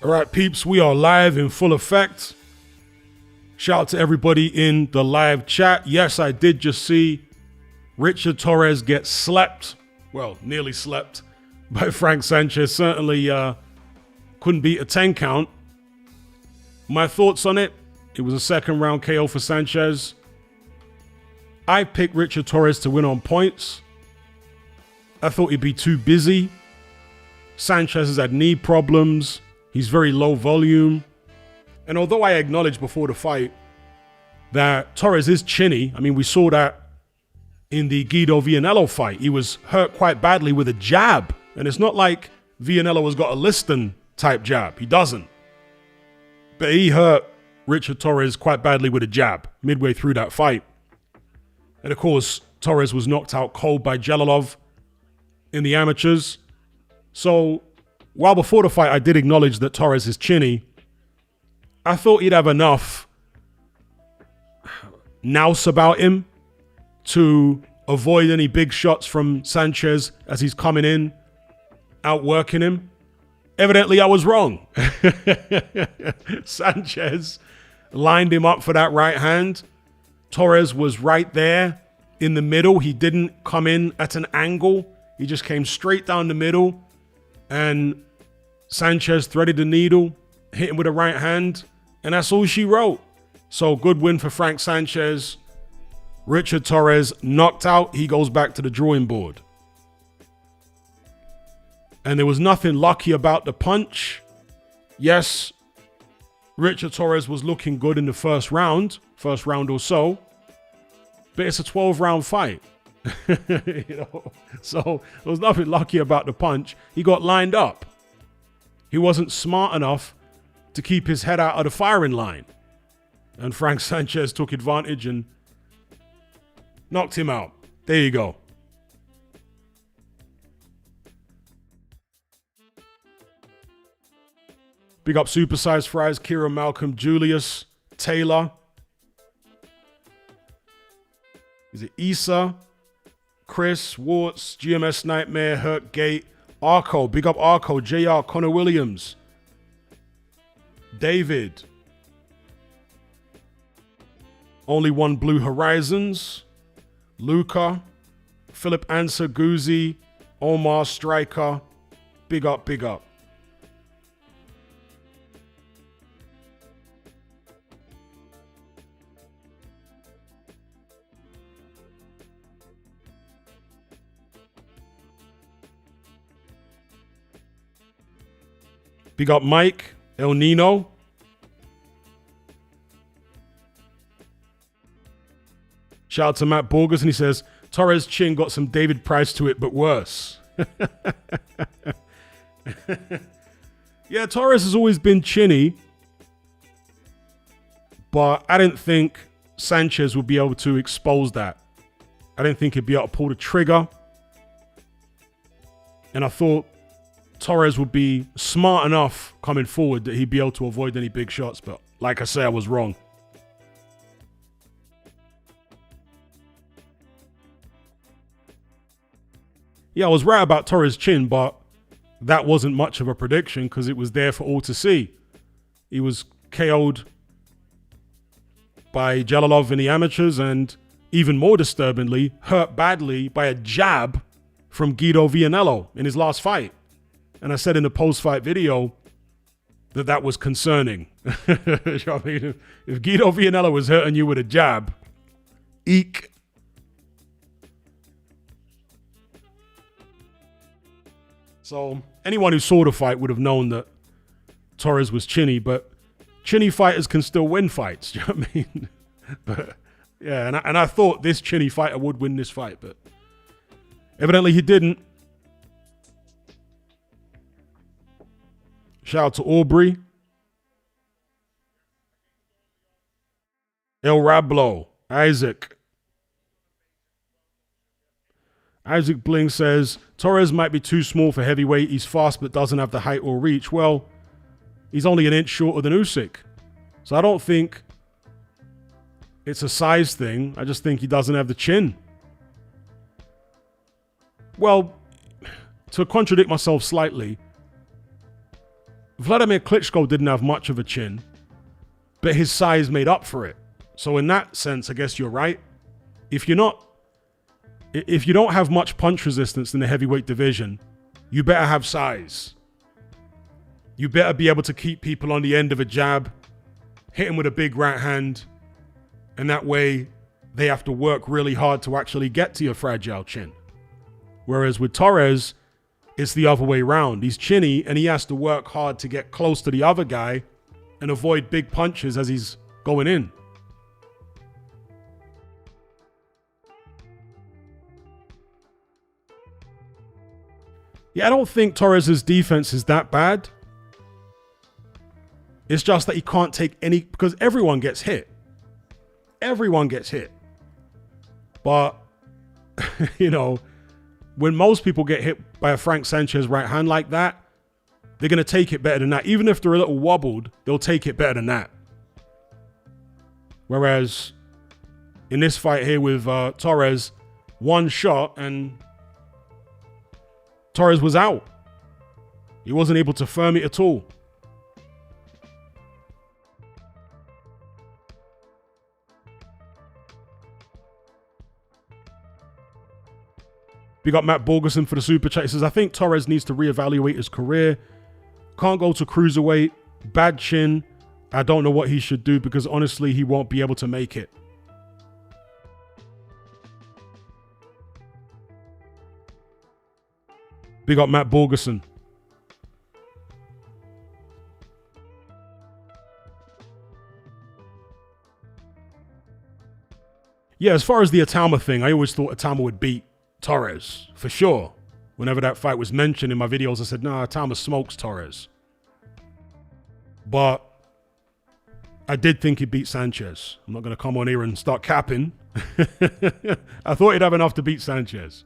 All right, peeps, we are live in full effect. Shout out to everybody in the live chat. Yes, I did just see Richard Torres get slept. Well, nearly slept by Frank Sanchez. Certainly couldn't beat a 10 count. My thoughts on it. It was a second round KO for Sanchez. I picked Richard Torres to win on points. I thought he'd be too busy. Sanchez has had knee problems. He's very low volume. And although I acknowledged before the fight that Torres is chinny, I mean, we saw that in the Guido Vianello fight. He was hurt quite badly with a jab. And it's not like Vianello has got a Liston type jab. He doesn't. But he hurt Richard Torres quite badly with a jab midway through that fight. And of course, Torres was knocked out cold by Jalalov in the amateurs. So while before the fight I did acknowledge that Torres is chinny, I thought he'd have enough nous about him to avoid any big shots from Sanchez as he's coming in, outworking him. Evidently, I was wrong. Sanchez lined him up for that right hand. Torres was right there in the middle. He didn't come in at an angle. He just came straight down the middle. And Sanchez threaded the needle, hit him with a right hand. And that's all she wrote. So good win for Frank Sanchez. Richard Torres knocked out. He goes back to the drawing board. And there was nothing lucky about the punch. Yes, Richard Torres was looking good in the first round or so. But it's a 12-round fight. So there was nothing lucky about the punch. He got lined up. He wasn't smart enough to keep his head out of the firing line. And Frank Sanchez took advantage and knocked him out. There you go. Big up Supersized Fries, Kira, Malcolm, Julius, Taylor. Is it Issa? Chris, Warts, GMS Nightmare, Hurt Gate, Arco, big up Arco, JR, Connor Williams, David. Only One Blue Horizons, Luca, Philip Answer, Goozy, Omar, Striker, big up, big up. Big up Mike, El Nino. Shout out to Matt Borges, and he says, Torres' chin got some David Price to it, but worse. Yeah, Torres has always been chinny, but I didn't think Sanchez would be able to expose that. I didn't think he'd be able to pull the trigger. And I thought Torres would be smart enough coming forward that he'd be able to avoid any big shots. But like I say, I was wrong. Yeah, I was right about Torres' chin, but that wasn't much of a prediction because it was there for all to see. He was KO'd by Jalolov in the amateurs and, even more disturbingly, hurt badly by a jab from Guido Vianello in his last fight. And I said in the post-fight video that that was concerning. You know what I mean? If Guido Vianello was hurting you with a jab, eek. So anyone who saw the fight would have known that Torres was chinny, but chinny fighters can still win fights. Do you know what I mean? But yeah, and I thought this chinny fighter would win this fight, but evidently he didn't. Shout out to Aubrey. El Rablo. Isaac. Isaac Bling says, Torres might be too small for heavyweight. He's fast but doesn't have the height or reach. Well, he's only an inch shorter than Usyk. So I don't think it's a size thing. I just think he doesn't have the chin. Well, to contradict myself slightly, Vladimir Klitschko didn't have much of a chin, but his size made up for it. So in that sense, I guess you're right. If you don't have much punch resistance in the heavyweight division, you better have size. You better be able to keep people on the end of a jab, hit them with a big right hand, and that way they have to work really hard to actually get to your fragile chin. Whereas with Torres, it's the other way around. He's chinny and he has to work hard to get close to the other guy and avoid big punches as he's going in. Yeah, I don't think Torres' defense is that bad. It's just that he can't take any, because everyone gets hit. Everyone gets hit. But, you know, when most people get hit by a Frank Sanchez right hand like that, they're going to take it better than that. Even if they're a little wobbled, they'll take it better than that. Whereas in this fight here with Torres, one shot and Torres was out. He wasn't able to firm it at all. We got Matt Borgerson for the super chat. He says, I think Torres needs to reevaluate his career. Can't go to cruiserweight. Bad chin. I don't know what he should do because honestly, he won't be able to make it. Big up Matt Borgerson. Yeah, as far as the Atama thing, I always thought Atama would beat Torres, for sure. Whenever that fight was mentioned in my videos, I said, nah, Atama smokes Torres. But I did think he'd beat Sanchez. I'm not going to come on here and start capping. I thought he'd have enough to beat Sanchez.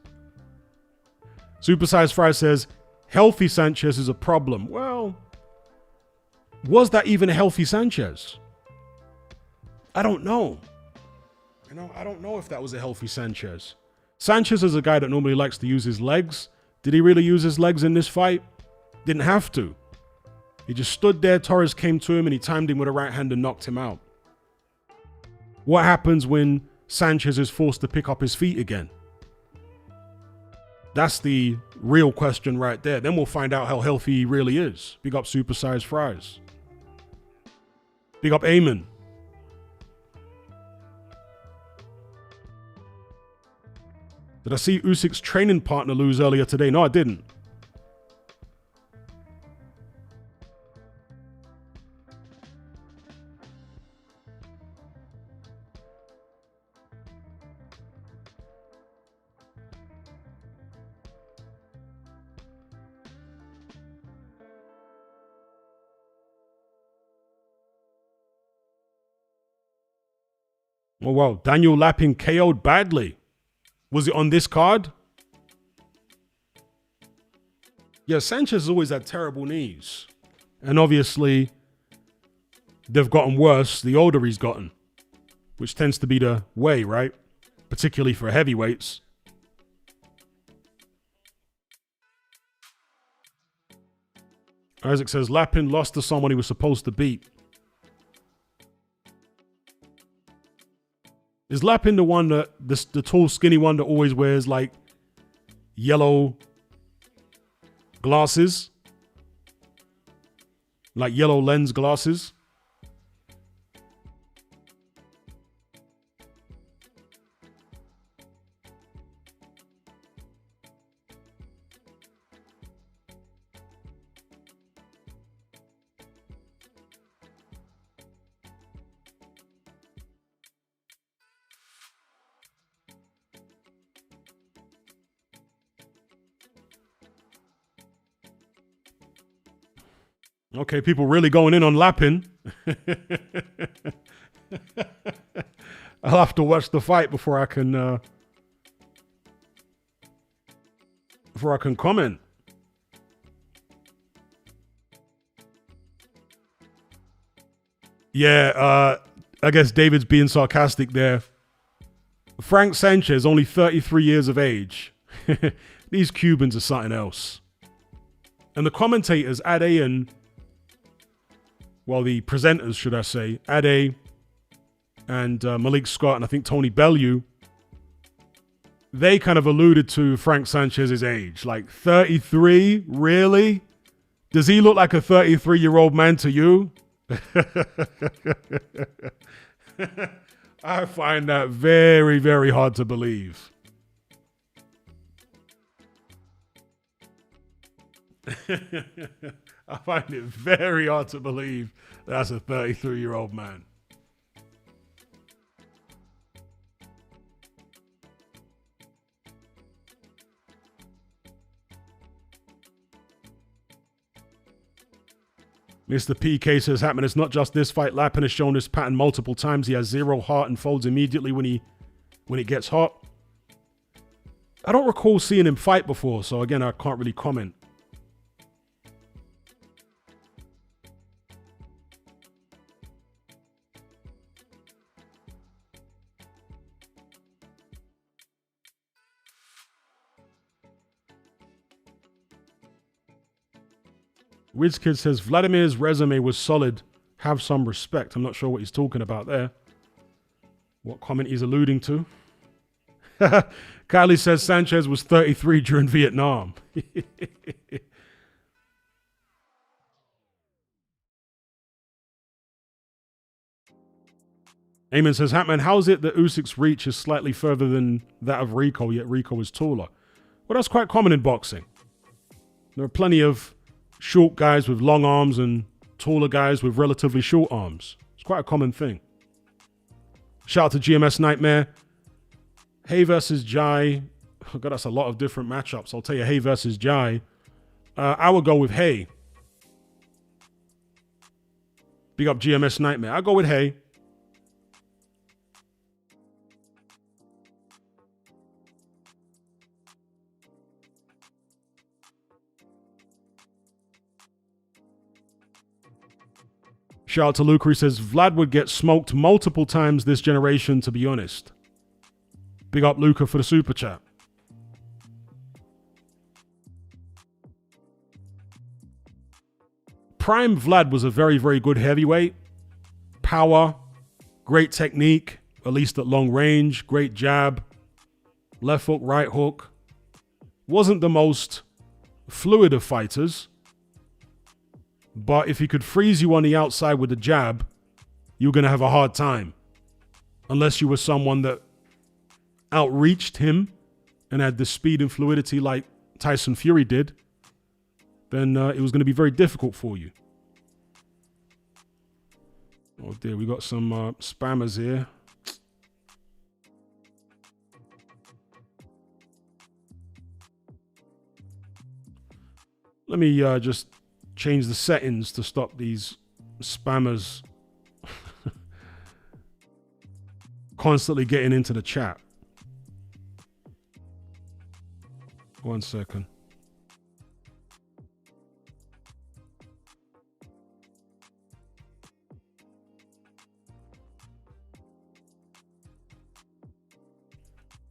Supersized Fry says, healthy Sanchez is a problem. Well, was that even a healthy Sanchez? I don't know. You know, I don't know if that was a healthy Sanchez. Sanchez is a guy that normally likes to use his legs. Did he really use his legs in this fight? Didn't have to. He just stood there. Torres came to him and he timed him with a right hand and knocked him out. What happens when Sanchez is forced to pick up his feet again? That's the real question right there. Then we'll find out how healthy he really is. Big up Supersized Fries. Big up Eamon. Did I see Usyk's training partner lose earlier today? No, I didn't. Oh, wow. Daniel Lappin KO'd badly. Was it on this card? Yeah, Sanchez has always had terrible knees. And obviously, they've gotten worse the older he's gotten, which tends to be the way, right? Particularly for heavyweights. Isaac says, Lapin lost to someone he was supposed to beat. Is Lapin the one that, the tall, skinny one that always wears like yellow glasses? Like yellow lens glasses? Okay, people really going in on Lapin. I'll have to watch the fight before I can comment. Yeah, I guess David's being sarcastic there. Frank Sanchez, only 33 years of age. These Cubans are something else. And the commentators, Haye and, well, the presenters, should I say, Haye and Malik Scott and I think Tony Bellew, they kind of alluded to Frank Sanchez's age. Like 33? Really? Does he look like a 33-year-old man to you? I find that very, very hard to believe. I find it very hard to believe that's a 33-year-old man. Mr. PK says, Hatman, it's not just this fight. Lapin has shown this pattern multiple times. He has zero heart and folds immediately when it gets hot. I don't recall seeing him fight before, so again, I can't really comment. WizKid says, Vladimir's resume was solid. Have some respect. I'm not sure what he's talking about there. What comment he's alluding to. Kylie says Sanchez was 33 during Vietnam. Eamon says, Hatman, how is it that Usyk's reach is slightly further than that of Rico, yet Rico is taller? Well, that's quite common in boxing. There are plenty of short guys with long arms and taller guys with relatively short arms. It's quite a common thing. Shout out to GMS Nightmare. Haye versus Jai. Oh God, that's a lot of different matchups. I'll tell you, Haye versus Jai. I would go with Haye. Big up GMS Nightmare. I'll go with Haye. Shout out to Luke, who says, Vlad would get smoked multiple times this generation, to be honest. Big up Luca for the super chat. Prime Vlad was a very, very good heavyweight. Power, great technique, at least at long range, great jab, left hook, right hook. Wasn't the most fluid of fighters. But if he could freeze you on the outside with a jab, you're going to have a hard time. Unless you were someone that outreached him and had the speed and fluidity like Tyson Fury did, then it was going to be very difficult for you. Oh dear, we got some spammers here. Let me just change the settings to stop these spammers constantly getting into the chat. 1 second.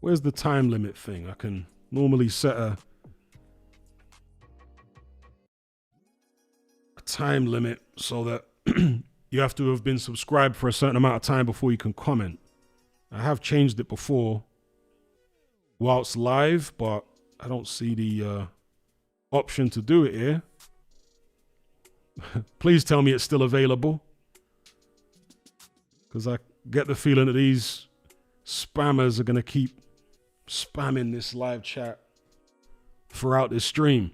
Where's the time limit thing? I can normally set a time limit so that you have to have been subscribed for a certain amount of time before you can comment. I have changed it before whilst live, but I don't see the option to do it here. Please tell me it's still available, because I get the feeling that these spammers are going to keep spamming this live chat throughout this stream.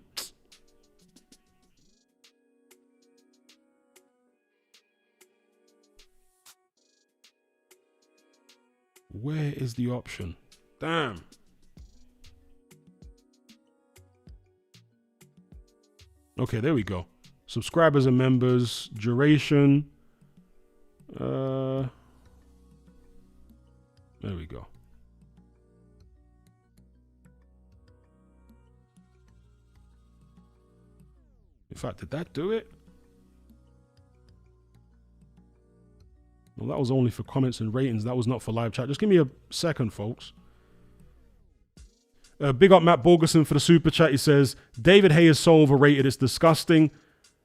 Where is the option? Damn. Okay, there we go. Subscribers and members, duration. There we go. In fact, did that do it? No, that was only for comments and ratings. That was not for live chat. Just give me a second, folks. Big up Matt Borgerson for the super chat. He says, David Haye is so overrated, it's disgusting.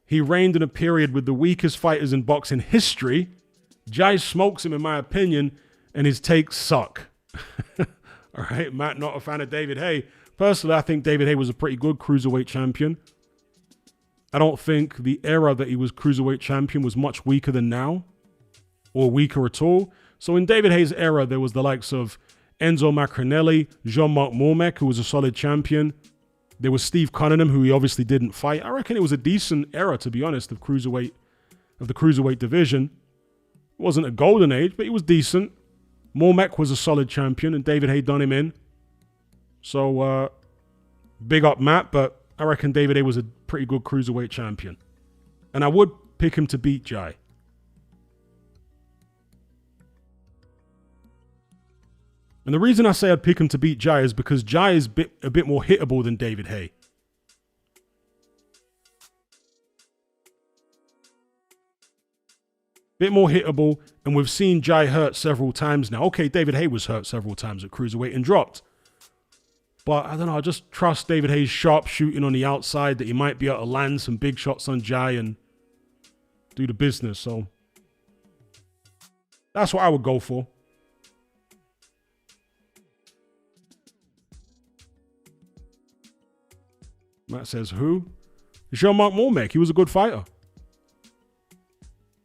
He reigned in a period with the weakest fighters in boxing history. Jai smokes him, in my opinion, and his takes suck. All right, Matt, not a fan of David Haye. Personally, I think David Haye was a pretty good cruiserweight champion. I don't think the era that he was cruiserweight champion was much weaker than now, or weaker at all. So in David Haye's era, there was the likes of Enzo Macronelli, Jean-Marc Mormec, who was a solid champion. There was Steve Cunningham, who he obviously didn't fight. I reckon it was a decent era, to be honest, of the cruiserweight division. It wasn't a golden age, but he was decent. Mormec was a solid champion, and David Haye done him in. So, big up Matt, but I reckon David Haye was a pretty good cruiserweight champion. And I would pick him to beat Jai. And the reason I say I'd pick him to beat Jai is because Jai is a bit more hittable than David Haye. Bit more hittable, and we've seen Jai hurt several times now. Okay, David Haye was hurt several times at cruiserweight and dropped. But I don't know, I just trust David Haye's sharp shooting on the outside, that he might be able to land some big shots on Jai and do the business. So that's what I would go for. Matt says, who? Jean-Marc Mormec. He was a good fighter.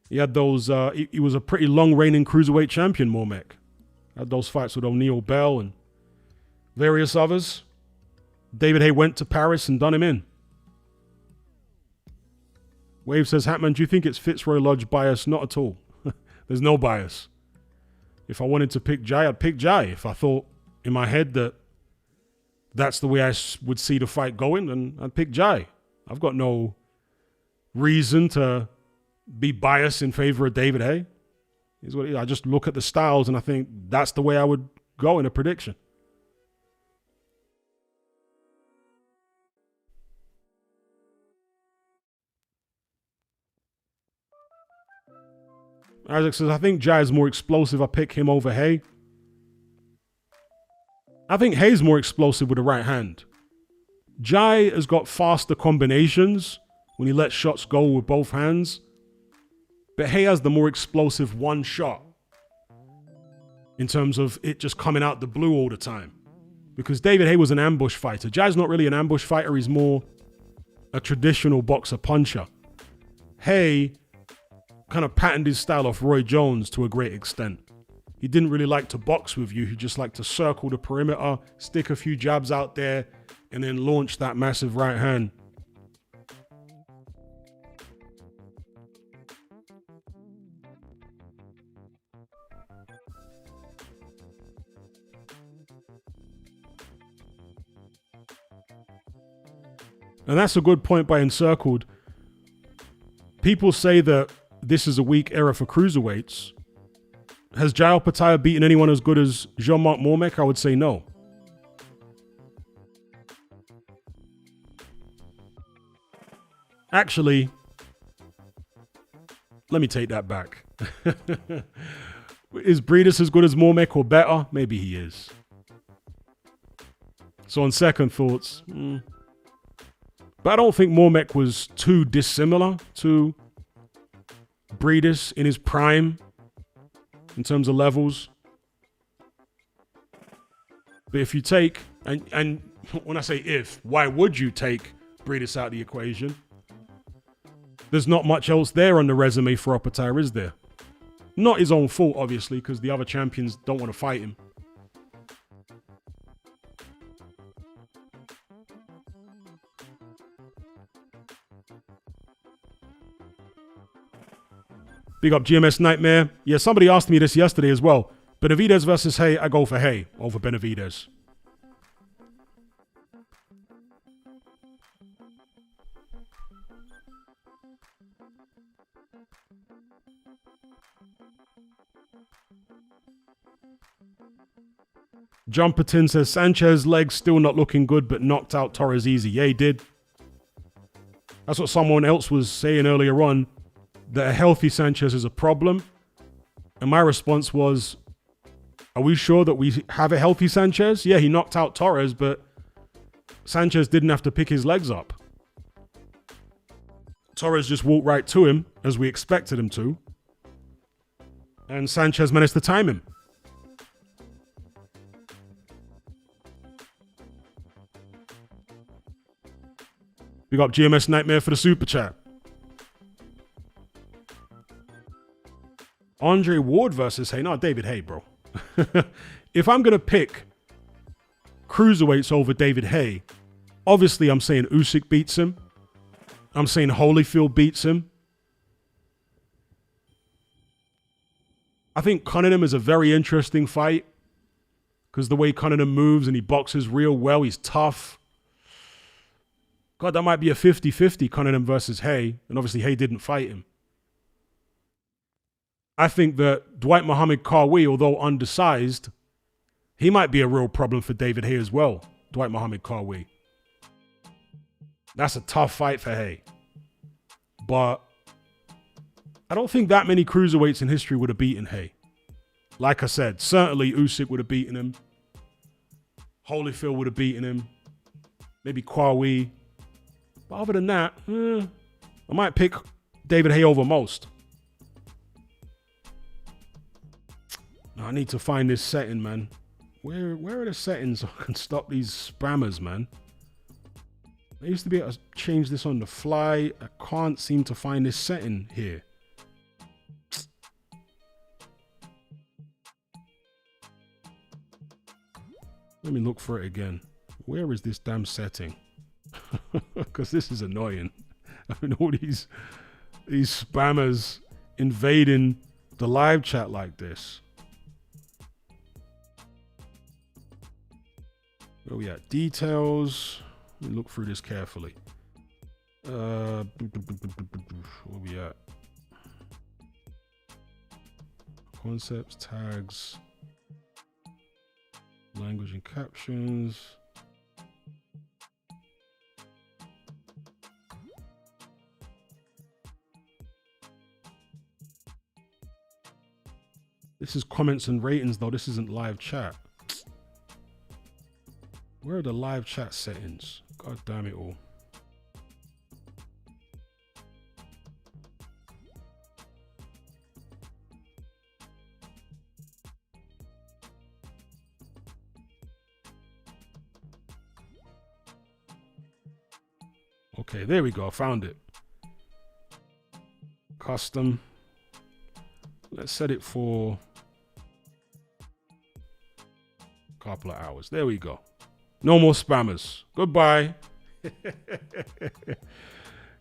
He had those, he was a pretty long reigning cruiserweight champion, Mormec. Had those fights with O'Neal Bell and various others. David Haye went to Paris and done him in. Wave says, Hatman, do you think it's Fitzroy Lodge bias? Not at all. There's no bias. If I wanted to pick Jai, I'd pick Jai. If I thought in my head that that's the way I would see the fight going, then I'd pick Jai. I've got no reason to be biased in favor of David Haye. I just look at the styles and I think that's the way I would go in a prediction. Isaac says, I think Jai is more explosive. I pick him over Haye. I think Haye's more explosive with the right hand. Jai has got faster combinations when he lets shots go with both hands. But Haye has the more explosive one shot in terms of it just coming out the blue all the time. Because David Haye was an ambush fighter. Jai's not really an ambush fighter. He's more a traditional boxer puncher. Haye kind of patterned his style off Roy Jones to a great extent. He didn't really like to box with you. He just liked to circle the perimeter, stick a few jabs out there, and then launch that massive right hand. And that's a good point by Encircled. People say that this is a weak era for cruiserweights. Has Jai Opetaia beaten anyone as good as Jean-Marc Mormec? I would say no. Actually, let me take that back. Is Breedis as good as Mormec or better? Maybe he is. So on second thoughts, but I don't think Mormek was too dissimilar to Breedis in his prime in terms of levels. But if you take, and when I say if, why would you take Breedis out of the equation? There's not much else there on the resume for Opetaia, is there? Not his own fault, obviously, because the other champions don't want to fight him. Big up GMS Nightmare. Yeah, somebody asked me this yesterday as well. Benavidez versus Haye, I go for Haye over Benavidez. Jumperton says Sanchez legs still not looking good, but knocked out Torres easy. Yeah, he did. That's what someone else was saying earlier on, that a healthy Sanchez is a problem. And my response was, are we sure that we have a healthy Sanchez? Yeah, he knocked out Torres, but Sanchez didn't have to pick his legs up. Torres just walked right to him, as we expected him to. And Sanchez managed to time him. We got GMS Nightmare for the super chat. Andre Ward versus Haye. No, David Haye, bro. If I'm going to pick cruiserweights over David Haye, obviously I'm saying Usyk beats him. I'm saying Holyfield beats him. I think Cunningham is a very interesting fight because the way Cunningham moves and he boxes real well, he's tough. God, that might be a 50-50 Cunningham versus Haye, and obviously Haye didn't fight him. I think that Dwight Muhammad Qawi, although undersized, he might be a real problem for David Haye as well. Dwight Muhammad Qawi. That's a tough fight for Haye. But I don't think that many cruiserweights in history would have beaten Haye. Like I said, certainly Usyk would have beaten him. Holyfield would have beaten him. Maybe Qawi. But other than that, I might pick David Haye over most. I need to find this setting, man. Where are the settings so I can stop these spammers, man? I used to be able to change this on the fly. I can't seem to find this setting here. Let me look for it again. Where is this damn setting? Because this is annoying. I mean, all these spammers invading the live chat like this. Where we at? Details. Let me look through this carefully. Where we at? Concepts, tags, language and captions. This is comments and ratings though. This isn't live chat. Where are the live chat settings? God damn it all. Okay, there we go. I found it. Custom. Let's set it for a couple of hours. There we go. No more spammers. Goodbye.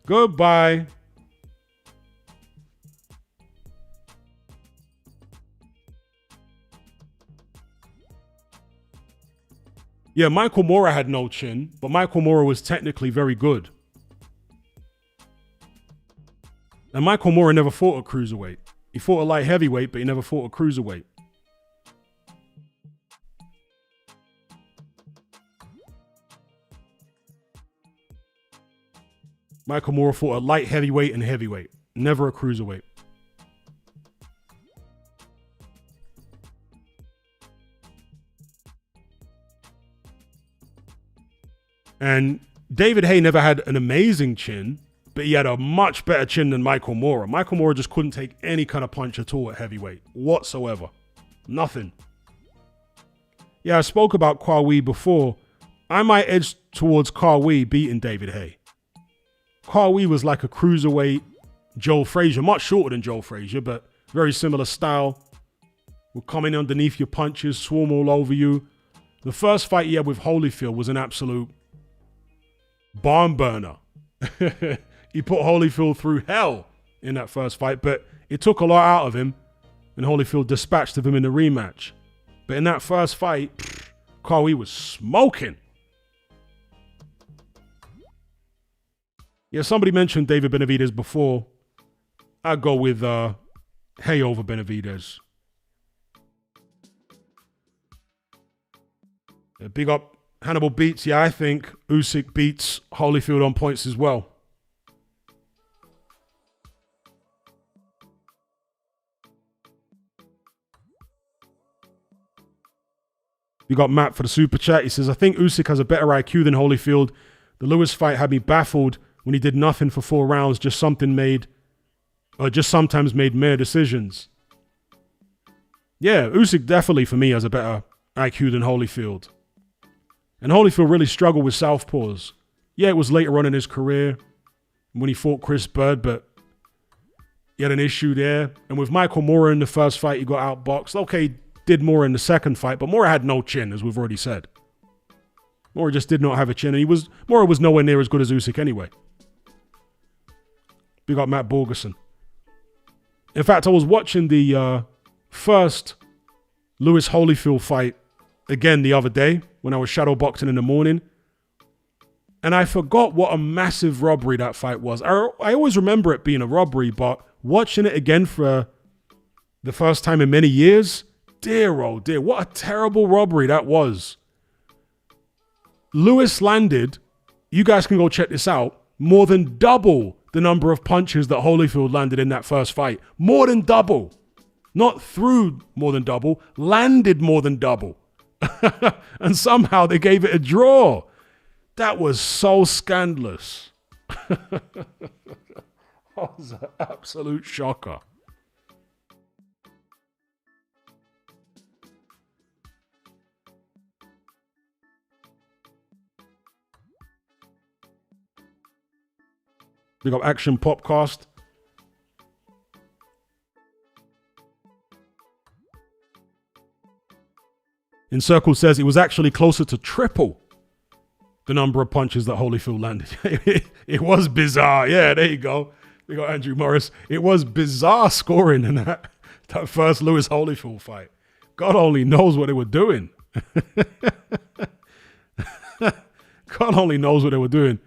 Goodbye. Yeah, Michael Moorer had no chin, but Michael Moorer was technically very good. And Michael Moorer never fought a cruiserweight. He fought a light heavyweight, but he never fought a cruiserweight. Michael Moorer fought a light heavyweight and heavyweight, never a cruiserweight. And David Haye never had an amazing chin, but he had a much better chin than Michael Moorer. Michael Moorer just couldn't take any kind of punch at all at heavyweight whatsoever. Nothing. Yeah, I spoke about Qawi before. I might edge towards Qawi beating David Haye. Qawi was like a cruiserweight Joe Frazier, much shorter than Joe Frazier, but very similar style. Would come in underneath your punches, swarm all over you. The first fight he had with Holyfield was an absolute barn burner. He put Holyfield through hell in that first fight, but it took a lot out of him, and Holyfield dispatched of him in the rematch. But in that first fight, Qawi was smoking. Yeah, somebody mentioned David Benavidez before. I'd go with Haye over Benavidez. Yeah, big up Hannibal beats. Yeah, I think Usyk beats Holyfield on points as well. We got Matt for the super chat. He says, I think Usyk has a better IQ than Holyfield. The Lewis fight had me baffled when he did nothing for 4 rounds, just sometimes made mere decisions. Yeah, Usyk definitely for me has a better IQ than Holyfield. And Holyfield really struggled with southpaws. Yeah, it was later on in his career when he fought Chris Bird, but he had an issue there. And with Michael Moorer in the first fight, he got outboxed. Okay, did more in the second fight, but Moorer had no chin, as we've already said. Moorer just did not have a chin, and Moorer was nowhere near as good as Usyk anyway. Big up Matt Borgerson. In fact, I was watching the first Lewis Holyfield fight again the other day when I was shadow boxing in the morning, and I forgot what a massive robbery that fight was. I always remember it being a robbery, but watching it again for the first time in many years, dear oh dear, what a terrible robbery that was. Lewis landed, you guys can go check this out, more than double the number of punches that Holyfield landed in that first fight. More than double. Not through more than double, landed more than double. And somehow they gave it a draw. That was so scandalous. That was an absolute shocker. We got Action Popcast. In Circle says it was actually closer to triple the number of punches that Holyfield landed. It was bizarre. Yeah, there you go. We got Andrew Morris. It was bizarre scoring in that first Lewis Holyfield fight. God only knows what they were doing. God only knows what they were doing.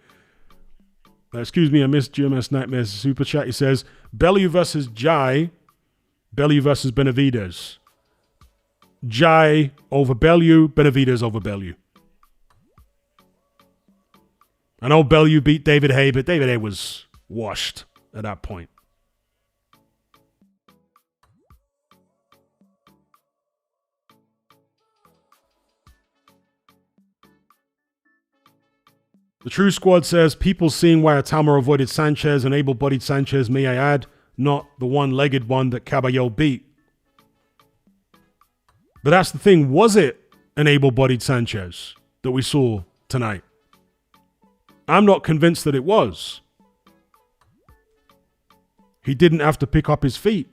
Excuse me, I missed GMS Nightmares super chat. He says, Bellew versus Jai, Bellew versus Benavidez. Jai over Bellew, Benavidez over Bellew. I know Bellew beat David Haye, but David Haye was washed at that point. The True Squad says, people seeing why Atama avoided Sanchez, an able-bodied Sanchez, may I add, not the one-legged one that Caballero beat. But that's the thing, was it an able-bodied Sanchez that we saw tonight? I'm not convinced that it was. He didn't have to pick up his feet.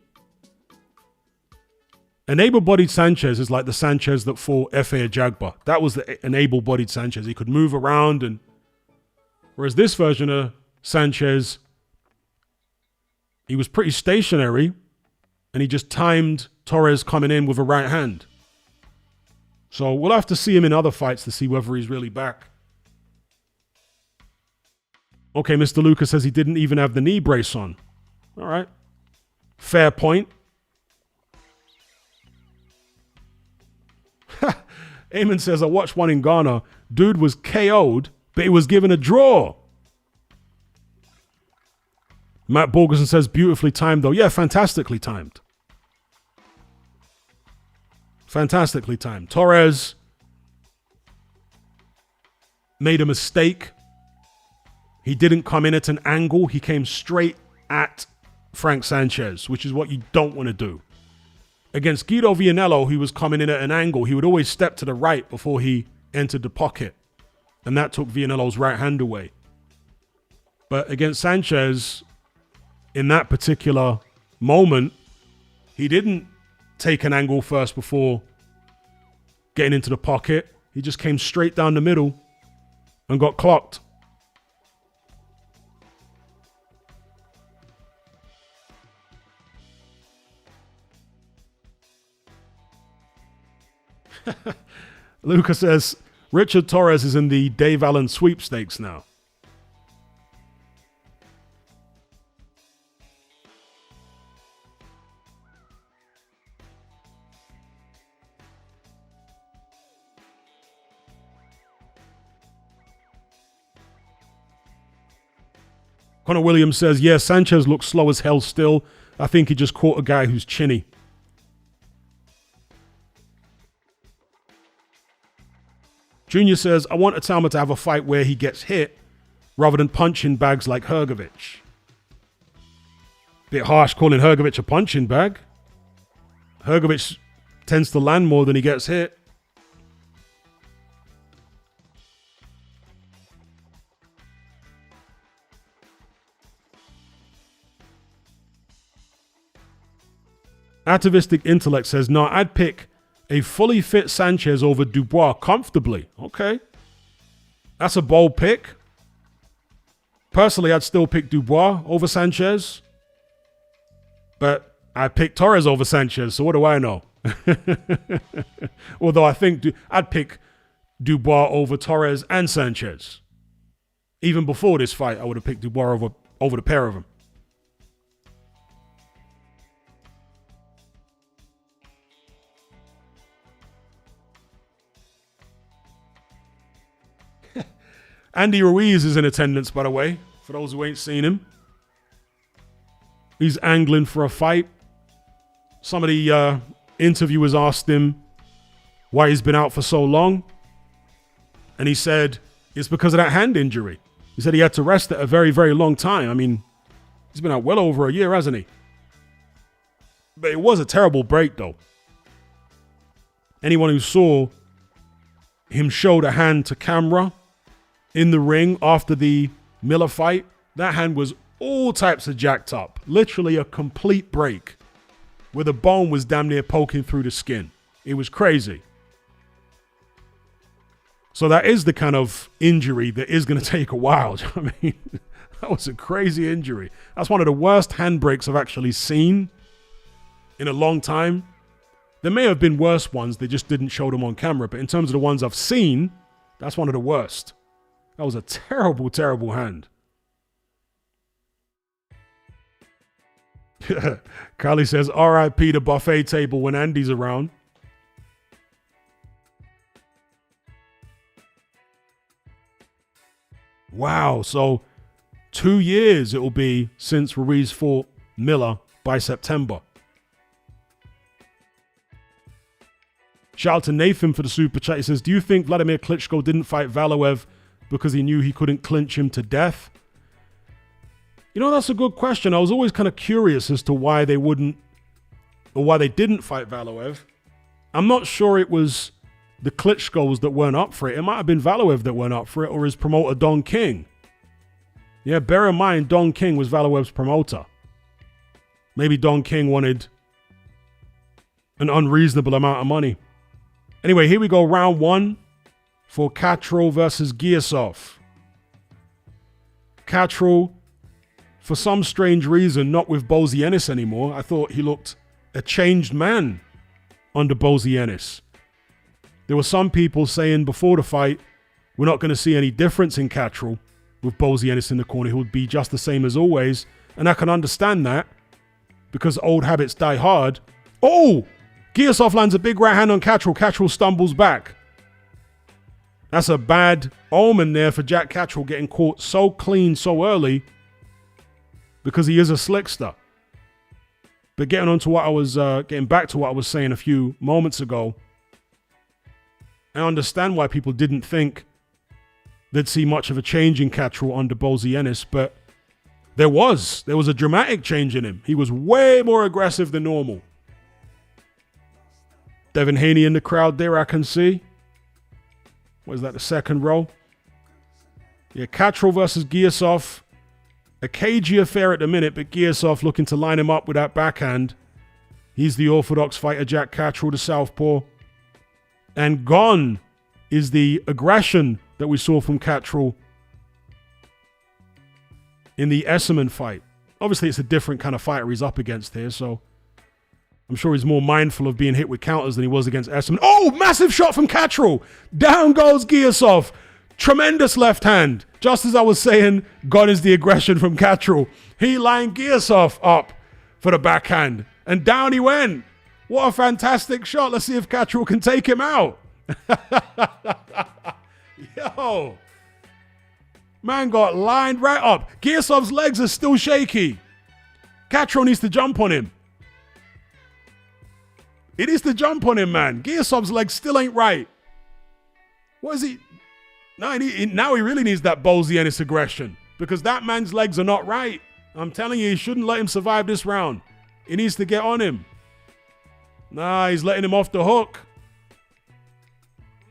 An able-bodied Sanchez is like the Sanchez that fought Efe Ajagba. That was an able-bodied Sanchez. He could move around and... Whereas this version of Sanchez, he was pretty stationary and he just timed Torres coming in with a right hand. So we'll have to see him in other fights to see whether he's really back. Okay, Mr. Lucas says he didn't even have the knee brace on. All right. Fair point. Eamon says, I watched one in Ghana. Dude was KO'd, but he was given a draw. Matt Borgerson says, beautifully timed though. Yeah, fantastically timed. Fantastically timed. Torres made a mistake. He didn't come in at an angle. He came straight at Frank Sanchez, which is what you don't want to do. Against Guido Vianello, who was coming in at an angle, he would always step to the right before he entered the pocket. And that took Vianello's right hand away. But against Sanchez, in that particular moment, he didn't take an angle first before getting into the pocket. He just came straight down the middle and got clocked. Luca says, Richard Torres is in the Dave Allen sweepstakes now. Connor Williams says, yeah, Sanchez looks slow as hell still. I think he just caught a guy who's chinny. Junior says, I want Atama to have a fight where he gets hit rather than punching bags like Hrgovic. Bit harsh calling Hrgovic a punching bag. Hrgovic tends to land more than he gets hit. Atavistic Intellect says, no, I'd pick a fully fit Sanchez over Dubois comfortably. Okay. That's a bold pick. Personally, I'd still pick Dubois over Sanchez. But I picked Torres over Sanchez, so what do I know? Although I think I'd pick Dubois over Torres and Sanchez. Even before this fight, I would have picked Dubois over the pair of them. Andy Ruiz is in attendance, by the way, for those who ain't seen him. He's angling for a fight. Some of the interviewers asked him why he's been out for so long. And he said it's because of that hand injury. He said he had to rest it a very, very long time. I mean, he's been out well over a year, hasn't he? But it was a terrible break, though. Anyone who saw him show the hand to camera in the ring after the Miller fight, that hand was all types of jacked up. Literally a complete break where the bone was damn near poking through the skin. It was crazy. So that is the kind of injury that is going to take a while. I mean, that was a crazy injury. That's one of the worst hand breaks I've actually seen in a long time. There may have been worse ones. They just didn't show them on camera. But in terms of the ones I've seen, that's one of the worst. That was a terrible, terrible hand. Kylie says, RIP the buffet table when Andy's around. Wow, so 2 years it will be since Ruiz fought Miller by September. Shout out to Nathan for the super chat. He says, do you think Vladimir Klitschko didn't fight Valiev because he knew he couldn't clinch him to death? You know, that's a good question. I was always kind of curious as to why they wouldn't, or why they didn't fight Valiev. I'm not sure it was the Klitschkos that weren't up for it. It might have been Valiev that weren't up for it, or his promoter, Don King. Yeah, bear in mind, Don King was Valiev's promoter. Maybe Don King wanted an unreasonable amount of money. Anyway, here we go, round one for Catterall versus Giyasov. Catterall, for some strange reason, not with Bozienis anymore. I thought he looked a changed man under Bozienis. There were some people saying before the fight, we're not going to see any difference in Catterall with Bozienis in the corner. He would be just the same as always. And I can understand that because old habits die hard. Oh! Giyasov lands a big right hand on Catterall. Catterall stumbles back. That's a bad omen there for Jack Catterall, getting caught so clean so early because he is a slickster. But getting back to what I was saying a few moments ago, I understand why people didn't think they'd see much of a change in Catterall under Bolzienis, but there was a dramatic change in him. He was way more aggressive than normal. Devin Haney in the crowd there, I can see. What is that, the second row? Yeah, Catterall versus Giyasov. A cagey affair at the minute, but Giyasov looking to line him up with that backhand. He's the orthodox fighter, Jack Catterall, the southpaw. And gone is the aggression that we saw from Catterall in the Esserman fight. Obviously, it's a different kind of fighter he's up against here, so I'm sure he's more mindful of being hit with counters than he was against Esserman. Oh, massive shot from Catterall. Down goes Giyasov. Tremendous left hand. Just as I was saying, gone is the aggression from Catterall. He lined Giyasov up for the backhand, and down he went. What a fantastic shot. Let's see if Catterall can take him out. Yo. Man got lined right up. Giyasov's legs are still shaky. Catterall needs to jump on him. It is to jump on him, man. Giyasov's legs still ain't right. What is he? No, now he really needs that Bolzienis aggression because that man's legs are not right. I'm telling you, he shouldn't let him survive this round. He needs to get on him. Nah, he's letting him off the hook.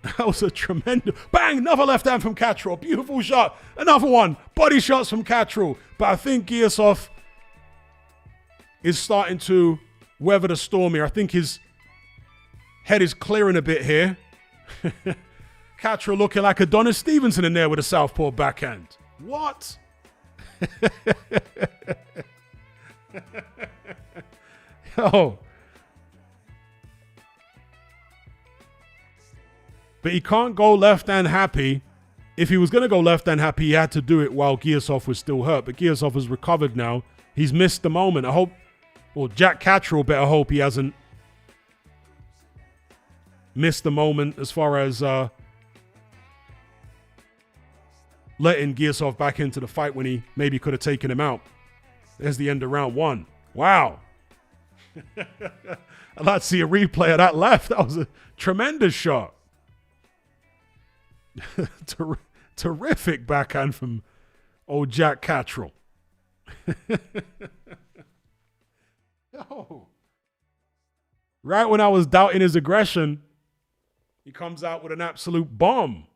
That was a tremendous... Bang! Another left hand from Catterall. Beautiful shot. Another one. Body shots from Catterall. But I think Giyasov is starting to weather the storm here. I think his head is clearing a bit here. Catterall looking like Adonis Stevenson in there with a southpaw backhand. What? Yo. But he can't go left hand happy. If he was going to go left hand happy, he had to do it while Giyasov was still hurt. But Giyasov has recovered now. He's missed the moment. I hope, well, Jack Catterall better hope he hasn't missed the moment as far as letting Giyasov back into the fight when he maybe could have taken him out. There's the end of round one. Wow. I'd like to see a replay of that left. That was a tremendous shot. Terrific backhand from old Jack Catterall. Yo. Right when I was doubting his aggression, he comes out with an absolute bomb.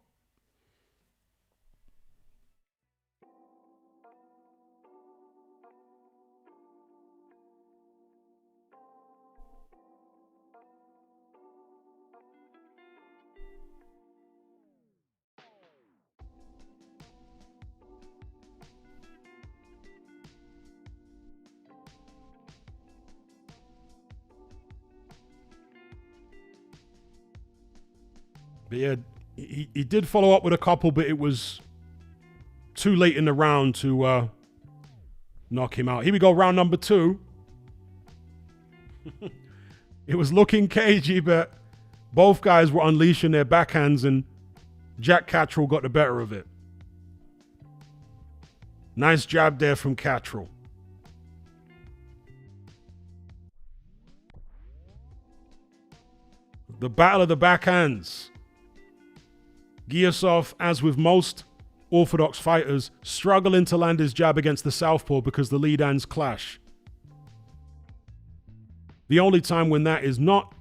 But yeah, he did follow up with a couple, but it was too late in the round to knock him out. Here we go, round number 2. It was looking cagey, but both guys were unleashing their backhands, and Jack Catterall got the better of it. Nice jab there from Catterall. The battle of the backhands. Giyasov, as with most orthodox fighters, struggling to land his jab against the southpaw because the lead hands clash. The only time when that is not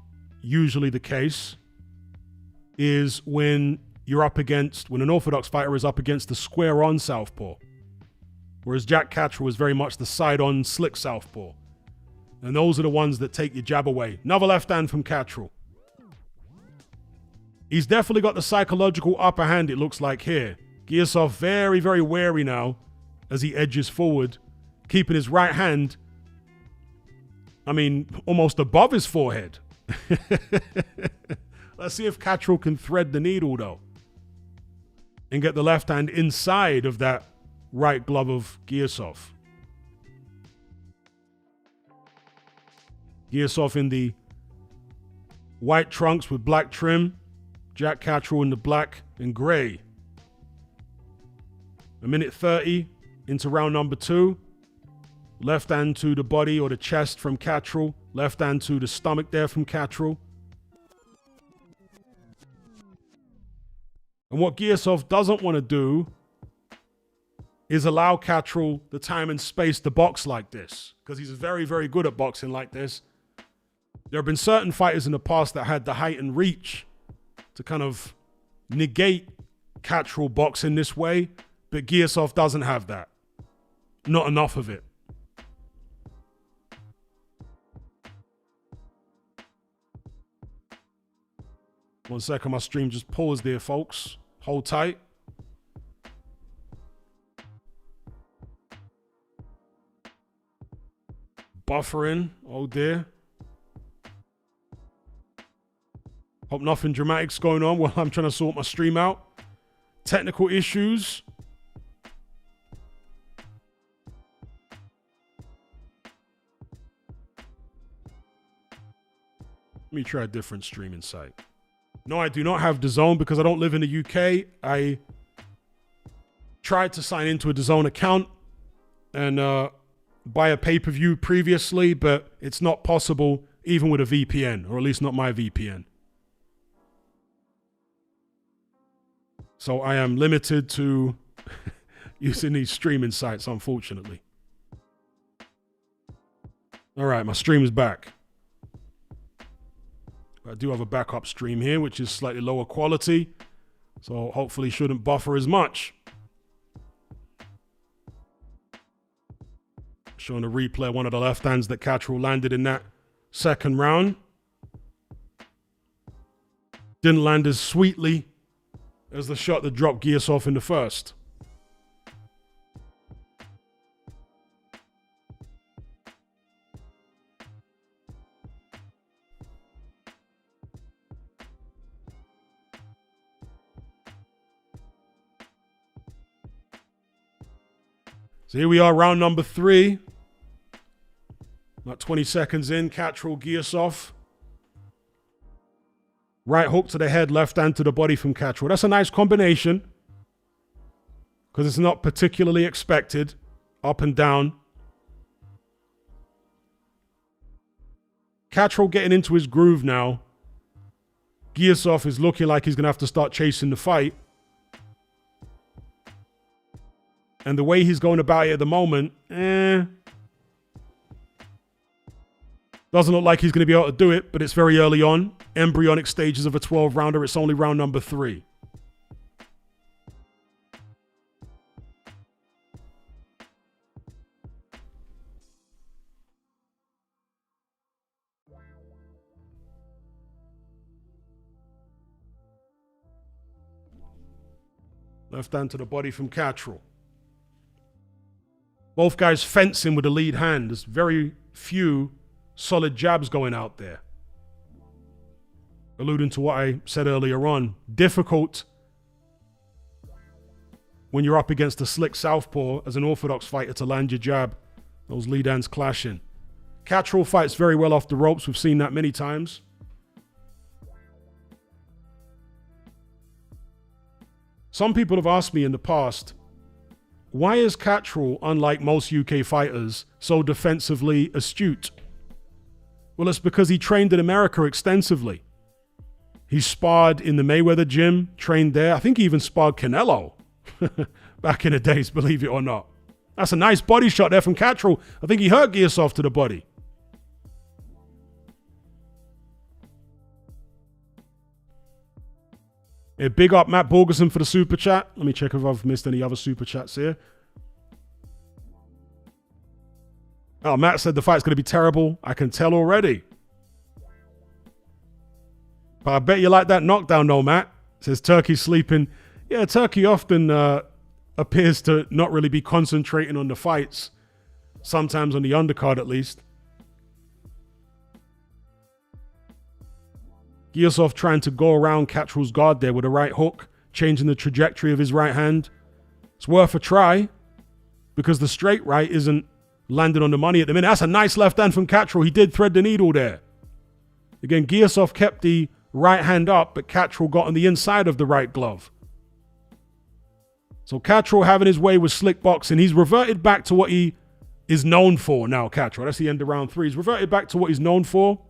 usually the case is when when an orthodox fighter is up against the square-on southpaw. Whereas Jack Catterall is very much the side-on slick southpaw. And those are the ones that take your jab away. Another left hand from Catterall. He's definitely got the psychological upper hand, it looks like here. Giyasov very, very wary now as he edges forward, keeping his right hand, almost above his forehead. Let's see if Catterall can thread the needle, though, and get the left hand inside of that right glove of Giyasov. Giyasov in the white trunks with black trim. Jack Catterall in the black and grey. 1:30 into round number 2. Left hand to the body or the chest from Catterall. Left hand to the stomach there from Catterall. And what Giyasov doesn't want to do is allow Catterall the time and space to box like this, because he's very, very good at boxing like this. There have been certain fighters in the past that had the height and reach to kind of negate Catterall boxing this way, but Giyasov doesn't have that. Not enough of it. One second, my stream just paused there, folks. Hold tight. Buffering. Oh dear. Hope nothing dramatic's going on while I'm trying to sort my stream out. Technical issues. Let me try a different streaming site. No, I do not have DAZN because I don't live in the UK. I tried to sign into a DAZN account and buy a pay-per-view previously, but it's not possible even with a VPN, or at least not my VPN. So I am limited to using these streaming sites, unfortunately. All right, my stream is back. I do have a backup stream here, which is slightly lower quality, so hopefully shouldn't buffer as much. Showing a replay of one of the left hands that Catterall landed in that second round. Didn't land as sweetly as the shot that dropped Giyasov in the first. So here we are, round number 3. About 20 seconds in, Catterall, Giyasov. Right hook to the head, left hand to the body from Catterall. That's a nice combination because it's not particularly expected. Up and down. Catterall getting into his groove now. Giyasov is looking like he's going to have to start chasing the fight. And the way he's going about it at the moment, doesn't look like he's going to be able to do it, but it's very early on. Embryonic stages of a 12-rounder. It's only round number 3. Left hand to the body from Catterall. Both guys fencing with the lead hand. There's very few solid jabs going out there. Alluding to what I said earlier on. Difficult when you're up against a slick southpaw as an orthodox fighter to land your jab. Those lead hands clashing. Catterall fights very well off the ropes. We've seen that many times. Some people have asked me in the past, why is Catterall, unlike most UK fighters, so defensively astute? Well, it's because he trained in America extensively. He sparred in the Mayweather gym, trained there. I think he even sparred Canelo back in the days, believe it or not. That's a nice body shot there from Catterall. I think he hurt Giyasov to the body. Yeah, big up Matt Borgerson for the super chat. Let me check if I've missed any other super chats here. Oh, Matt said the fight's going to be terrible. I can tell already. But I bet you like that knockdown though, Matt. Says Turkey's sleeping. Yeah, Turkey often appears to not really be concentrating on the fights. Sometimes on the undercard at least. Giyasov trying to go around Catterall's guard there with a right hook, changing the trajectory of his right hand. It's worth a try because the straight right isn't landing on the money at the minute. That's a nice left hand from Catterall. He did thread the needle there. Again, Giyasov kept the right hand up, but Catterall got on the inside of the right glove. So Catterall having his way with slick boxing. He's reverted back to what he is known for now, Catterall. That's the end of round 3. He's reverted back to what he's known for,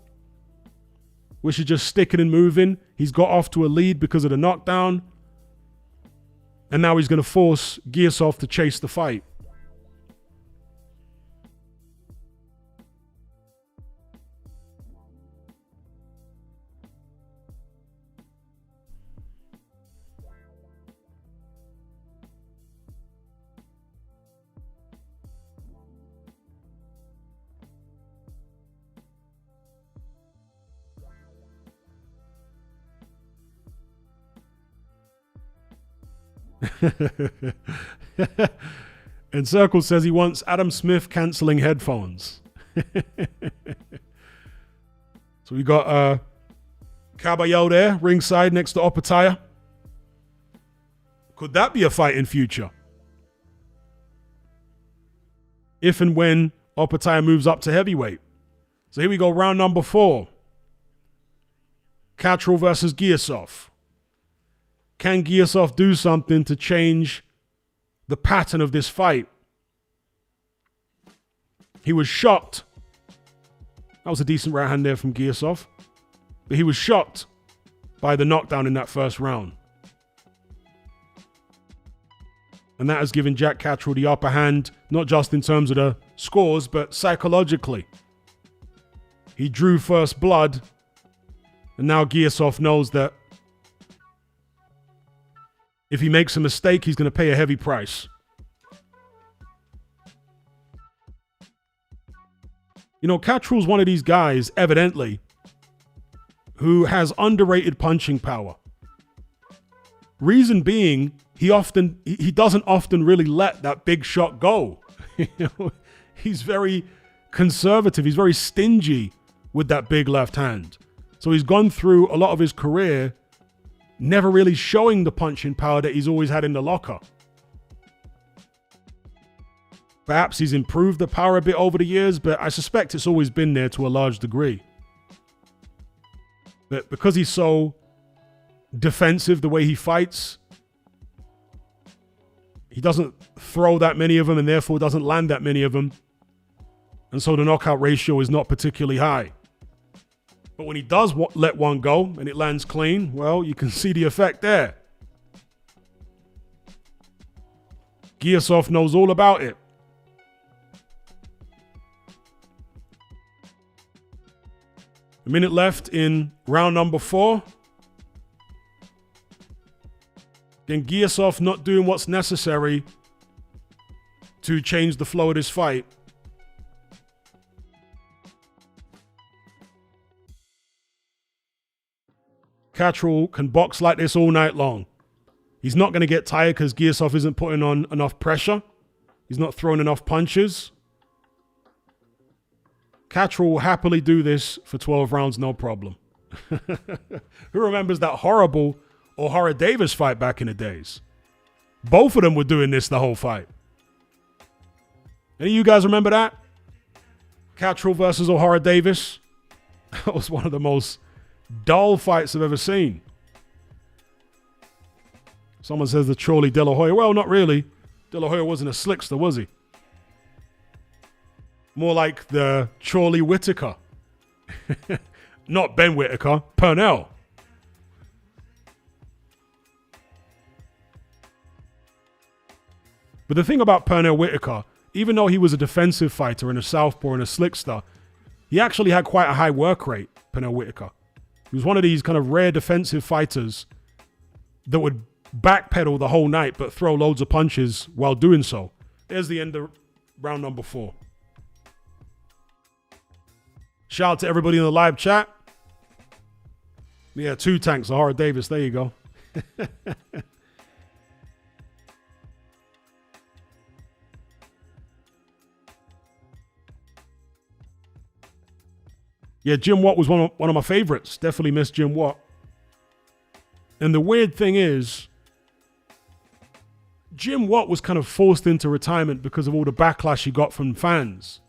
which is just sticking and moving. He's got off to a lead because of the knockdown. And now he's going to force Giyasov to chase the fight. And Circle says he wants Adam Smith cancelling headphones. So we got Caballero there, ringside next to Opetaia. Could that be a fight in future? If and when Opetaia moves up to heavyweight. So here we go, round number 4. Catterall versus Giyasov. Can Giyasov do something to change the pattern of this fight? He was shocked. That was a decent right hand there from Giyasov. But he was shocked by the knockdown in that first round. And that has given Jack Catterall the upper hand, not just in terms of the scores, but psychologically. He drew first blood, and now Giyasov knows that if he makes a mistake, he's going to pay a heavy price. You know, Catterall's one of these guys, evidently, who has underrated punching power. Reason being, he doesn't often really let that big shot go. You know, he's very conservative. He's very stingy with that big left hand. So he's gone through a lot of his career never really showing the punching power that he's always had in the locker. Perhaps he's improved the power a bit over the years, but I suspect it's always been there to a large degree. But because he's so defensive the way he fights, he doesn't throw that many of them and therefore doesn't land that many of them. And so the knockout ratio is not particularly high. But when he does let one go and it lands clean, well, you can see the effect there. Giyasov knows all about it. A minute left in round number 4. Then Giyasov not doing what's necessary to change the flow of this fight. Catterall can box like this all night long. He's not going to get tired because Giyasov isn't putting on enough pressure. He's not throwing enough punches. Catterall will happily do this for 12 rounds, no problem. Who remembers that horrible O'Hara Davis fight back in the days? Both of them were doing this the whole fight. Any of you guys remember that? Catterall versus O'Hara Davis. That was one of the most dull fights I've ever seen. Someone says the Chorley De La Hoya. Well, not really. De La Hoya wasn't a slickster, was he? More like the Chorley Whitaker. Not Ben Whitaker, Purnell. But the thing about Purnell Whitaker, even though he was a defensive fighter and a southpaw and a slickster, he actually had quite a high work rate, Purnell Whitaker. He was one of these kind of rare defensive fighters that would backpedal the whole night but throw loads of punches while doing so. There's the end of round number 4. Shout out to everybody in the live chat. Yeah, 2 tanks, O'Hara Davis. There you go. Yeah, Jim Watt was one of my favorites. Definitely miss Jim Watt. And the weird thing is, Jim Watt was kind of forced into retirement because of all the backlash he got from fans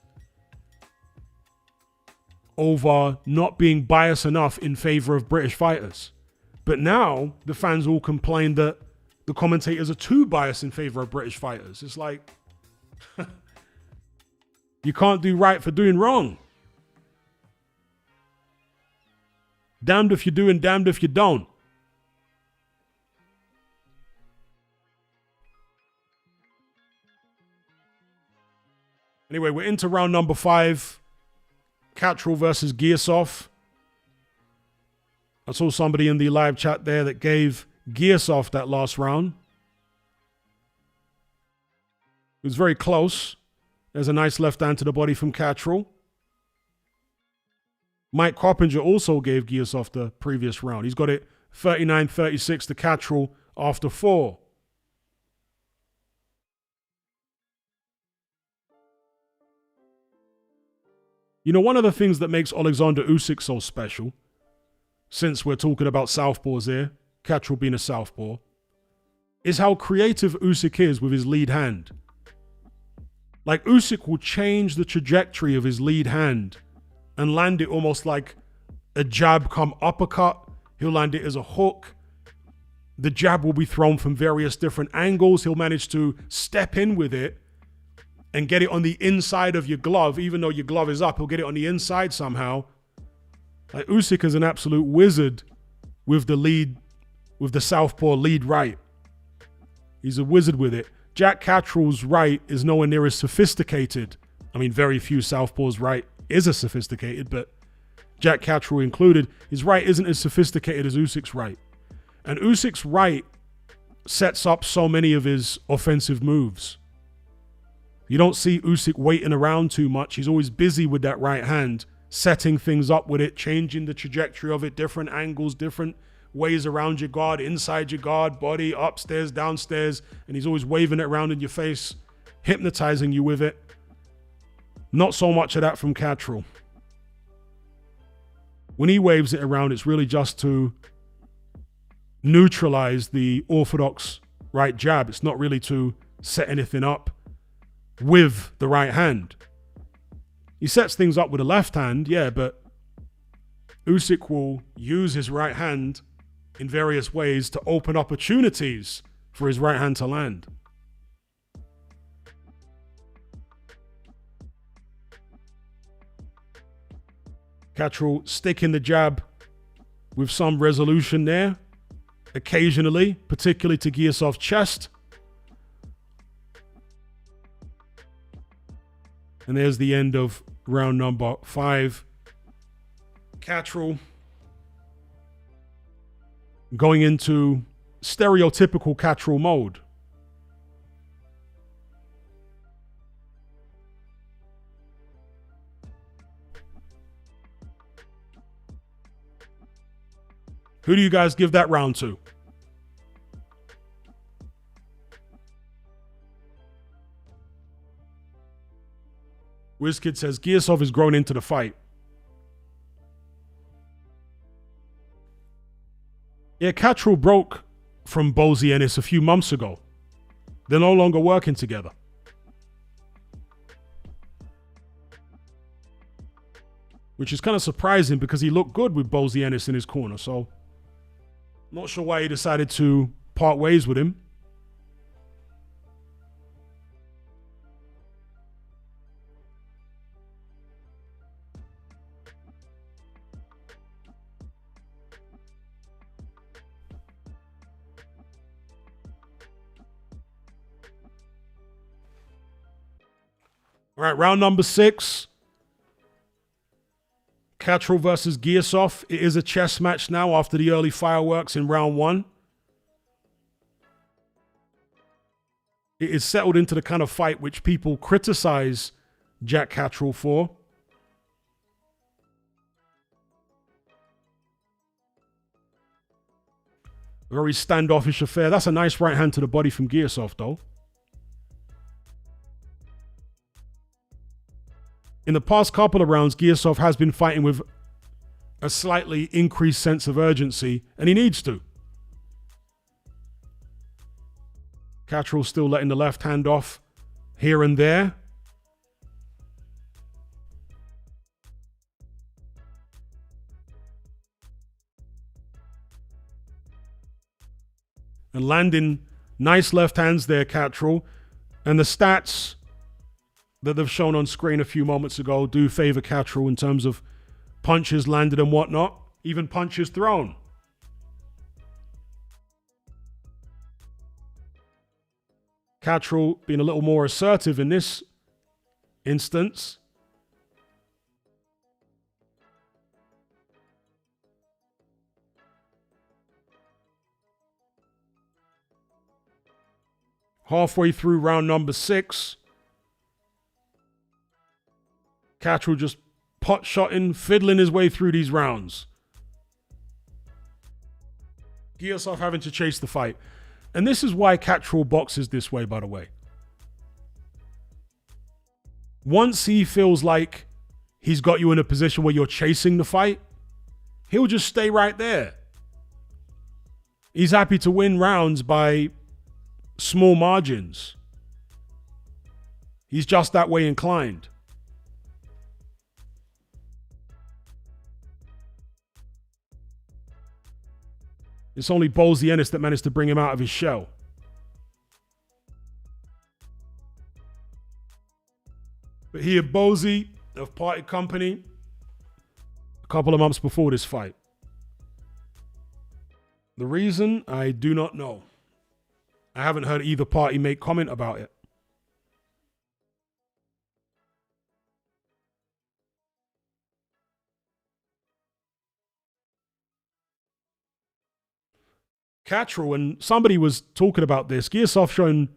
over not being biased enough in favor of British fighters. But now the fans all complain that the commentators are too biased in favor of British fighters. It's like, you can't do right for doing wrong. Damned if you do and damned if you don't. Anyway, we're into round number 5. Catterall versus Giyasov. I saw somebody in the live chat there that gave Giyasov that last round. It was very close. There's a nice left hand to the body from Catterall. Mike Coppinger also gave Giyasov the previous round. He's got it 39-36 to Catterall after 4. You know, one of the things that makes Oleksandr Usyk so special, since we're talking about southpaws here, Catterall being a southpaw, is how creative Usyk is with his lead hand. Like, Usyk will change the trajectory of his lead hand and land it almost like a jab come uppercut. He'll land it as a hook. The jab will be thrown from various different angles. He'll manage to step in with it and get it on the inside of your glove. Even though your glove is up, he'll get it on the inside somehow. Like, Usyk is an absolute wizard with the southpaw lead right. He's a wizard with it. Jack Catterall's right is nowhere near as sophisticated. I mean, very few southpaws' right is as sophisticated, but Jack Catterall included, his right isn't as sophisticated as Usyk's right. And Usyk's right sets up so many of his offensive moves. You don't see Usyk waiting around too much. He's always busy with that right hand, setting things up with it, changing the trajectory of it, different angles, different ways around your guard, inside your guard, body, upstairs, downstairs, and he's always waving it around in your face, hypnotizing you with it. Not so much of that from Catterall. When he waves it around, it's really just to neutralize the orthodox right jab. It's not really to set anything up with the right hand. He sets things up with the left hand, yeah, but Usyk will use his right hand in various ways to open opportunities for his right hand to land. Catterall sticking the jab with some resolution there, occasionally, particularly to Giyasov's chest. And there's the end of round number 5. Catterall going into stereotypical Catterall mode. Who do you guys give that round to? WizKid says Giyasov has grown into the fight. Yeah, Catterall broke from Bozy Ennis a few months ago. They're no longer working together. Which is kind of surprising because he looked good with Bozy Ennis in his corner. So, not sure why he decided to part ways with him. All right, round number 6. Catterall versus Giyasov. It is a chess match now after the early fireworks in round 1. It is settled into the kind of fight which people criticize Jack Catterall for. Very standoffish affair. That's a nice right hand to the body from Giyasov, though. In the past couple of rounds, Giyasov has been fighting with a slightly increased sense of urgency, and he needs to. Catterall still letting the left hand off here and there. And landing nice left hands there, Catterall. And the stats that they've shown on screen a few moments ago do favor Catterall in terms of punches landed and whatnot, even punches thrown. Catterall being a little more assertive in this instance. Halfway through round number 6, Catterall just pot-shotting, fiddling his way through these rounds. Giyasov having to chase the fight. And this is why Catterall boxes this way, by the way. Once he feels like he's got you in a position where you're chasing the fight, he'll just stay right there. He's happy to win rounds by small margins. He's just that way inclined. It's only Ballsy Ennis that managed to bring him out of his shell. But he had Ballsy of Party Company a couple of months before this fight. The reason, I do not know. I haven't heard either party make comment about it. Catterall, and somebody was talking about this. Giyasov showing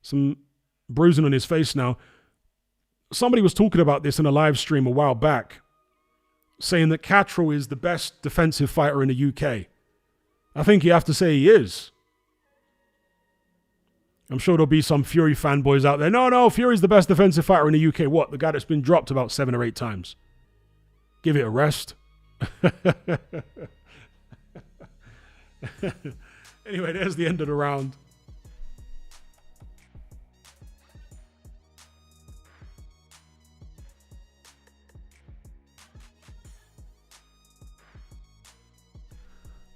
some bruising on his face now. Somebody was talking about this in a live stream a while back, saying that Catterall is the best defensive fighter in the UK. I think you have to say he is. I'm sure there'll be some Fury fanboys out there. No, Fury's the best defensive fighter in the UK. What? The guy that's been dropped about 7 or 8 times. Give it a rest. Anyway, there's the end of the round.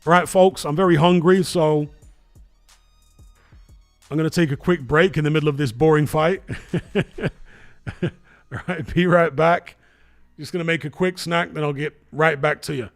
All right, folks, I'm very hungry, so I'm going to take a quick break in the middle of this boring fight. All right, be right back. Just going to make a quick snack, then I'll get right back to you.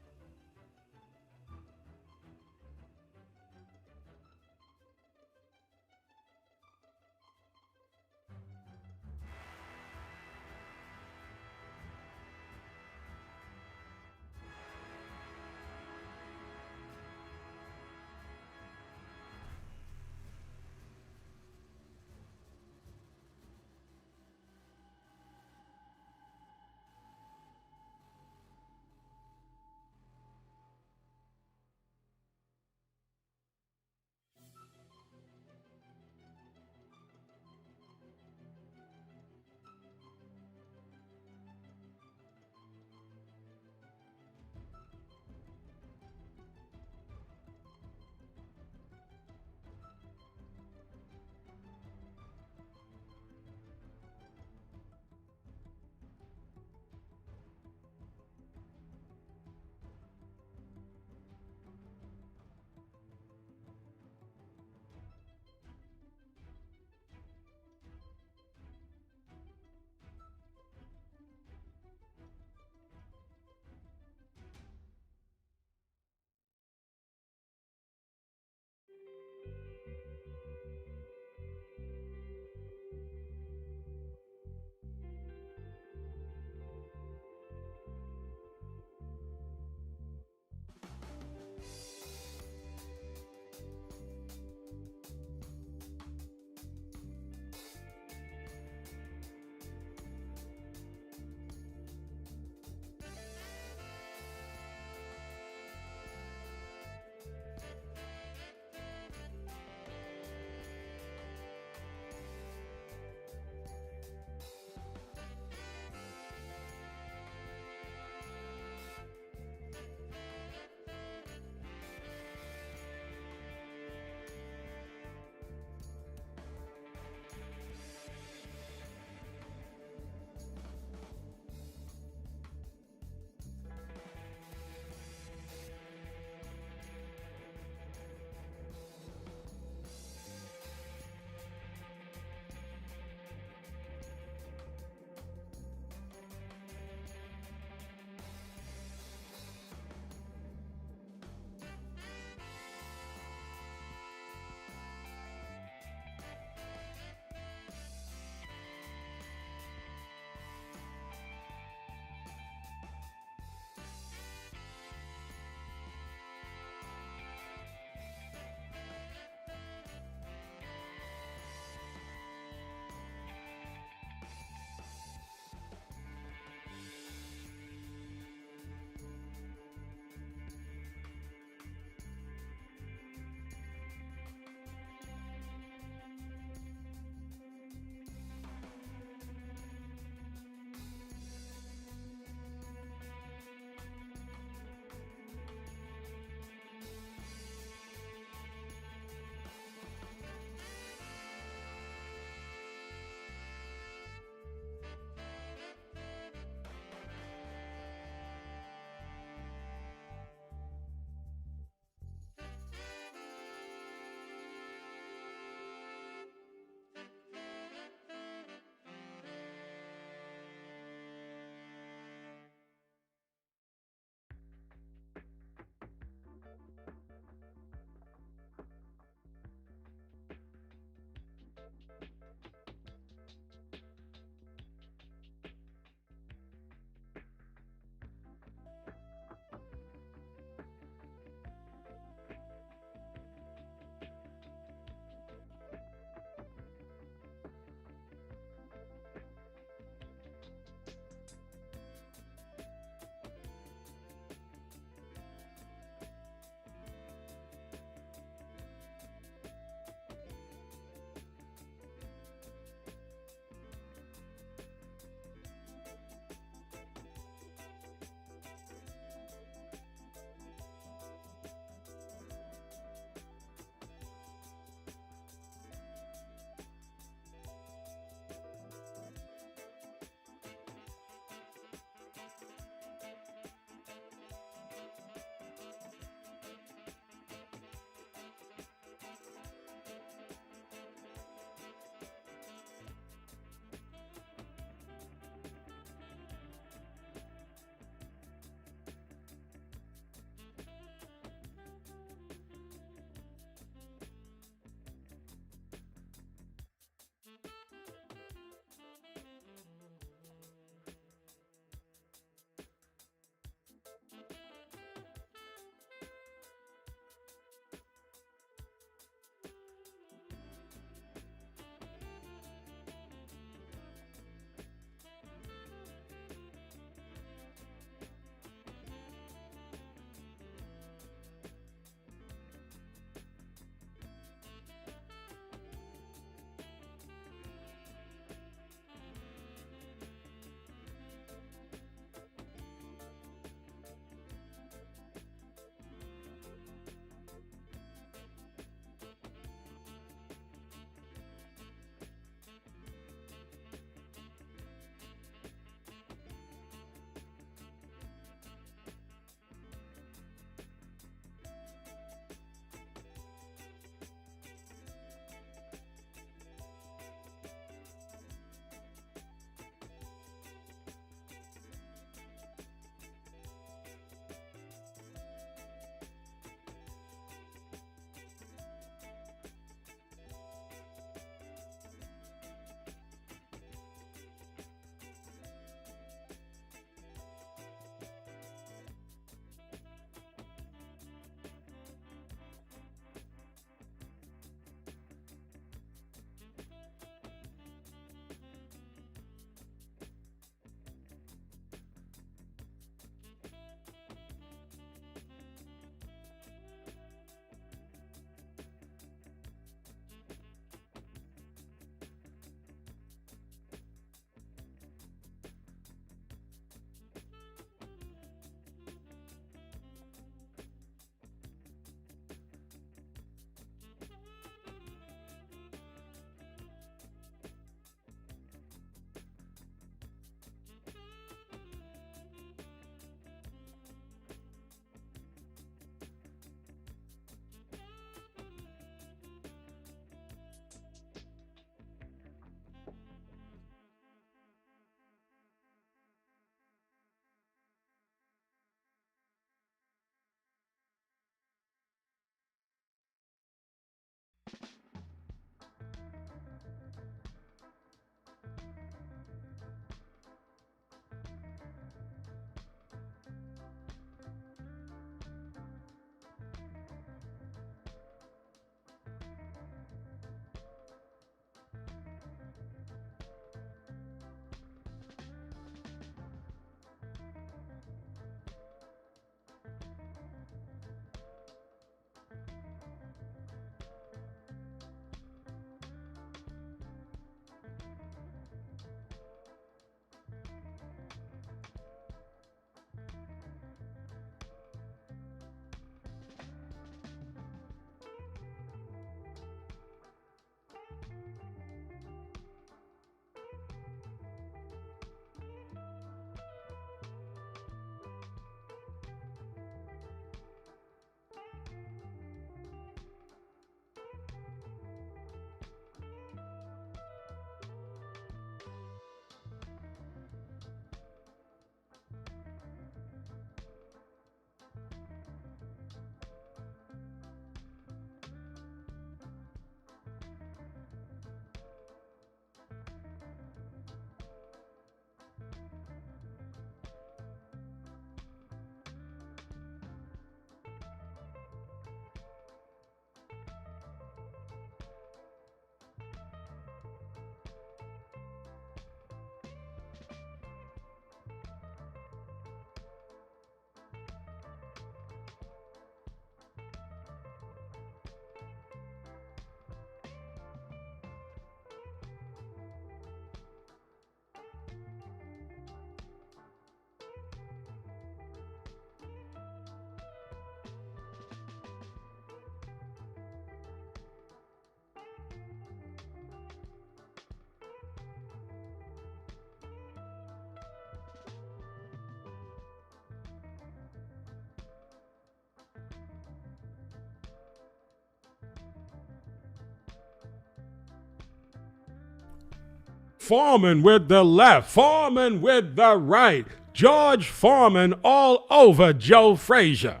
Foreman with the left. Foreman with the right. George Foreman all over Joe Frazier.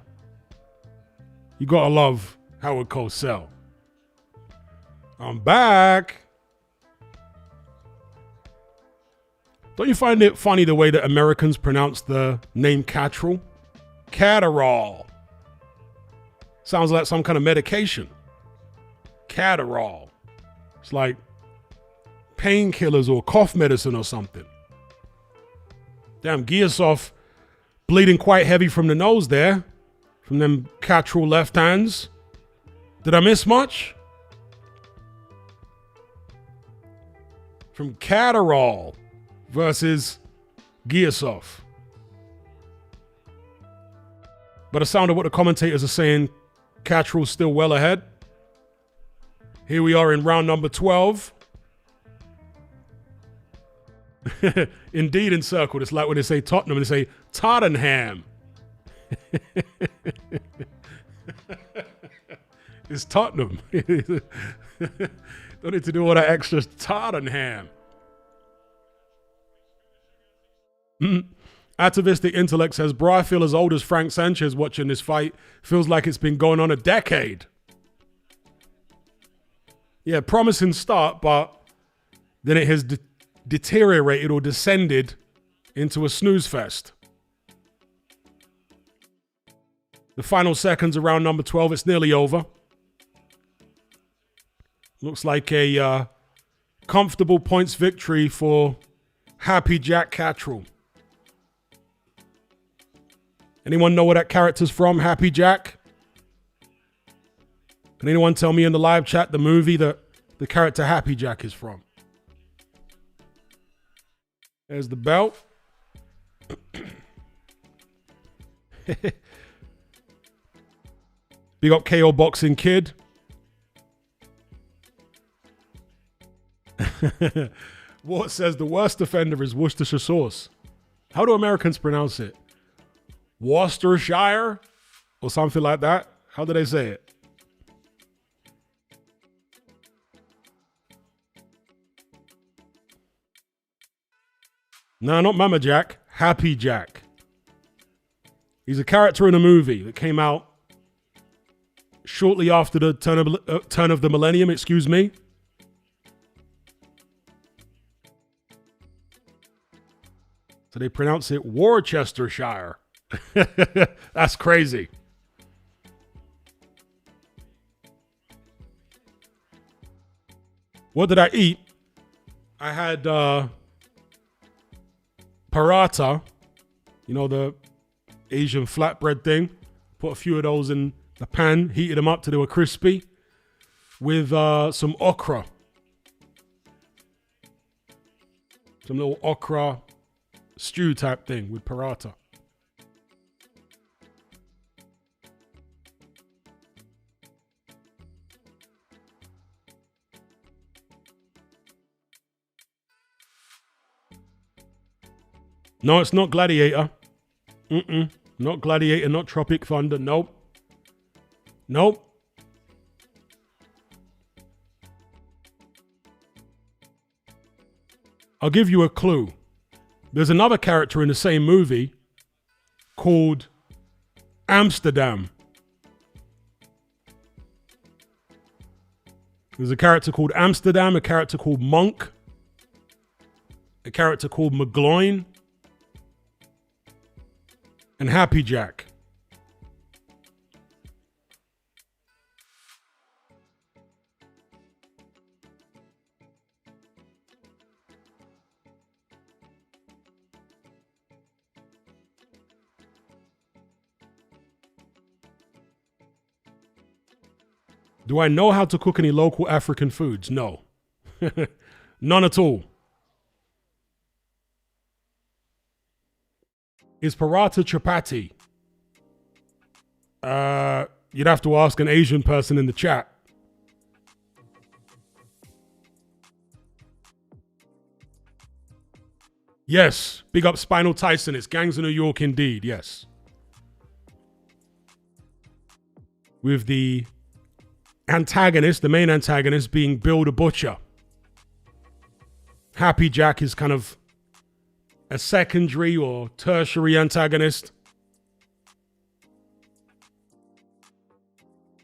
You gotta love Howard Cosell. I'm back. Don't you find it funny the way that Americans pronounce the name Catterall? Catterall. Sounds like some kind of medication. Catterall. It's like painkillers or cough medicine or something. Damn, Giyasov bleeding quite heavy from the nose there. From them Catterall left hands. Did I miss much? From Catterall versus Giyasov. But the sound of what the commentators are saying, Catterall's still well ahead. Here we are in round number 12. Indeed encircled. It's like when they say Tottenham, they say Tottenham. It's Tottenham. Don't need to do all that extra Tottenham. Atavistic Intellect says, bro, I feel as old as Frank Sanchez watching this fight. Feels like it's been going on a decade. Yeah, promising start, but then it has deteriorated or descended into a snooze fest. The final seconds around number 12, it's nearly over. Looks like a comfortable points victory for Happy Jack Catterall. Anyone know where that character's from, Happy Jack? Can anyone tell me in the live chat the movie that the character Happy Jack is from? There's the belt. Big up KO Boxing Kid. Wart says the worst offender is Worcestershire sauce. How do Americans pronounce it? Worcestershire? Or something like that? How do they say it? No, not Mama Jack. Happy Jack. He's a character in a movie that came out shortly after the turn of the millennium, excuse me. So they pronounce it Worcestershire. That's crazy. What did I eat? I had paratha, you know, the Asian flatbread thing. Put a few of those in the pan, heated them up till they were crispy with some okra. Some little okra stew type thing with paratha. No, it's not Gladiator. Not Gladiator, not Tropic Thunder. Nope. Nope. I'll give you a clue. There's another character in the same movie called Amsterdam. There's a character called Amsterdam, a character called Monk, a character called McGloin, and Happy Jack. Do I know how to cook any local African foods? No. None at all. Is paratha chapati? You'd have to ask an Asian person in the chat. Yes, big up Spinal Tyson. It's Gangs of New York indeed, yes. With the antagonist, the main antagonist being Bill the Butcher. Happy Jack is kind of a secondary or tertiary antagonist.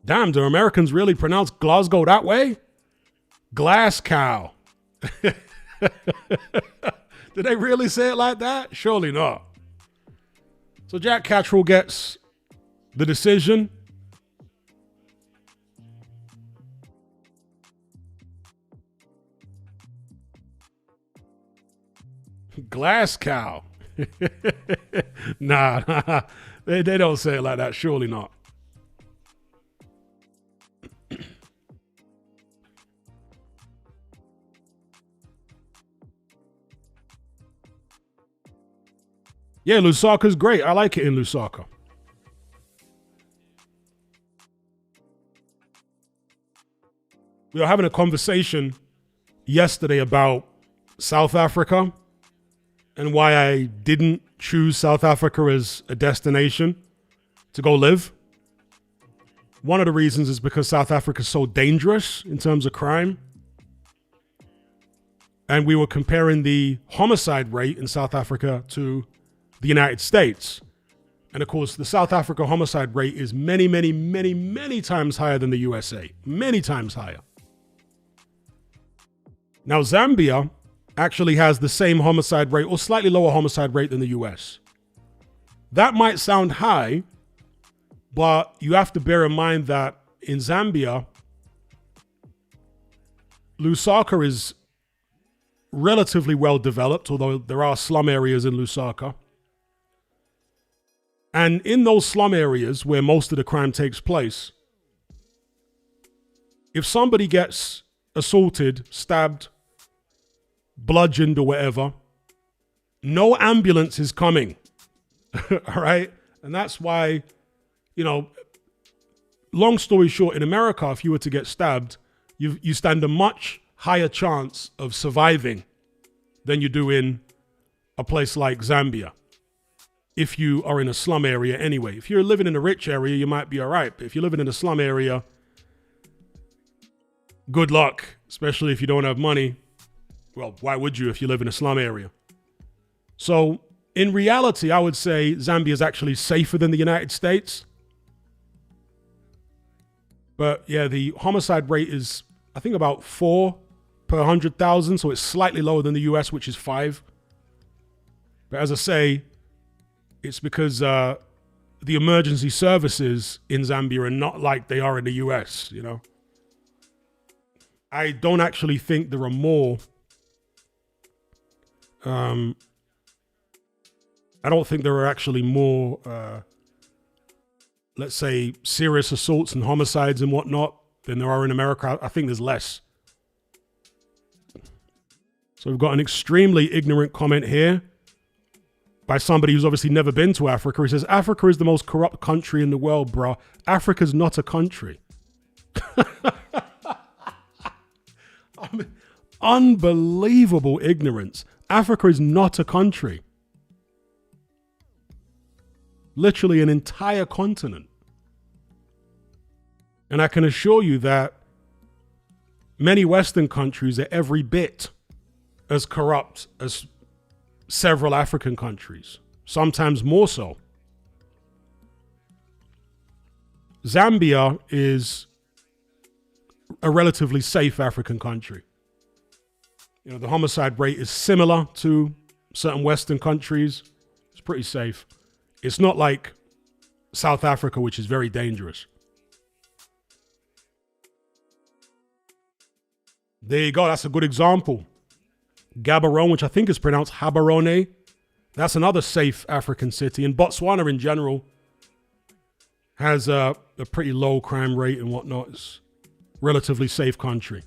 Damn, do Americans really pronounce Glasgow that way? Glasgow. Did they really say it like that? Surely not. So Jack Catterall gets the decision. Glasgow. Nah, they don't say it like that. Surely not. Yeah, Lusaka's great. I like it in Lusaka. We were having a conversation yesterday about South Africa and why I didn't choose South Africa as a destination to go live. One of the reasons is because South Africa is so dangerous in terms of crime. And we were comparing the homicide rate in South Africa to the United States. And of course, the South Africa homicide rate is many, many, many, many times higher than the USA. Many times higher. Now, Zambia actually has the same homicide rate or slightly lower homicide rate than the US. That might sound high, but you have to bear in mind that in Zambia, Lusaka is relatively well developed, although there are slum areas in Lusaka. And in those slum areas where most of the crime takes place, if somebody gets assaulted, stabbed, bludgeoned or whatever, no ambulance is coming. All right? And that's why, you know, long story short, in America, if you were to get stabbed, you stand a much higher chance of surviving than you do in a place like Zambia. If you are in a slum area anyway. If you're living in a rich area, you might be all right. But if you're living in a slum area, good luck, especially if you don't have money. Well, why would you if you live in a slum area? So in reality, I would say Zambia is actually safer than the United States. But yeah, the homicide rate is, I think, about 4 per 100,000. So it's slightly lower than the US, which is 5. But as I say, it's because the emergency services in Zambia are not like they are in the US, you know. I don't actually think there are more. I don't think there are actually more, let's say, serious assaults and homicides and whatnot than there are in America. I think there's less. So we've got an extremely ignorant comment here by somebody who's obviously never been to Africa. He says, Africa is the most corrupt country in the world, bro. Africa's not a country. I mean, unbelievable ignorance. Africa is not a country. Literally an entire continent. And I can assure you that many Western countries are every bit as corrupt as several African countries, sometimes more so. Zambia is a relatively safe African country. You know, the homicide rate is similar to certain Western countries. It's pretty safe. It's not like South Africa, which is very dangerous. There you go. That's a good example. Gaborone, which I think is pronounced Gaborone. That's another safe African city. And Botswana in general has a pretty low crime rate and whatnot. It's a relatively safe country.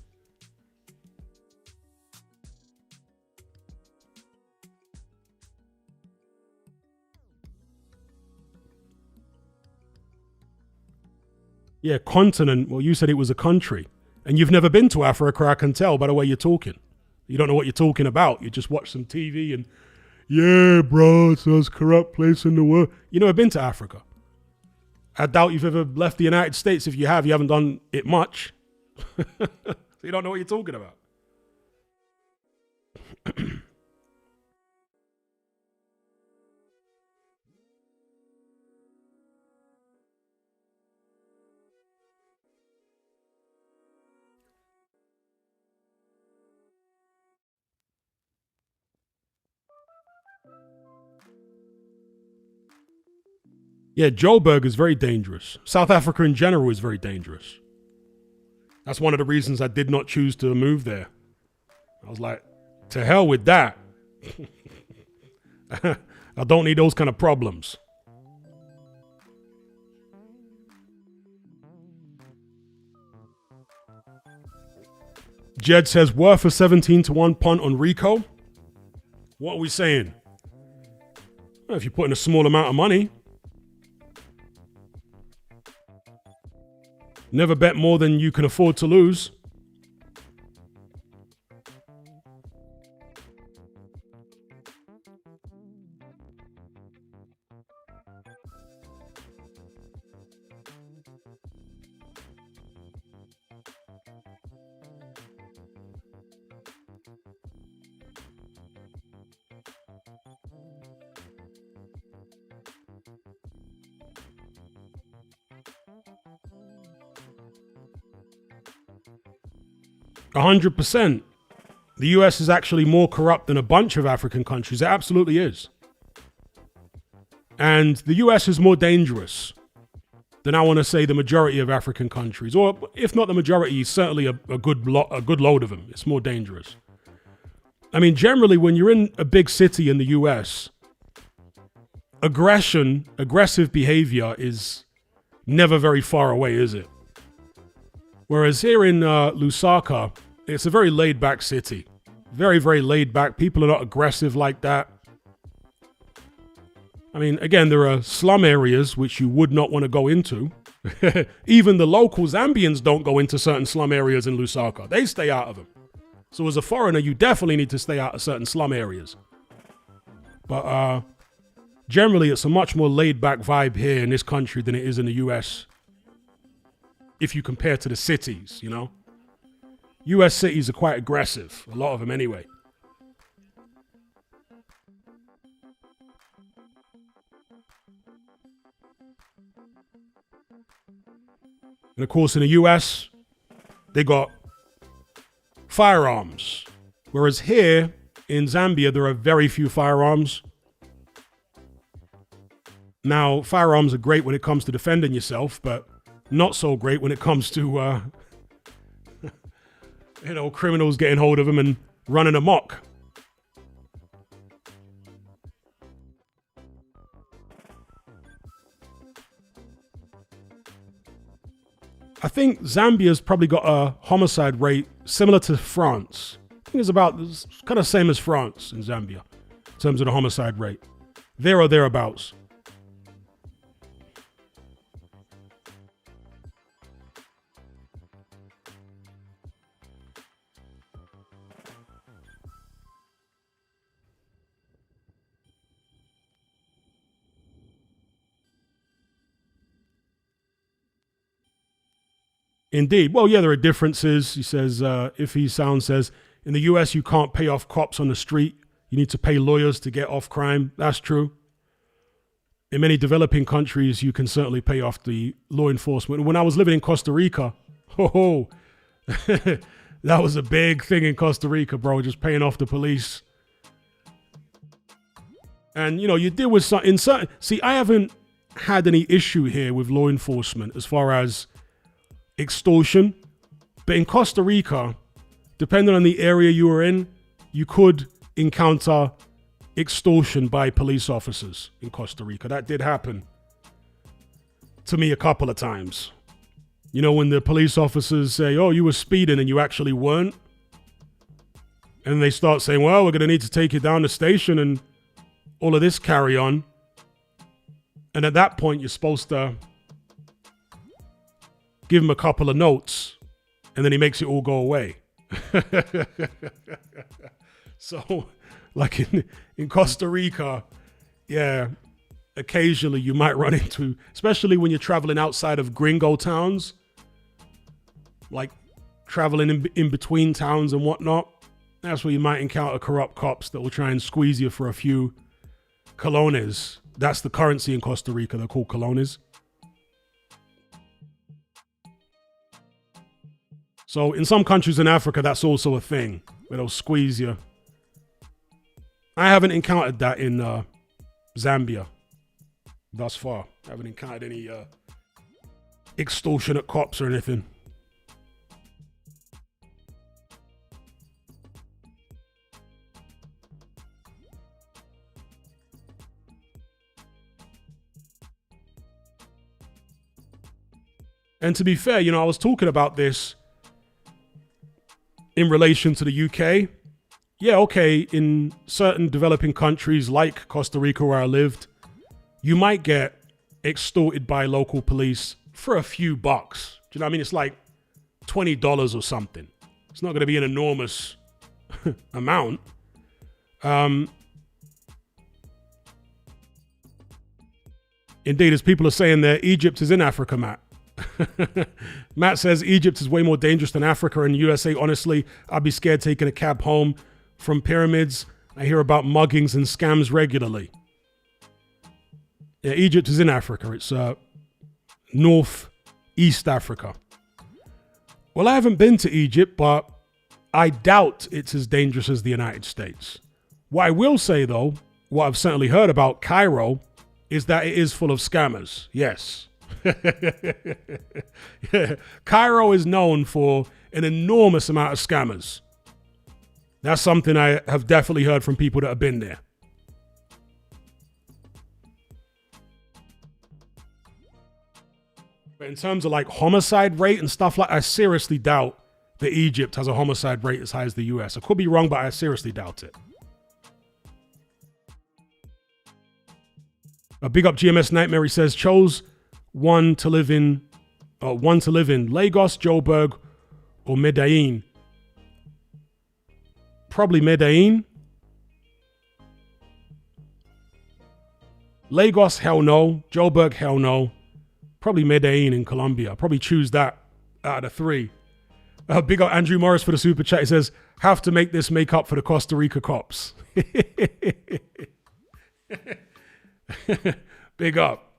Yeah, continent. Well, you said it was a country. And you've never been to Africa, I can tell by the way you're talking. You don't know what you're talking about. You just watch some TV and, yeah, bro, it's the most corrupt place in the world. You've never been to Africa. I doubt you've ever left the United States. If you have, you haven't done it much. So you don't know what you're talking about. Yeah, Joburg is very dangerous. South Africa in general is very dangerous. That's one of the reasons I did not choose to move there. I was like, to hell with that. I don't need those kind of problems. Jed says, worth a 17-1 punt on Rico. What are we saying? Well, if you put in a small amount of money. Never bet more than you can afford to lose. %. The US is actually more corrupt than a bunch of African countries. It absolutely is. And the US is more dangerous than I want to say the majority of African countries. Or if not the majority, certainly a good load of them. It's more dangerous. I mean, generally, when you're in a big city in the US, aggressive behavior is never very far away, is it? Whereas here in Lusaka, it's a very laid-back city. Very, very laid-back. People are not aggressive like that. I mean, again, there are slum areas which you would not want to go into. Even the local Zambians don't go into certain slum areas in Lusaka. They stay out of them. So as a foreigner, you definitely need to stay out of certain slum areas. But generally, it's a much more laid-back vibe here in this country than it is in the US. If you compare to the cities, you know. US cities are quite aggressive. A lot of them anyway. And of course, in the US, they got firearms. Whereas here in Zambia, there are very few firearms. Now, firearms are great when it comes to defending yourself, but not so great when it comes to, criminals getting hold of them and running amok. I think Zambia's probably got a homicide rate similar to France. I think it's kind of same as France in Zambia in terms of the homicide rate. There or thereabouts. Indeed. Well, yeah, there are differences. He says, Iffy Sound says, in the US, you can't pay off cops on the street. You need to pay lawyers to get off crime. That's true. In many developing countries, you can certainly pay off the law enforcement. When I was living in Costa Rica, that was a big thing in Costa Rica, bro, just paying off the police. And, you deal with certain... See, I haven't had any issue here with law enforcement as far as extortion, but in Costa Rica, depending on the area you were in, you could encounter extortion by police officers in Costa Rica. That did happen to me a couple of times. When the police officers say, oh, you were speeding and you actually weren't. And they start saying, well, we're going to need to take you down the station and all of this carry on. And at that point, you're supposed to give him a couple of notes, and then he makes it all go away. So, like in Costa Rica, yeah, occasionally you might run into, especially when you're traveling outside of gringo towns, like traveling in between towns and whatnot, That's where you might encounter corrupt cops that will try and squeeze you for a few colones. That's the currency in Costa Rica. They're called colones. So in some countries in Africa, that's also a thing where they'll squeeze you. I haven't encountered that in Zambia thus far. I haven't encountered any extortionate cops or anything. And to be fair, I was talking about this in relation to the UK. Yeah, okay, in certain developing countries like Costa Rica where I lived, you might get extorted by local police for a few bucks. Do you know what I mean? It's like $20 or something. It's not going to be an enormous amount. Indeed, as people are saying there, Egypt is in Africa, Matt. Matt says Egypt is way more dangerous than Africa and USA. Honestly, I'd be scared taking a cab home from pyramids. I hear about muggings and scams regularly. Yeah, Egypt is in Africa. It's northeast Africa. Well, I haven't been to Egypt, but I doubt it's as dangerous as the United States. What I will say, though, what I've certainly heard about Cairo is that it is full of scammers. Yes. Yeah. Cairo is known for an enormous amount of scammers. That's something I have definitely heard from people that have been there. But in terms of like homicide rate and stuff I seriously doubt that Egypt has a homicide rate as high as the US. I could be wrong, but I seriously doubt it. A big up GMS Nightmare. He says, chose one to live in Lagos, Joburg, or Medellin. Probably Medellin. Lagos, hell no. Joburg, hell no. Probably Medellin in Colombia. Probably choose that out of the three. Big up Andrew Morris for the super chat. He says, have to make this make up for the Costa Rica cops. Big up.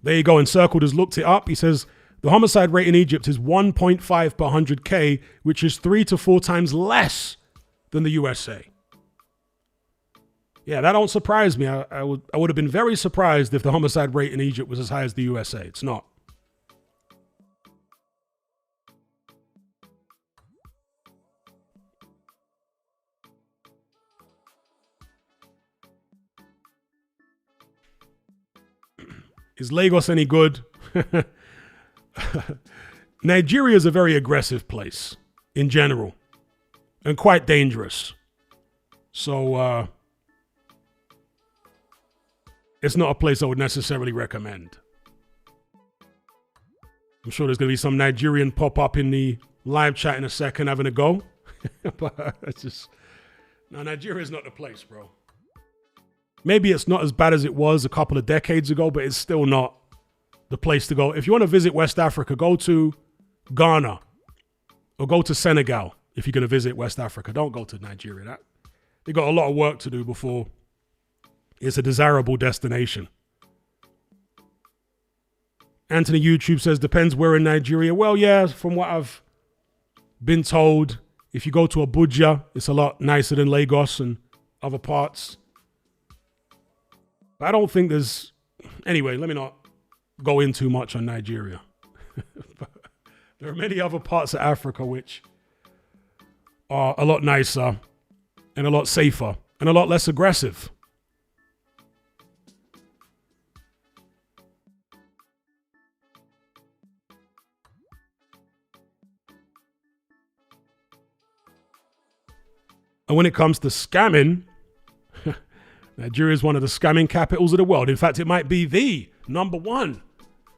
There you go. Encircled has looked it up. He says, the homicide rate in Egypt is 1.5 per 100K, which is 3 to 4 times less than the USA. Yeah, that don't surprise me. I would have been very surprised if the homicide rate in Egypt was as high as the USA. It's not. Is Lagos any good? Nigeria is a very aggressive place in general and quite dangerous. So it's not a place I would necessarily recommend. I'm sure there's going to be some Nigerian pop up in the live chat in a second having a go. But it's just, no, Nigeria is not the place, bro. Maybe it's not as bad as it was a couple of decades ago, but it's still not the place to go. If you want to visit West Africa, go to Ghana or go to Senegal if you're going to visit West Africa. Don't go to Nigeria. They got a lot of work to do before it's a desirable destination. Anthony YouTube says, depends where in Nigeria. Well, yeah, from what I've been told, if you go to Abuja, it's a lot nicer than Lagos and other parts. I don't think there's... Anyway, let me not go in too much on Nigeria. There are many other parts of Africa which are a lot nicer and a lot safer and a lot less aggressive. And when it comes to scamming, Nigeria is one of the scamming capitals of the world. In fact, it might be the number one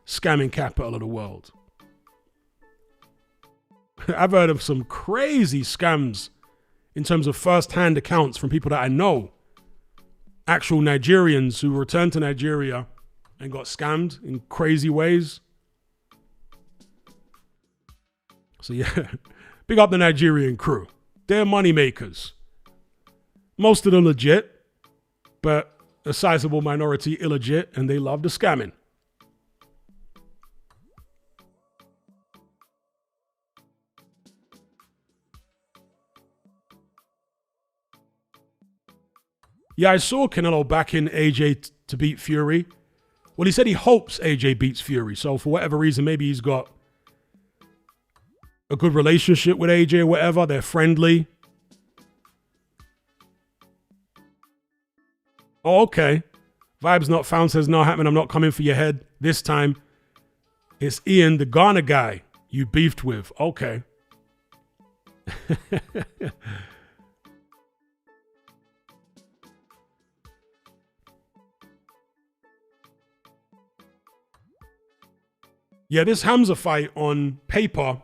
scamming capital of the world. I've heard of some crazy scams in terms of first-hand accounts from people that I know. Actual Nigerians who returned to Nigeria and got scammed in crazy ways. So yeah, Big up the Nigerian crew. They're money makers. Most of them legit, but a sizable minority illegit, and they love the scamming. Yeah, I saw Canelo backing AJ to beat Fury. Well, he said he hopes AJ beats Fury. So for whatever reason, maybe he's got a good relationship with AJ or whatever. They're friendly. Oh, okay. Vibes not found says, no, Hatman, I'm not coming for your head. This time, it's Ian, the Ghana guy you beefed with. Okay. Yeah, this Hamza fight on paper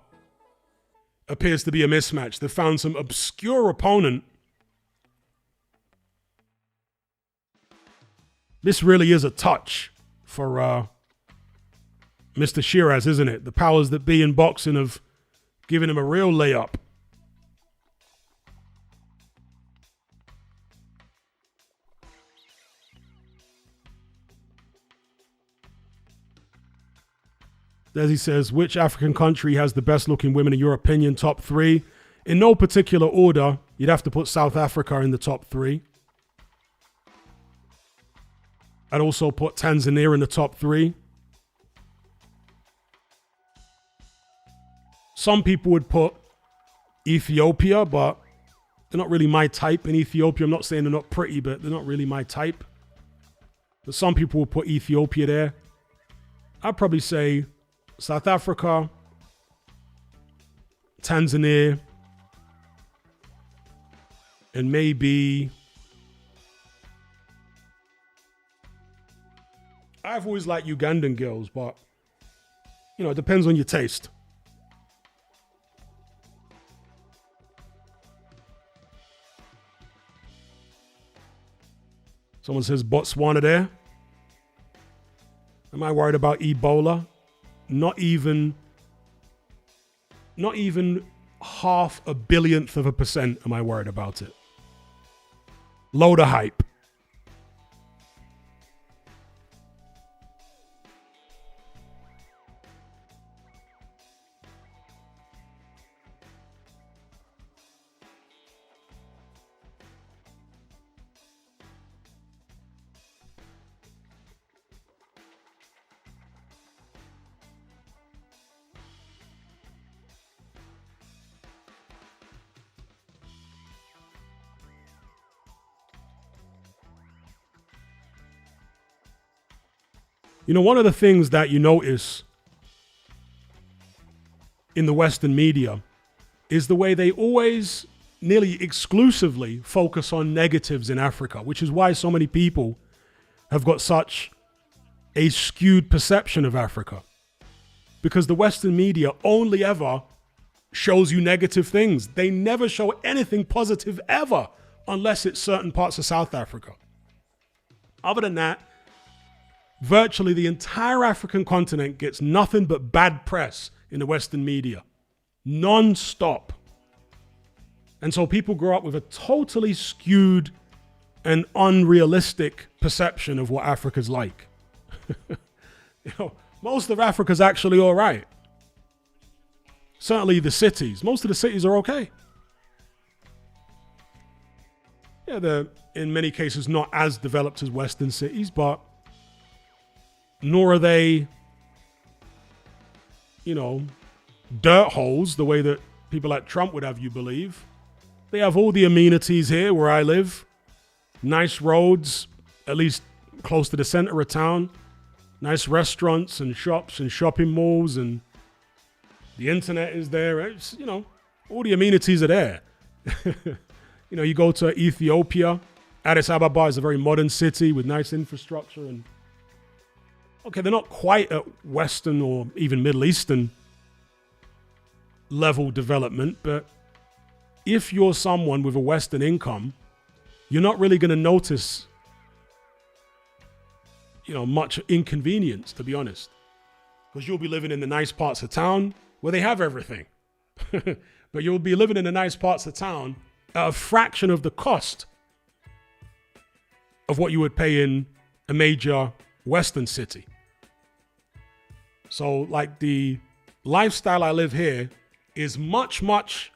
appears to be a mismatch. They found some obscure opponent. This really is a touch for Mr. Shiraz, isn't it? The powers that be in boxing have given him a real layup. Desi says, which African country has the best looking women in your opinion? Top 3. In no particular order, you'd have to put South Africa in the top 3. I'd also put Tanzania in the top 3. Some people would put Ethiopia, but they're not really my type in Ethiopia. I'm not saying they're not pretty, but they're not really my type. But some people will put Ethiopia there. I'd probably say South Africa, Tanzania, and maybe... I've always liked Ugandan girls, but, you know, it depends on your taste. Someone says Botswana there. Am I worried about Ebola? Not even half a billionth of a percent am I worried about it. Load of hype. You know, one of the things that you notice in the Western media is the way they always, nearly exclusively, focus on negatives in Africa, which is why so many people have got such a skewed perception of Africa. Because the Western media only ever shows you negative things. They never show anything positive ever, unless it's certain parts of South Africa. Other than that, virtually the entire African continent gets nothing but bad press in the Western media. Non-stop. And so people grow up with a totally skewed and unrealistic perception of what Africa's like. You know, most of Africa's actually all right. Certainly the cities. Most of the cities are okay. Yeah, they're in many cases not as developed as Western cities, but nor are they, you know, dirt holes the way that people like Trump would have you believe. They have all the amenities here where I live. Nice roads, at least close to the center of town. Nice restaurants and shops and shopping malls, and the internet is there. It's, you know, all the amenities are there. You know, you go to Ethiopia. Addis Ababa is a very modern city with nice infrastructure, and okay, they're not quite at Western or even Middle Eastern level development, but if you're someone with a Western income, you're not really going to notice, you know, much inconvenience, to be honest, because you'll be living in the nice parts of town where they have everything. But you'll be living in the nice parts of town at a fraction of the cost of what you would pay in a major Western city. So like the lifestyle I live here is much, much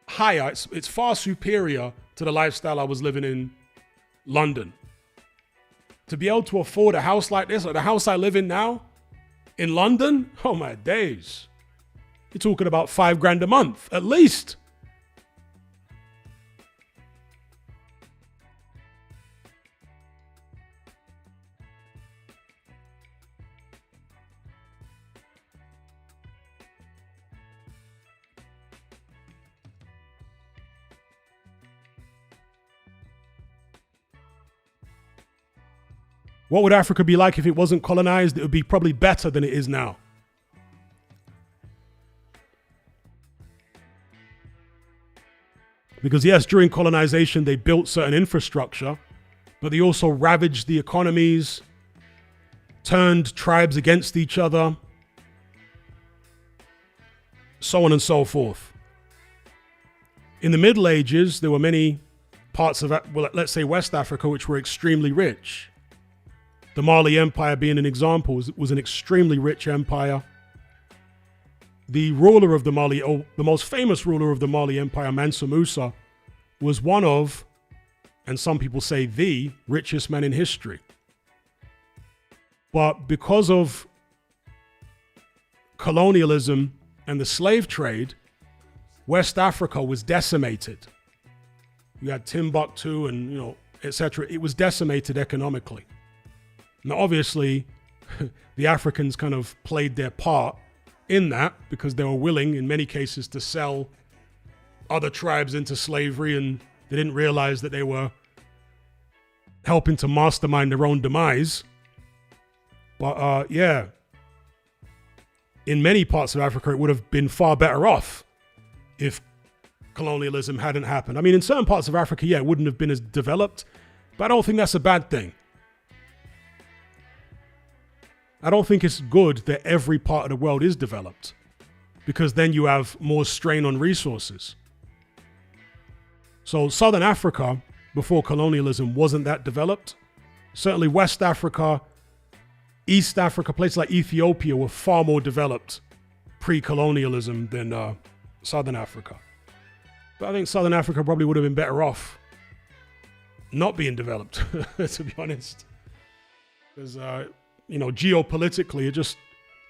higher. It's far superior to the lifestyle I was living in London. To be able to afford a house like this, or the house I live in now in London, oh my days. You're talking about $5,000 a month, at least. What would Africa be like if it wasn't colonized? It would be probably better than it is now. Because yes, during colonization, they built certain infrastructure, but they also ravaged the economies, turned tribes against each other, so on and so forth. In the Middle Ages, there were many parts of, well, let's say West Africa, which were extremely rich. The Mali Empire being an example was an extremely rich empire. The ruler of the Mali, or the most famous ruler of the Mali Empire, Mansa Musa, was one of, and some people say the richest man in history. But because of colonialism and the slave trade, West Africa was decimated. You had Timbuktu and, etc. It was decimated economically. Now, obviously, the Africans kind of played their part in that because they were willing, in many cases, to sell other tribes into slavery, and they didn't realize that they were helping to mastermind their own demise. But yeah, in many parts of Africa, it would have been far better off if colonialism hadn't happened. I mean, in certain parts of Africa, yeah, it wouldn't have been as developed, but I don't think that's a bad thing. I don't think it's good that every part of the world is developed, because then you have more strain on resources. So Southern Africa, before colonialism, wasn't that developed. Certainly West Africa, East Africa, places like Ethiopia were far more developed pre-colonialism than Southern Africa. But I think Southern Africa probably would have been better off not being developed, to be honest. Because geopolitically, it just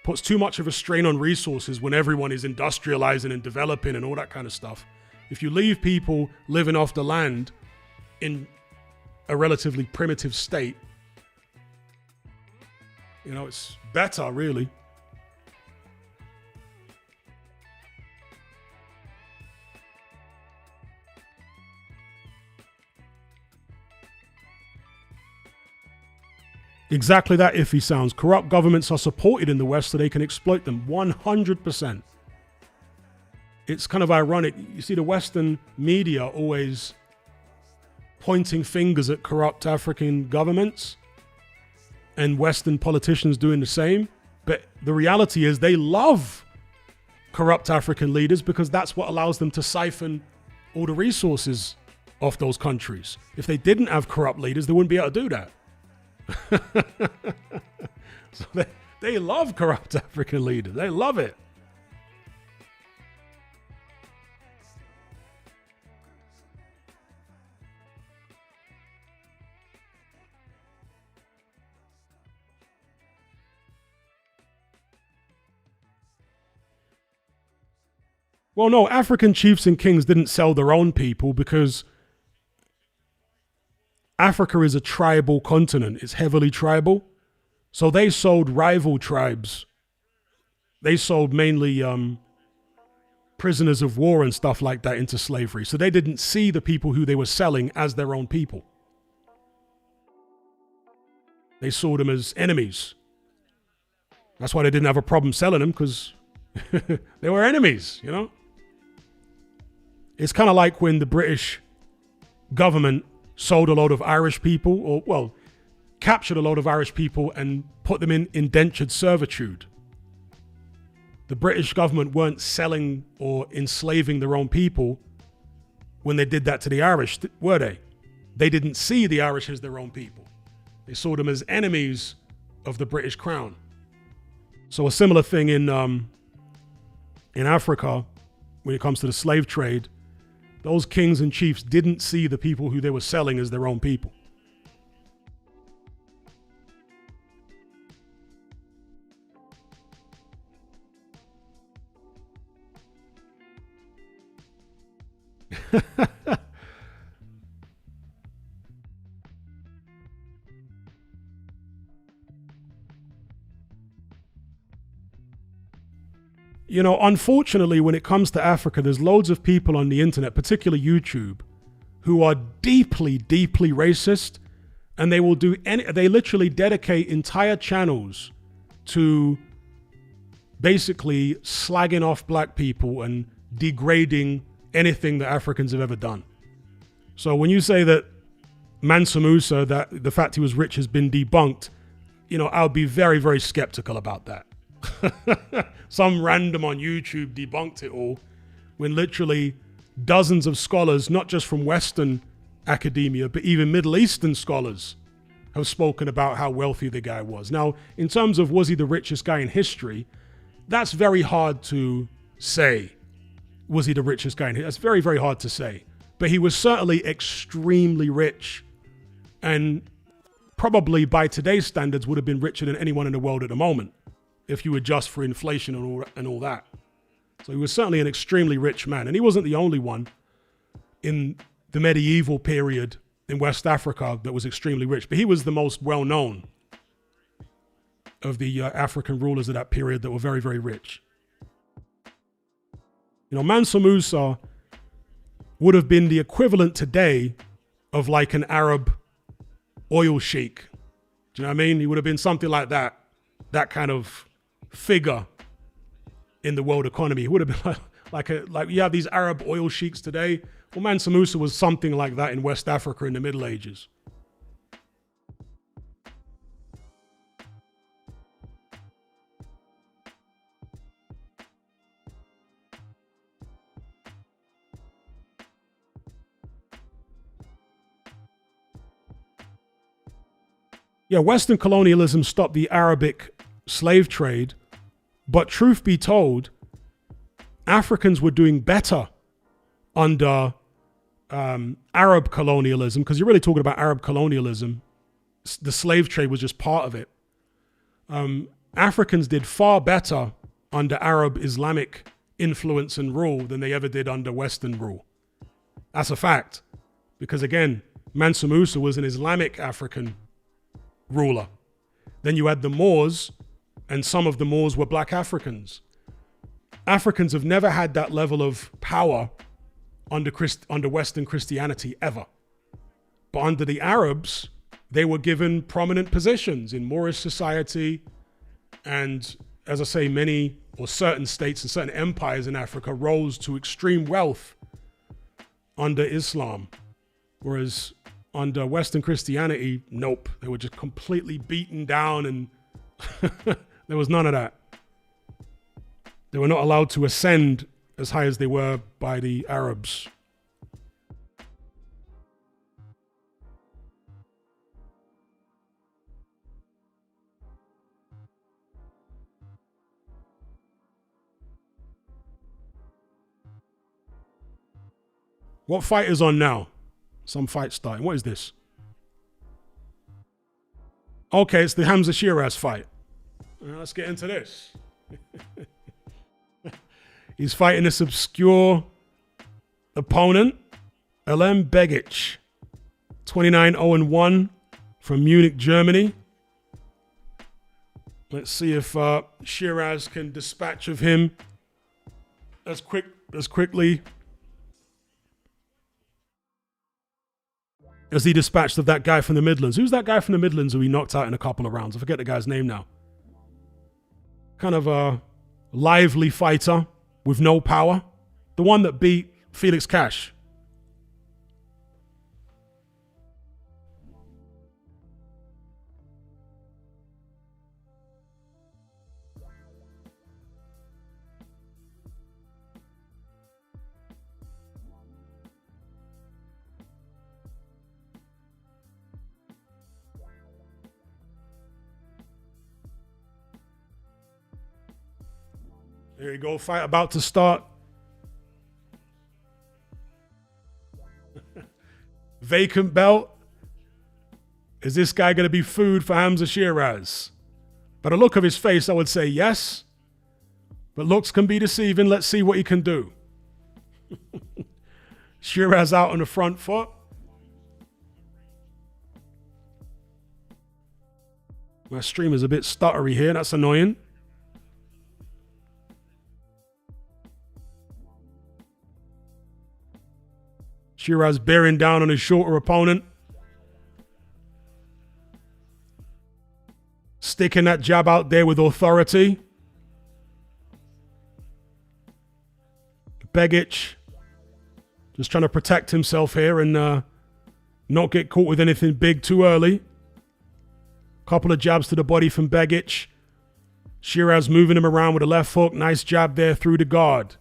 puts too much of a strain on resources when everyone is industrializing and developing and all that kind of stuff. If you leave people living off the land in a relatively primitive state, it's better, really. Exactly that iffy sounds. Corrupt governments are supported in the West so they can exploit them 100%. It's kind of ironic. You see the Western media always pointing fingers at corrupt African governments and Western politicians doing the same. But the reality is they love corrupt African leaders because that's what allows them to siphon all the resources off those countries. If they didn't have corrupt leaders, they wouldn't be able to do that. So they love corrupt African leaders. They love it. Well, no, African chiefs and kings didn't sell their own people because Africa is a tribal continent. It's heavily tribal. So they sold rival tribes. They sold mainly prisoners of war and stuff like that into slavery. So they didn't see the people who they were selling as their own people. They saw them as enemies. That's why they didn't have a problem selling them, because they were enemies, It's kind of like when the British government sold a load of Irish people, captured a load of Irish people and put them in indentured servitude. The British government weren't selling or enslaving their own people when they did that to the Irish, were they? They didn't see the Irish as their own people. They saw them as enemies of the British crown. So a similar thing in Africa, when it comes to the slave trade, those kings and chiefs didn't see the people who they were selling as their own people. You know, unfortunately, when it comes to Africa, there's loads of people on the internet, particularly YouTube, who are deeply, deeply racist, and they will do they literally dedicate entire channels to basically slagging off black people and degrading anything that Africans have ever done. So when you say that Mansa Musa, that the fact he was rich has been debunked, you know, I'll be very, very skeptical about that. Some random on YouTube debunked it all, when literally dozens of scholars, not just from Western academia, but even Middle Eastern scholars, have spoken about how wealthy the guy was. Now, in terms of was he the richest guy in history, that's very hard to say. Was he the richest guy in history? That's very, very hard to say. But he was certainly extremely rich, and probably by today's standards would have been richer than anyone in the world at the moment, if you adjust for inflation and all that. So he was certainly an extremely rich man. And he wasn't the only one in the medieval period in West Africa that was extremely rich, but he was the most well-known of the African rulers of that period that were very, very rich. You know, Mansa Musa would have been the equivalent today of like an Arab oil sheik. Do you know what I mean? He would have been something like that kind of figure in the world economy. He would have been like you have these Arab oil sheiks today. Well, Mansa Musa was something like that in West Africa in the Middle Ages. Yeah, Western colonialism stopped the Arabic slave trade, but truth be told, Africans were doing better under Arab colonialism, because you're really talking about Arab colonialism. The slave trade was just part of it. Africans did far better under Arab Islamic influence and rule than they ever did under Western rule. That's a fact, because again, Mansa Musa was an Islamic African ruler. Then you had the Moors, and some of the Moors were black Africans. Africans have never had that level of power under Western Christianity ever. But under the Arabs, they were given prominent positions in Moorish society. And as I say, many or certain states and certain empires in Africa rose to extreme wealth under Islam. Whereas under Western Christianity, nope. They were just completely beaten down, and there was none of that. They were not allowed to ascend as high as they were by the Arabs. What fight is on now? Some fight starting. What is this? Okay, it's the Hamza Shiraz fight. Let's get into this. He's fighting this obscure opponent, Begic, 29-0-1 from Munich, Germany. Let's see if Shiraz can dispatch of him as quickly as he dispatched of that guy from the Midlands. Who's that guy from the Midlands who he knocked out in a couple of rounds? I forget the guy's name now. Kind of a lively fighter with no power. The one that beat Felix Cash. There you go, fight about to start. Vacant belt. Is this guy going to be food for Hamza Shiraz? By the look of his face, I would say yes. But looks can be deceiving. Let's see what he can do. Shiraz out on the front foot. My stream is a bit stuttery here. That's annoying. Shiraz bearing down on his shorter opponent. Sticking that jab out there with authority. Begic just trying to protect himself here and not get caught with anything big too early. Couple of jabs to the body from Begic. Shiraz moving him around with a left hook. Nice jab there through the guard.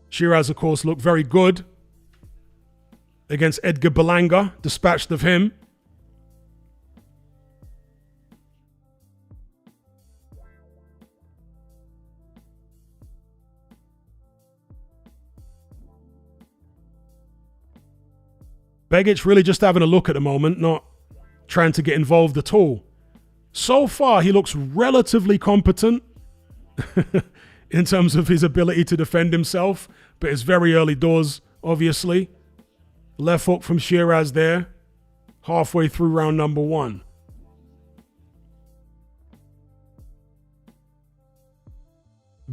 Shiraz, of course, looked very good against Edgar Berlanga, dispatched of him. Begic really just having a look at the moment, not trying to get involved at all. So far, he looks relatively competent in terms of his ability to defend himself, but it's very early doors, obviously. Left hook from Shiraz there, halfway through round number 1.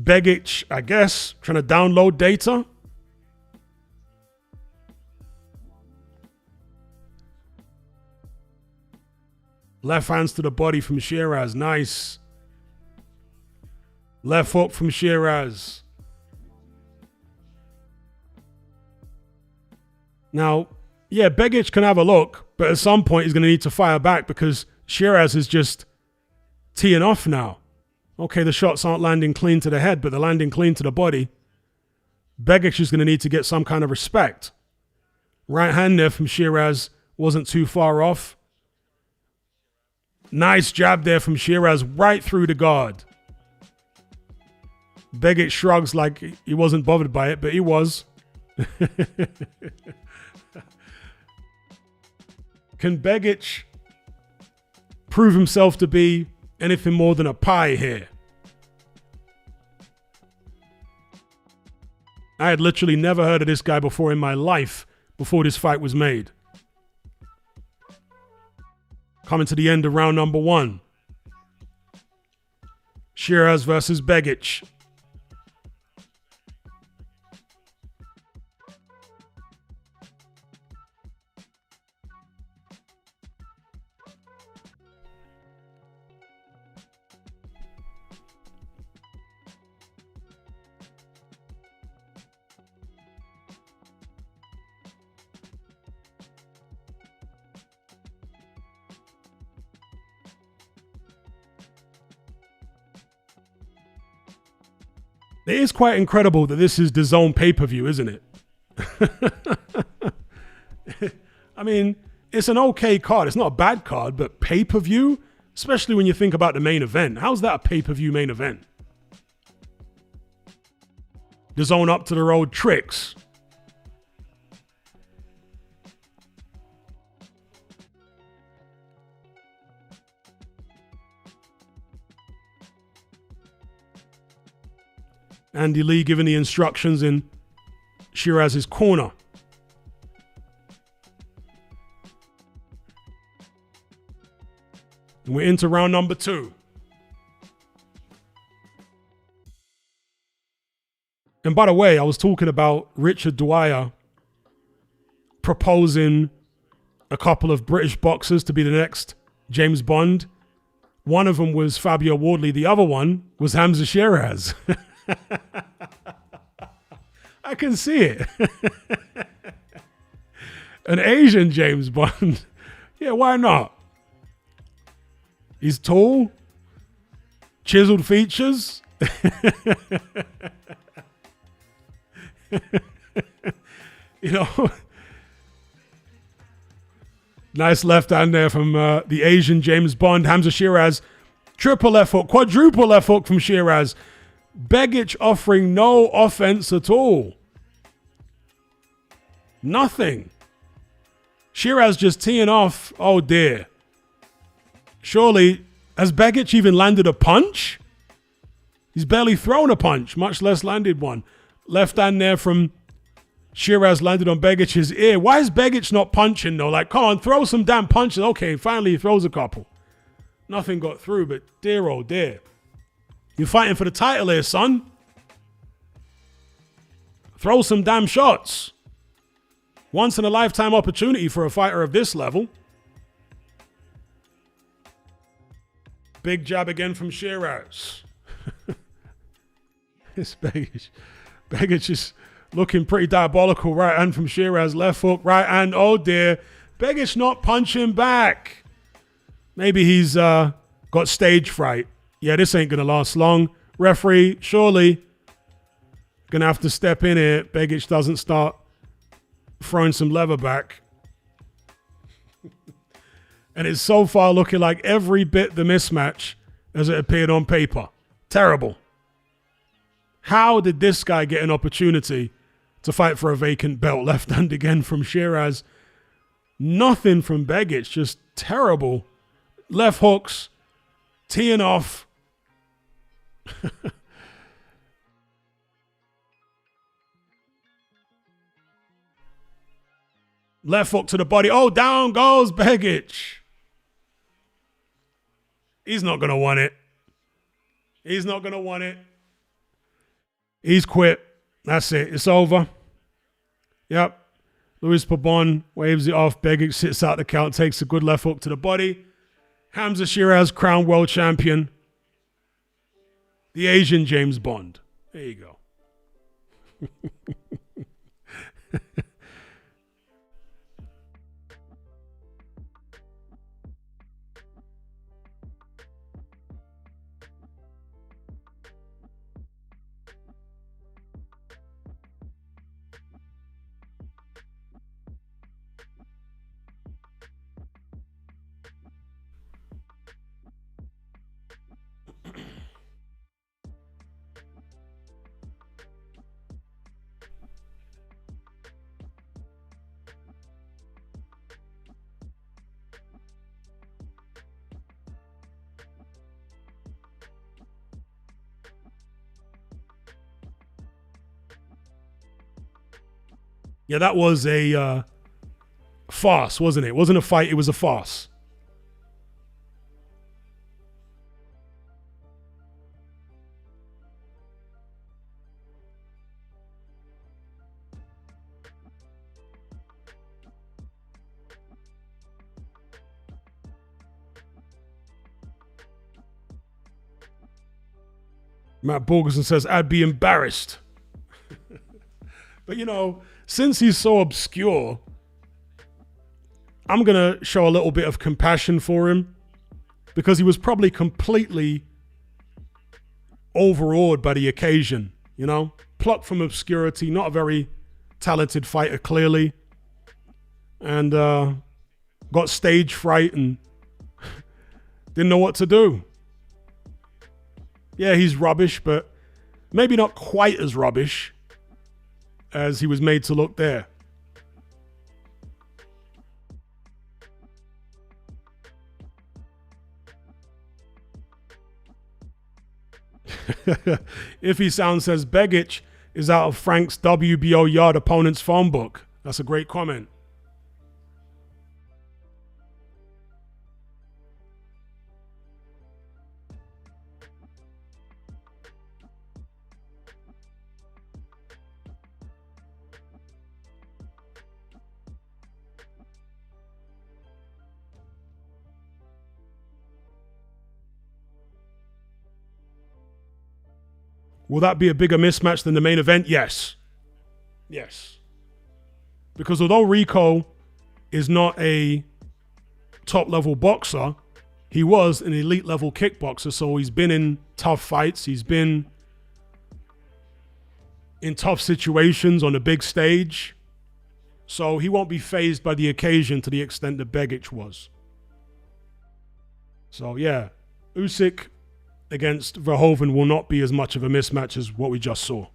Begic, I guess, trying to download data. Left hands to the body from Shiraz. Nice. Left hook from Shiraz. Now, yeah, Begic can have a look, but at some point he's going to need to fire back because Shiraz is just teeing off now. Okay, the shots aren't landing clean to the head, but they're landing clean to the body. Begic is going to need to get some kind of respect. Right hand there from Shiraz wasn't too far off. Nice jab there from Shiraz right through the guard. Begic shrugs like he wasn't bothered by it, but he was. Can Begic prove himself to be anything more than a pie here? I had literally never heard of this guy before in my life before this fight was made. Coming to the end of round number 1. Shiraz versus Begic. It is quite incredible that this is the DAZN pay-per-view, isn't it? I mean, it's an okay card. It's not a bad card, but pay-per-view, especially when you think about the main event. How's that a pay-per-view main event? DAZN up to their old tricks. Andy Lee giving the instructions in Shiraz's corner. And we're into round number 2. And by the way, I was talking about Richard Dwyer proposing a couple of British boxers to be the next James Bond. One of them was Fabio Wardley. The other one was Hamza Shiraz. I can see it. An Asian James Bond. Yeah, why not? He's tall, chiseled features. You know, Nice left hand there from the Asian James Bond. Hamza Shiraz, triple left hook, quadruple left hook from Shiraz. Begic offering no offense at all. Nothing. Shiraz just teeing off. Oh dear. Surely, has Begic even landed a punch? He's barely thrown a punch, much less landed one. Left hand there from Shiraz landed on Begic's ear. Why is Begic not punching though? Like, come on, throw some damn punches. Okay, finally he throws a couple. Nothing got through, but dear oh dear. You're fighting for the title here, son. Throw some damn shots. Once in a lifetime opportunity for a fighter of this level. Big jab again from Shiraz. It's Begic. Begic is looking pretty diabolical. Right hand from Shiraz. Left hook. Right hand. Oh dear. Begic not punching back. Maybe he's got stage fright. Yeah, this ain't going to last long. Referee, surely going to have to step in here. Begic doesn't start throwing some leather back. And it's so far looking like every bit the mismatch as it appeared on paper. Terrible. How did this guy get an opportunity to fight for a vacant belt? Left hand again from Shiraz. Nothing from Begic, just terrible. Left hooks, teeing off. Left hook to the body. Oh, down goes Begic. He's not going to want it. He's not going to want it. He's quit. That's it. It's over. Yep. Luis Pabon waves it off. Begic sits out the count, takes a good left hook to the body. Hamza Shiraz, crowned world champion. The Asian James Bond. There you go. Yeah, that was a farce, wasn't it? It wasn't a fight, it was a farce. Matt Borgerson says, I'd be embarrassed. But you know, since he's so obscure, I'm going to show a little bit of compassion for him because he was probably completely overawed by the occasion, you know? Plucked from obscurity, not a very talented fighter, clearly. And got stage fright and didn't know what to do. Yeah, he's rubbish, but maybe not quite as rubbish as he was made to look there. Iffy Sound says Begic is out of Frank's WBO yard opponent's phone book. That's a great comment. Will that be a bigger mismatch than the main event? Yes. Yes. Because although Rico is not a top-level boxer, he was an elite-level kickboxer, so he's been in tough fights. He's been in tough situations on a big stage. So he won't be fazed by the occasion to the extent that Begic was. So yeah, Usyk against Verhoeven will not be as much of a mismatch as what we just saw.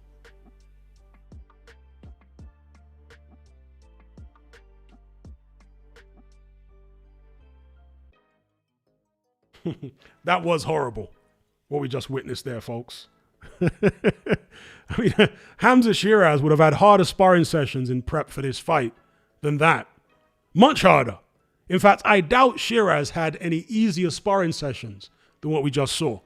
That was horrible, what we just witnessed there, folks. I mean, Hamza Shiraz would have had harder sparring sessions in prep for this fight than that. Much harder. In fact, I doubt Shiraz had any easier sparring sessions than what we just saw.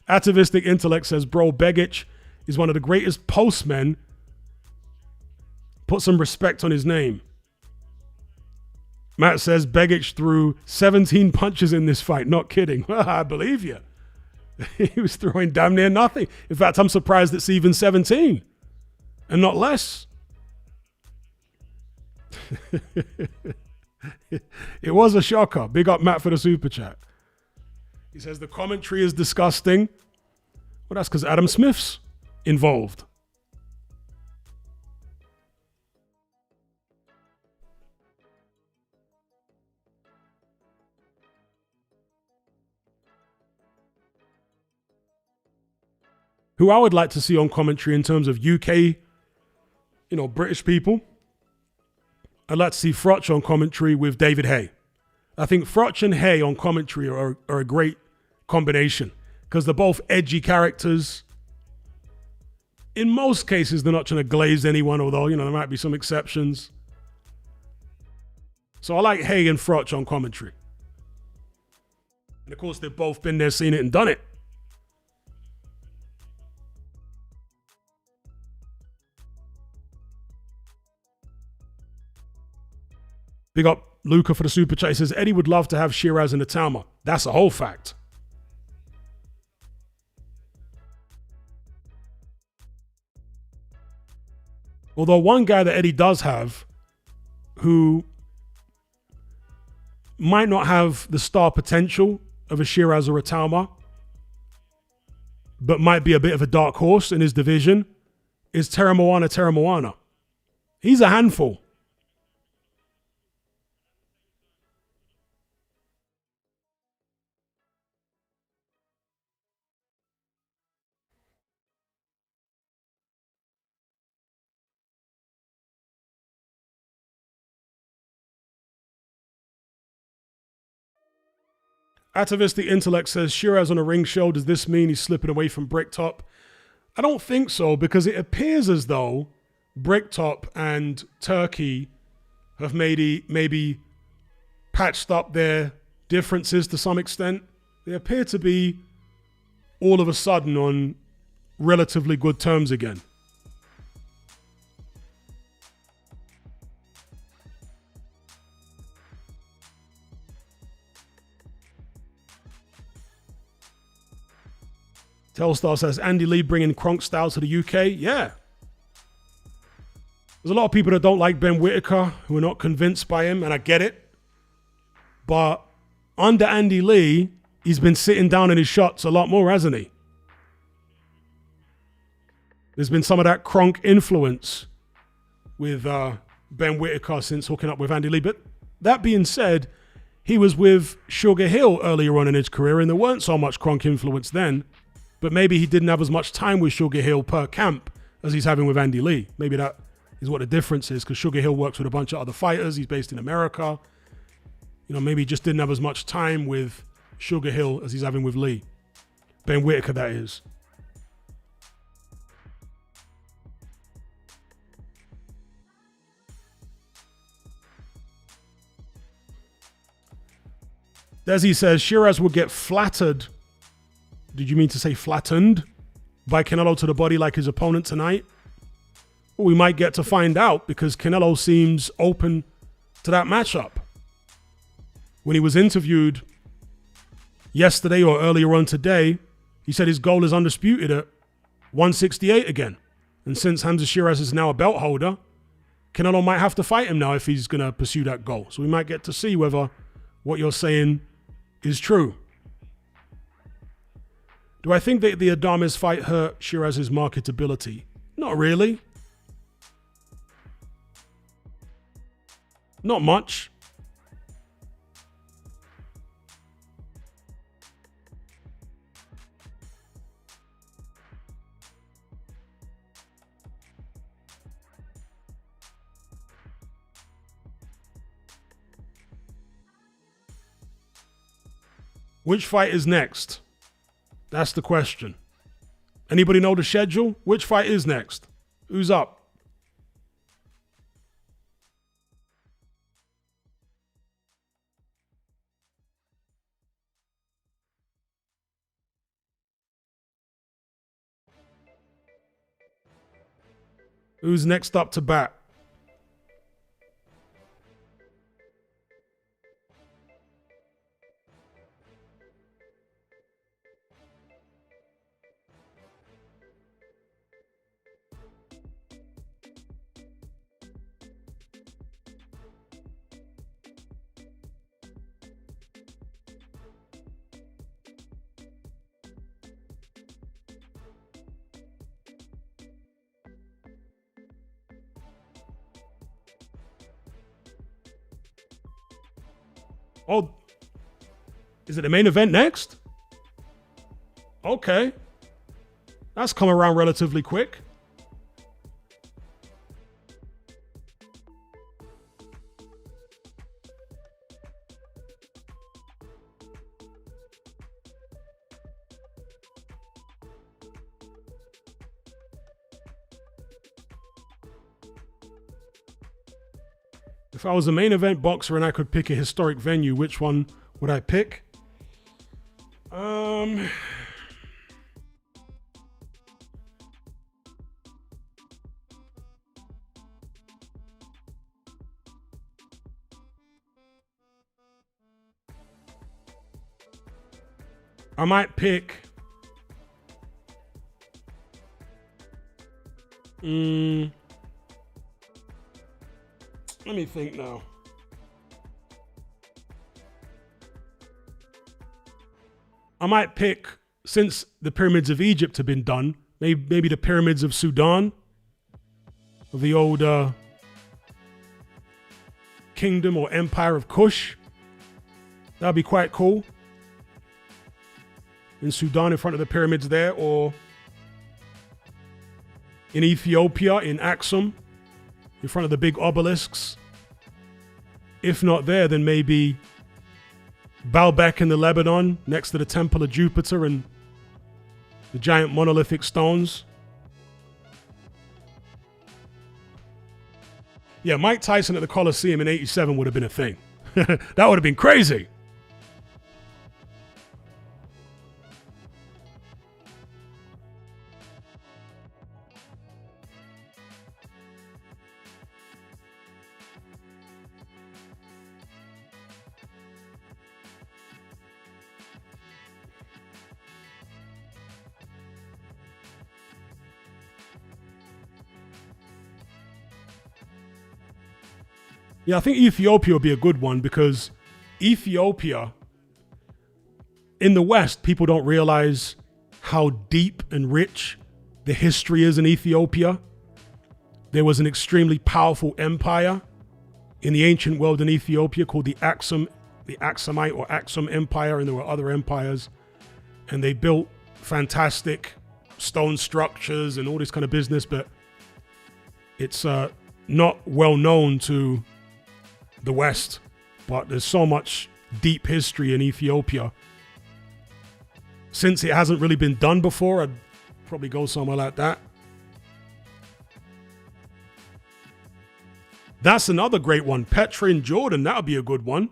Atavistic Intellect says, bro, Begic is one of the greatest postmen. Put some respect on his name. Matt says, Begic threw 17 punches in this fight. Not kidding. I believe you. He was throwing damn near nothing. In fact, I'm surprised it's even 17 and not less. It was a shocker. Big up Matt for the super chat. He says the commentary is disgusting. Well, that's because Adam Smith's involved. Who I would like to see on commentary in terms of UK, British people, I'd like to see Froch on commentary with David Haye. I think Froch and Haye on commentary are a great combination because they're both edgy characters. In most cases, they're not trying to glaze anyone, although, there might be some exceptions. So I like Haye and Froch on commentary. And of course, they've both been there, seen it, and done it. Big up Luca for the super chat. He says, Eddie would love to have Shiraz in the Talma. That's a whole fact. Although one guy that Eddie does have, who might not have the star potential of a Shiraz or a Talma, but might be a bit of a dark horse in his division, is Terra. He's a handful. Atavistic Intellect says, Shiraz on a ring show, does this mean he's slipping away from Bricktop? I don't think so, because it appears as though Bricktop and Turkey have maybe patched up their differences to some extent. They appear to be all of a sudden on relatively good terms again. Telstar says, Andy Lee bringing Kronk style to the UK. Yeah. There's a lot of people that don't like Ben Whittaker who are not convinced by him, and I get it. But under Andy Lee, he's been sitting down in his shots a lot more, hasn't he? There's been some of that Kronk influence with Ben Whittaker since hooking up with Andy Lee. But that being said, he was with Sugar Hill earlier on in his career, and there weren't so much Kronk influence then. But maybe he didn't have as much time with Sugar Hill per camp as he's having with Andy Lee. Maybe that is what the difference is, because Sugar Hill works with a bunch of other fighters. He's based in America. Maybe he just didn't have as much time with Sugar Hill as he's having with Lee. Ben Whittaker, that is. Desi says, Shiraz will get flattered. Did you mean to say flattened? By Canelo to the body like his opponent tonight? Well, we might get to find out, because Canelo seems open to that matchup. When he was interviewed yesterday or earlier on today, he said his goal is undisputed at 168 again. And since Hamza Shiraz is now a belt holder, Canelo might have to fight him now if he's going to pursue that goal. So we might get to see whether what you're saying is true. Do I think that the Adames fight hurt Shiraz's marketability? Not really. Not much. Which fight is next? That's the question. Anybody know the schedule? Which fight is next? Who's up? Who's next up to bat? Oh, is it the main event next? Okay. That's come around relatively quick. If I was a main event boxer and I could pick a historic venue, which one would I pick? I might pick let me think now. I might pick, since the pyramids of Egypt have been done, maybe the pyramids of Sudan, of the old kingdom or empire of Kush. That'd be quite cool. In Sudan, in front of the pyramids there, or in Ethiopia, in Aksum, in front of the big obelisks. If not there, then maybe Baalbek in the Lebanon, next to the Temple of Jupiter and the giant monolithic stones. Yeah, Mike Tyson at the Coliseum in '87 would have been a thing. That would have been crazy. Yeah, I think Ethiopia would be a good one because Ethiopia, in the West, people don't realize how deep and rich the history is in Ethiopia. There was an extremely powerful empire in the ancient world in Ethiopia called the Aksumite or Aksum Empire, and there were other empires. And they built fantastic stone structures and all this kind of business, but it's not well known to the West, but there's so much deep history in Ethiopia. Since it hasn't really been done before, I'd probably go somewhere like that. That's another great one. Petra in Jordan, that would be a good one.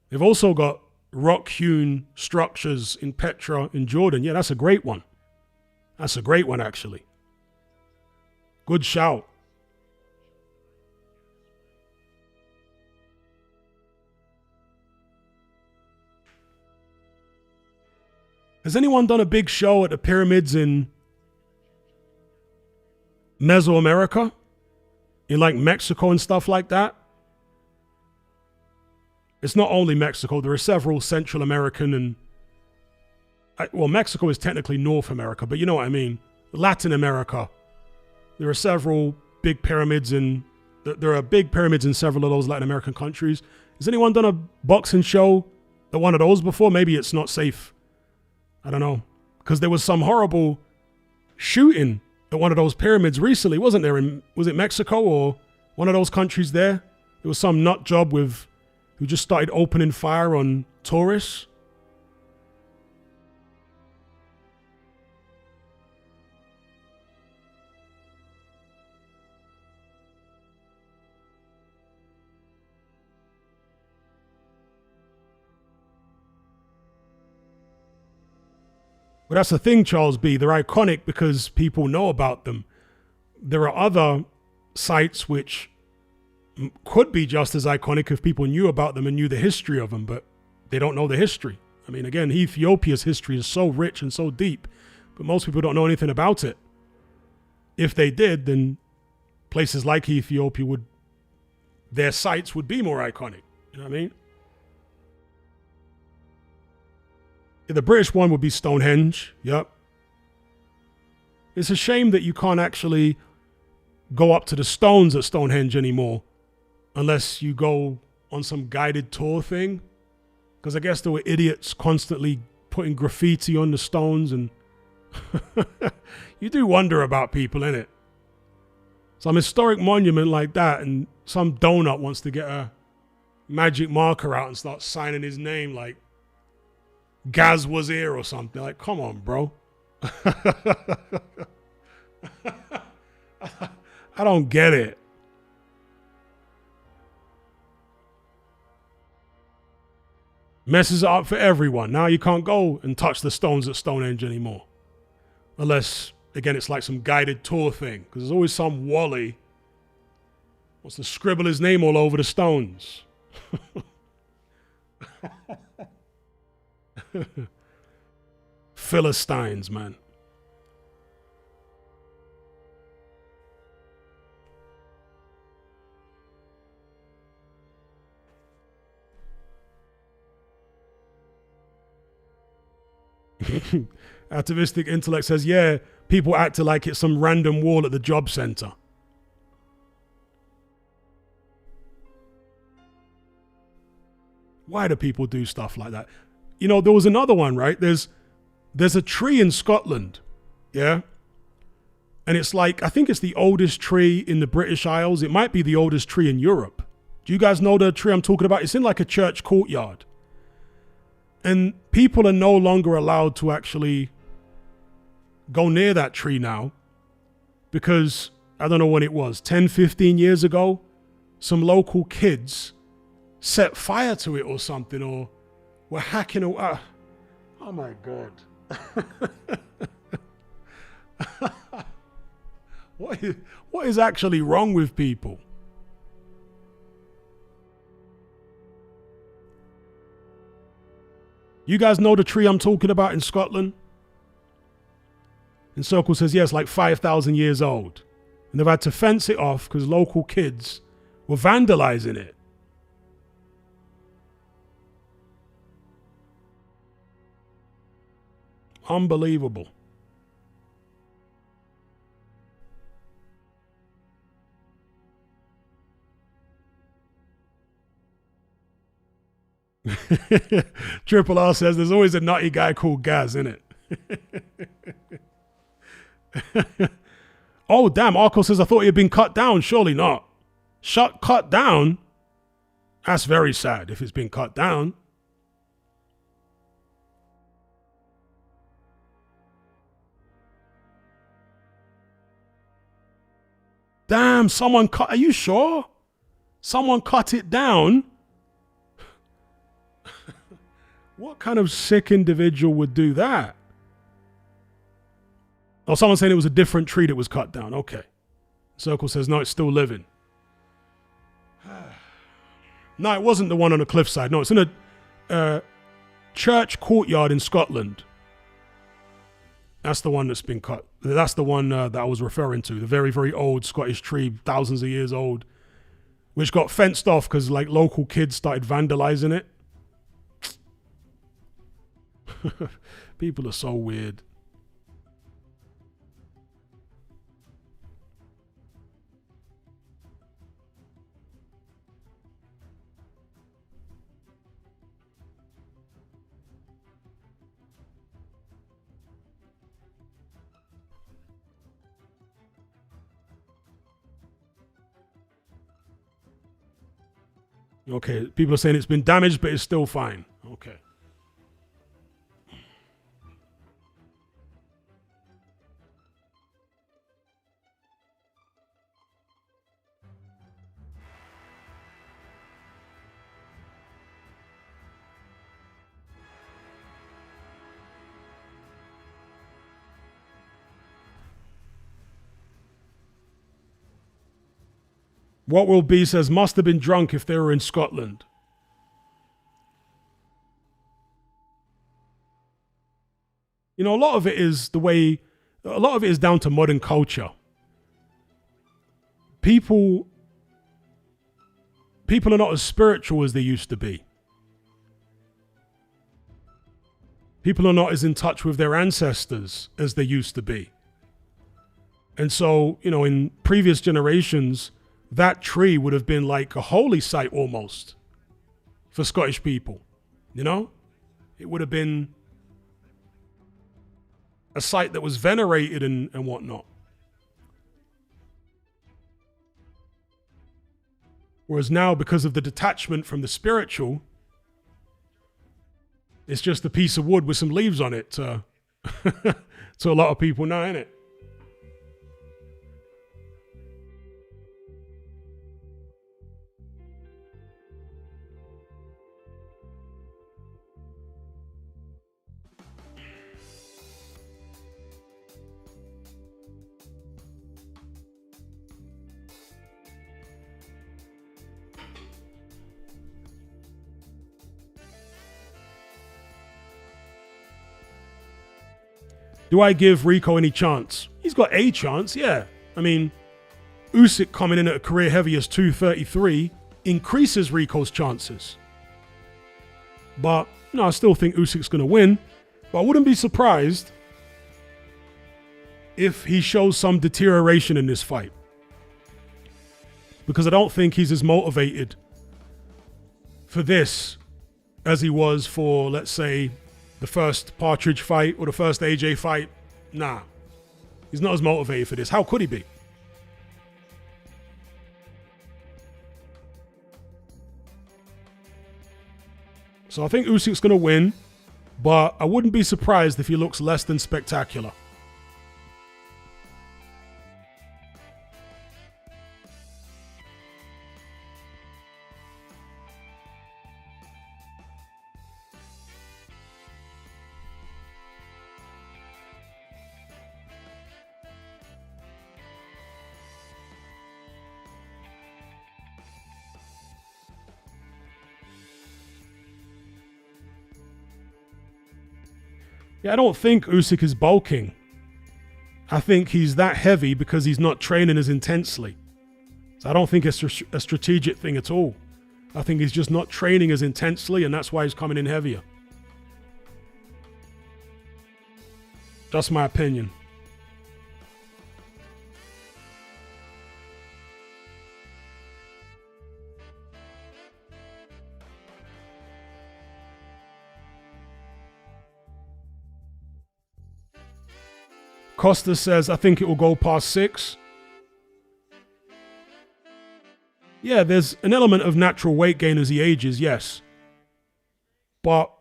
They've also got rock-hewn structures in Petra in Jordan. Yeah, that's a great one. That's a great one, actually. Good shout. Has anyone done a big show at the pyramids in Mesoamerica, in like Mexico and stuff like that. It's not only Mexico. There are several Central American and, well, Mexico is technically North America, but you know what I mean. Latin America. There are several big pyramids in, there are big pyramids in several of those Latin American countries. Has anyone done a boxing show at one of those before? Maybe it's not safe. I don't know. Because there was some horrible shooting at one of those pyramids recently, wasn't there? Was it Mexico or one of those countries there? There was some nut job who just started opening fire on tourists. But that's the thing, Charles B. They're iconic because people know about them. There are other sites which could be just as iconic if people knew about them and knew the history of them, but they don't know the history. I mean, again, Ethiopia's history is so rich and so deep, but most people don't know anything about it. If they did, then places like Ethiopia their sites would be more iconic. You know what I mean? The British one would be Stonehenge. Yep. It's a shame that you can't actually go up to the stones at Stonehenge anymore unless you go on some guided tour thing. Because I guess there were idiots constantly putting graffiti on the stones, and you do wonder about people, innit? Some historic monument like that, and some donut wants to get a magic marker out and start signing his name like Gaz was here or something. Like, come on, bro. I don't get it. Messes it up for everyone. Now you can't go and touch the stones at Stonehenge anymore. Unless, again, it's like some guided tour thing. Because there's always some Wally wants to scribble his name all over the stones. Philistines, man. Activistic intellect says, yeah, people acted like it's some random wall at the job center. Why do people do stuff like that? You know, there was another one, right? There's a tree in Scotland, yeah? And it's like, I think it's the oldest tree in the British Isles. It might be the oldest tree in Europe. Do you guys know the tree I'm talking about? It's in like a church courtyard. And people are no longer allowed to actually go near that tree now because, I don't know when it was, 10, 15 years ago, some local kids set fire to it or something, or were hacking away. Oh my God. What is actually wrong with people? You guys know the tree I'm talking about in Scotland? And Circle says, yes, like 5,000 years old. And they've had to fence it off because local kids were vandalizing it. Unbelievable. Triple R says there's always a nutty guy called Gaz, innit? Oh, damn. Arco says, I thought he had been cut down. Surely not. Cut down? That's very sad if it's been cut down. Damn, someone cut. Are you sure? Someone cut it down? What kind of sick individual would do that? Oh, someone's saying it was a different tree that was cut down. Okay. Circle says, no, it's still living. No, it wasn't the one on the cliffside. No, it's in a church courtyard in Scotland. That's the one that's been cut. That's the one that I was referring to. The very, very old Scottish tree, thousands of years old, which got fenced off because like local kids started vandalizing it. People are so weird. Okay, people are saying it's been damaged, but it's still fine. Okay. What Will Be says, must have been drunk if they were in Scotland. You know, a lot of it is down to modern culture. People are not as spiritual as they used to be. People are not as in touch with their ancestors as they used to be. And so, you know, in previous generations, that tree would have been like a holy site almost for Scottish people, you know? It would have been a site that was venerated and whatnot. Whereas now, because of the detachment from the spiritual, it's just a piece of wood with some leaves on it to a lot of people now, isn't it? Do I give Rico any chance? He's got a chance, yeah. I mean, Usyk coming in at a career heavy as 233 increases Rico's chances. But, no, I still think Usyk's going to win. But I wouldn't be surprised if he shows some deterioration in this fight. Because I don't think he's as motivated for this as he was for, let's say, the first Partridge fight or the first AJ fight. Nah, he's not as motivated for this. How could he be? So I think Usyk's going to win, but I wouldn't be surprised if he looks less than spectacular. Yeah, I don't think Usyk is bulking. I think he's that heavy because he's not training as intensely. So I don't think it's a strategic thing at all. I think he's just not training as intensely, and that's why he's coming in heavier. That's my opinion. Costa says, I think it will go past 6. Yeah, there's an element of natural weight gain as he ages, yes. But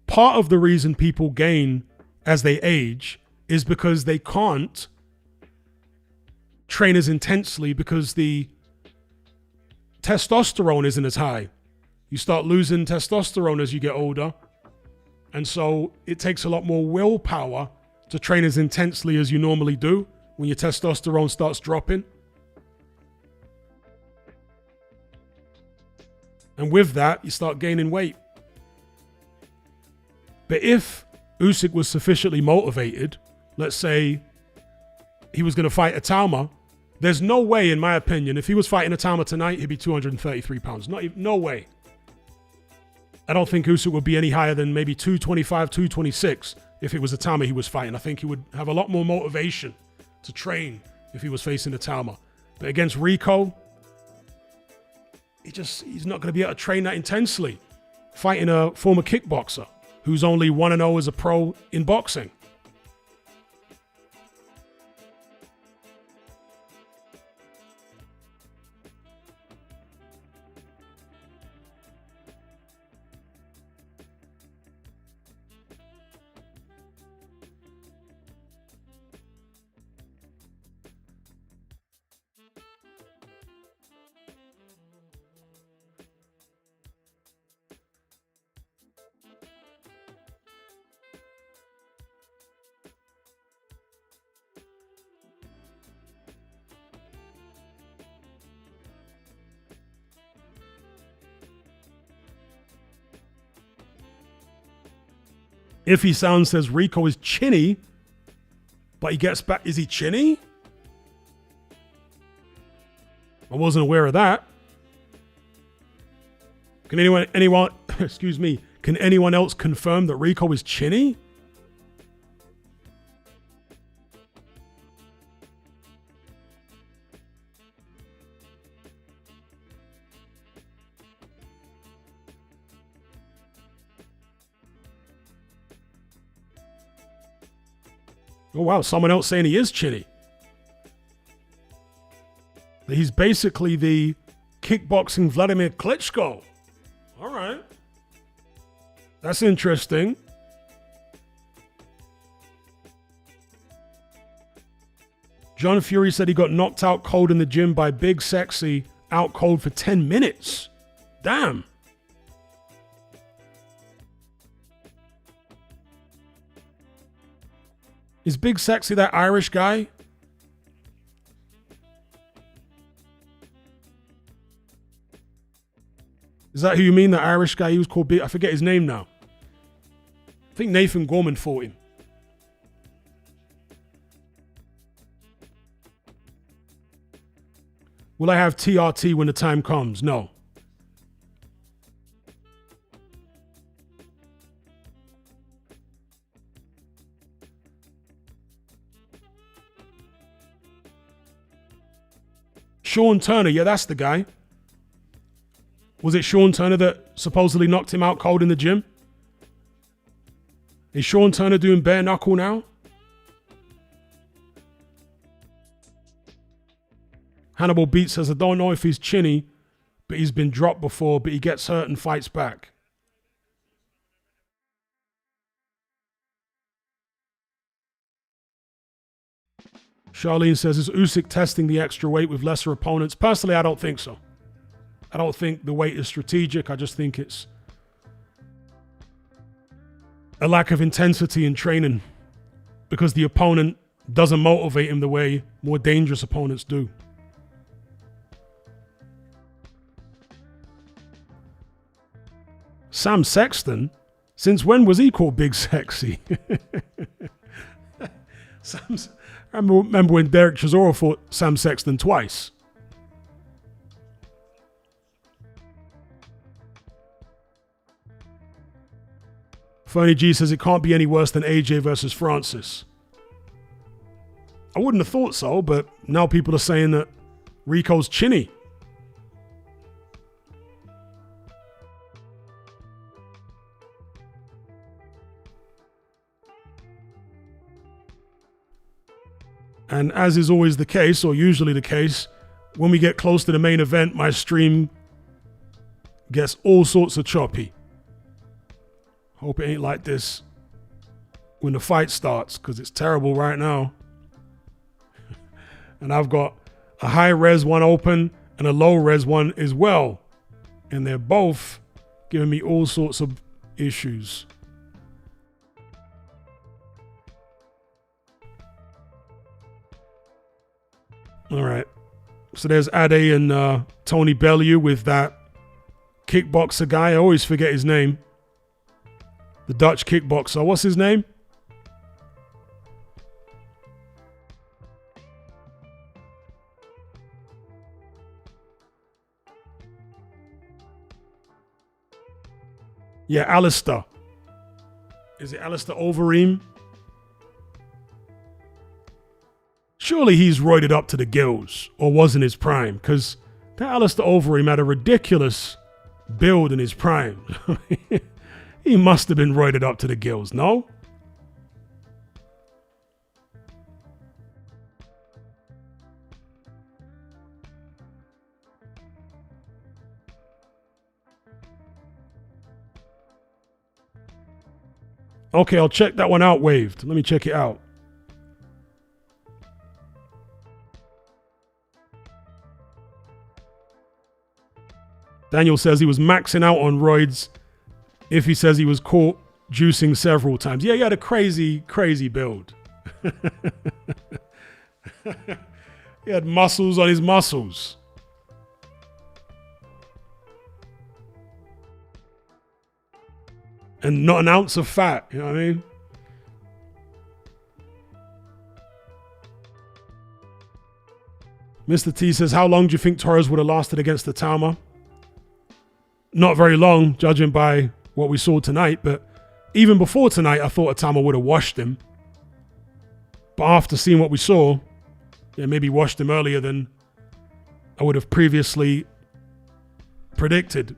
part of the reason people gain as they age is because they can't train as intensely because the testosterone isn't as high. You start losing testosterone as you get older. And so it takes a lot more willpower to train as intensely as you normally do when your testosterone starts dropping. And with that, you start gaining weight. But if Usyk was sufficiently motivated, let's say he was going to fight Atama. There's no way, in my opinion, if he was fighting Atama tonight, he'd be 233 pounds. No way. I don't think Usyk would be any higher than maybe 225, 226 if it was Atama he was fighting. I think he would have a lot more motivation to train if he was facing Atama. But against Rico, he's not going to be able to train that intensely. Fighting a former kickboxer who's only 1-0 as a pro in boxing. Iffy Sound says Rico is chinny, but he gets back. Is he chinny? I wasn't aware of that. Can anyone, excuse me, can anyone else confirm that Rico is chinny? Oh, wow. Someone else saying he is chinny. He's basically the kickboxing Vladimir Klitschko. All right. That's interesting. John Fury said he got knocked out cold in the gym by Big Sexy, out cold for 10 minutes. Damn. Is Big Sexy that Irish guy? Is that who you mean, the Irish guy? He was called Big. I forget his name now. I think Nathan Gorman fought him. Will I have TRT when the time comes? No. Sean Turner, yeah, that's the guy. Was it Sean Turner that supposedly knocked him out cold in the gym? Is Sean Turner doing bare knuckle now? Hannibal Beat says, I don't know if he's chinny, but he's been dropped before, but he gets hurt and fights back. Charlene says, is Usyk testing the extra weight with lesser opponents? Personally, I don't think so. I don't think the weight is strategic. I just think it's a lack of intensity in training because the opponent doesn't motivate him the way more dangerous opponents do. Sam Sexton? Since when was he called Big Sexy? I remember when Derek Chisora fought Sam Sexton twice. Fernie G says it can't be any worse than AJ versus Francis. I wouldn't have thought so, but now people are saying that Rico's chinny. And as is always the case, or usually the case, when we get close to the main event, my stream gets all sorts of choppy. Hope it ain't like this when the fight starts, because it's terrible right now. And I've got a high res one open and a low res one as well. And they're both giving me all sorts of issues. All right. So there's Ade and Tony Bellew with that kickboxer guy. I always forget his name. The Dutch kickboxer. What's his name? Yeah, Alistair. Is it Alistair Overeem? Surely he's roided up to the gills, or was in his prime, because that Alistair Overeem had a ridiculous build in his prime. He must have been roided up to the gills, no? Okay, I'll check that one out, Waved. Let me check it out. Daniel says he was maxing out on roids if he says he was caught juicing several times. Yeah, he had a crazy, crazy build. He had muscles on his muscles. And not an ounce of fat, you know what I mean? Mr. T says, how long do you think Torres would have lasted against the Talma? Not very long, judging by what we saw tonight, but even before tonight, I thought Atama would have washed him. But after seeing what we saw, yeah, maybe washed him earlier than I would have previously predicted.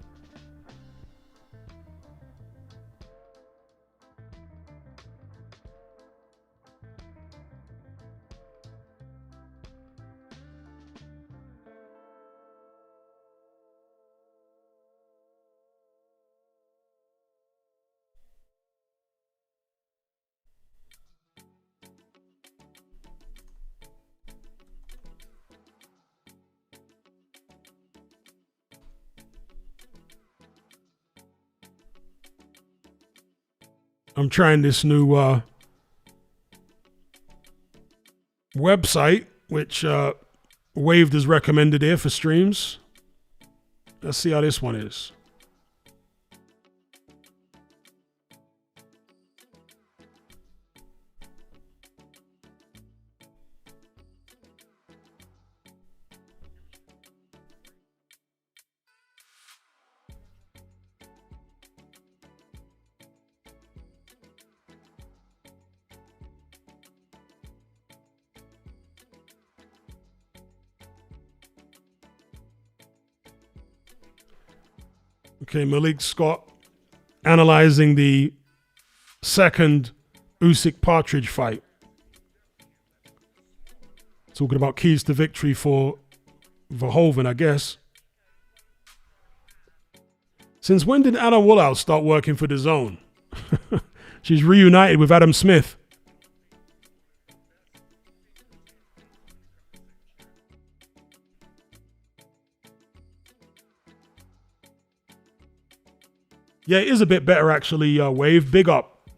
I'm trying this new website, which Waved has recommended here for streams. Let's see how this one is. Okay, Malik Scott analyzing the second Usyk Partridge fight. Talking about keys to victory for Verhoeven, I guess. Since when did Anna Woolhouse start working for DAZN? She's reunited with Adam Smith. Yeah, it is a bit better actually, Wave. Big up.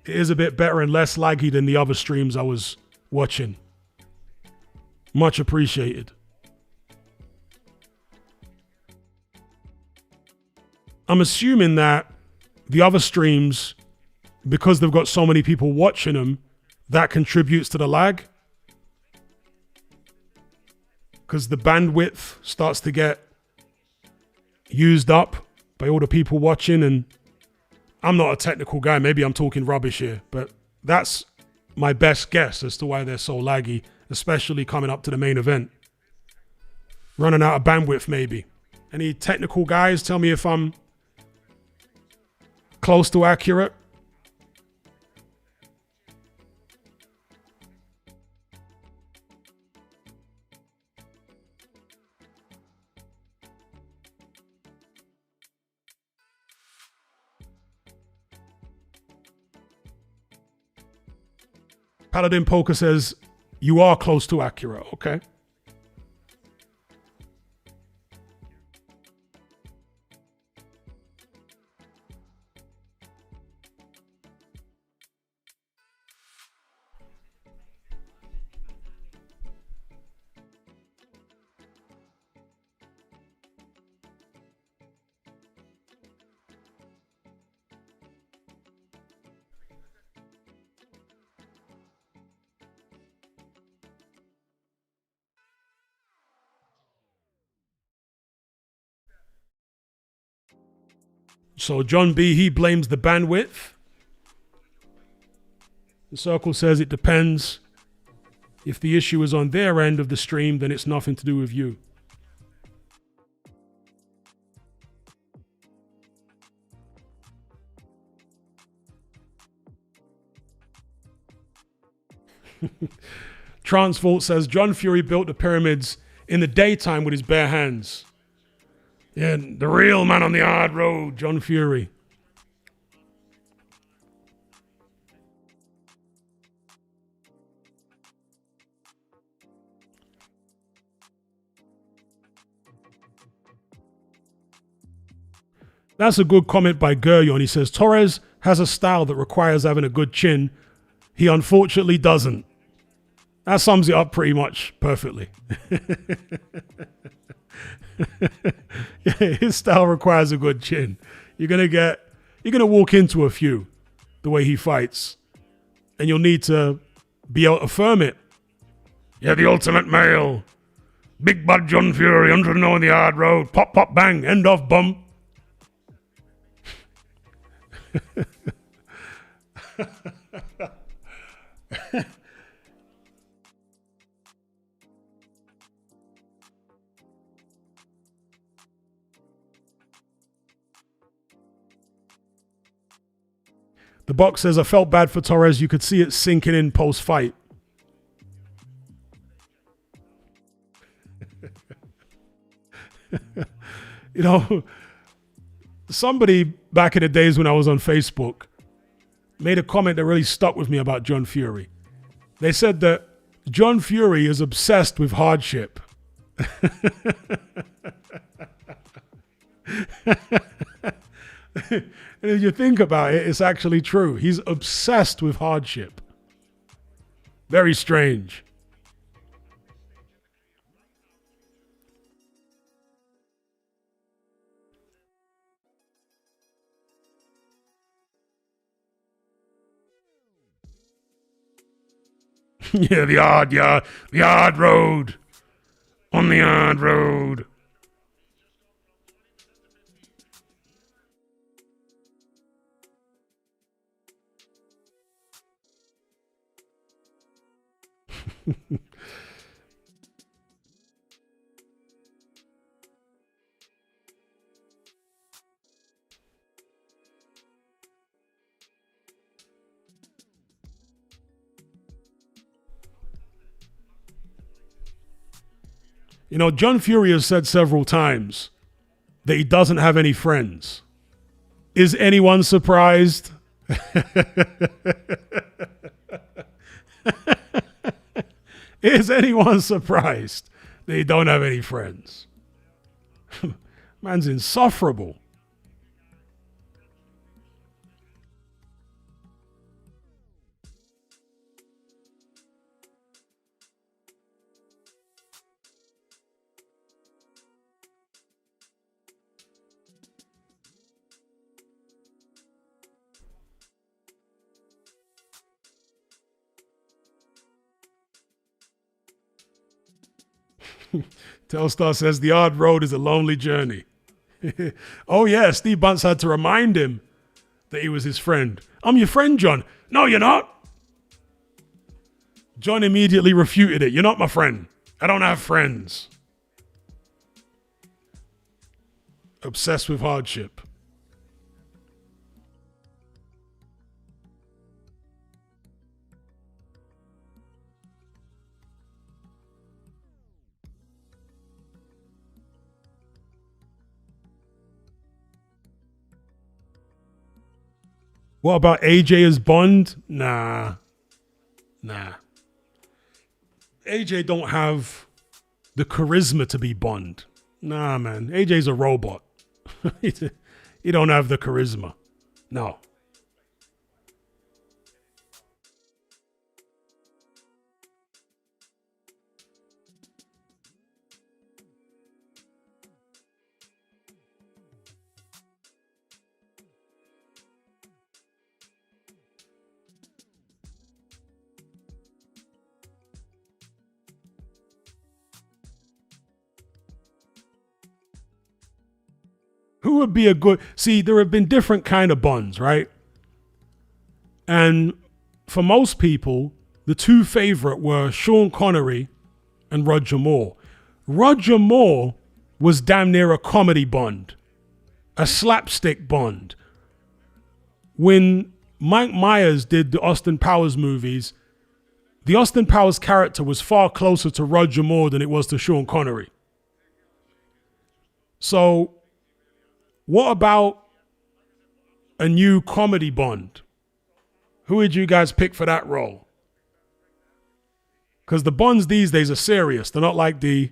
It is a bit better and less laggy than the other streams I was watching. Much appreciated. I'm assuming that the other streams, because they've got so many people watching them, that contributes to the lag. Because the bandwidth starts to get used up by all the people watching, and I'm not a technical guy. Maybe I'm talking rubbish here, but that's my best guess as to why they're so laggy, especially coming up to the main event. Running out of bandwidth, maybe. Any technical guys, tell me if I'm close to accurate. Paladin Poker says, you are close to accurate. Okay. So John B, he blames the bandwidth. The Circle says it depends. If the issue is on their end of the stream, then it's nothing to do with you. Transvault says John Fury built the pyramids in the daytime with his bare hands. Yeah, the real man on the hard road, John Fury. That's a good comment by Guryon. He says, Torres has a style that requires having a good chin. He unfortunately doesn't. That sums it up pretty much perfectly. Yeah, his style requires a good chin. You're gonna walk into a few the way he fights, and you'll need to be able to affirm it. Yeah, the ultimate male. Big bad John Fury, 100 on the hard road. Pop, pop, bang, end off bump. The box says, I felt bad for Torres. You could see it sinking in post-fight. You know, somebody back in the days when I was on Facebook made a comment that really stuck with me about John Fury. They said that John Fury is obsessed with hardship. And if you think about it, it's actually true. He's obsessed with hardship. Very strange. Yeah, the hard road. On the hard road. You know, John Fury has said several times that he doesn't have any friends. Is anyone surprised? Is anyone surprised that he don't have any friends? Man's insufferable. Telstar says the hard road is a lonely journey. Oh yeah, Steve Bunce had to remind him that he was his friend. I'm your friend, John. No, you're not. John immediately refuted it. You're not my friend. I don't have friends. Obsessed with hardship. What about AJ as Bond? Nah. AJ don't have the charisma to be Bond. Nah, man. AJ's a robot. He don't have the charisma. No. Who would be a good... See, there have been different kind of Bonds, right? And for most people, the two favorite were Sean Connery and Roger Moore. Roger Moore was damn near a comedy Bond, a slapstick Bond. When Mike Myers did the Austin Powers movies, the Austin Powers character was far closer to Roger Moore than it was to Sean Connery. So, what about a new comedy Bond? Who would you guys pick for that role? Because the Bonds these days are serious. They're not like the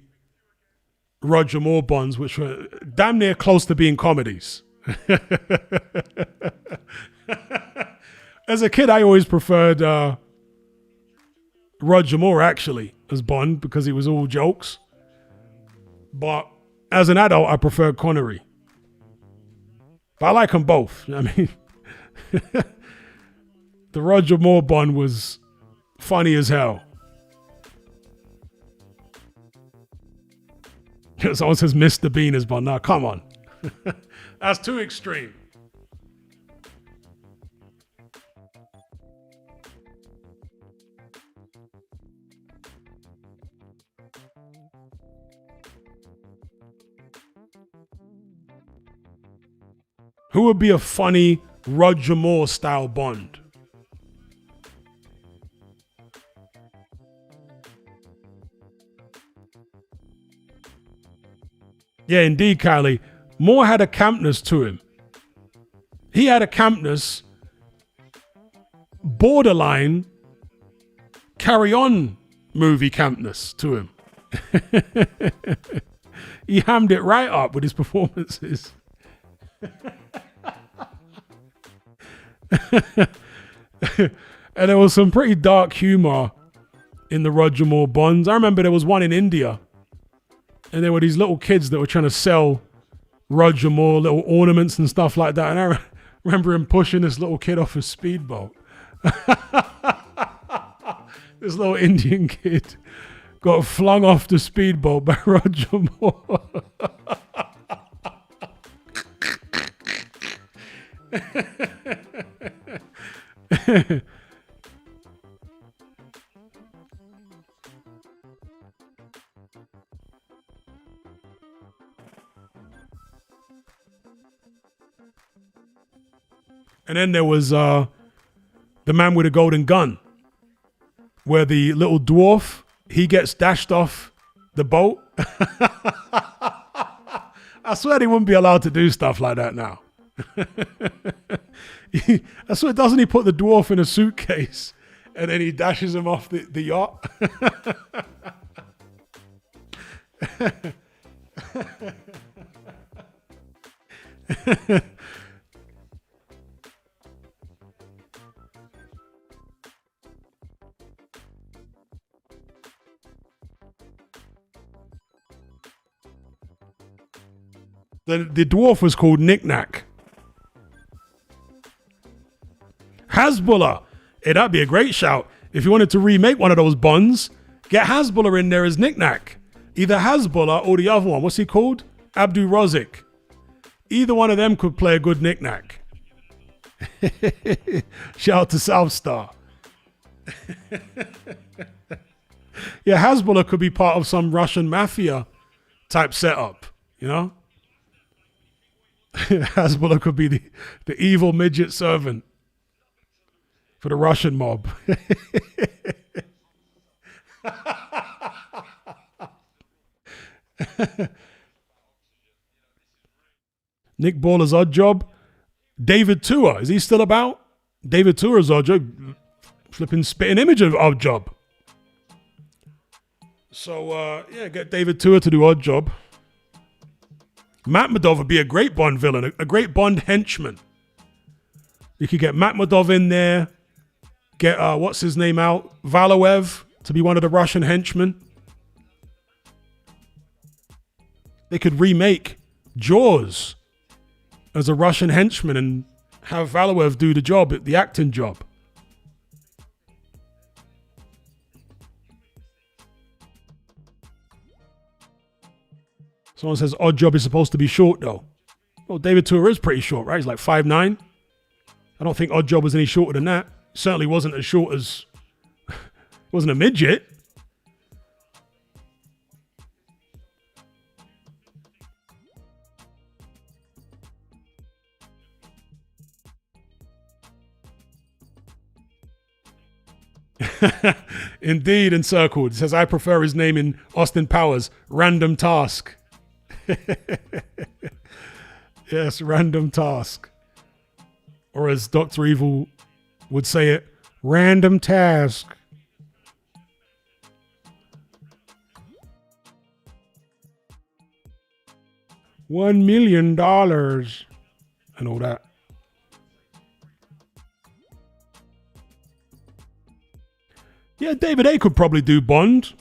Roger Moore Bonds, which were damn near close to being comedies. As a kid, I always preferred Roger Moore, actually, as Bond, because he was all jokes. But as an adult, I preferred Connery. But I like them both. I mean, the Roger Moore Bond was funny as hell. Someone says Mr. Bean is Bond. Now, come on. That's too extreme. Who would be a funny Roger Moore style Bond? Yeah, indeed, Kylie. Moore had a campness to him. He had a campness borderline Carry On movie campness to him. He hammed it right up with his performances. And there was some pretty dark humor in the Roger Moore Bonds. I remember there was one in India, and there were these little kids that were trying to sell Roger Moore little ornaments and stuff like that. And I remember him pushing this little kid off a speedboat. This little Indian kid got flung off the speedboat by Roger Moore. And then there was the Man with a Golden Gun, where the little dwarf, he gets dashed off the boat. I swear they wouldn't be allowed to do stuff like that now. I swear, doesn't he put the dwarf in a suitcase and then he dashes him off the yacht? The dwarf was called Knick-Knack. Hasbulla. Hey, that'd be a great shout. If you wanted to remake one of those Bonds, get Hasbulla in there as Knick-Knack. Either Hasbulla or the other one. What's he called? Abdu Rozik. Either one of them could play a good Knick-Knack. Shout out to South Star. Yeah, Hasbulla could be part of some Russian mafia type setup, you know? Hasbulla could be the evil midget servant for the Russian mob. Nick Baller's Odd Job. David Tua, is he still about? David Tua's Odd Job. Flipping spitting image of Odd Job. So, yeah, get David Tua to do Odd Job. Matmadov would be a great Bond villain, a great Bond henchman. You could get Matmadov in there, get, what's his name out? Valoev to be one of the Russian henchmen. They could remake Jaws as a Russian henchman and have Valoev do the job, the acting job. Someone says Odd Job is supposed to be short though. Well, David Tua is pretty short, right? He's like 5'9". I don't think Oddjob was any shorter than that. Certainly wasn't as short as... wasn't a midget. Indeed, encircled. It says, I prefer his name in Austin Powers. Random task. Yes, random task. Or as Dr. Evil would say it, random task. $1 million. And all that. Yeah, David A could probably do Bond.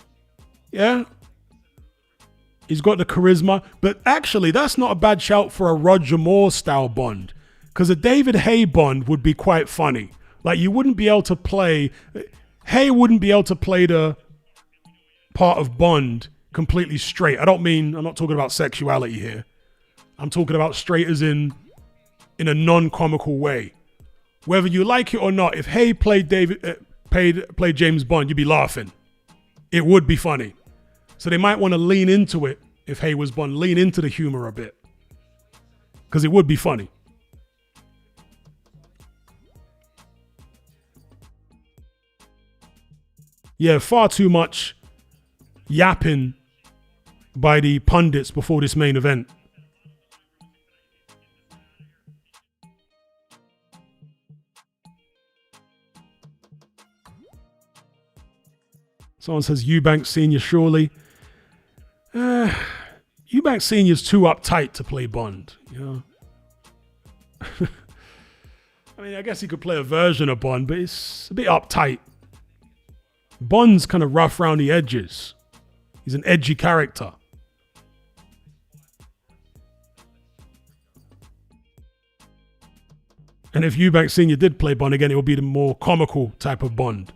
Yeah. He's got the charisma. But actually, that's not a bad shout for a Roger Moore style Bond. Because a David Haye Bond would be quite funny. Like, you wouldn't be able to play... Haye wouldn't be able to play the part of Bond completely straight. I'm not talking about sexuality here. I'm talking about straight as in a non-comical way. Whether you like it or not, if Haye played played James Bond, you'd be laughing. It would be funny. So they might want to lean into it if Haye was Bond, lean into the humor a bit. Because it would be funny. Yeah, far too much yapping by the pundits before this main event. Someone says Eubank Sr. surely. Eubank Sr. is too uptight to play Bond, you know. I mean, I guess he could play a version of Bond, but it's a bit uptight. Bond's kind of rough around the edges. He's an edgy character. And if Eubank Sr. did play Bond again, it would be the more comical type of Bond.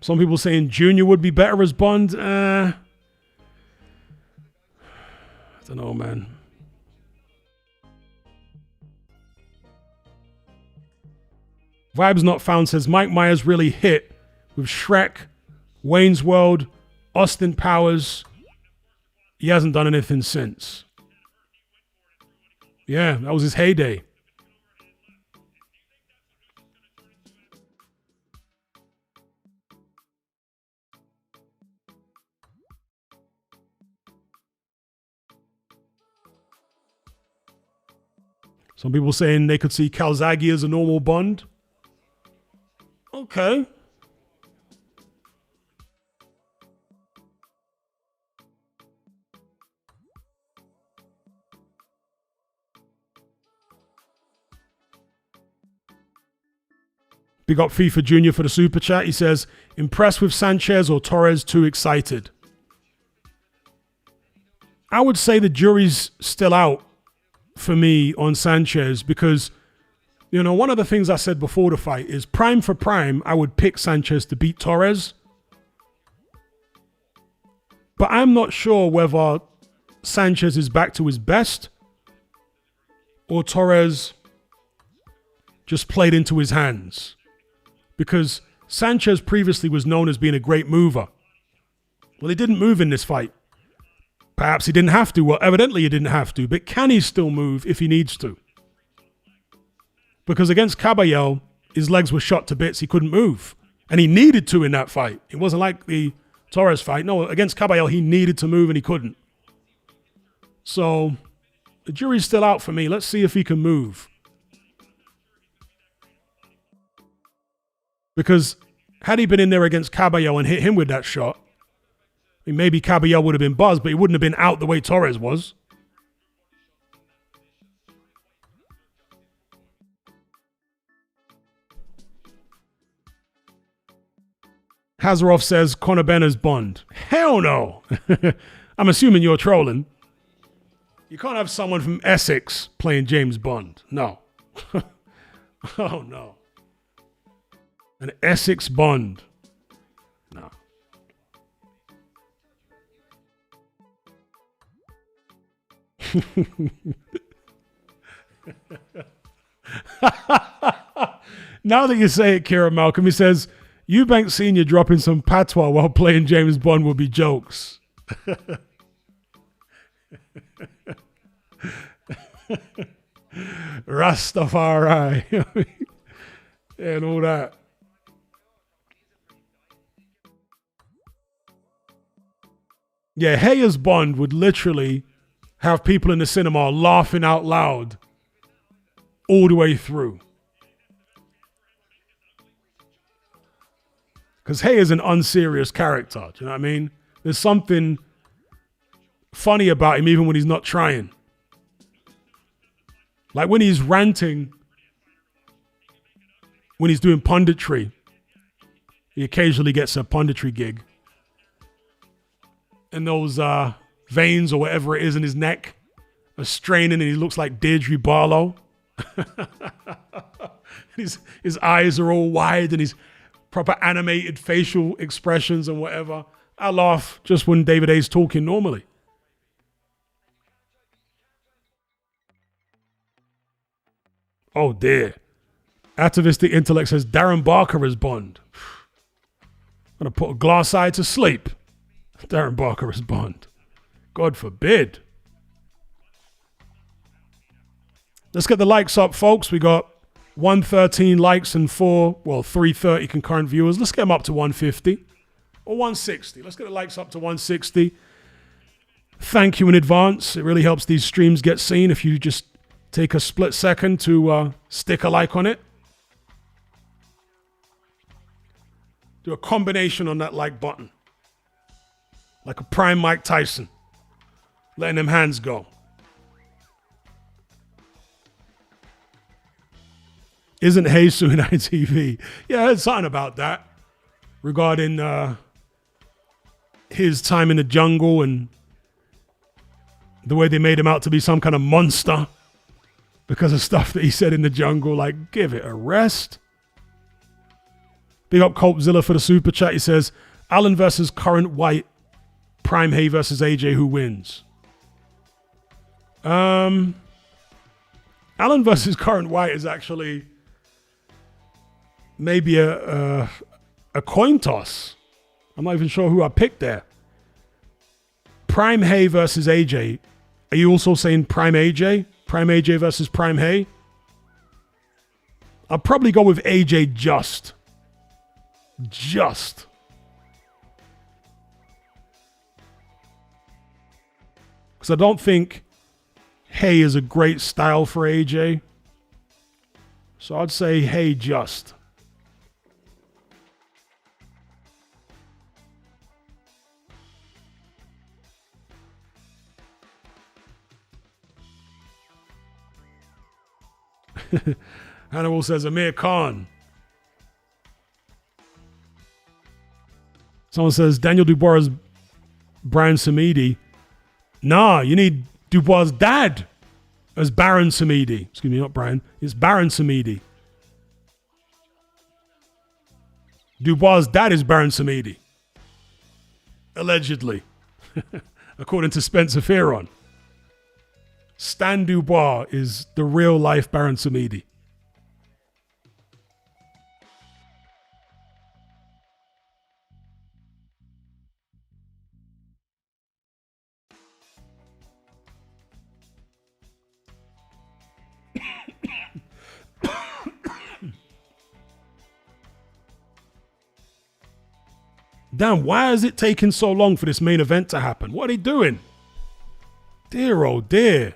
Some people saying Junior would be better as Bond. I don't know, man. Vibes Not Found says Mike Myers really hit with Shrek, Wayne's World, Austin Powers. He hasn't done anything since. Yeah, that was his heyday. Some people saying they could see Calzaghe as a normal Bond. Okay. Big up FIFA Junior for the super chat. He says, impressed with Sanchez or Torres, too excited? I would say the jury's still out for me on Sanchez because, you know, one of the things I said before the fight is prime for prime, I would pick Sanchez to beat Torres. But I'm not sure whether Sanchez is back to his best or Torres just played into his hands. Because Sanchez previously was known as being a great mover. Well, he didn't move in this fight. Perhaps he didn't have to. Well, evidently he didn't have to. But can he still move if he needs to? Because against Caballero, his legs were shot to bits. He couldn't move. And he needed to in that fight. It wasn't like the Torres fight. No, against Caballero, he needed to move and he couldn't. So the jury's still out for me. Let's see if he can move. Because had he been in there against Caballero and hit him with that shot, I mean, maybe Caballero would have been buzzed, but he wouldn't have been out the way Torres was. Hazarov says Conor Benner's Bond. Hell no. I'm assuming you're trolling. You can't have someone from Essex playing James Bond. No. Oh, no. An Essex Bond. No. Now that you say it, Kira Malcolm, he says, Eubank Sr. dropping some patois while playing James Bond will be jokes. Rastafari. And all that. Yeah, Haye's Bond would literally have people in the cinema laughing out loud all the way through. Because Haye is an unserious character, do you know what I mean? There's something funny about him even when he's not trying. Like when he's ranting, when he's doing punditry, he occasionally gets a punditry gig. And those veins or whatever it is in his neck are straining and he looks like Deirdre Barlow. his eyes are all wide and his proper animated facial expressions and whatever. I laugh just when David A's talking normally. Oh dear. Atavistic Intellect says Darren Barker is Bond. I'm going to put a glass eye to sleep. Darren Barker is Bond. God forbid. Let's get the likes up, folks. We got 113 likes and 330 concurrent viewers. Let's get them up to 150 or 160. Let's get the likes up to 160. Thank you in advance. It really helps these streams get seen if you just take a split second to stick a like on it. Do a combination on that like button. Like a prime Mike Tyson. Letting them hands go. Isn't Haye suing ITV? Yeah, I heard something about that. Regarding his time in the jungle and the way they made him out to be some kind of monster because of stuff that he said in the jungle. Like, give it a rest. Big up Coltzilla for the super chat. He says, Allen versus current white. Prime Haye versus AJ, who wins? Allen versus current white is actually maybe a coin toss. I'm not even sure who I picked there. Prime Haye versus AJ. Are you also saying Prime AJ? Prime AJ versus Prime Haye? I'll probably go with AJ just. Just. Because I don't think Haye is a great style for AJ. So I'd say Haye just. Hannibal says Amir Khan. Someone says Daniel Dubois is Brian Samedi. Nah, you need Dubois' dad as Baron Samedi. Excuse me, not Brian. It's Baron Samedi. Dubois' dad is Baron Samedi. Allegedly. According to Spencer Fearon. Stan Dubois is the real life Baron Samedi. Damn, why is it taking so long for this main event to happen? What are they doing? Dear, oh dear.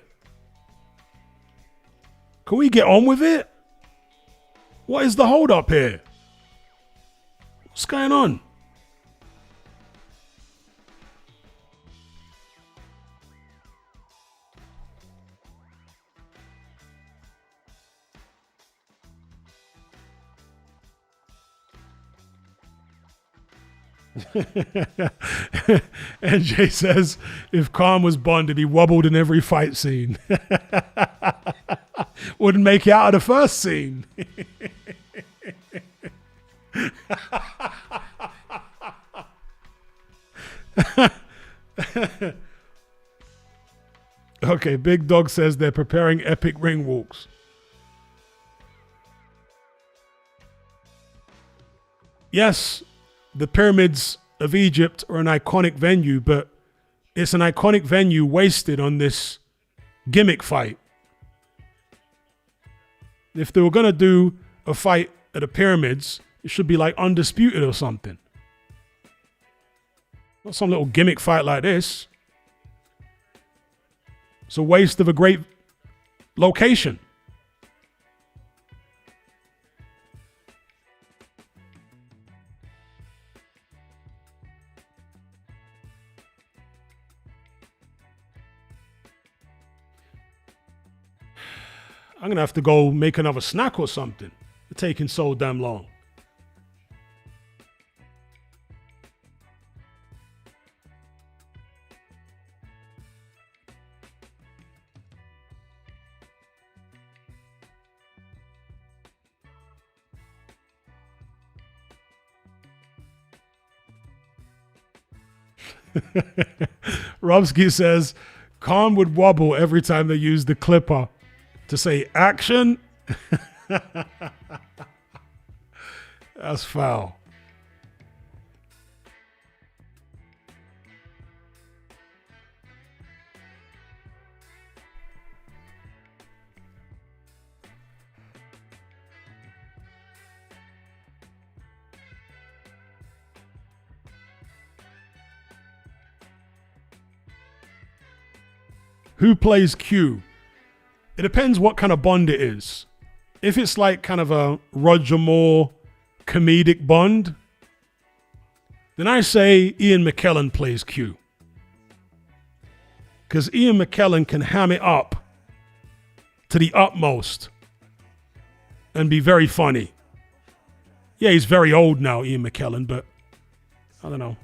Can we get on with it? What is the hold up here? What's going on? NJ says, if Khan was Bond, he wobbled in every fight scene. Wouldn't make it out of the first scene. Okay, Big Dog says they're preparing epic ring walks. Yes, the pyramids of Egypt are an iconic venue, but it's an iconic venue wasted on this gimmick fight. If they were going to do a fight at the pyramids, it should be like Undisputed or something. Not some little gimmick fight like this. It's a waste of a great location. I'm going to have to go make another snack or something. It's taking so damn long. Robsky says, Khan would wobble every time they use the clipper to say action. That's foul. Who plays Q? It depends what kind of Bond it is. If it's like kind of a Roger Moore comedic Bond, then I say Ian McKellen plays Q. Because Ian McKellen can ham it up to the utmost and be very funny. Yeah, he's very old now, Ian McKellen, but I don't know.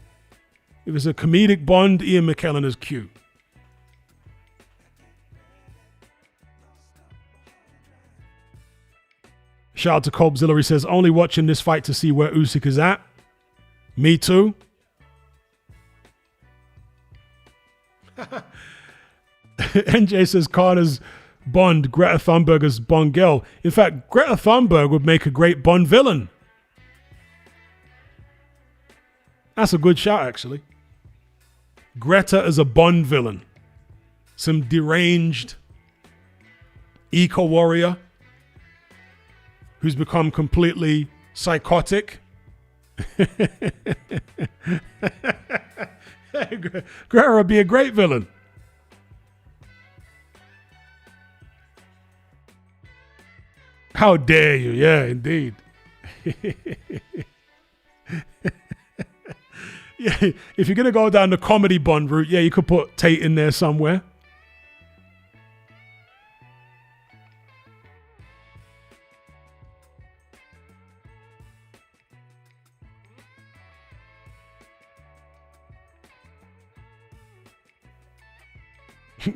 If it's a comedic Bond, Ian McKellen is Q. Shout out to Colbzilla. He says, only watching this fight to see where Usyk is at. Me too. NJ says, Carter's Bond, Greta Thunberg as Bond girl. In fact, Greta Thunberg would make a great Bond villain. That's a good shout, actually. Greta as a Bond villain. Some deranged eco-warrior who's become completely psychotic. Greta would be a great villain. How dare you? Yeah, indeed. Yeah, if you're going to go down the comedy Bond route, yeah, you could put Tate in there somewhere.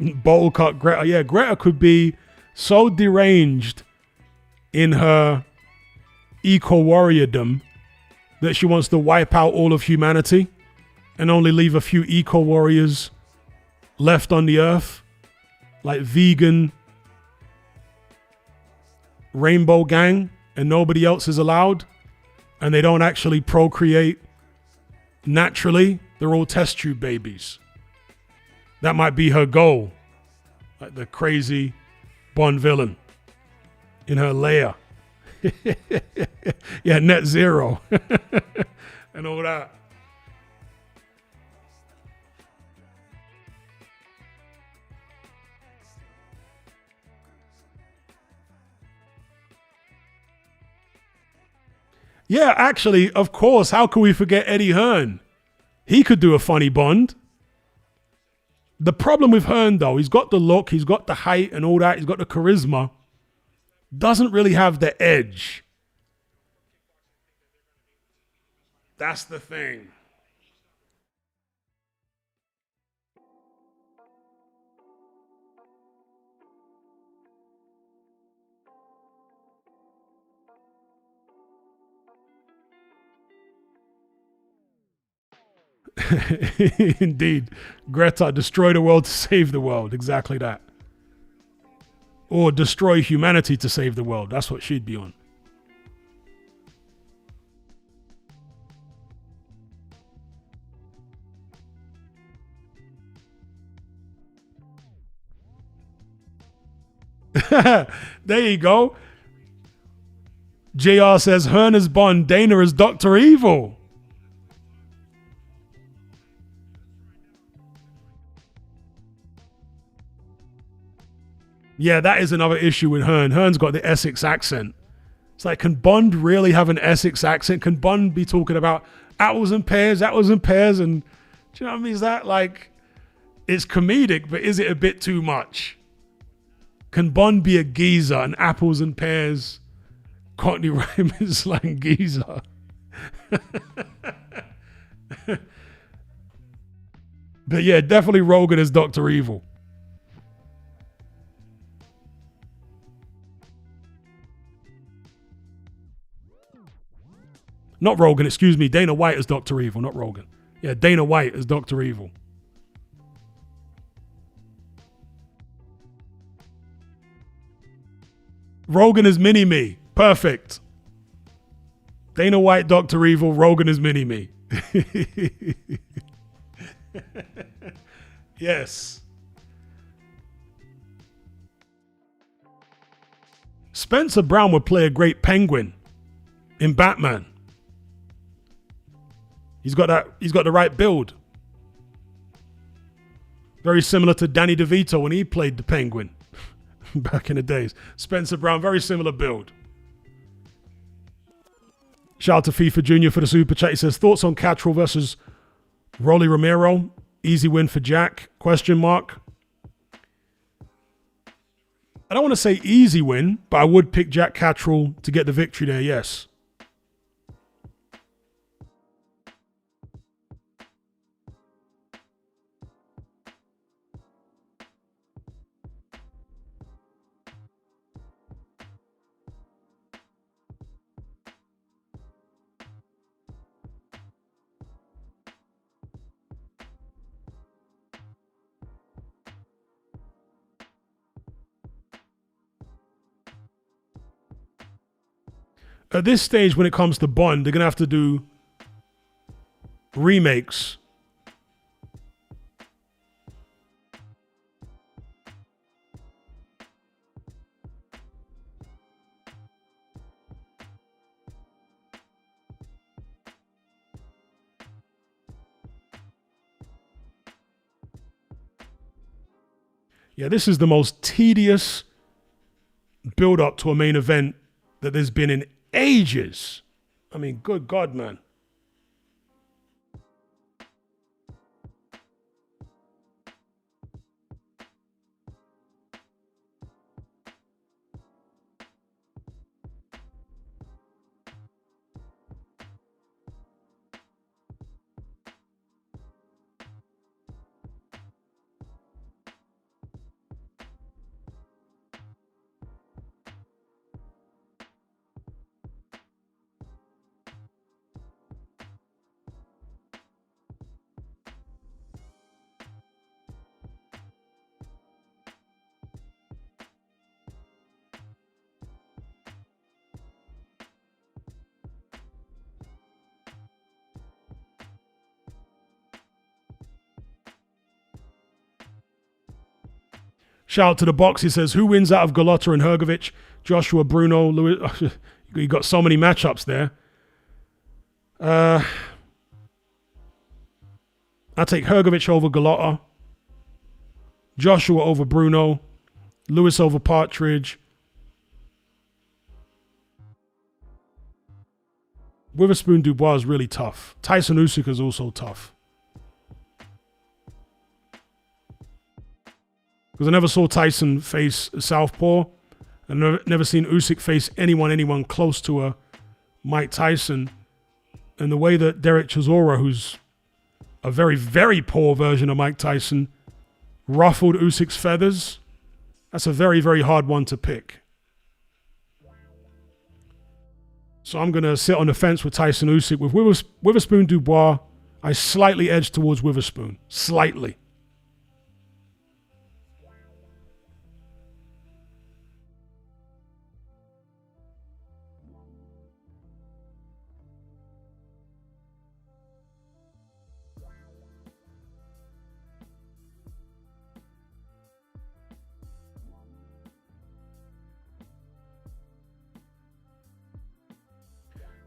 Bowl cut Greta. Yeah, Greta could be so deranged in her eco-warriordom that she wants to wipe out all of humanity and only leave a few eco-warriors left on the earth, like vegan rainbow gang, and nobody else is allowed, and they don't actually procreate naturally. They're all test tube babies. That might be her goal, like the crazy Bond villain in her lair. Yeah, net zero and all that. Yeah, actually, of course, how can we forget Eddie Hearn? He could do a funny Bond. The problem with Hearn, though, he's got the look, he's got the height and all that, he's got the charisma. Doesn't really have the edge. That's the thing. Indeed. Greta, destroy the world to save the world. Exactly that. Or destroy humanity to save the world. That's what she'd be on. There you go. JR says, Hearn as Bond, Dana as Dr. Evil. Yeah, that is another issue with Hearn. Hearn's got the Essex accent. It's like, can Bond really have an Essex accent? Can Bond be talking about apples and pears? And do you know what I mean? Is that like, it's comedic, but is it a bit too much? Can Bond be a geezer and apples and pears? Cockney rhyme is slang geezer. But yeah, definitely Rogan as Dr. Evil. Not Rogan, excuse me. Dana White as Dr. Evil, not Rogan. Yeah, Dana White as Dr. Evil. Rogan is Mini-Me. Perfect. Dana White, Dr. Evil. Rogan is Mini-Me. Yes. Spencer Brown would play a great Penguin in Batman. He's got the right build. Very similar to Danny DeVito when he played the Penguin back in the days. Spencer Brown, very similar build. Shout out to FIFA Junior for the super chat. He says, thoughts on Catterall versus Rolly Romero? Easy win for Jack? Question mark. I don't want to say easy win, but I would pick Jack Catterall to get the victory there, yes. At this stage, when it comes to Bond, they're going to have to do remakes. Yeah, this is the most tedious build-up to a main event that there's been in ages. I mean, good God, man. Shout out to the box. He says, who wins out of Golota and Hrgovic? Joshua, Bruno, Lewis. You got so many matchups there. I take Hrgovic over Golota. Joshua over Bruno. Lewis over Partridge. Witherspoon Dubois is really tough. Tyson Usyk is also tough. Because I never saw Tyson face a southpaw. I've never seen Usyk face anyone close to a Mike Tyson. And the way that Derek Chisora, who's a very, very poor version of Mike Tyson, ruffled Usyk's feathers, that's a very, very hard one to pick. So I'm going to sit on the fence with Tyson Usyk. With Witherspoon Dubois, I slightly edged towards Witherspoon. Slightly.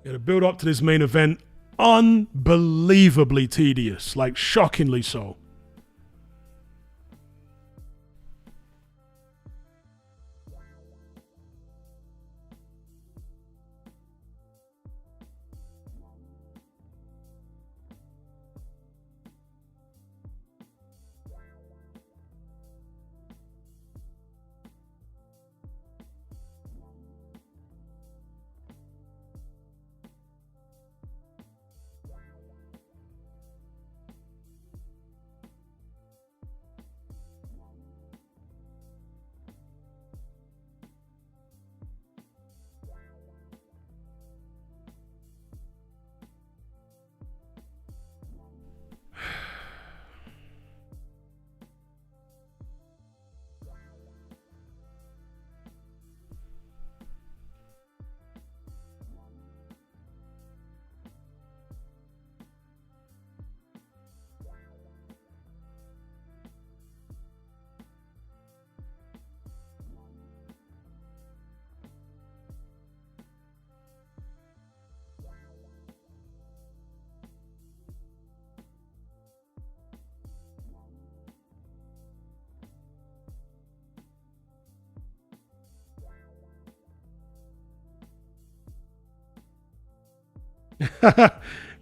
Yeah, the build up to this main event, unbelievably tedious, like shockingly so.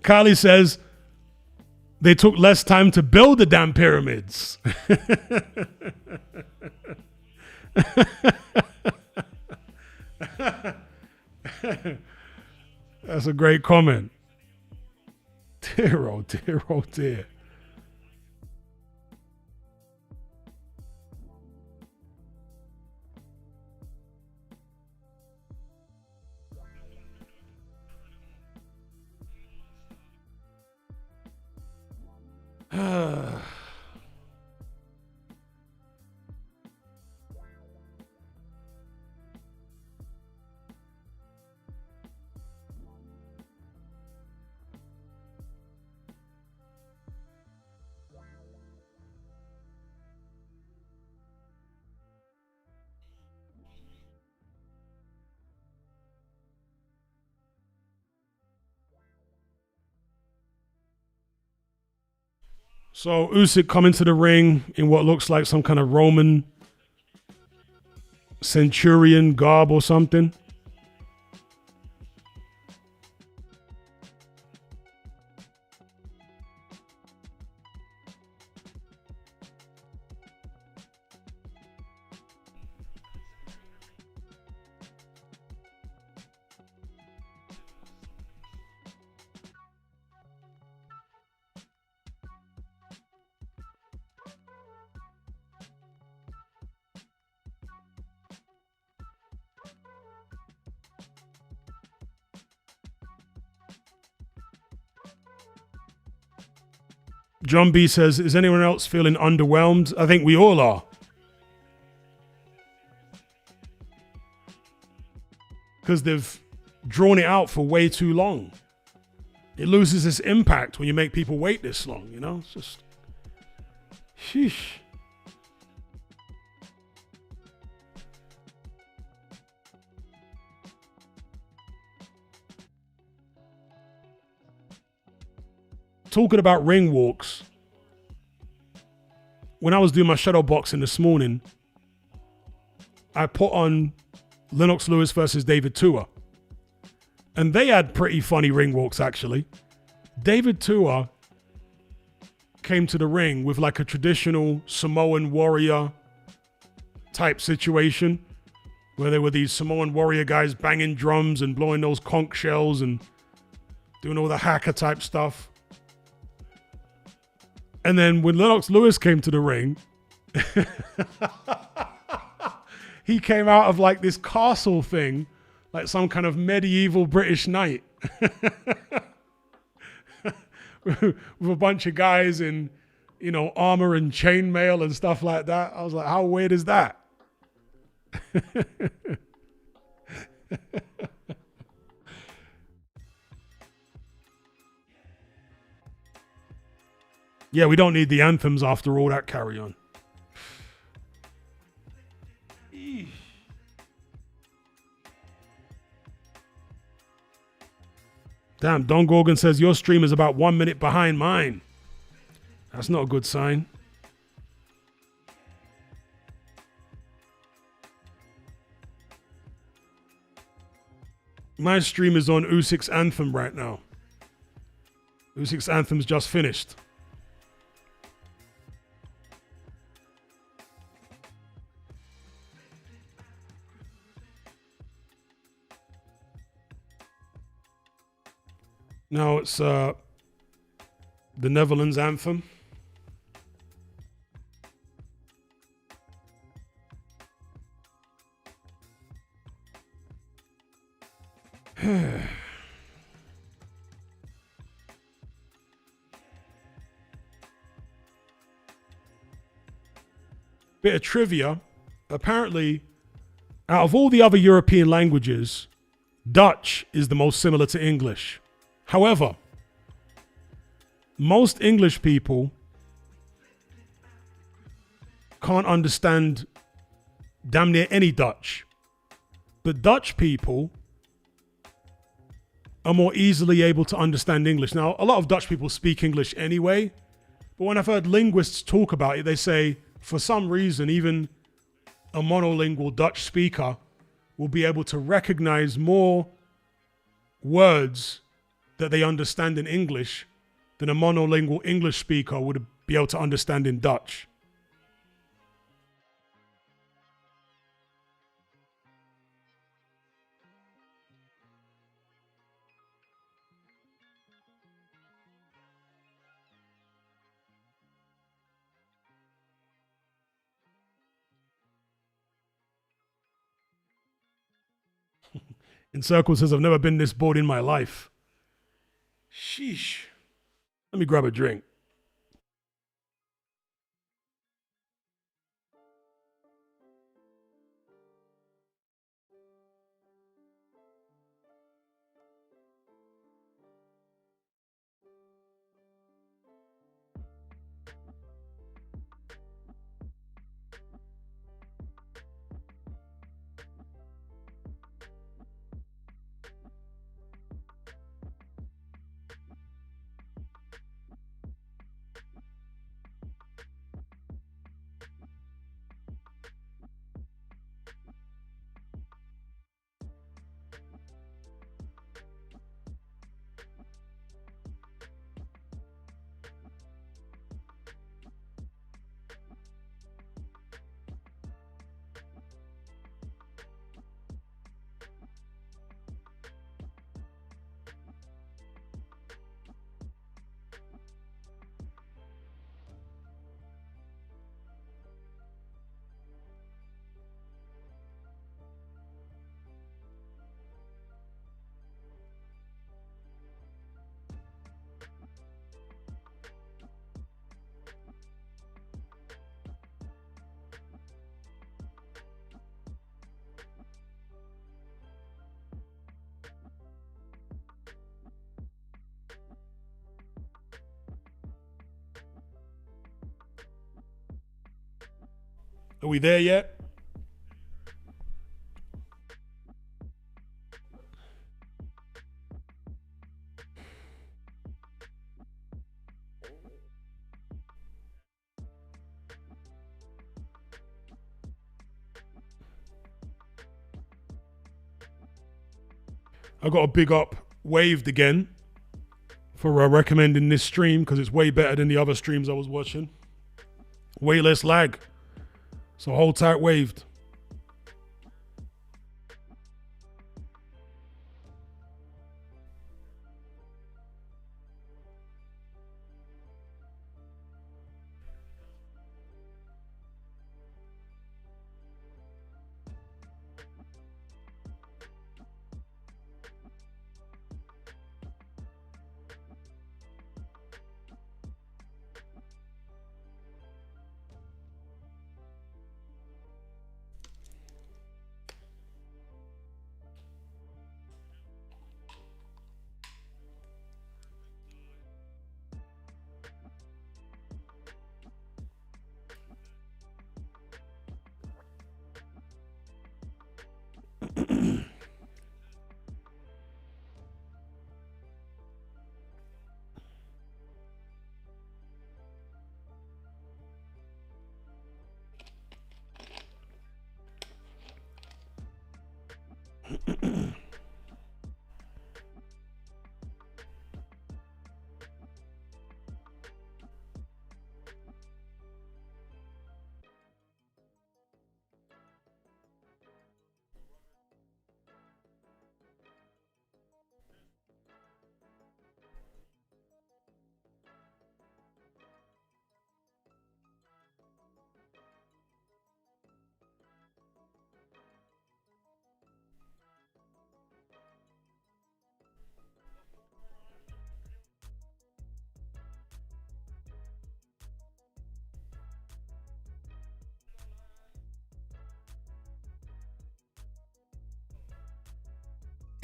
Kylie says they took less time to build the damn pyramids. That's a great comment. Dear, oh dear, oh dear. So Usyk coming to the ring in what looks like some kind of Roman centurion garb or something. John B says, is anyone else feeling underwhelmed? I think we all are. Because they've drawn it out for way too long. It loses its impact when you make people wait this long, you know? It's just, sheesh. Talking about ring walks, when I was doing my shadow boxing this morning, I put on Lennox Lewis versus David Tua. And they had pretty funny ring walks, actually. David Tua came to the ring with like a traditional Samoan warrior type situation, where there were these Samoan warrior guys banging drums and blowing those conch shells and doing all the hacker type stuff. And then when Lennox Lewis came to the ring, he came out of like this castle thing, like some kind of medieval British knight, with a bunch of guys in, you know, armor and chainmail and stuff like that. I was like, how weird is that? Yeah, we don't need the anthems after all that carry on. Damn, Don Gorgon says your stream is about 1 minute behind mine. That's not a good sign. My stream is on Usyk's Anthem right now. Usyk's Anthem's just finished. Now it's the Netherlands anthem. Bit of trivia. Apparently, out of all the other European languages, Dutch is the most similar to English. However, most English people can't understand damn near any Dutch. But Dutch people are more easily able to understand English. Now, a lot of Dutch people speak English anyway, but when I've heard linguists talk about it, they say, for some reason, even a monolingual Dutch speaker will be able to recognize more words that they understand in English than a monolingual English speaker would be able to understand in Dutch. In Circle says, I've never been this bored in my life. Sheesh. Let me grab a drink. Are we there yet? I got a big up Waved again for recommending this stream because it's way better than the other streams I was watching. Way less lag. So hold tight, Waved.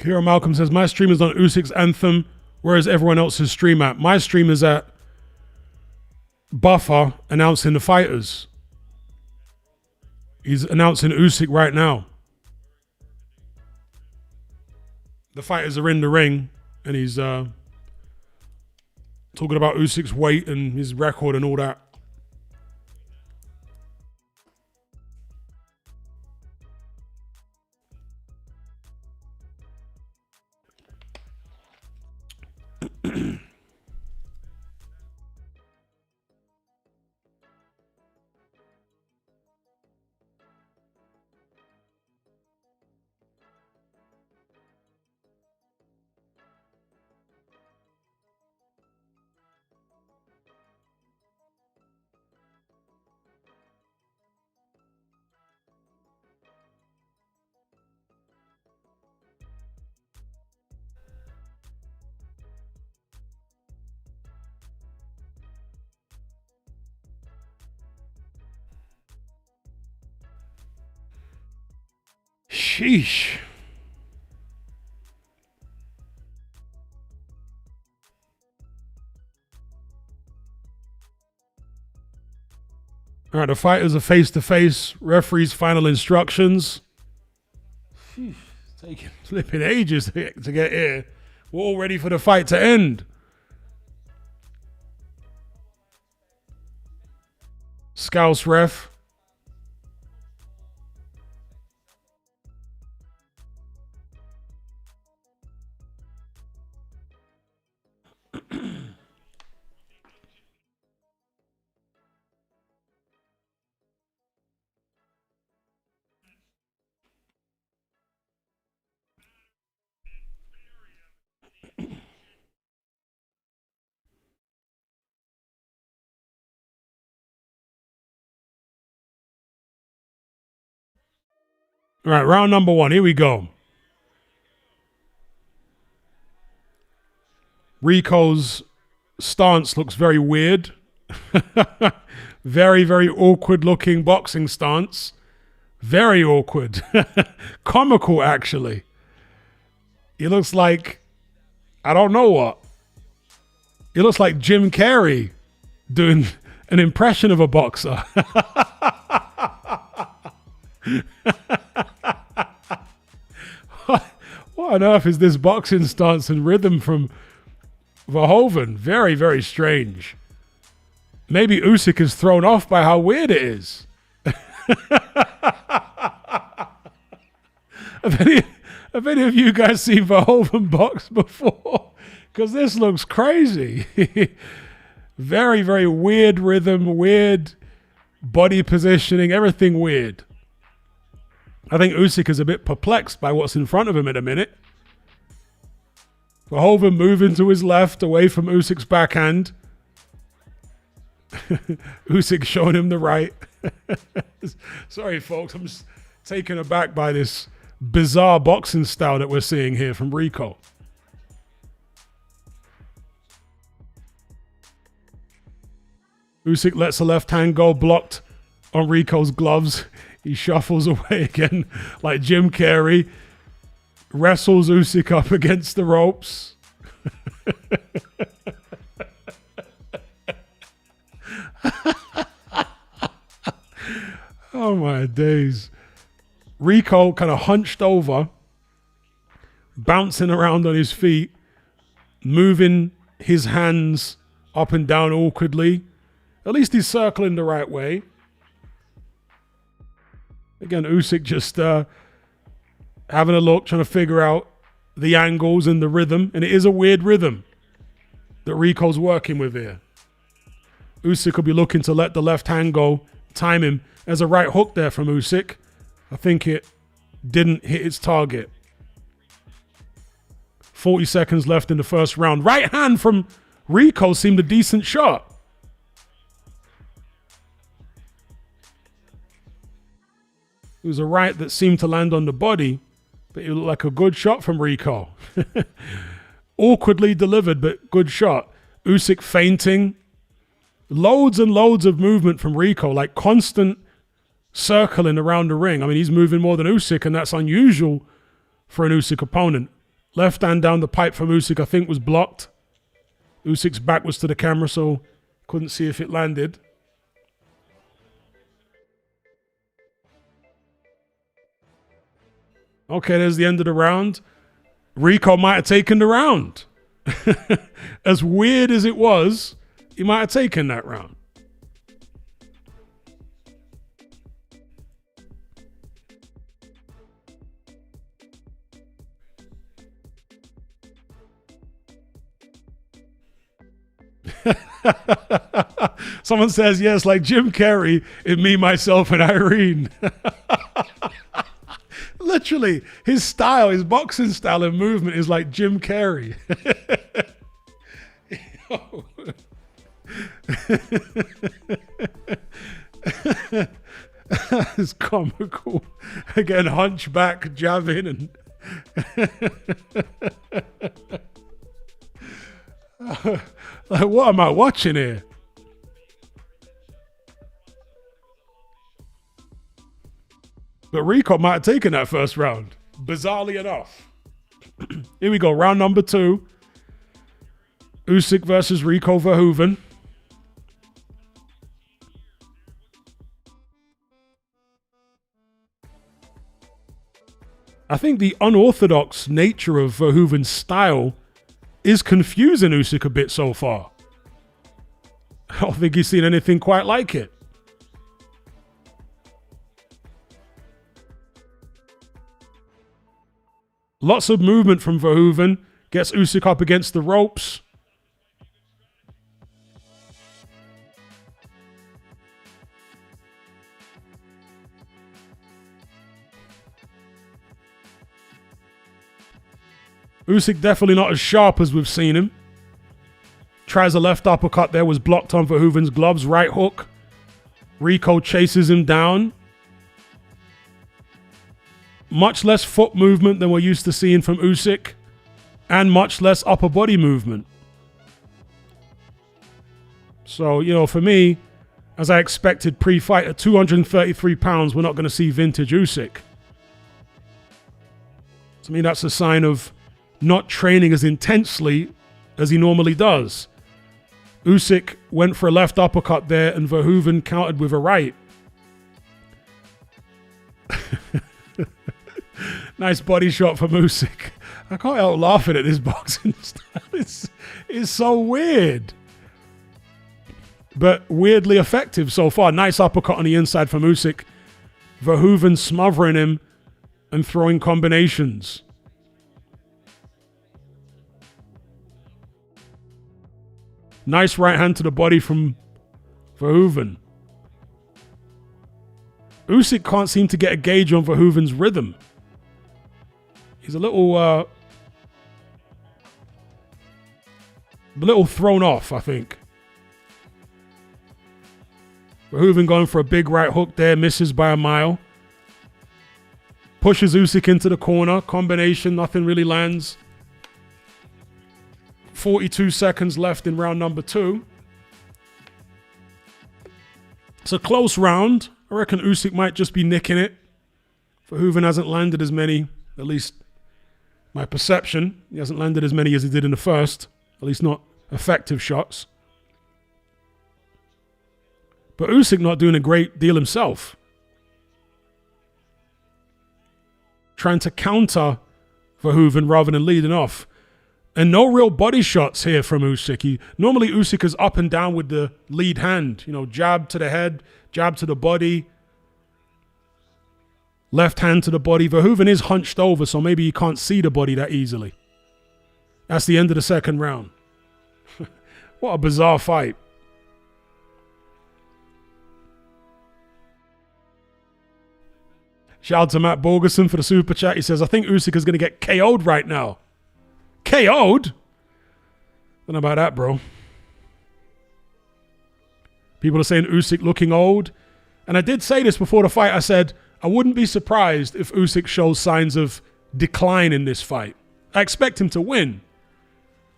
Hero Malcolm says, my stream is on Usyk's Anthem, whereas everyone else's stream at. My stream is at Buffer announcing the fighters. He's announcing Usyk right now. The fighters are in the ring, and he's talking about Usyk's weight and his record and all that. Sheesh. All right, the fighters are face-to-face. Referee's final instructions. Sheesh, it's taking flipping ages to get here. We're all ready for the fight to end. Scouse ref. All right, round number one. Here we go. Rico's stance looks very weird. Very, very awkward looking boxing stance. Very awkward. Comical, actually. He looks like, I don't know what. He looks like Jim Carrey doing an impression of a boxer. What on earth is this boxing stance and rhythm from Verhoeven? Very, very strange. Maybe Usyk is thrown off by how weird it is. Have any of you guys seen Verhoeven box before? Because this looks crazy. Very, very weird rhythm, weird body positioning, everything weird. I think Usyk is a bit perplexed by what's in front of him at a minute. Verhoeven moving to his left, away from Usyk's backhand. Usyk showing him the right. Sorry, folks, I'm just taken aback by this bizarre boxing style that we're seeing here from Rico. Usyk lets the left hand go, blocked on Rico's gloves. He shuffles away again like Jim Carrey. Wrestles Usyk up against the ropes. Oh my days. Rico kind of hunched over, bouncing around on his feet, moving his hands up and down awkwardly. At least he's circling the right way. Again, Usyk just having a look, trying to figure out the angles and the rhythm. And it is a weird rhythm that Rico's working with here. Usyk will be looking to let the left hand go, time him. There's a right hook there from Usyk. I think it didn't hit its target. 40 seconds left in the first round. Right hand from Rico seemed a decent shot. It was a right that seemed to land on the body, but it looked like a good shot from Rico. Awkwardly delivered, but good shot. Usyk feinting. Loads and loads of movement from Rico, like constant circling around the ring. I mean, he's moving more than Usyk, and that's unusual for an Usyk opponent. Left hand down the pipe from Usyk, I think, was blocked. Usyk's back was to the camera, so couldn't see if it landed. Okay, there's the end of the round. Rico might have taken the round. As weird as it was, he might have taken that round. Someone says, yes, like Jim Carrey in Me, Myself, and Irene. Literally, his style, his boxing style and movement is like Jim Carrey. It's comical. Again, hunchback, jabbing, and like, what am I watching here? But Rico might have taken that first round, bizarrely enough. Here we go, round number 2. Usyk versus Rico Verhoeven. I think the unorthodox nature of Verhoeven's style is confusing Usyk a bit so far. I don't think he's seen anything quite like it. Lots of movement from Verhoeven. Gets Usyk up against the ropes. Usyk definitely not as sharp as we've seen him. Tries a left uppercut there, was blocked on Verhoeven's gloves. Right hook. Rico chases him down. Much less foot movement than we're used to seeing from Usyk, and much less upper body movement. So, you know, for me, as I expected pre-fight, at 233 pounds, we're not going to see vintage Usyk. To me, that's a sign of not training as intensely as he normally does. Usyk went for a left uppercut there, and Verhoeven countered with a right. Nice body shot from Usyk. I can't help laughing at this boxing style. It's so weird. But weirdly effective so far. Nice uppercut on the inside from Usyk. Verhoeven smothering him and throwing combinations. Nice right hand to the body from Verhoeven. Usyk can't seem to get a gauge on Verhoeven's rhythm. He's a little thrown off, I think. Verhoeven going for a big right hook there, misses by a mile. Pushes Usyk into the corner, combination, nothing really lands. 42 seconds left in round number 2. It's a close round. I reckon Usyk might just be nicking it. Verhoeven hasn't landed as many, at least my perception. He hasn't landed as many as he did in the first, at least not effective shots. But Usyk not doing a great deal himself. Trying to counter Verhoeven rather than leading off. And no real body shots here from Usyk. Normally Usyk is up and down with the lead hand. You know, jab to the head, jab to the body. Left hand to the body. Verhoeven is hunched over, so maybe he can't see the body that easily. That's the end of the second round. What a bizarre fight. Shout out to Matt Borgerson for the super chat. He says, I think Usyk is going to get KO'd right now. KO'd? Don't know about that, bro. People are saying Usyk looking old. And I did say this before the fight. I said, I wouldn't be surprised if Usyk shows signs of decline in this fight. I expect him to win.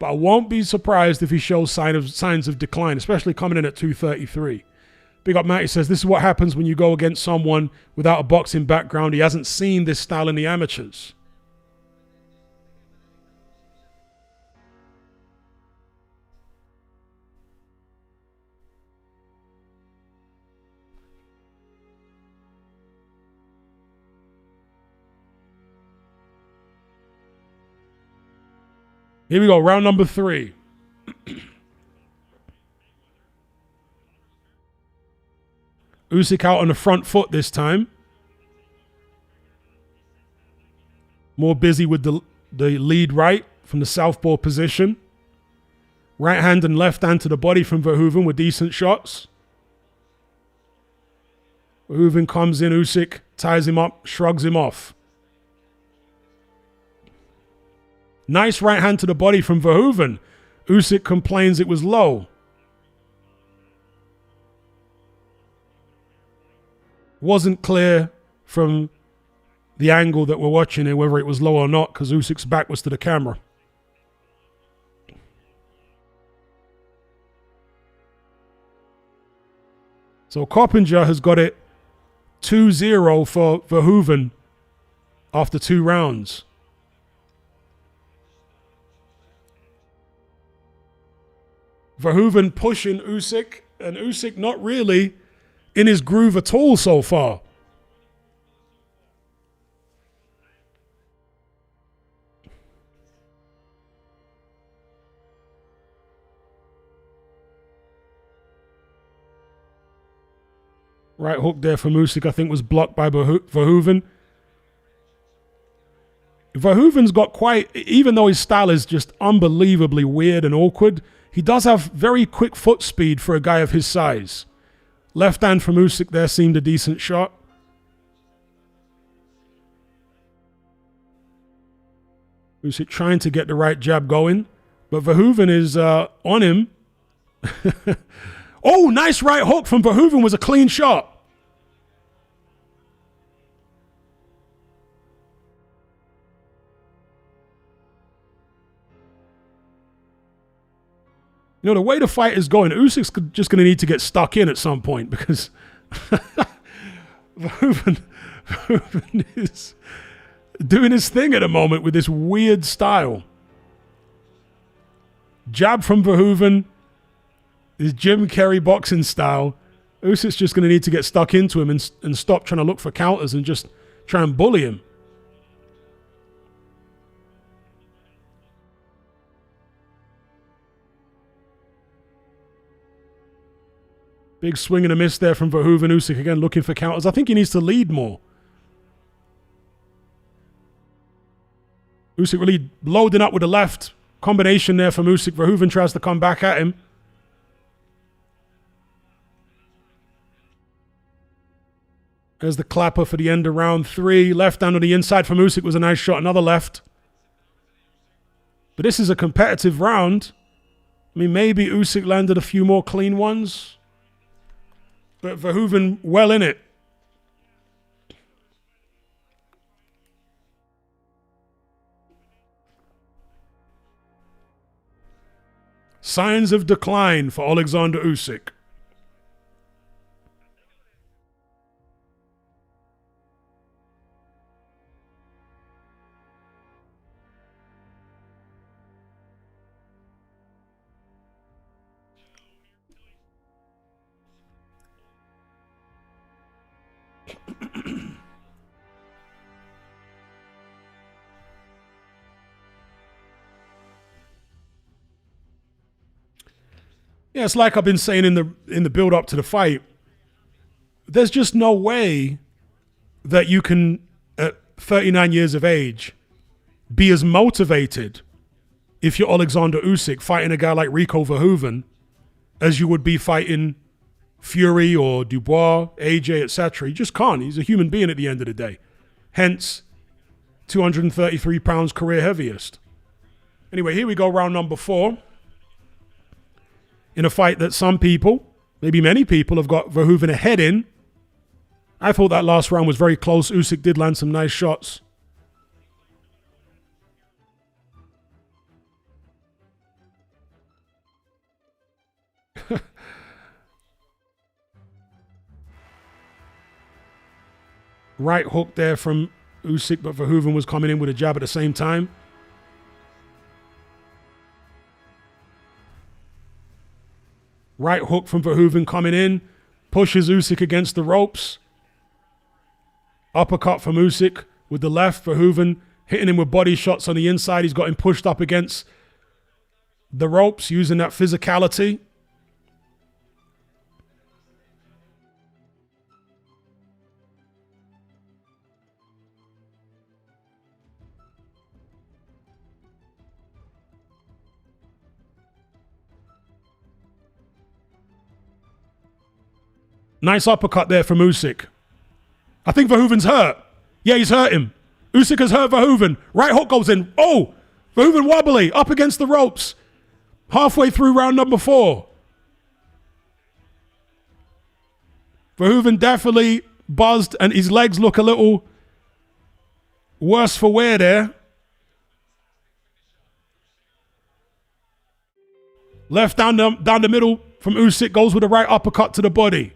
But I won't be surprised if he shows signs of decline, especially coming in at 233. Big up Matt, he says, this is what happens when you go against someone without a boxing background. He hasn't seen this style in the amateurs. Here we go, round number 3. Usyk out on the front foot this time. More busy with the lead right from the southpaw position. Right hand and left hand to the body from Verhoeven with decent shots. Verhoeven comes in, Usyk ties him up, shrugs him off. Nice right hand to the body from Verhoeven. Usyk complains it was low. Wasn't clear from the angle that we're watching here whether it was low or not because Usyk's back was to the camera. So Coppinger has got it 2-0 for Verhoeven after 2 rounds. Verhoeven pushing Usyk, and Usyk not really in his groove at all so far. Right hook there from Usyk, I think, was blocked by Verhoeven. Verhoeven's got quite, even though his style is just unbelievably weird and awkward, he does have very quick foot speed for a guy of his size. Left hand from Usyk there seemed a decent shot. Usyk trying to get the right jab going, but Verhoeven is on him. Oh, nice right hook from Verhoeven, was a clean shot. You know, the way the fight is going, Usyk's just going to need to get stuck in at some point because Verhoeven is doing his thing at the moment with this weird style. Jab from Verhoeven, his Jim Carrey boxing style. Usyk's just going to need to get stuck into him and stop trying to look for counters and just try and bully him. Big swing and a miss there from Verhoeven. Usyk again looking for counters. I think he needs to lead more. Usyk really loading up with the left. Combination there from Usyk. Verhoeven tries to come back at him. There's the clapper for the end of round 3. Left hand on the inside from Usyk was a nice shot. Another left. But this is a competitive round. I mean, maybe Usyk landed a few more clean ones. But Verhoeven well in it. Signs of decline for Oleksandr Usyk. Yeah, it's like I've been saying in the build up to the fight. There's just no way that you can 39 years of age, be as motivated if you're Oleksandr Usyk fighting a guy like Rico Verhoeven as you would be fighting Fury or Dubois, AJ, etc. You just can't. He's a human being at the end of the day. Hence, 233 pounds career heaviest. Anyway, here we go, round number 4. In a fight that some people, maybe many people, have got Verhoeven ahead in. I thought that last round was very close. Usyk did land some nice shots. Right hook there from Usyk, but Verhoeven was coming in with a jab at the same time. Right hook from Verhoeven coming in, pushes Usyk against the ropes. Uppercut from Usyk with the left. Verhoeven hitting him with body shots on the inside. He's got him pushed up against the ropes, using that physicality. Nice uppercut there from Usyk. I think Verhoeven's hurt. Yeah, he's hurt him. Usyk has hurt Verhoeven. Right hook goes in. Oh, Verhoeven wobbly, up against the ropes. Halfway through round number 4. Verhoeven definitely buzzed and his legs look a little worse for wear there. Left down the middle from Usyk, goes with a right uppercut to the body.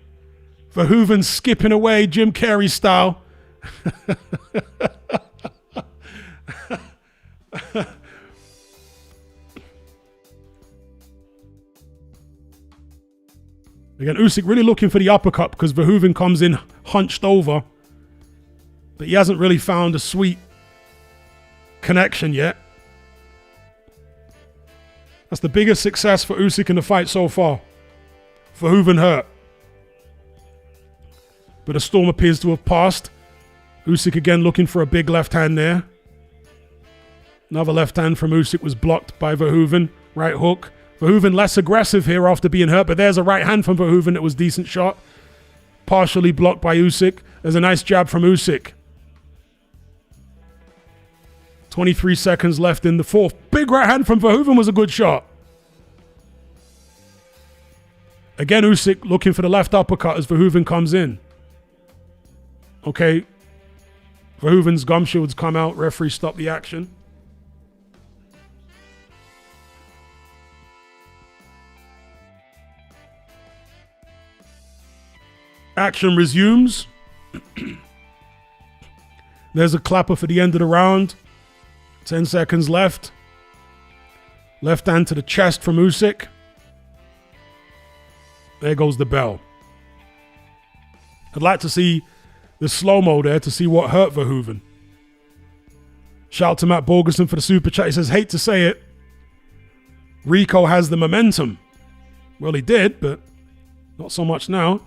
Verhoeven skipping away Jim Carrey style. Again, Usyk really looking for the uppercut because Verhoeven comes in hunched over. But he hasn't really found a sweet connection yet. That's the biggest success for Usyk in the fight so far. Verhoeven hurt. But a storm appears to have passed. Usyk again looking for a big left hand there. Another left hand from Usyk was blocked by Verhoeven. Right hook. Verhoeven less aggressive here after being hurt, but there's a right hand from Verhoeven that was decent shot. Partially blocked by Usyk. There's a nice jab from Usyk. 23 seconds left in the 4th. Big right hand from Verhoeven was a good shot. Again, Usyk looking for the left uppercut as Verhoeven comes in. Okay. Verhoeven's gum shields come out. Referee stopped the action. Action resumes. There's a clapper for the end of the round. 10 seconds left. Left hand to the chest from Usyk. There goes the bell. I'd like to see the slow-mo there to see what hurt Verhoeven. Shout out to Matt Borgerson for the super chat. He says, hate to say it, Rico has the momentum. Well, he did, but not so much now.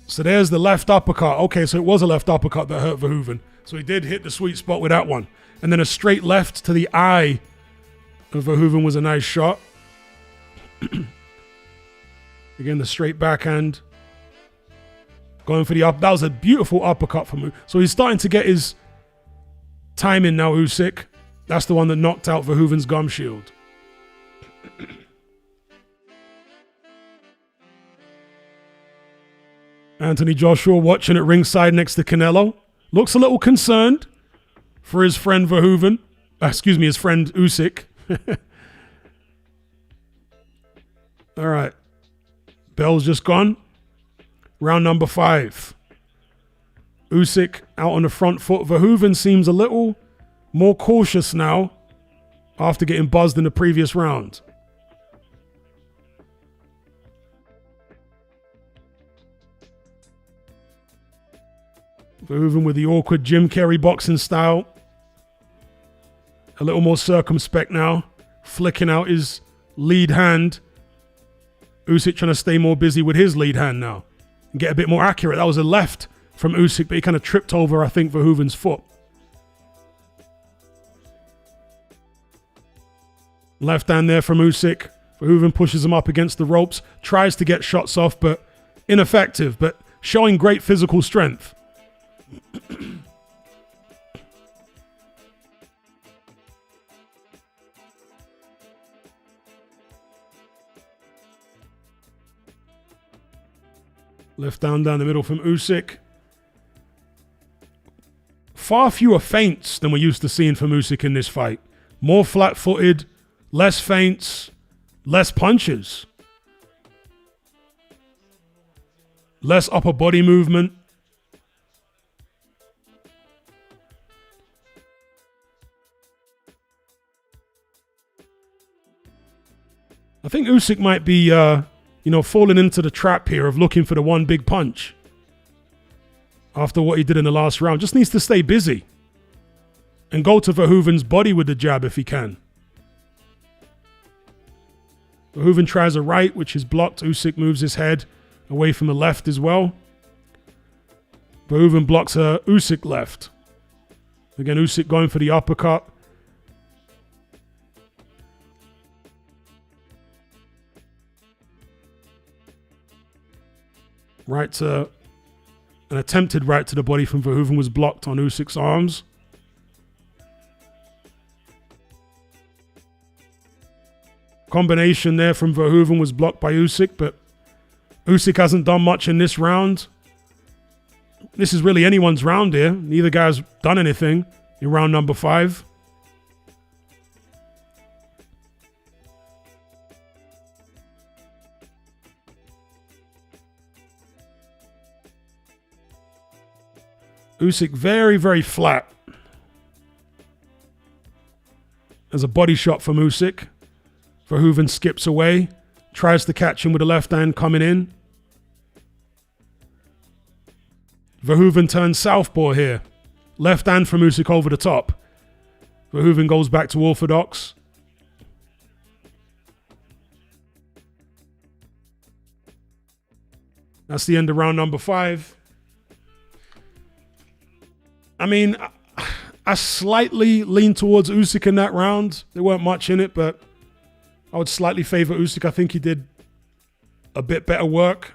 So there's the left uppercut. Okay, so it was a left uppercut that hurt Verhoeven. So he did hit the sweet spot with that one. And then a straight left to the eye of Verhoeven was a nice shot. Again, the straight backhand. Going for the up. That was a beautiful uppercut from him. So he's starting to get his timing now, Usyk. That's the one that knocked out Verhoeven's gum shield. Anthony Joshua watching at ringside next to Canelo. Looks a little concerned for his friend Verhoeven. Excuse me, his friend Usyk. All right. Bell's just gone. Round number 5. Usyk out on the front foot. Verhoeven seems a little more cautious now after getting buzzed in the previous round. Verhoeven with the awkward Jim Carrey boxing style. A little more circumspect now. Flicking out his lead hand. Usyk trying to stay more busy with his lead hand now. And get a bit more accurate. That was a left from Usyk, but he kind of tripped over, I think, Verhoeven's foot. Left hand there from Usyk. Verhoeven pushes him up against the ropes, tries to get shots off, but ineffective, but showing great physical strength. Left down the middle from Usyk. Far fewer feints than we're used to seeing from Usyk in this fight. More flat-footed, less feints, less punches. Less upper body movement. I think Usyk might be, falling into the trap here of looking for the one big punch. After what he did in the last round. Just needs to stay busy. And go to Verhoeven's body with the jab if he can. Verhoeven tries a right, which is blocked. Usyk moves his head away from the left as well. Verhoeven blocks a Usyk left. Again, Usyk going for the uppercut. An attempted right to the body from Verhoeven was blocked on Usyk's arms. Combination there from Verhoeven was blocked by Usyk, but Usyk hasn't done much in this round. This is really anyone's round here. Neither guy's done anything in round number 5. Usyk very, very flat. There's a body shot from Usyk. Verhoeven skips away. Tries to catch him with the left hand coming in. Verhoeven turns southpaw here. Left hand from Usyk over the top. Verhoeven goes back to orthodox. That's the end of round number 5. I mean, I slightly lean towards Usyk in that round. There weren't much in it, but I would slightly favor Usyk. I think he did a bit better work.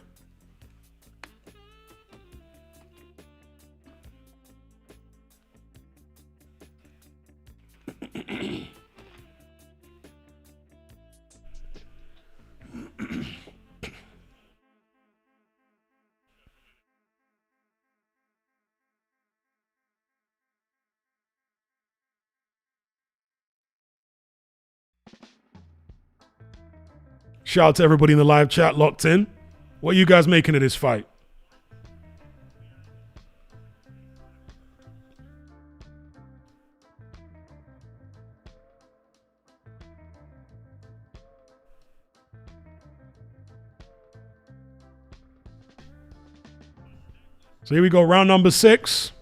Shout out to everybody in the live chat locked in. What are you guys making of this fight? So here we go, round number 6.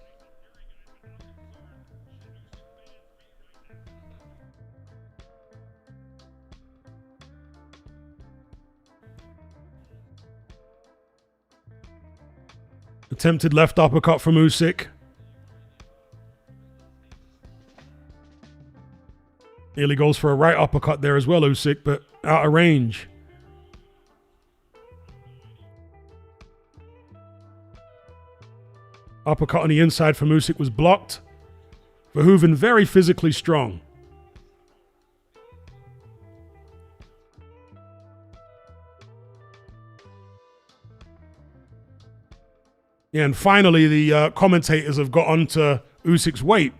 Attempted left uppercut from Usyk. Nearly goes for a right uppercut there as well, Usyk, but out of range. Uppercut on the inside from Usyk was blocked. Verhoeven very physically strong. Yeah, and finally, the commentators have got onto Usyk's weight.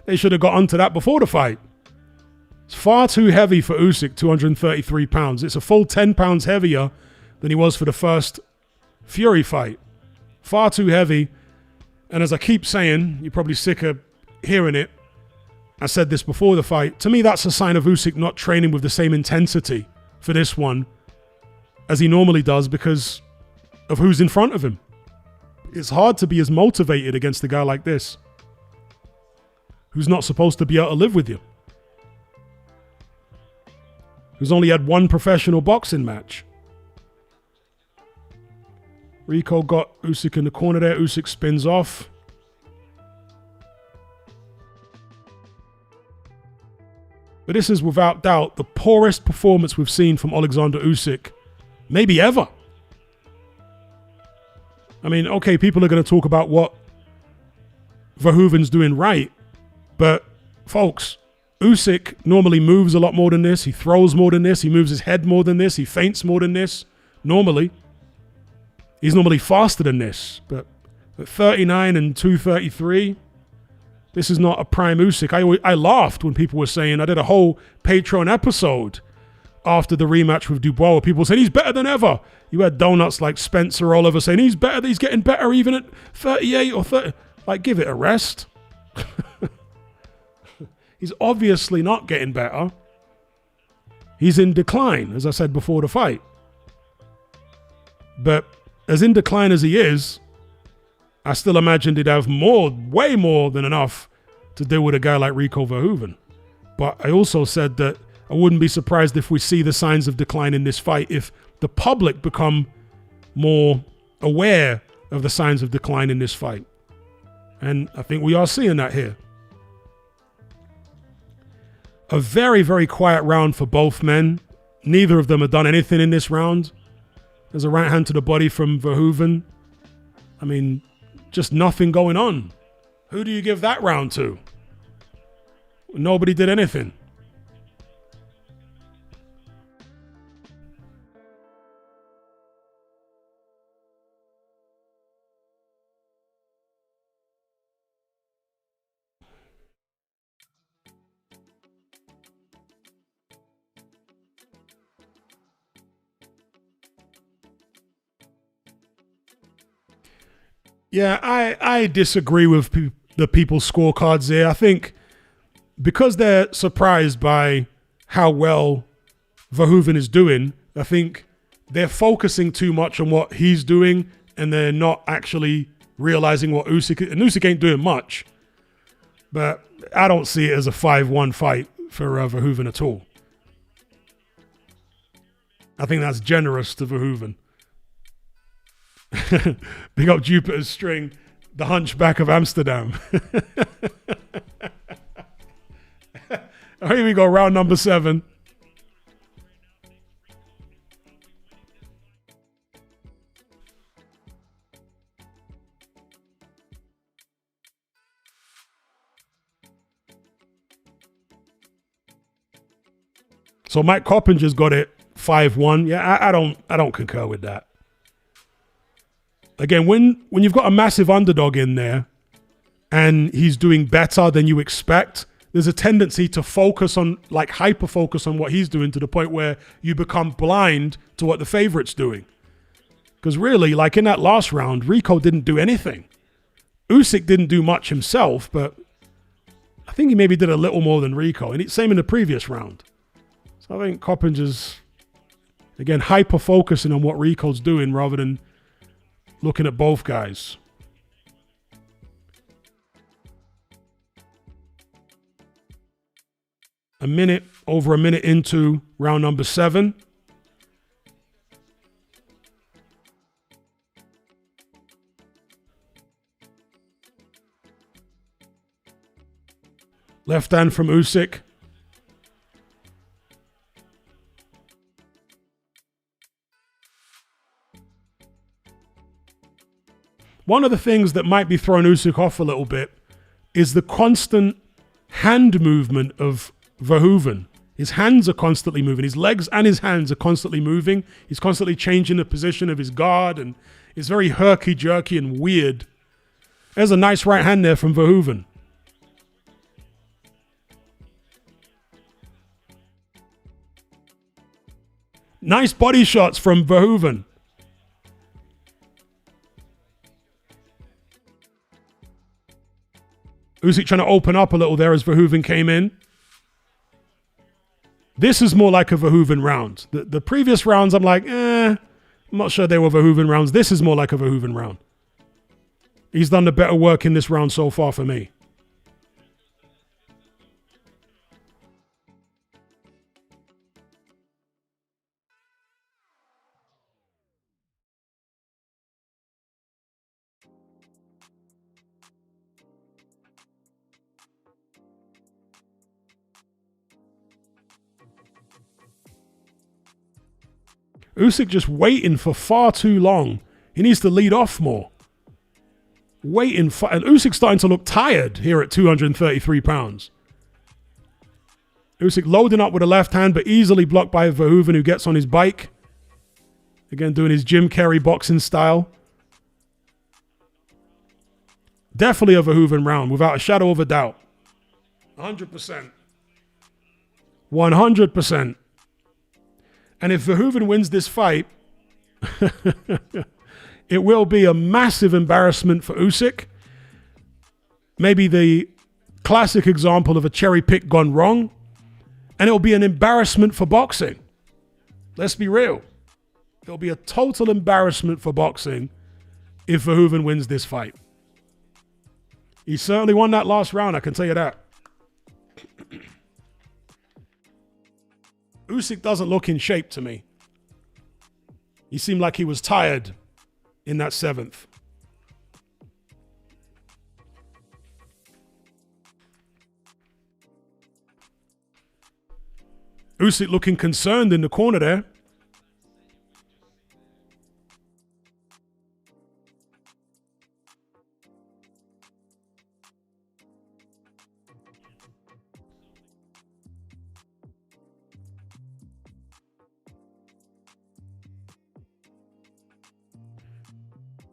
They should have got onto that before the fight. It's far too heavy for Usyk, 233 pounds. It's a full 10 pounds heavier than he was for the first Fury fight. Far too heavy. And as I keep saying, you're probably sick of hearing it. I said this before the fight. To me, that's a sign of Usyk not training with the same intensity for this one as he normally does because of who's in front of him. It's hard to be as motivated against a guy like this, who's not supposed to be able to live with you, who's only had one professional boxing match. Rico got Usyk in the corner there. Usyk spins off. But this is without doubt the poorest performance we've seen from Oleksandr Usyk, maybe ever. I mean, okay, people are going to talk about what Verhoeven's doing right, but folks, Usyk normally moves a lot more than this. He throws more than this. He moves his head more than this. He feints more than this. Normally. He's normally faster than this. But at 39 and 233, this is not a prime Usyk. I laughed when people were saying, I did a whole Patreon episode after the rematch with Dubois where people said he's better than ever. You had donuts like Spencer all over saying he's better. He's getting better even at 38 or 30. Like, give it a rest. He's obviously not getting better. He's in decline, as I said before the fight. But as in decline as he is, I still imagined he'd have way more than enough to deal with a guy like Rico Verhoeven. But I also said that I wouldn't be surprised if we see the signs of decline in this fight if the public become more aware of the signs of decline in this fight. And I think we are seeing that here. A very, very quiet round for both men. Neither of them have done anything in this round. There's a right hand to the body from Verhoeven. I mean, just nothing going on. Who do you give that round to? Nobody did anything. Yeah, I disagree with the people's scorecards there. I think because they're surprised by how well Verhoeven is doing, I think they're focusing too much on what he's doing and they're not actually realizing what Usyk is. And Usyk ain't doing much. But I don't see it as a 5-1 fight for Verhoeven at all. I think that's generous to Verhoeven. Big up Jupiter's string, the Hunchback of Amsterdam. Here we go, round number 7. So Mike Coppinger's got it 5-1. Yeah, I don't concur with that. Again, when you've got a massive underdog in there and he's doing better than you expect, there's a tendency to focus on, like hyper focus on what he's doing to the point where you become blind to what the favorite's doing. Because really, like in that last round, Rico didn't do anything. Usyk didn't do much himself, but I think he maybe did a little more than Rico. And same in the previous round. So I think Coppinger's, again, hyper focusing on what Rico's doing rather than looking at both guys. Over a minute into round number 7. Left hand from Usyk. One of the things that might be throwing Usyk off a little bit is the constant hand movement of Verhoeven. His hands are constantly moving. His legs and his hands are constantly moving. He's constantly changing the position of his guard, and it's very herky-jerky and weird. There's a nice right hand there from Verhoeven. Nice body shots from Verhoeven. Usyk trying to open up a little there as Verhoeven came in. This is more like a Verhoeven round. The previous rounds, I'm like, I'm not sure they were Verhoeven rounds. This is more like a Verhoeven round. He's done the better work in this round so far for me. Usyk just waiting for far too long. He needs to lead off more. And Usyk's starting to look tired here at 233 pounds. Usyk loading up with a left hand, but easily blocked by Verhoeven, who gets on his bike. Again, doing his Jim Carrey boxing style. Definitely a Verhoeven round, without a shadow of a doubt. 100%. 100%. And if Verhoeven wins this fight, it will be a massive embarrassment for Usyk. Maybe the classic example of a cherry pick gone wrong. And it'll be an embarrassment for boxing. Let's be real. It'll be a total embarrassment for boxing if Verhoeven wins this fight. He certainly won that last round, I can tell you that. Usyk doesn't look in shape to me. He seemed like he was tired in that 7th. Usyk looking concerned in the corner there.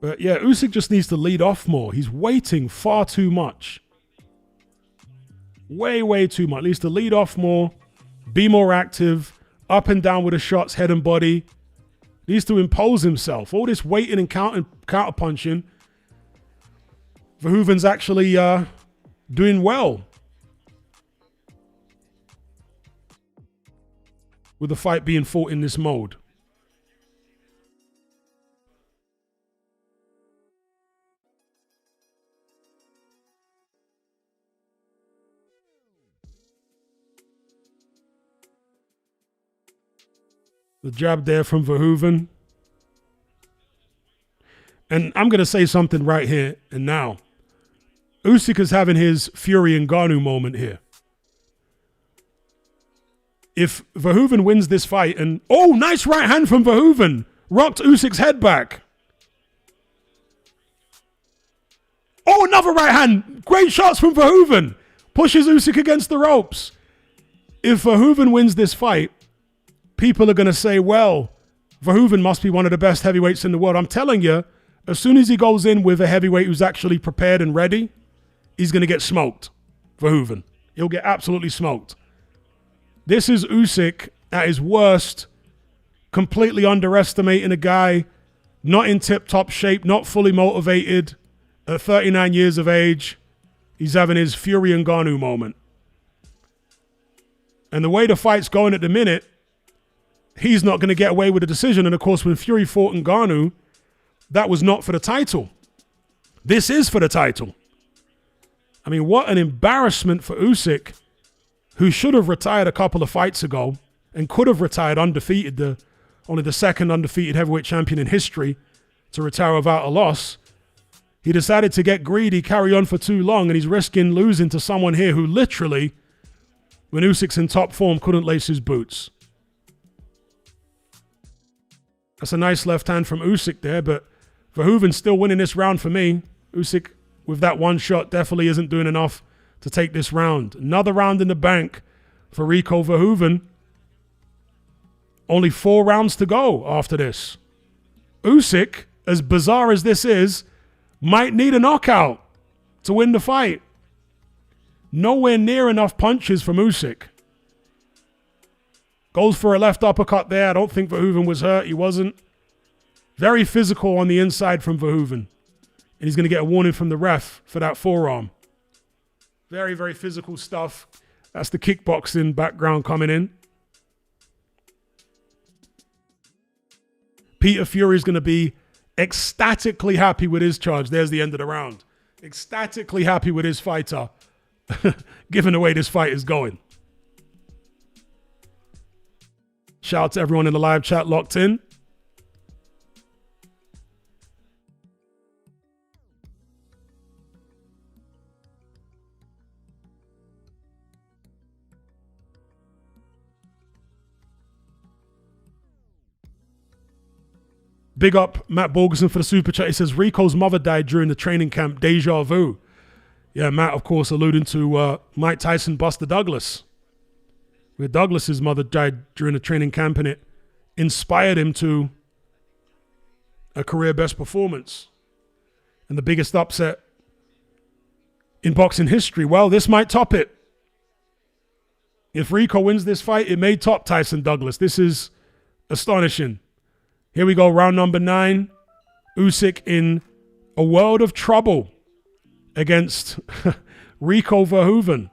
But yeah, Usyk just needs to lead off more. He's waiting far too much. Way too much. Needs to lead off more, be more active, up and down with the shots, head and body. Needs to impose himself. All this waiting and counter punching. Verhoeven's actually doing well with the fight being fought in this mode. The jab there from Verhoeven. And I'm going to say something right here and now. Usyk is having his Fury and Ngannou moment here. If Verhoeven wins this fight and... Oh, nice right hand from Verhoeven. Rocked Usyk's head back. Oh, another right hand. Great shots from Verhoeven. Pushes Usyk against the ropes. If Verhoeven wins this fight, people are going to say, well, Verhoeven must be one of the best heavyweights in the world. I'm telling you, as soon as he goes in with a heavyweight who's actually prepared and ready, he's going to get smoked. Verhoeven. He'll get absolutely smoked. This is Usyk at his worst, completely underestimating a guy, not in tip-top shape, not fully motivated, at 39 years of age. He's having his Fury and Ngannou moment. And the way the fight's going at the minute, he's not going to get away with a decision. And of course, when Fury fought Ngannou, that was not for the title. This is for the title. I mean, what an embarrassment for Usyk, who should have retired a couple of fights ago and could have retired undefeated, only the second undefeated heavyweight champion in history to retire without a loss. He decided to get greedy, carry on for too long, and he's risking losing to someone here who literally, when Usyk's in top form, couldn't lace his boots. That's a nice left hand from Usyk there, but Verhoeven's still winning this round for me. Usyk, with that one shot, definitely isn't doing enough to take this round. Another round in the bank for Rico Verhoeven. Only 4 rounds to go after this. Usyk, as bizarre as this is, might need a knockout to win the fight. Nowhere near enough punches from Usyk. Goes for a left uppercut there. I don't think Verhoeven was hurt. He wasn't. Very physical on the inside from Verhoeven. And he's going to get a warning from the ref for that forearm. Very, very physical stuff. That's the kickboxing background coming in. Peter Fury is going to be ecstatically happy with his charge. There's the end of the round. Ecstatically happy with his fighter, given the way this fight is going. Shout out to everyone in the live chat locked in. Big up Matt Borgerson for the super chat. He says, Rico's mother died during the training camp. Deja vu. Yeah, Matt, of course, alluding to Mike Tyson, Buster Douglas. Where Douglas's mother died during the training camp, and it inspired him to a career best performance. And the biggest upset in boxing history. Well, this might top it. If Rico wins this fight, it may top Tyson Douglas. This is astonishing. Here we go, round number 9. Usyk in a world of trouble against Rico Verhoeven.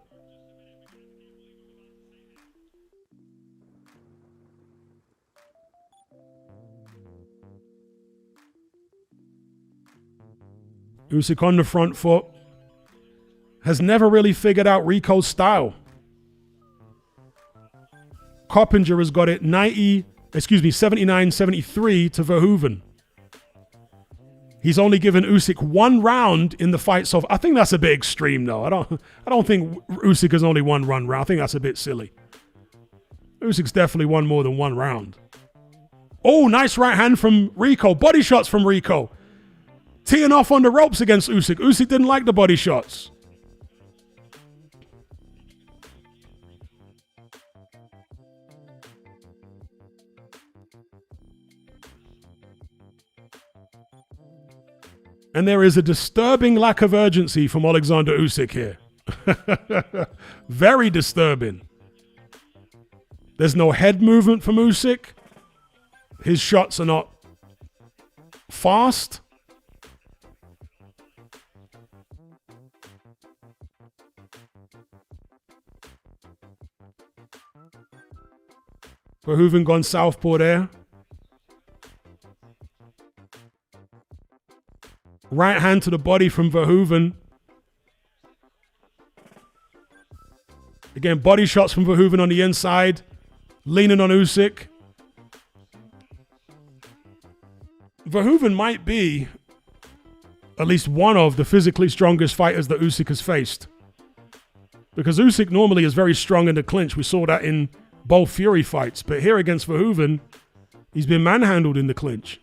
Usyk on the front foot. Has never really figured out Rico's style. Coppinger has got it 79-73 to Verhoeven. He's only given Usyk 1 round in the fight, so I think that's a bit extreme, though. I don't think Usyk has only won 1 round. I think that's a bit silly. Usyk's definitely won more than 1 round. Oh, nice right hand from Rico. Body shots from Rico. Teeing off on the ropes against Usyk. Usyk didn't like the body shots. And there is a disturbing lack of urgency from Oleksandr Usyk here. Very disturbing. There's no head movement from Usyk. His shots are not fast. Verhoeven gone southpaw there. Right hand to the body from Verhoeven. Again, body shots from Verhoeven on the inside. Leaning on Usyk. Verhoeven might be at least one of the physically strongest fighters that Usyk has faced. Because Usyk normally is very strong in the clinch. We saw that in both Fury fights. But here against Verhoeven, he's been manhandled in the clinch.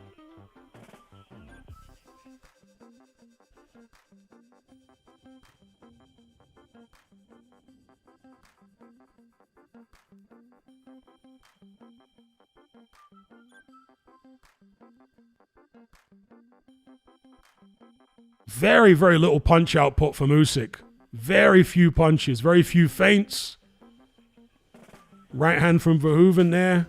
Very, very little punch output from Usyk. Very few punches, very few feints. Right hand from Verhoeven there.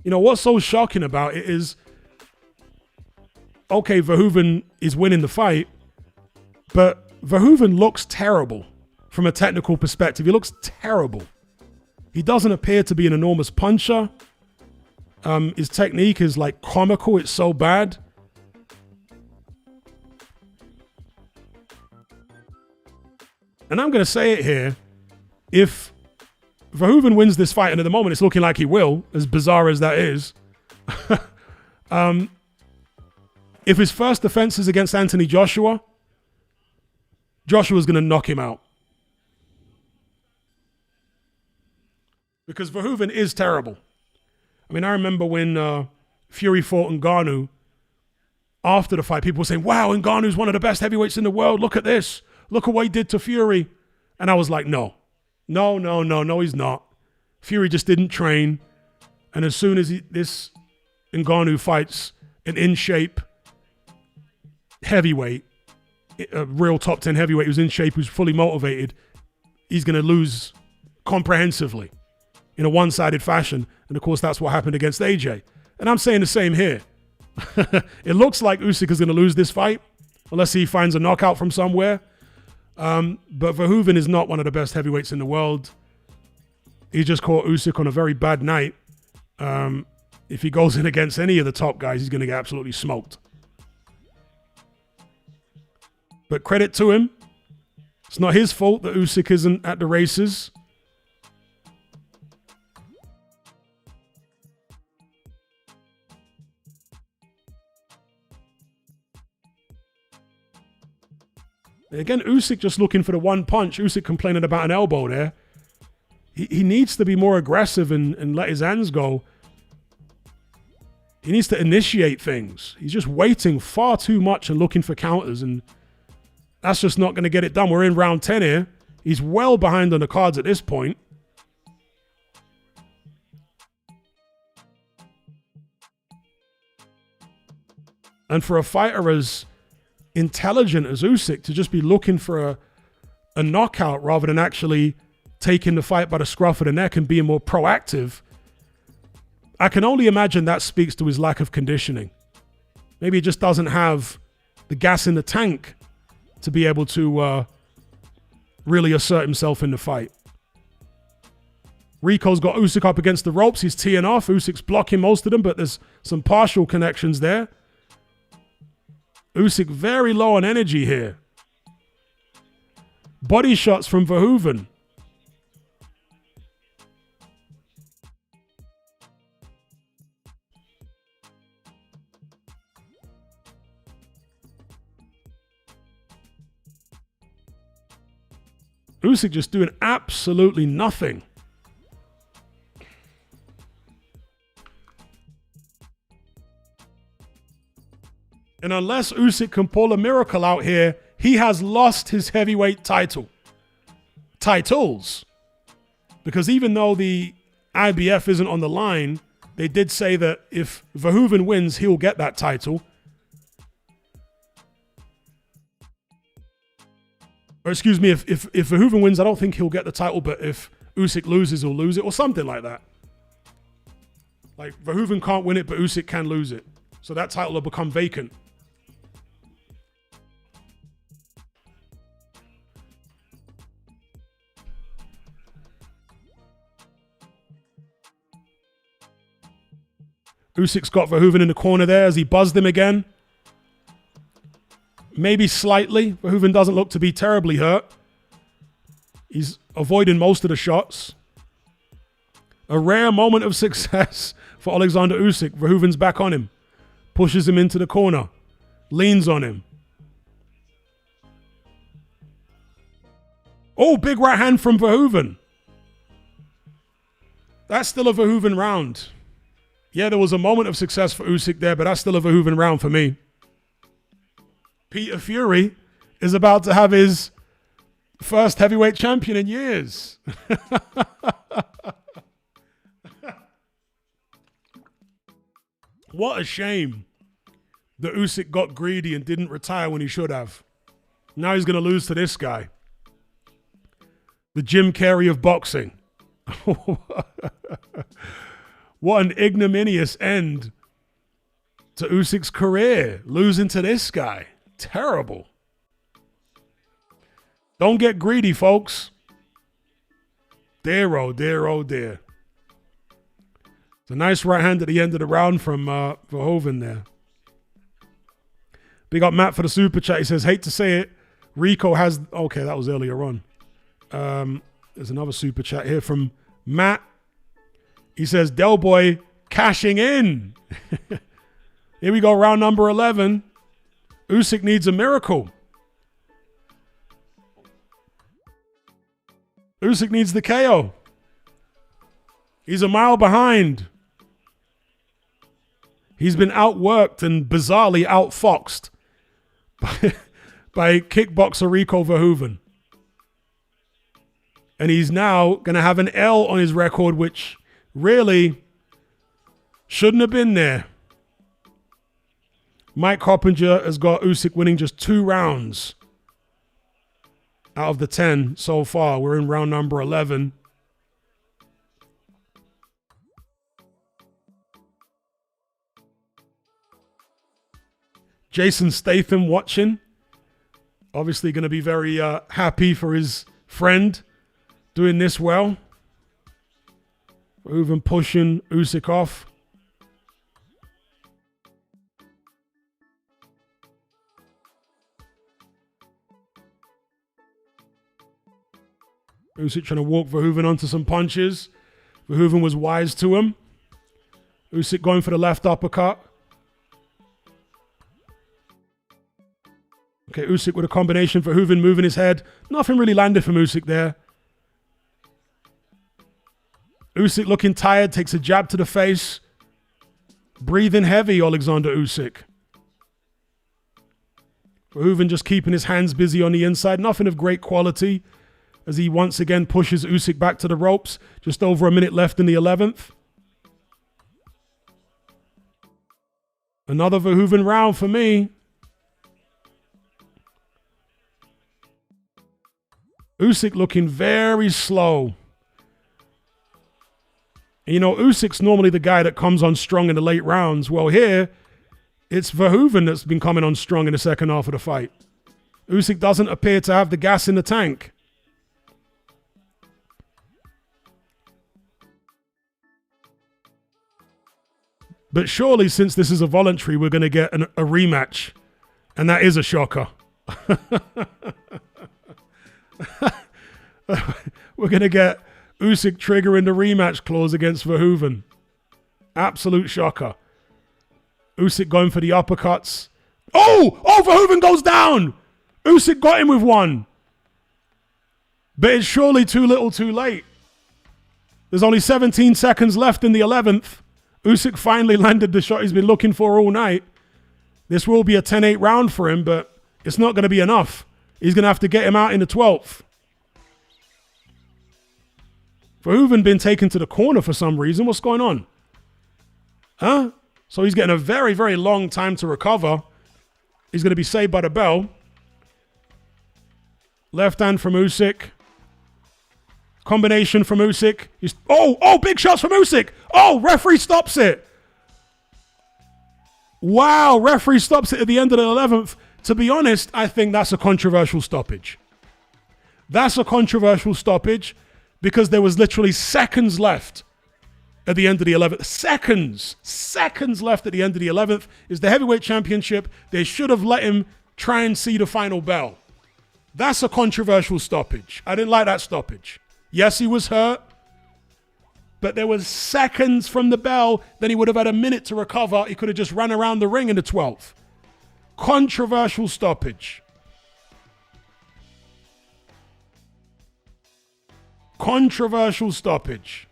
You know, what's so shocking about it is, okay, Verhoeven is winning the fight, but Verhoeven looks terrible from a technical perspective. He looks terrible. He doesn't appear to be an enormous puncher. His technique is like comical. It's so bad. And I'm going to say it here. If Verhoeven wins this fight, and at the moment it's looking like he will, as bizarre as that is, if his first defense is against Anthony Joshua, Joshua's going to knock him out. Because Verhoeven is terrible. I mean, I remember when Fury fought Ngannou, after the fight, people were saying, wow, Ngannou's one of the best heavyweights in the world. Look at this. Look at what he did to Fury. And I was like, no, he's not. Fury just didn't train. And as soon as this Ngannou fights an in-shape heavyweight, a real top 10 heavyweight who's in shape, who's fully motivated, he's going to lose comprehensively in a one-sided fashion. And of course, that's what happened against AJ. And I'm saying the same here. It looks like Usyk is going to lose this fight, unless he finds a knockout from somewhere. But Verhoeven is not one of the best heavyweights in the world. He just caught Usyk on a very bad night. If he goes in against any of the top guys, he's going to get absolutely smoked. But credit to him. It's not his fault that Usyk isn't at the races. Again, Usyk just looking for the one punch. Usyk complaining about an elbow there. He needs to be more aggressive and let his hands go. He needs to initiate things. He's just waiting far too much and looking for counters, and that's just not going to get it done. We're in round 10 here. He's well behind on the cards at this point. And for a fighter as intelligent as Usyk to just be looking for a knockout rather than actually taking the fight by the scruff of the neck and being more proactive, I can only imagine that speaks to his lack of conditioning. Maybe he just doesn't have the gas in the tank to be able to really assert himself in the fight. Rico's got Usyk up against the ropes. He's teeing off. Usyk's blocking most of them, but there's some partial connections there. Usyk very low on energy here. Body shots from Verhoeven. Usyk just doing absolutely nothing. And unless Usyk can pull a miracle out here, he has lost his heavyweight titles. Because even though the IBF isn't on the line, they did say that if Verhoeven wins, he'll get that title. Or excuse me, if Verhoeven wins, I don't think he'll get the title, but if Usyk loses, he'll lose it, or something like that. Like, Verhoeven can't win it, but Usyk can lose it. So that title will become vacant. Usyk's got Verhoeven in the corner there as he buzzed him again. Maybe slightly. Verhoeven doesn't look to be terribly hurt. He's avoiding most of the shots. A rare moment of success for Oleksandr Usyk. Verhoeven's back on him. Pushes him into the corner. Leans on him. Oh, big right hand from Verhoeven. That's still a Verhoeven round. Yeah, there was a moment of success for Usyk there, but that's still a Verhoeven round for me. Peter Fury is about to have his first heavyweight champion in years. What a shame that Usyk got greedy and didn't retire when he should have. Now he's going to lose to this guy. The Jim Carrey of boxing. What an ignominious end to Usyk's career, losing to this guy. Terrible. Don't get greedy, folks. Dear, oh dear, oh dear. It's a nice right hand at the end of the round from Verhoeven there. Big up Matt for the super chat. He says, hate to say it, Rico has... Okay, that was earlier on. There's another super chat here from Matt. He says, Del Boy cashing in. Here we go, round number 11. Usyk needs a miracle. Usyk needs the KO. He's a mile behind. He's been outworked and bizarrely outfoxed by kickboxer Rico Verhoeven. And he's now going to have an L on his record, which really shouldn't have been there. Mike Coppinger has got Usyk winning just 2 rounds out of the 10 so far. We're in round number 11. Jason Statham watching. Obviously going to be very happy for his friend doing this well. Verhoeven pushing Usyk off. Usyk trying to walk Verhoeven onto some punches. Verhoeven was wise to him. Usyk going for the left uppercut. Okay, Usyk with a combination. Verhoeven moving his head. Nothing really landed from Usyk there. Usyk looking tired, takes a jab to the face. Breathing heavy, Oleksandr Usyk. Verhoeven just keeping his hands busy on the inside. Nothing of great quality as he once again pushes Usyk back to the ropes. Just over a minute left in the 11th. Another Verhoeven round for me. Usyk looking very slow. You know, Usyk's normally the guy that comes on strong in the late rounds. Well, here, it's Verhoeven that's been coming on strong in the second half of the fight. Usyk doesn't appear to have the gas in the tank. But surely, since this is a voluntary, we're going to get a rematch. And that is a shocker. We're going to get Usyk triggering the rematch clause against Verhoeven. Absolute shocker. Usyk going for the uppercuts. Oh, Verhoeven goes down. Usyk got him with one. But it's surely too little too late. There's only 17 seconds left in the 11th. Usyk finally landed the shot he's been looking for all night. This will be a 10-8 round for him, but it's not going to be enough. He's going to have to get him out in the 12th. Verhoeven been taken to the corner for some reason. What's going on? Huh? So he's getting a very, very long time to recover. He's going to be saved by the bell. Left hand from Usyk. Combination from Usyk. Big shots from Usyk. Oh, referee stops it. Wow, referee stops it at the end of the 11th. To be honest, I think that's a controversial stoppage. That's a controversial stoppage because there was literally seconds left at the end of the 11th. Seconds left at the end of the 11th. Is the heavyweight championship. They should have let him try and see the final bell. That's a controversial stoppage. I didn't like that stoppage. Yes, he was hurt, but there was seconds from the bell. Then he would have had a minute to recover. He could have just run around the ring in the 12th. Controversial stoppage. Controversial stoppage.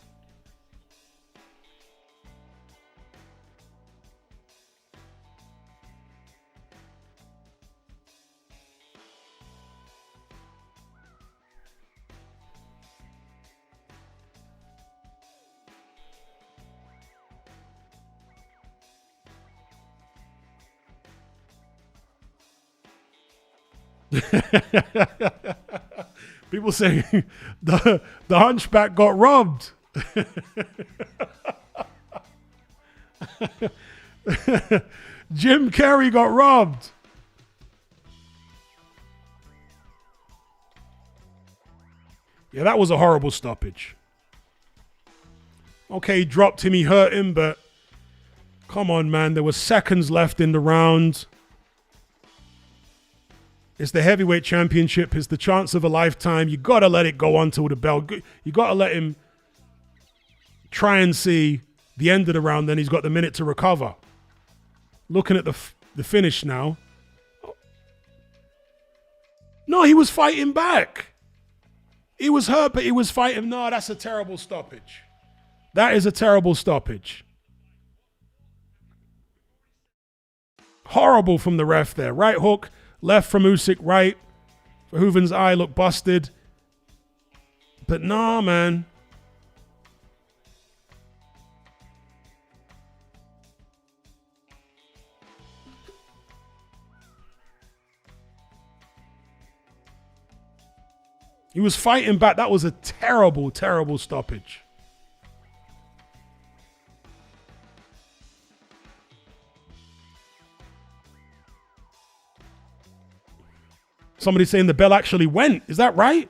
People saying the hunchback got robbed. Jim Carrey got robbed. Yeah, that was a horrible stoppage. Okay, he dropped him, he hurt him, but come on, man. There were seconds left in the round. It's the heavyweight championship. It's the chance of a lifetime. You got to let it go on till the bell. You got to let him try and see the end of the round. Then he's got the minute to recover. Looking at the finish now. No, he was fighting back. He was hurt, but he was fighting. No, that's a terrible stoppage. That is a terrible stoppage. Horrible from the ref there. Right hook. Left from Usyk, right. Verhoeven's eye looked busted. But nah, man. He was fighting back. That was a terrible, terrible stoppage. Somebody's saying the bell actually went. Is that right?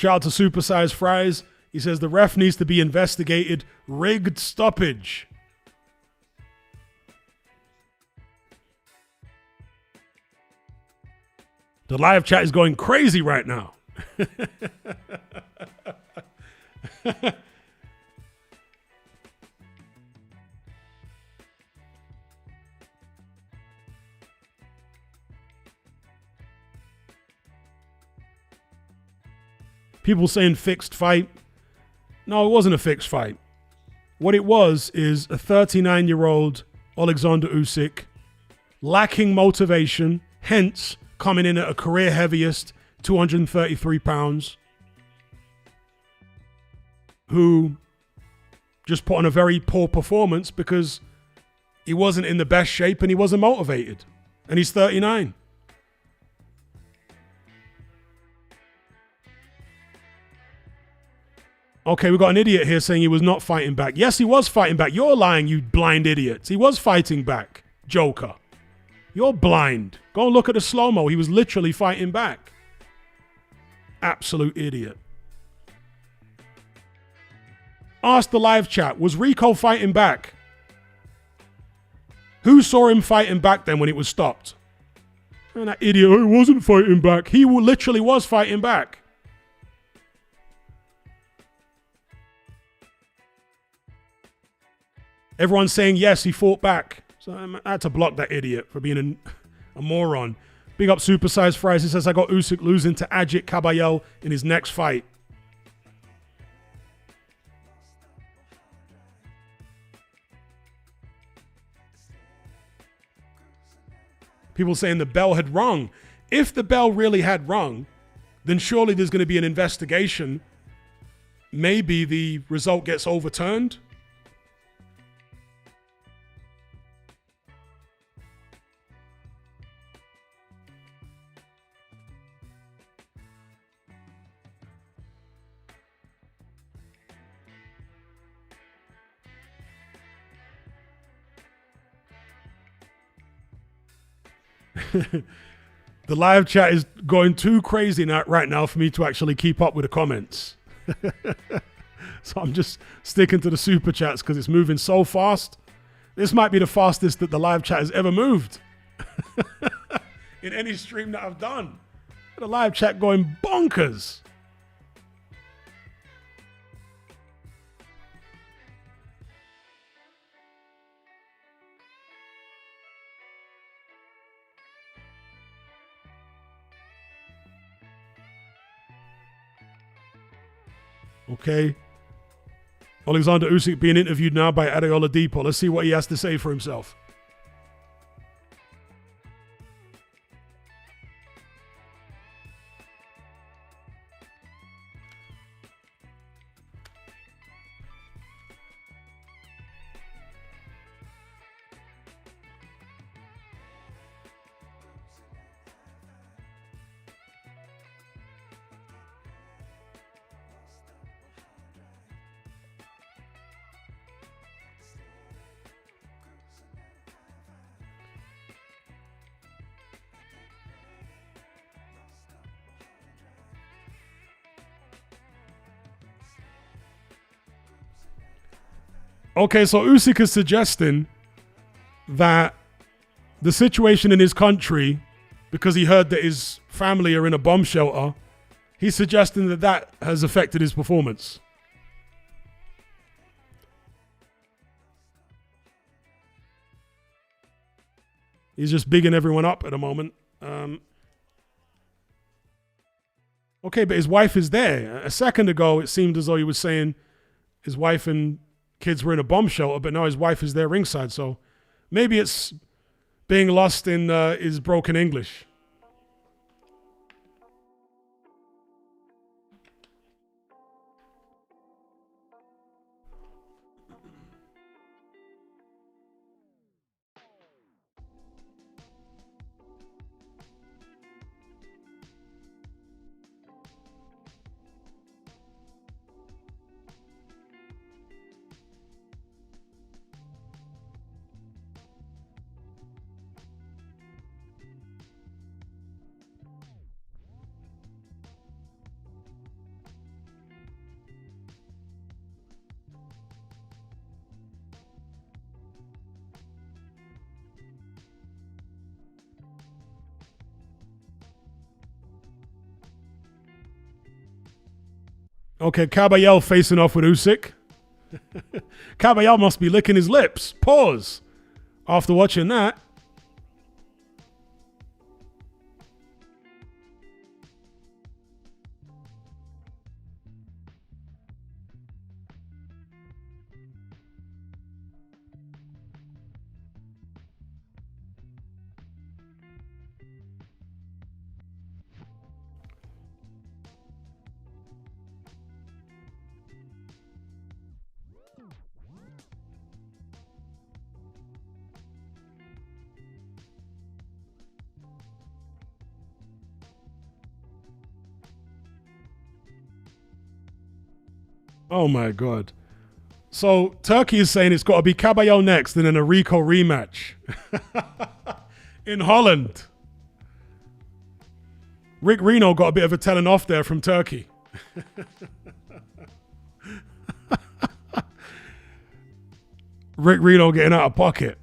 Shout out to Supersize Fries. He says the ref needs to be investigated. Rigged stoppage. The live chat is going crazy right now. People saying fixed fight. No, it wasn't a fixed fight. What it was is a 39-year-old Oleksandr Usyk lacking motivation, hence coming in at a career heaviest, 233 pounds, who just put on a very poor performance because he wasn't in the best shape and he wasn't motivated. And he's 39. Okay, we got an idiot here saying he was not fighting back. Yes, he was fighting back. You're lying, you blind idiots. He was fighting back, Joker. You're blind. Go look at the slow-mo. He was literally fighting back. Absolute idiot. Ask the live chat, was Rico fighting back? Who saw him fighting back then when it was stopped? And that idiot, oh, he wasn't fighting back. He literally was fighting back. Everyone's saying, yes, he fought back. So I had to block that idiot for being a moron. Big up Supersized Fries. He says, I got Usyk losing to Ajit Caballel in his next fight. People saying the bell had rung. If the bell really had rung, then surely there's going to be an investigation. Maybe the result gets overturned. The live chat is going too crazy right now for me to actually keep up with the comments. So I'm just sticking to the super chats because it's moving so fast. This might be the fastest that the live chat has ever moved in any stream that I've done. The live chat going bonkers. Okay. Oleksandr Usyk being interviewed now by Adeola Depot. Let's see what he has to say for himself. Okay, so Usyk is suggesting that the situation in his country, because he heard that his family are in a bomb shelter, he's suggesting that that has affected his performance. He's just bigging everyone up at the moment. Okay, but his wife is there. A second ago, it seemed as though he was saying his wife and kids were in a bomb shelter, but now his wife is there ringside. So maybe it's being lost in his broken English. Okay, Caballel facing off with Usyk. Caballel must be licking his lips. Pause. After watching that. Oh my God. So Turkey is saying it's got to be Caballel next and then a Rico rematch. In Holland. Rick Reno got a bit of a telling off there from Turkey. Rick Reno getting out of pocket.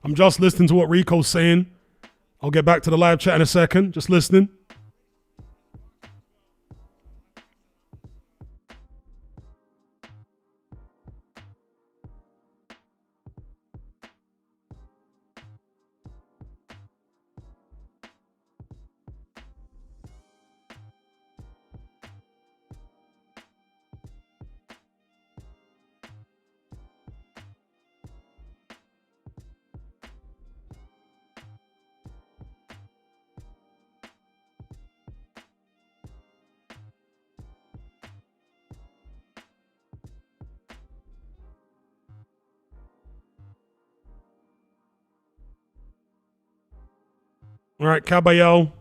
I'm just listening to what Rico's saying. I'll get back to the live chat in a second. Just listening. All right, Caballel.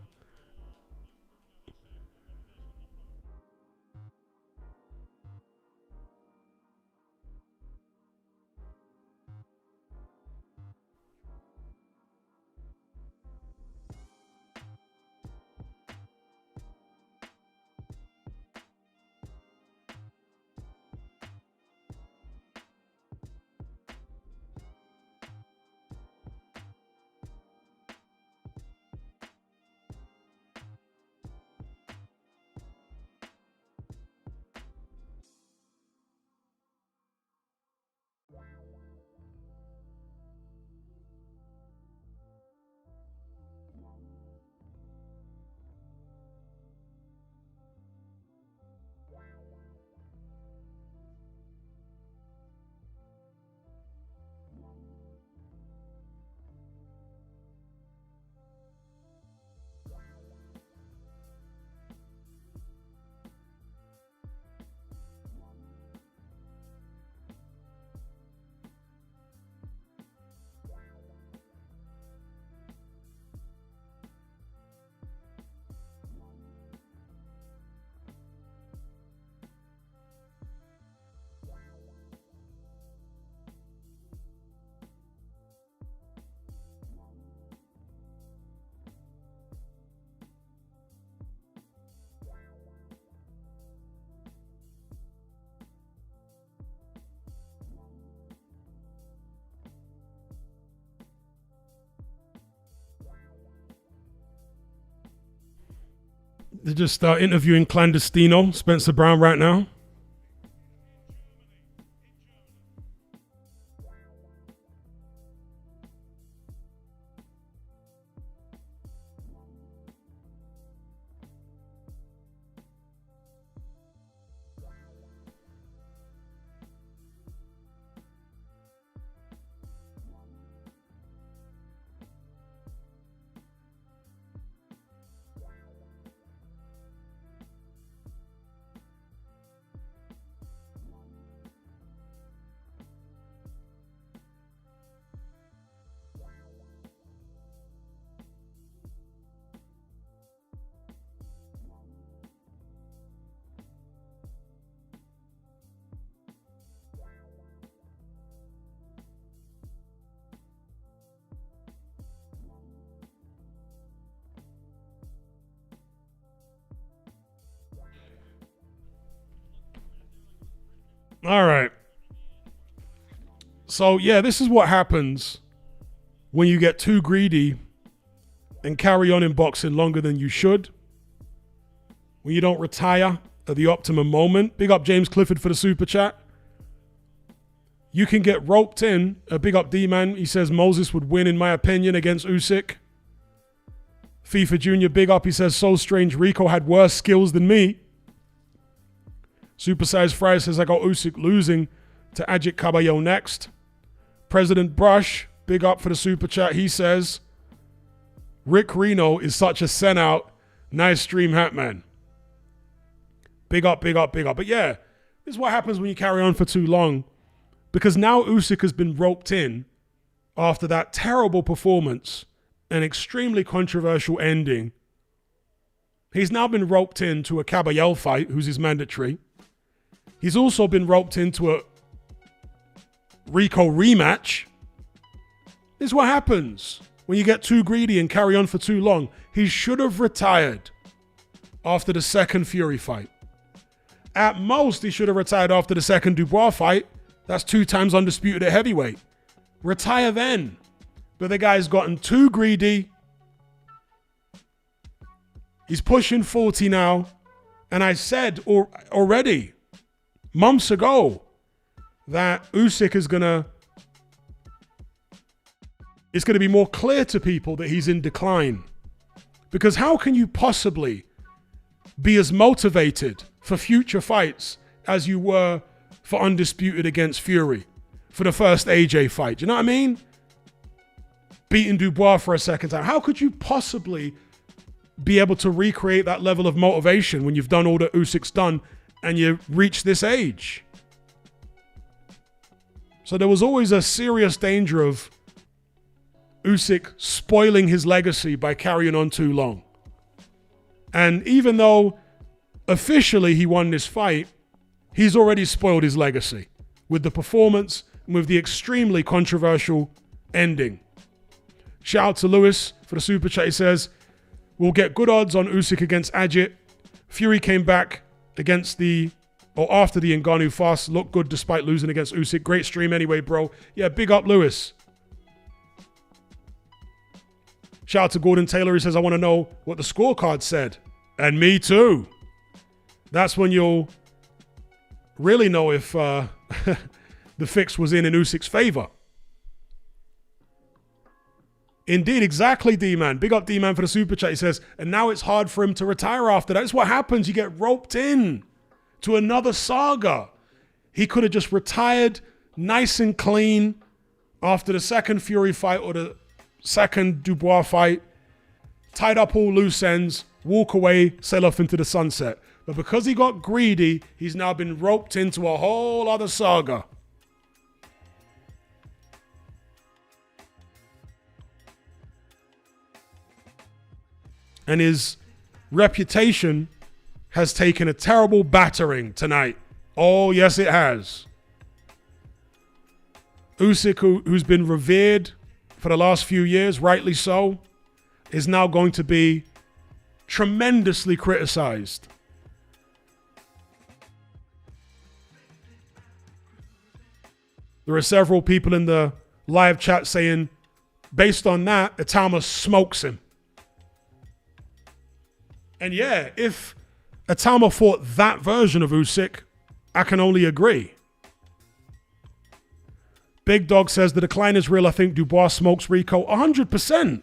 They're just interviewing clandestino Spencer Brown right now. All right. So, yeah, this is what happens when you get too greedy and carry on in boxing longer than you should. When you don't retire at the optimum moment. Big up James Clifford for the super chat. You can get roped in. Big up D-Man. He says Moses would win, in my opinion, against Usyk. FIFA Junior, big up. He says, so strange. Rico had worse skills than me. Supersized Fry says, I got Usyk losing to Ajit Caballero next. President Brush, big up for the super chat. He says, Rick Reno is such a send-out. Nice stream, Hatman. Big up, big up, big up. But yeah, this is what happens when you carry on for too long. Because now Usyk has been roped in after that terrible performance, an extremely controversial ending. He's now been roped into a Caballero fight, who's his mandatory. He's also been roped into a Rico rematch. This is what happens when you get too greedy and carry on for too long. He should have retired after the second Fury fight. At most, he should have retired after the second Dubois fight. That's 2 times undisputed at heavyweight. Retire then. But the guy's gotten too greedy. He's pushing 40 now. And I said already, months ago, that Usyk is it's going to be more clear to people that he's in decline. Because how can you possibly be as motivated for future fights as you were for Undisputed against Fury, for the first AJ fight? Do you know what I mean? Beating Dubois for a second time. How could you possibly be able to recreate that level of motivation when you've done all that Usyk's done and you reach this age? So there was always a serious danger of Usyk spoiling his legacy by carrying on too long. And even though officially he won this fight, he's already spoiled his legacy with the performance and with the extremely controversial ending. Shout out to Lewis for the super chat. He says, we'll get good odds on Usyk against Ajit. Fury came back after the Ngannou fast, looked good despite losing against Usyk. Great stream anyway, bro. Yeah, big up Lewis. Shout out to Gordon Taylor. He says, I want to know what the scorecard said. And me too. That's when you'll really know if the fix was in Usyk's favor. Indeed, exactly, D-Man. Big up D-Man for the super chat. He says, and now it's hard for him to retire after that. That's what happens. You get roped in to another saga. He could have just retired nice and clean after the second Fury fight or the second Dubois fight, tied up all loose ends, walk away, sail off into the sunset. But because he got greedy, he's now been roped into a whole other saga. And his reputation has taken a terrible battering tonight. Oh, yes, it has. Usyk, who's been revered for the last few years, rightly so, is now going to be tremendously criticized. There are several people in the live chat saying, based on that, Itama smokes him. And yeah, if Atama fought that version of Usyk, I can only agree. Big Dog says the decline is real. I think Dubois smokes Rico 100%.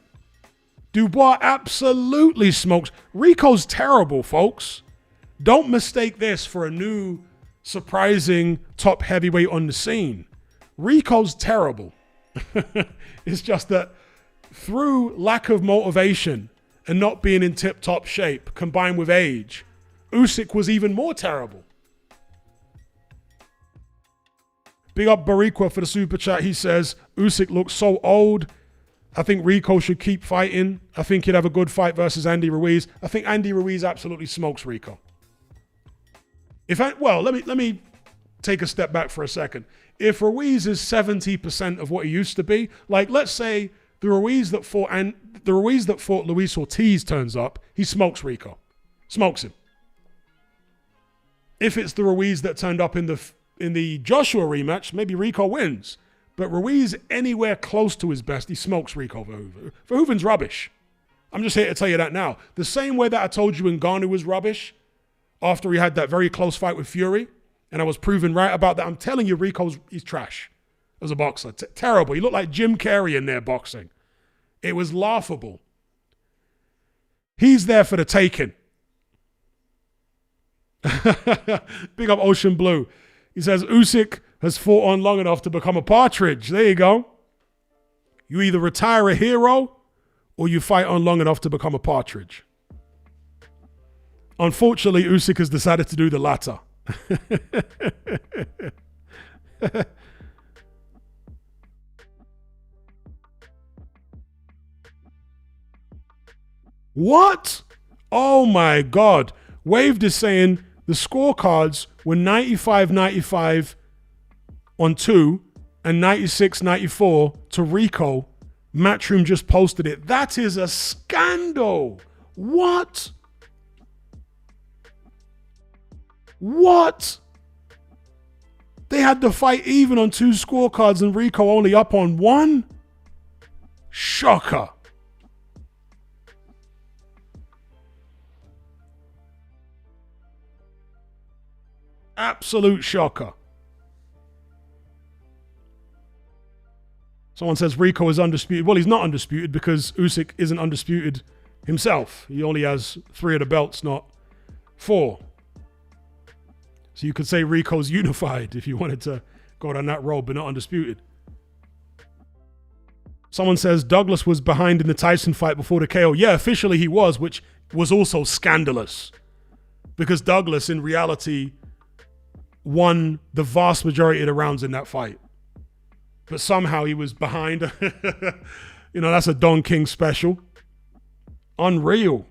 Dubois absolutely smokes. Rico's terrible, folks. Don't mistake this for a new, surprising top heavyweight on the scene. Rico's terrible. It's just that through lack of motivation and not being in tip-top shape, combined with age, Usyk was even more terrible. Big up Bariqua for the super chat. He says, Usyk looks so old. I think Rico should keep fighting. I think he'd have a good fight versus Andy Ruiz. I think Andy Ruiz absolutely smokes Rico. Let me take a step back for a second. If Ruiz is 70% of what he used to be, like let's say the Ruiz that fought Luis Ortiz turns up, he smokes Rico. Smokes him. If it's the Ruiz that turned up in the Joshua rematch, maybe Rico wins. But Ruiz, anywhere close to his best, he smokes Rico Verhoeven. Verhoeven's rubbish. I'm just here to tell you that now. The same way that I told you Ngannou was rubbish after he had that very close fight with Fury, and I was proven right about that. I'm telling you, he's trash as a boxer. Terrible. He looked like Jim Carrey in there boxing. It was laughable. He's there for the taking. Big up Ocean Blue. He says, Usyk has fought on long enough to become a partridge. There you go. You either retire a hero or you fight on long enough to become a partridge. Unfortunately, Usyk has decided to do the latter. What? Oh my God. Waved is saying the scorecards were 95-95 on 2 and 96-94 to Rico. Matchroom just posted it. That is a scandal. What? What? They had the fight even on 2 scorecards and Rico only up on 1? Shocker. Absolute shocker. Someone says Rico is undisputed. Well, he's not undisputed because Usyk isn't undisputed himself. He only has 3 of the belts, not 4. So you could say Rico's unified if you wanted to go down that road, but not undisputed. Someone says Douglas was behind in the Tyson fight before the KO. Yeah, officially he was, which was also scandalous because Douglas in reality won the vast majority of the rounds in that fight. But somehow he was behind. That's a Don King special. Unreal.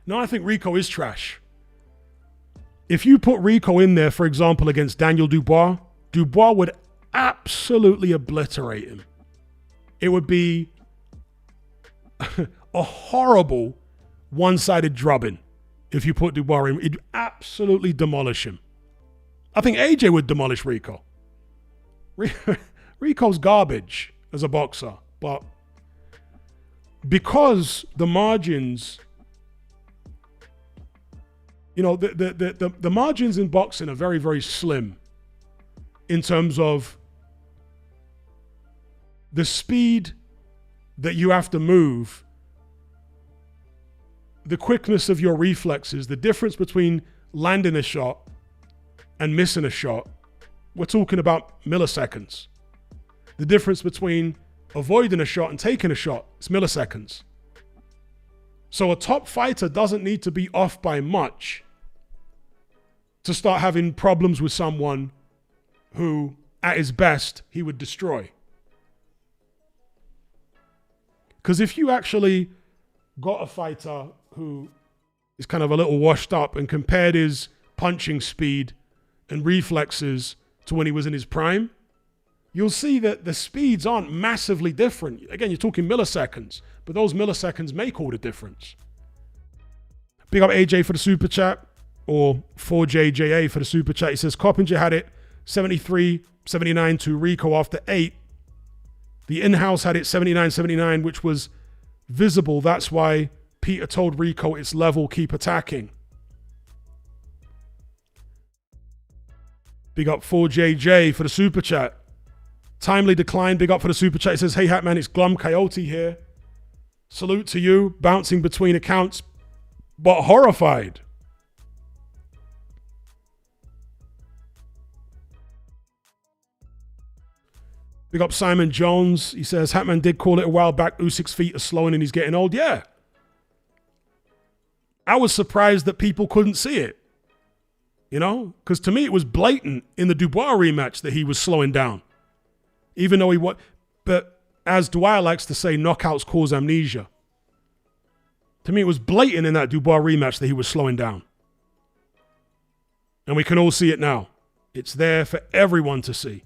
No, I think Rico is trash. If you put Rico in there, for example, against Daniel Dubois, Dubois would absolutely obliterate him. It would be a horrible one-sided drubbing if you put Dubois in. It'd absolutely demolish him. I think AJ would demolish Rico. Rico's garbage as a boxer, but because the margins... the margins in boxing are very, very slim in terms of the speed that you have to move, the quickness of your reflexes, the difference between landing a shot and missing a shot. We're talking about milliseconds. The difference between avoiding a shot and taking a shot is milliseconds. So a top fighter doesn't need to be off by much to start having problems with someone who, at his best, he would destroy. Because if you actually got a fighter who is kind of a little washed up and compared his punching speed and reflexes to when he was in his prime, you'll see that the speeds aren't massively different. Again, you're talking milliseconds, but those milliseconds make all the difference. Big up AJ for the super chat, or 4JJA for the super chat. He says, Coppinger had it 73-79 to Rico after 8. The in-house had it 79-79, which was visible. That's why Peter told Rico it's level, keep attacking. Big up 4JJ for the super chat. Timely decline, big up for the super chat. He says, hey Hatman, it's Glum Coyote here. Salute to you, bouncing between accounts, but horrified. Big up Simon Jones. He says, Hatman did call it a while back, Usyk's feet are slowing and he's getting old. Yeah. I was surprised that people couldn't see it. You know? Because to me, it was blatant in the Dubois rematch that he was slowing down. Even though he was... But as Dwyer likes to say, knockouts cause amnesia. To me, it was blatant in that Dubois rematch that he was slowing down. And we can all see it now. It's there for everyone to see.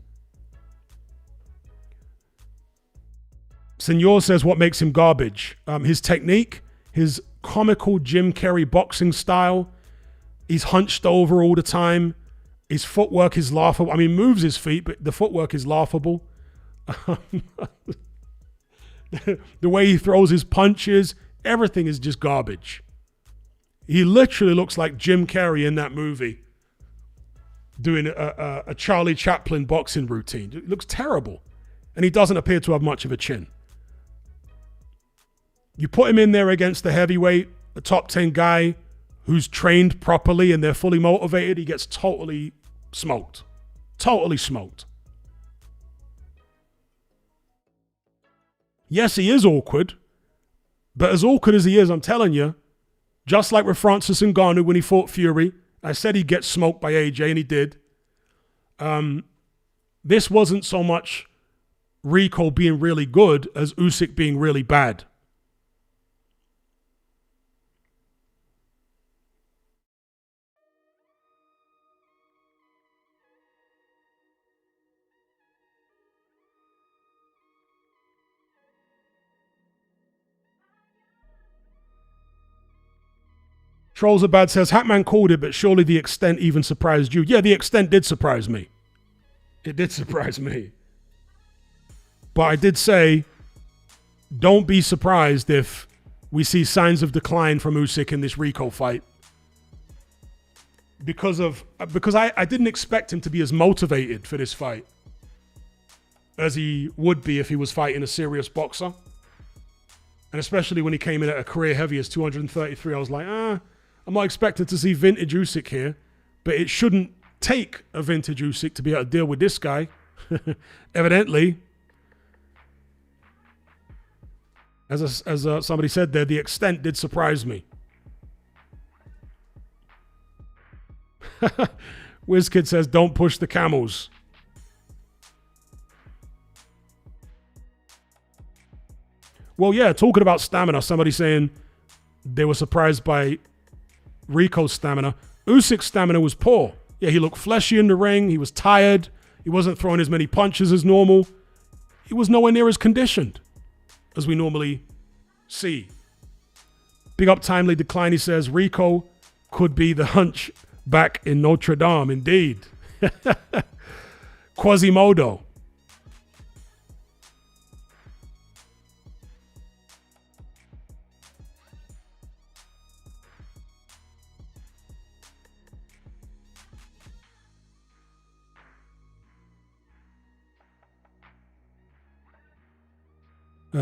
Senor says what makes him garbage. His technique, his comical Jim Carrey boxing style. He's hunched over all the time. His footwork is laughable. I mean, moves his feet, but the footwork is laughable. The way he throws his punches, everything is just garbage. He literally looks like Jim Carrey in that movie doing a Charlie Chaplin boxing routine. It looks terrible. And he doesn't appear to have much of a chin. You put him in there against the heavyweight, a top 10 guy who's trained properly and they're fully motivated, he gets totally smoked. Totally smoked. Yes, he is awkward, but as awkward as he is, I'm telling you, just like with Francis Ngannou when he fought Fury, I said he'd get smoked by AJ, and he did. This wasn't so much Rico being really good as Usyk being really bad. Trollsabad says, Hatman called it, but surely the extent even surprised you. Yeah, the extent did surprise me. It did surprise me. But I did say, don't be surprised if we see signs of decline from Usyk in this Rico fight. Because I didn't expect him to be as motivated for this fight as he would be if he was fighting a serious boxer. And especially when he came in at a career heavy as 233, I was like, I'm not expecting to see vintage Usyk here, but it shouldn't take a vintage Usyk to be able to deal with this guy. Evidently. As somebody said there, the extent did surprise me. WizKid says, don't push the camels. Well, yeah, talking about stamina, somebody saying they were surprised by Rico's stamina. Usyk's stamina was poor. Yeah, he looked fleshy in the ring. He was tired. He wasn't throwing as many punches as normal. He was nowhere near as conditioned as we normally see. Big up Timely Decline. He says, Rico could be the hunchback in Notre Dame. Indeed. Quasimodo.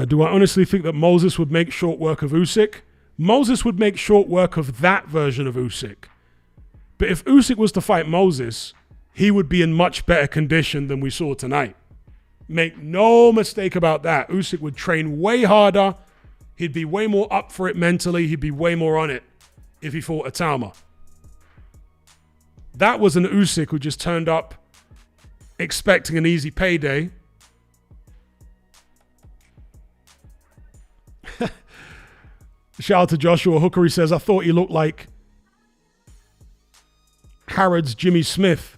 Do I honestly think that Moses would make short work of Usyk? Moses would make short work of that version of Usyk. But if Usyk was to fight Moses, he would be in much better condition than we saw tonight. Make no mistake about that. Usyk would train way harder. He'd be way more up for it mentally. He'd be way more on it if he fought Atalma. That was an Usyk who just turned up expecting an easy payday. Shout out to Joshua Hooker. He says, I thought he looked like Harrod's Jimmy Smith.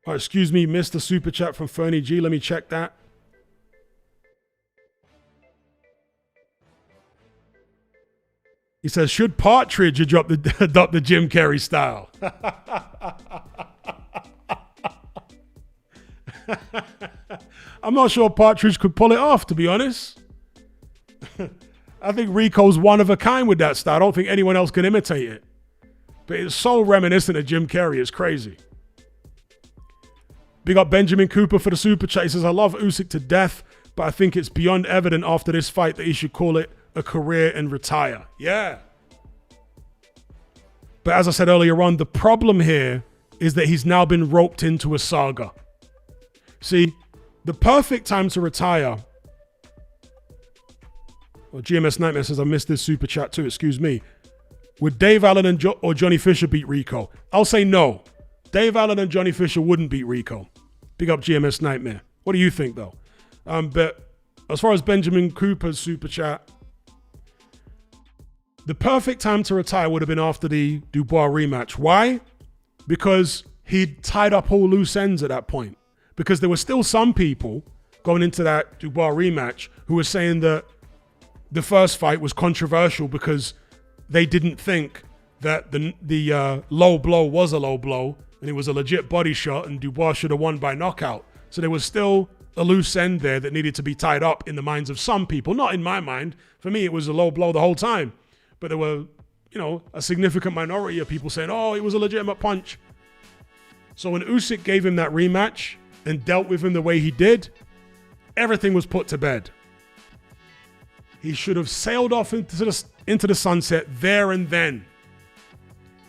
Oh, excuse me, missed the super chat from Fernie G. Let me check that. He says, should Partridge adopt the Jim Carrey style? I'm not sure Partridge could pull it off, to be honest. I think Rico's one of a kind with that style. I don't think anyone else can imitate it. But it's so reminiscent of Jim Carrey. It's crazy. Big up Benjamin Cooper for the super chat. He says, I love Usyk to death, but I think it's beyond evident after this fight that he should call it a career and retire. Yeah. But as I said earlier on, the problem here is that he's now been roped into a saga. See, the perfect time to retire. Well, GMS Nightmare says, I missed this super chat too, excuse me. Would Dave Allen or Johnny Fisher beat Rico? I'll say no. Dave Allen and Johnny Fisher wouldn't beat Rico. Big up GMS Nightmare. What do you think, though? But as far as Benjamin Cooper's super chat, the perfect time to retire would have been after the Dubois rematch. Why? Because he'd tied up all loose ends at that point. Because there were still some people going into that Dubois rematch who were saying that the first fight was controversial because they didn't think that the low blow was a low blow and it was a legit body shot and Dubois should have won by knockout. So there was still a loose end there that needed to be tied up in the minds of some people. Not in my mind. For me, it was a low blow the whole time. But there were, a significant minority of people saying, oh, it was a legitimate punch. So when Usyk gave him that rematch and dealt with him the way he did, everything was put to bed. He should have sailed off into the sunset there and then.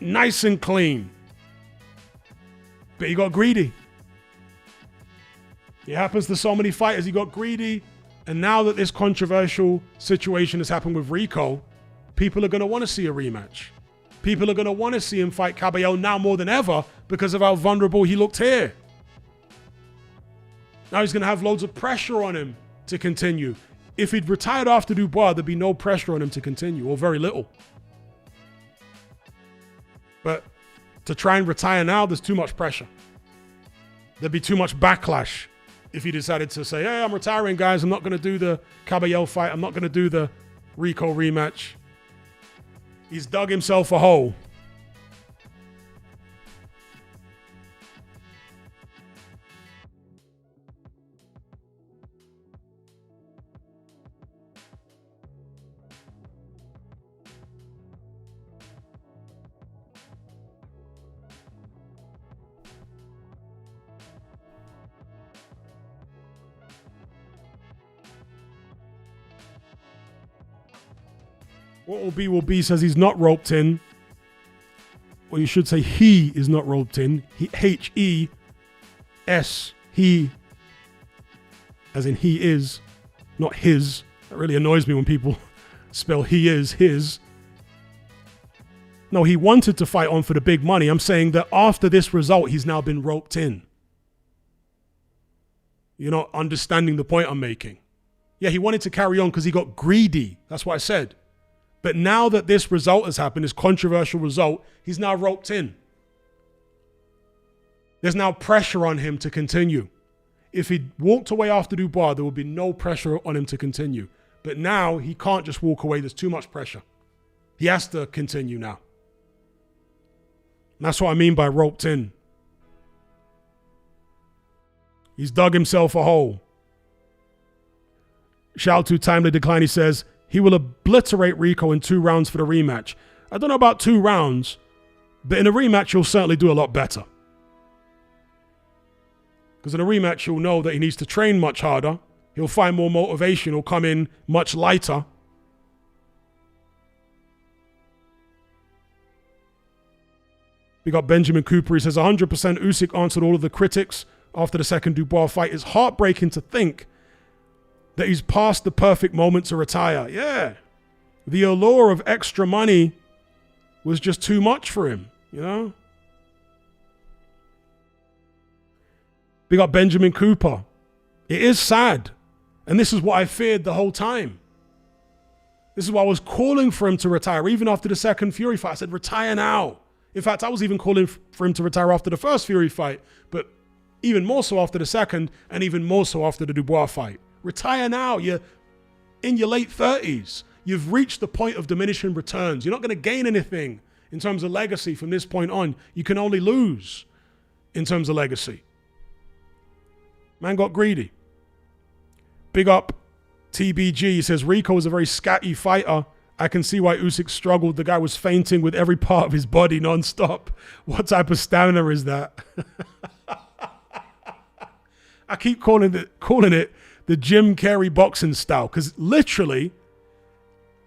Nice and clean. But he got greedy. It happens to so many fighters. He got greedy. And now that this controversial situation has happened with Rico, people are going to want to see a rematch. People are going to want to see him fight Caballero now more than ever because of how vulnerable he looked here. Now he's going to have loads of pressure on him to continue. If he'd retired after Dubois, there'd be no pressure on him to continue, or very little. But to try and retire now, there's too much pressure. There'd be too much backlash if he decided to say, hey, I'm retiring, guys. I'm not going to do the Caballero fight. I'm not going to do the Rico rematch. He's dug himself a hole. What will be says he's not roped in. Or you should say he is not roped in. H-E-S. He. As in he is. Not his. That really annoys me when people spell he is his. No, he wanted to fight on for the big money. I'm saying that after this result, he's now been roped in. You're not understanding the point I'm making. Yeah, he wanted to carry on because he got greedy. That's what I said. But now that this result has happened, this controversial result, he's now roped in. There's now pressure on him to continue. If he'd walked away after Dubois, there would be no pressure on him to continue. But now he can't just walk away. There's too much pressure. He has to continue now. And that's what I mean by roped in. He's dug himself a hole. Shout out to Timely Decline. He says, he will obliterate Rico in 2 rounds for the rematch. I don't know about 2 rounds, but in a rematch, he'll certainly do a lot better. Because in a rematch, he'll know that he needs to train much harder. He'll find more motivation. He'll come in much lighter. We got Benjamin Cooper. He says 100% Usyk answered all of the critics after the second Dubois fight. It's heartbreaking to think that he's past the perfect moment to retire. Yeah. The allure of extra money was just too much for him, you know? We got Benjamin Cooper. It is sad. And this is what I feared the whole time. This is why I was calling for him to retire. Even after the second Fury fight, I said, retire now. In fact, I was even calling for him to retire after the first Fury fight, but even more so after the second, and even more so after the Dubois fight. Retire now. You're in your late 30s. You've reached the point of diminishing returns. You're not going to gain anything in terms of legacy from this point on. You can only lose in terms of legacy. Man got greedy. Big up TBG. He says, Rico is a very scatty fighter. I can see why Usyk struggled. The guy was fainting with every part of his body non-stop. What type of stamina is that? I keep calling it the Jim Carrey boxing style, because literally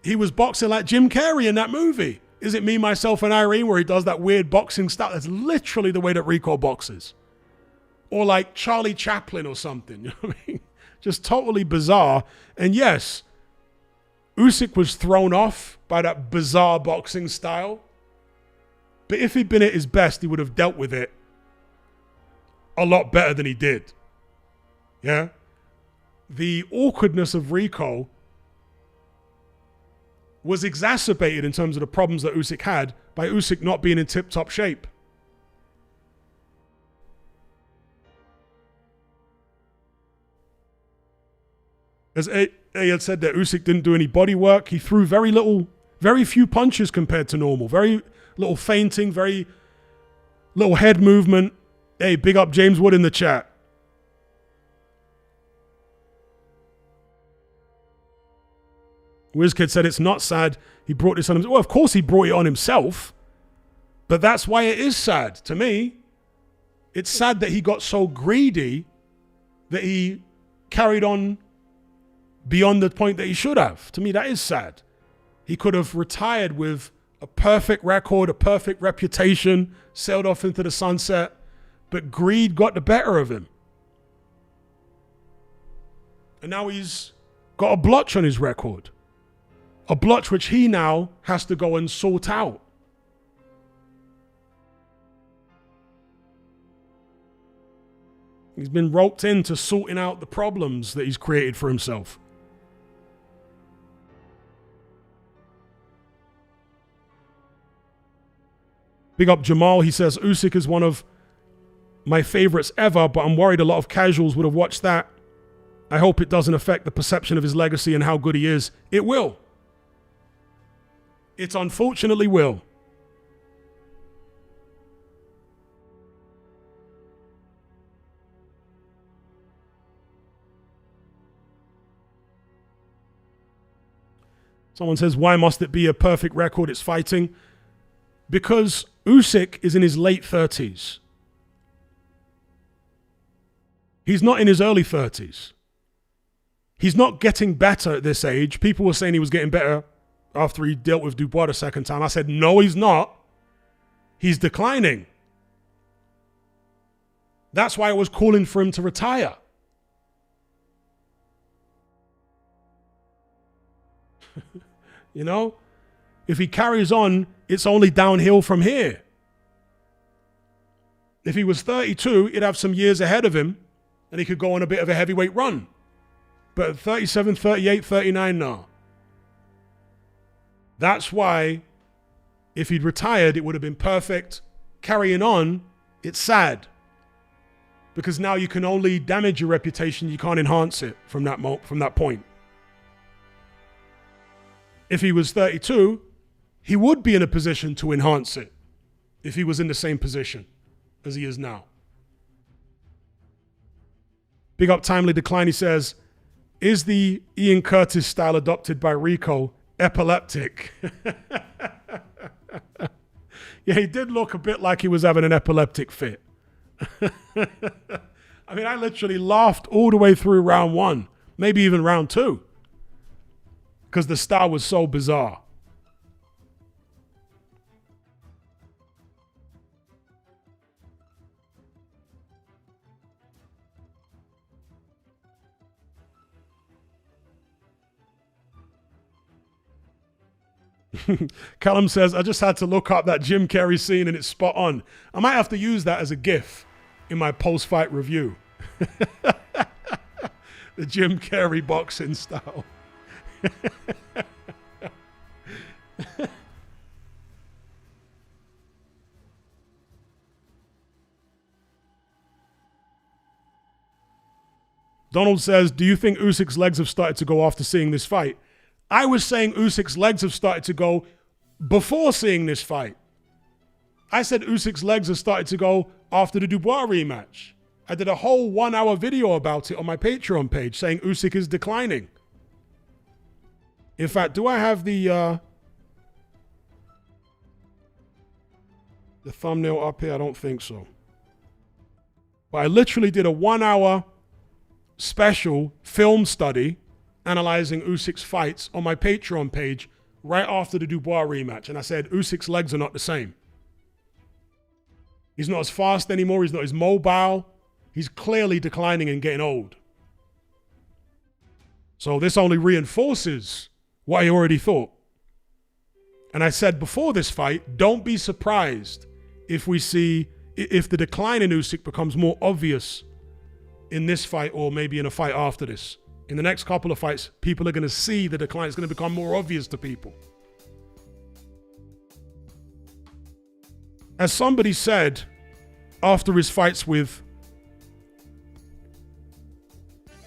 he was boxing like Jim Carrey in that movie. Is it Me, Myself, and Irene, where he does that weird boxing style? That's literally the way that Rico boxes. Or like Charlie Chaplin or something. You know what I mean? Just totally bizarre. And yes, Usyk was thrown off by that bizarre boxing style. But if he'd been at his best, he would have dealt with it a lot better than he did. Yeah? The awkwardness of Rico was exacerbated in terms of the problems that Usyk had by Usyk not being in tip-top shape. As Haye had said, that Usyk didn't do any body work. He threw very few punches compared to normal. Very little feinting, very little head movement. Hey, big up James Wood in the chat. WizKid said it's not sad. He brought this on himself. Well, of course he brought it on himself. But that's why it is sad. To me, it's sad that he got so greedy that he carried on beyond the point that he should have. To me, that is sad. He could have retired with a perfect record, a perfect reputation, sailed off into the sunset, but greed got the better of him. And now he's got a blotch on his record. A blotch which he now has to go and sort out. He's been roped into sorting out the problems that he's created for himself. Big up Jamal. He says, Usyk is one of my favorites ever, but I'm worried a lot of casuals would have watched that. I hope it doesn't affect the perception of his legacy and how good he is. It will. It unfortunately will. Someone says, why must it be a perfect record? It's fighting. Because Usyk is in his late 30s. He's not in his early 30s. He's not getting better at this age. People were saying he was getting better after he dealt with Dubois the second time. I said, no, he's not. He's declining. That's why I was calling for him to retire. You know? If he carries on, it's only downhill from here. If he was 32, he'd have some years ahead of him and he could go on a bit of a heavyweight run. But at 37, 38, 39 now. That's why if he'd retired, it would have been perfect. Carrying on, it's sad. Because now you can only damage your reputation. You can't enhance it from that point. If he was 32, he would be in a position to enhance it if he was in the same position as he is now. Big up Timely Decline. He says, is the Ian Curtis style adopted by Rico epileptic? Yeah, he did look a bit like he was having an epileptic fit. I mean, I literally laughed all the way through round 1, maybe even round 2, because the style was so bizarre. Callum says, I just had to look up that Jim Carrey scene and it's spot on. I might have to use that as a GIF in my post-fight review. The Jim Carrey boxing style. Donald says, do you think Usyk's legs have started to go after seeing this fight? I was saying Usyk's legs have started to go before seeing this fight. I said Usyk's legs have started to go after the Dubois rematch. I did a whole 1-hour video about it on my Patreon page saying Usyk is declining. In fact, do I have the thumbnail up here? I don't think so. But I literally did a 1-hour special film study analyzing Usyk's fights on my Patreon page right after the Dubois rematch. And I said, Usyk's legs are not the same. He's not as fast anymore. He's not as mobile. He's clearly declining and getting old. So this only reinforces what I already thought. And I said before this fight, don't be surprised if the decline in Usyk becomes more obvious in this fight or maybe in a fight after this. In the next couple of fights, people are going to see the decline. It's going to become more obvious to people. As somebody said after his fights with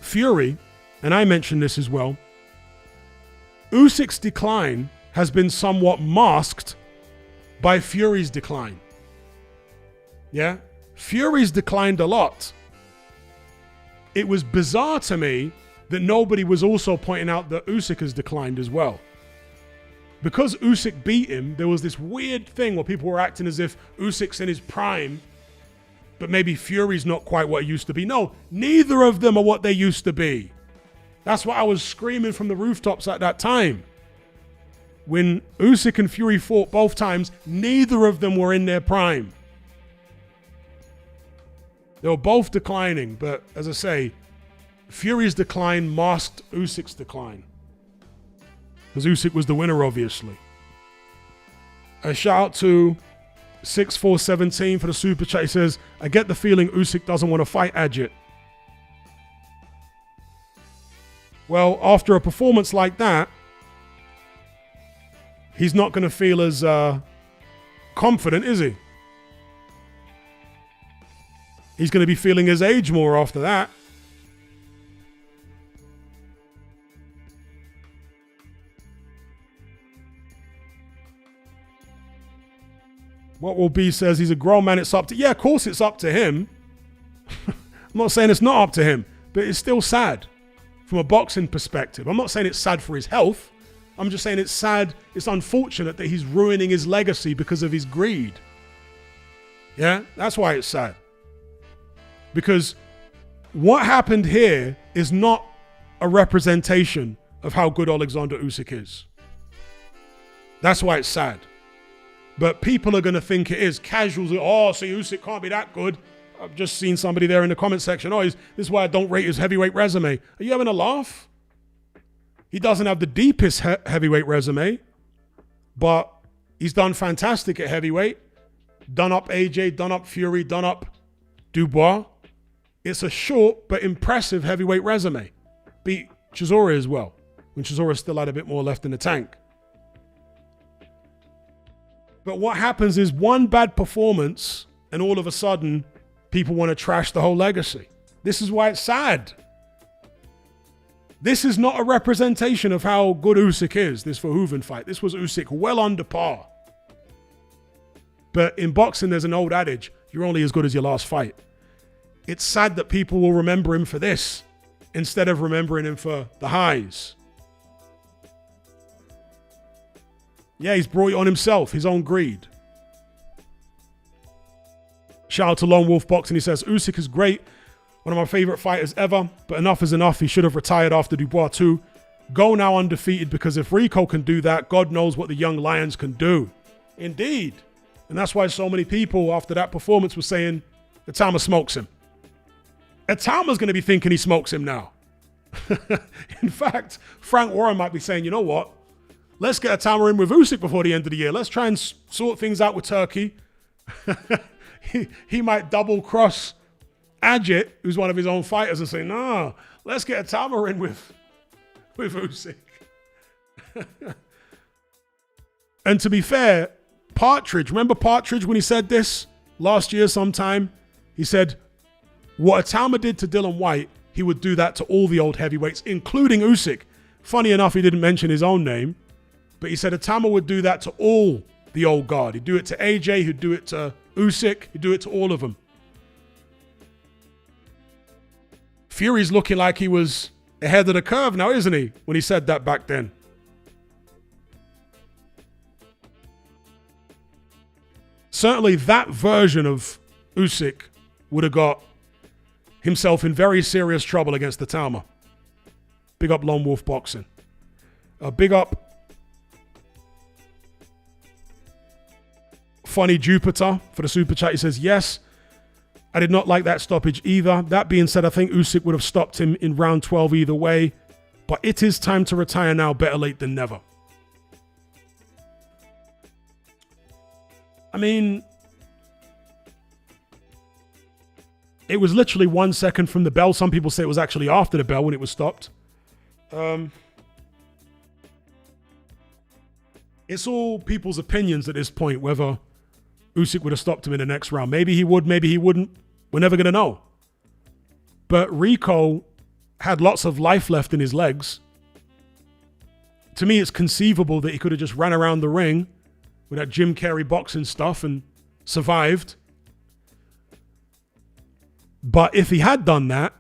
Fury, and I mentioned this as well, Usyk's decline has been somewhat masked by Fury's decline. Yeah? Fury's declined a lot. It was bizarre to me that nobody was also pointing out that Usyk has declined as well. Because Usyk beat him, there was this weird thing where people were acting as if Usyk's in his prime, but maybe Fury's not quite what he used to be. No, neither of them are what they used to be. That's what I was screaming from the rooftops at that time. When Usyk and Fury fought both times, neither of them were in their prime. They were both declining, but as I say, Fury's decline masked Usyk's decline. Because Usyk was the winner, obviously. A shout out to 6417 for the super chat. He says, I get the feeling Usyk doesn't want to fight Ajit. Well, after a performance like that, he's not going to feel as confident, is he? He's going to be feeling his age more after that. What will be says he's a grown man, it's up to... Yeah, of course it's up to him. I'm not saying it's not up to him, but it's still sad from a boxing perspective. I'm not saying it's sad for his health. I'm just saying it's sad, it's unfortunate that he's ruining his legacy because of his greed. Yeah, that's why it's sad. Because what happened here is not a representation of how good Oleksandr Usyk is. That's why it's sad. But people are going to think it is. Casuals, oh, so Usyk can't be that good. I've just seen somebody there in the comment section. Oh, this is why I don't rate his heavyweight resume. Are you having a laugh? He doesn't have the deepest heavyweight resume, but he's done fantastic at heavyweight. Done up AJ, done up Fury, done up Dubois. It's a short but impressive heavyweight resume. Beat Chisora as well, when Chisora still had a bit more left in the tank. But what happens is one bad performance and all of a sudden people want to trash the whole legacy. This is why it's sad. This is not a representation of how good Usyk is, this Verhoeven fight. This was Usyk well under par. But in boxing, there's an old adage, you're only as good as your last fight. It's sad that people will remember him for this instead of remembering him for the highs. Yeah, he's brought it on himself, his own greed. Shout out to Lone Wolf Boxing. He says, Usyk is great. One of my favorite fighters ever, but enough is enough. He should have retired after Dubois too. Go now undefeated, because if Rico can do that, God knows what the young Lions can do. Indeed. And that's why so many people after that performance were saying, Itama smokes him. Itama's going to be thinking he smokes him now. In fact, Frank Warren might be saying, you know what? let's get a timer in with Usyk before the end of the year. Let's try and sort things out with Turkey. he might double cross Ajit, who's one of his own fighters, and say, no, let's get a timer in with Usyk. And to be fair, Partridge, remember Partridge when he said this last year sometime? He said, what Atama did to Dylan White, he would do that to all the old heavyweights, including Usyk. Funny enough, he didn't mention his own name, but he said Atama would do that to all the old guard. He'd do it to AJ, he'd do it to Usyk, he'd do it to all of them. Fury's looking like he was ahead of the curve now, isn't he, when he said that back then? Certainly that version of Usyk would have got himself in very serious trouble against the Talma. Big up Lone Wolf Boxing. Big up Funny Jupiter for the super chat. He says, yes, I did not like that stoppage either. That being said, I think Usyk would have stopped him in round 12 either way. But it is time to retire now. Better late than never. I mean, it was literally 1 second from the bell. Some people say it was actually after the bell when it was stopped. It's all people's opinions at this point, whether Usyk would have stopped him in the next round. Maybe he would, maybe he wouldn't. We're never going to know. But Rico had lots of life left in his legs. To me, it's conceivable that he could have just ran around the ring with that Jim Carrey boxing stuff and survived. But if he had done that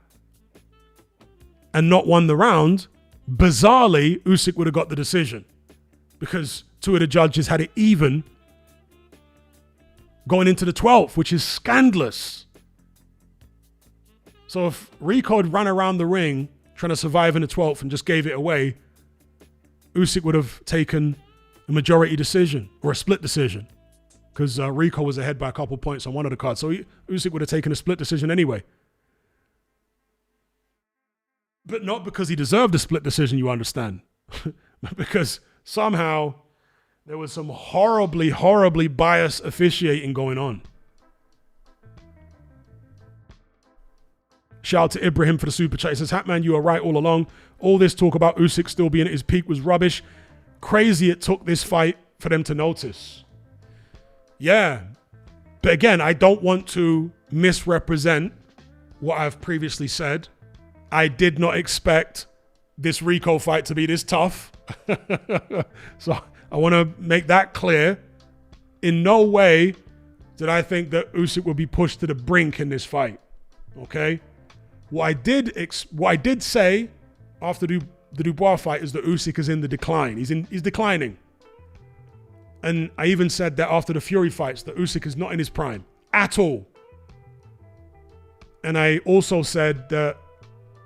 and not won the round, bizarrely, Usyk would have got the decision because two of the judges had it even going into the 12th, which is scandalous. So if Rico had run around the ring trying to survive in the 12th and just gave it away, Usyk would have taken a majority decision or a split decision because Rico was ahead by a couple points on one of the cards. So Usyk would have taken a split decision anyway. But not because he deserved a split decision, you understand. But because somehow there was some horribly, horribly biased officiating going on. Shout out to Ibrahim for the super chat. He says, Hatman, you are right all along. All this talk about Usyk still being at his peak was rubbish. Crazy it took this fight for them to notice. Yeah. But again, I don't want to misrepresent what I've previously said. I did not expect this Rico fight to be this tough. So I want to make that clear. In no way did I think that Usyk would be pushed to the brink in this fight. Okay? What I did say after the Dubois fight is that Usyk is in the decline. He's declining. And I even said that after the Fury fights, that Usyk is not in his prime at all. And I also said that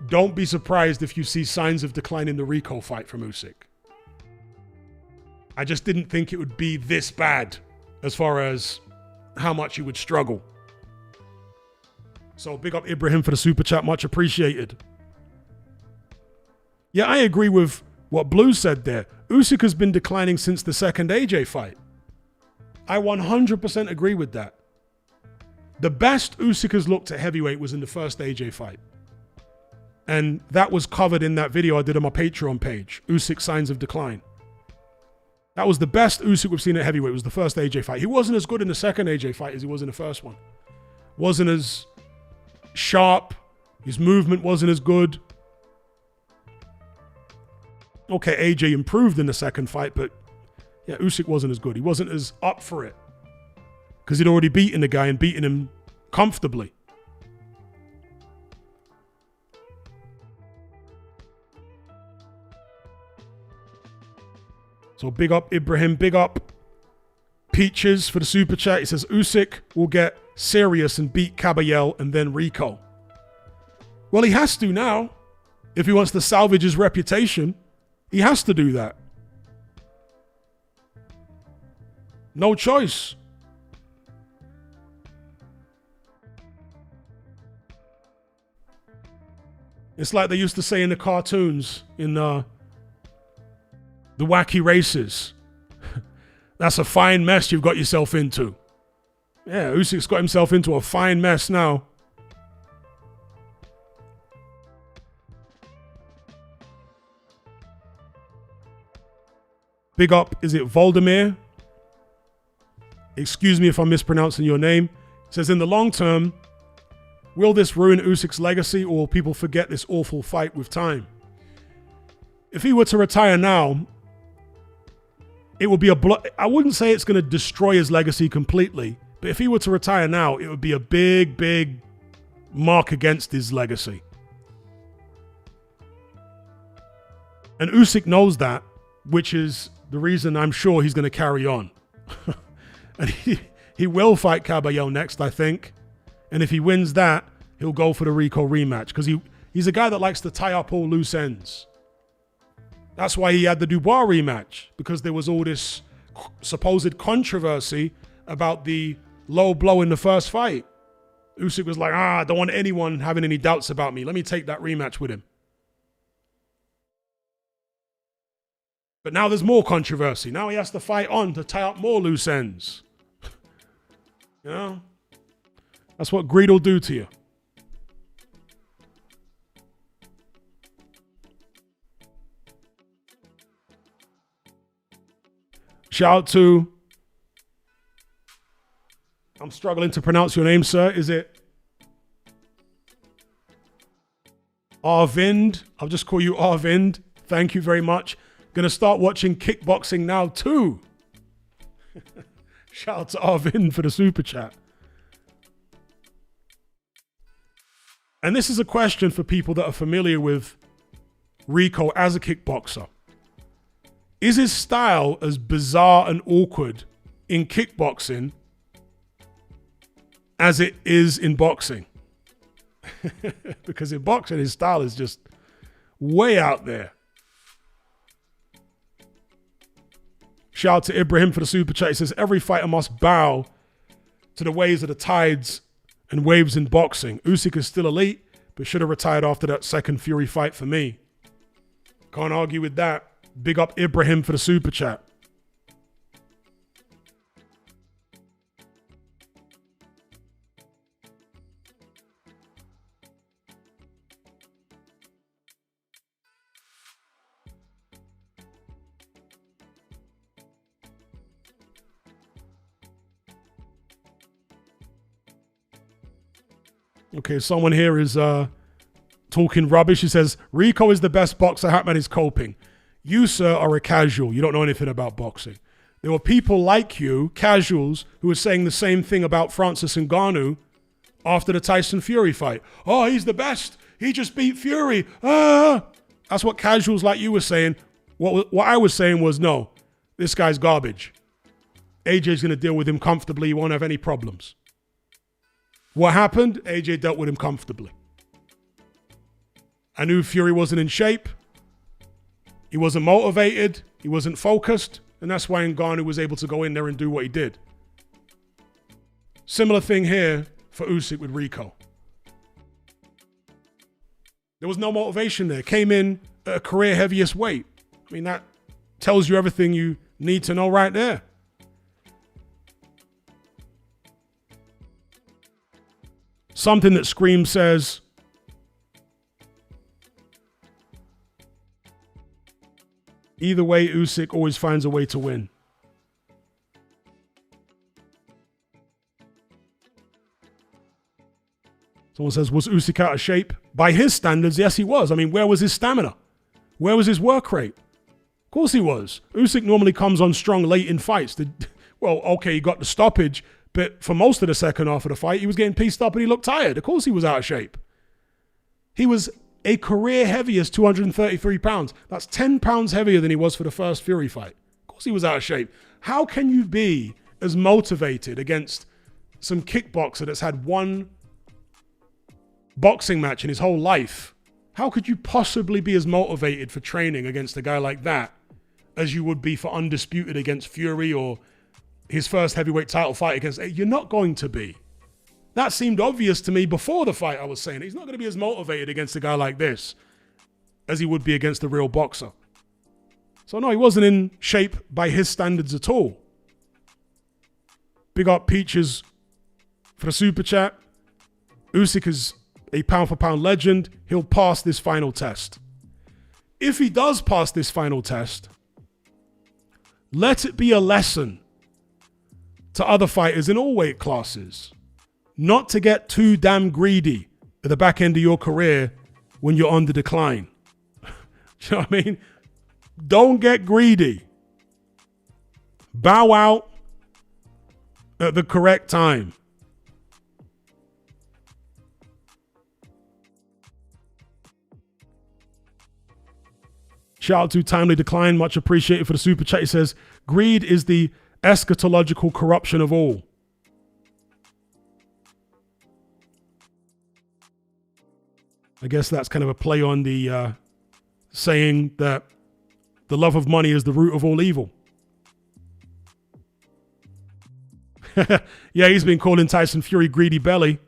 don't be surprised if you see signs of decline in the Rico fight from Usyk. I just didn't think it would be this bad as far as how much he would struggle. So big up Ibrahim for the super chat. Much appreciated. Yeah, I agree with what Blue said there. Usyk has been declining since the second AJ fight. I 100% agree with that. The best Usyk has looked at heavyweight was in the first AJ fight. And that was covered in that video I did on my Patreon page, Usyk Signs of Decline. That was the best Usyk we've seen at heavyweight, was the first AJ fight. He wasn't as good in the second AJ fight as he was in the first one. Wasn't as sharp. His movement wasn't as good. Okay, AJ improved in the second fight, but yeah, Usyk wasn't as good. He wasn't as up for it because he'd already beaten the guy and beaten him comfortably. So big up Ibrahim, big up Peaches for the super chat. He says Usyk will get serious and beat Caballel and then Rico. Well, he has to now. If he wants to salvage his reputation, he has to do that. No choice. It's like they used to say in the cartoons in The wacky races. That's a fine mess you've got yourself into. Yeah, Usyk's got himself into a fine mess now. Big up, is it Voldemir? Excuse me if I'm mispronouncing your name. It says, in the long term, will this ruin Usyk's legacy, or will people forget this awful fight with time? If he were to retire now, it would be I wouldn't say it's going to destroy his legacy completely, but if he were to retire now, it would be a big, big mark against his legacy. And Usyk knows that, which is the reason I'm sure he's going to carry on. And he will fight Caballero next, I think. And if he wins that, he'll go for the Rico rematch, because he's a guy that likes to tie up all loose ends. That's why he had the Dubois rematch, because there was all this supposed controversy about the low blow in the first fight. Usyk was like, I don't want anyone having any doubts about me. Let me take that rematch with him. But now there's more controversy. Now he has to fight on to tie up more loose ends. You know? That's what greed will do to you. Shout out to, I'm struggling to pronounce your name, sir. Is it Arvind? I'll just call you Arvind. Thank you very much. Gonna start watching kickboxing now too. Shout out to Arvind for the super chat. And this is a question for people that are familiar with Rico as a kickboxer. Is his style as bizarre and awkward in kickboxing as it is in boxing? Because in boxing, his style is just way out there. Shout out to Ibrahim for the super chat. He says, every fighter must bow to the ways of the tides and waves in boxing. Usyk is still elite, but should have retired after that second Fury fight for me. Can't argue with that. Big up Ibrahim for the super chat. Okay, someone here is talking rubbish. He says, Rico is the best boxer. Hatman is coping. You, sir, are a casual. You don't know anything about boxing. There were people like you, casuals, who were saying the same thing about Francis Ngannou after the Tyson Fury fight. Oh, he's the best. He just beat Fury. That's what casuals like you were saying. What I was saying was, no, this guy's garbage. AJ's going to deal with him comfortably. He won't have any problems. What happened? AJ dealt with him comfortably. I knew Fury wasn't in shape. He wasn't motivated. He wasn't focused. And that's why Ngannou was able to go in there and do what he did. Similar thing here for Usyk with Rico. There was no motivation there. Came in at a career heaviest weight. I mean, that tells you everything you need to know right there. Something that Scream says, either way, Usyk always finds a way to win. Someone says, was Usyk out of shape? By his standards, yes, he was. I mean, where was his stamina? Where was his work rate? Of course he was. Usyk normally comes on strong late in fights. Well, okay, he got the stoppage, but for most of the second half of the fight, he was getting pieced up and he looked tired. Of course he was out of shape. He was a career heaviest 233 pounds. That's 10 pounds heavier than he was for the first Fury fight. Of course he was out of shape. How can you be as motivated against some kickboxer that's had one boxing match in his whole life? How could you possibly be as motivated for training against a guy like that as you would be for Undisputed against Fury or his first heavyweight title fight against... You're not going to be. That seemed obvious to me before the fight. I was saying he's not going to be as motivated against a guy like this as he would be against a real boxer. So no, he wasn't in shape by his standards at all. Big up Peaches for the super chat. Usyk is a pound-for-pound legend. He'll pass this final test. If he does pass this final test, let it be a lesson to other fighters in all weight classes not to get too damn greedy at the back end of your career when you're on the decline. Do you know what I mean? Don't get greedy. Bow out at the correct time. Shout out to Timely Decline. Much appreciated for the super chat. He says, greed is the eschatological corruption of all. I guess that's kind of a play on the saying that the love of money is the root of all evil. Yeah, he's been calling Tyson Fury greedy belly.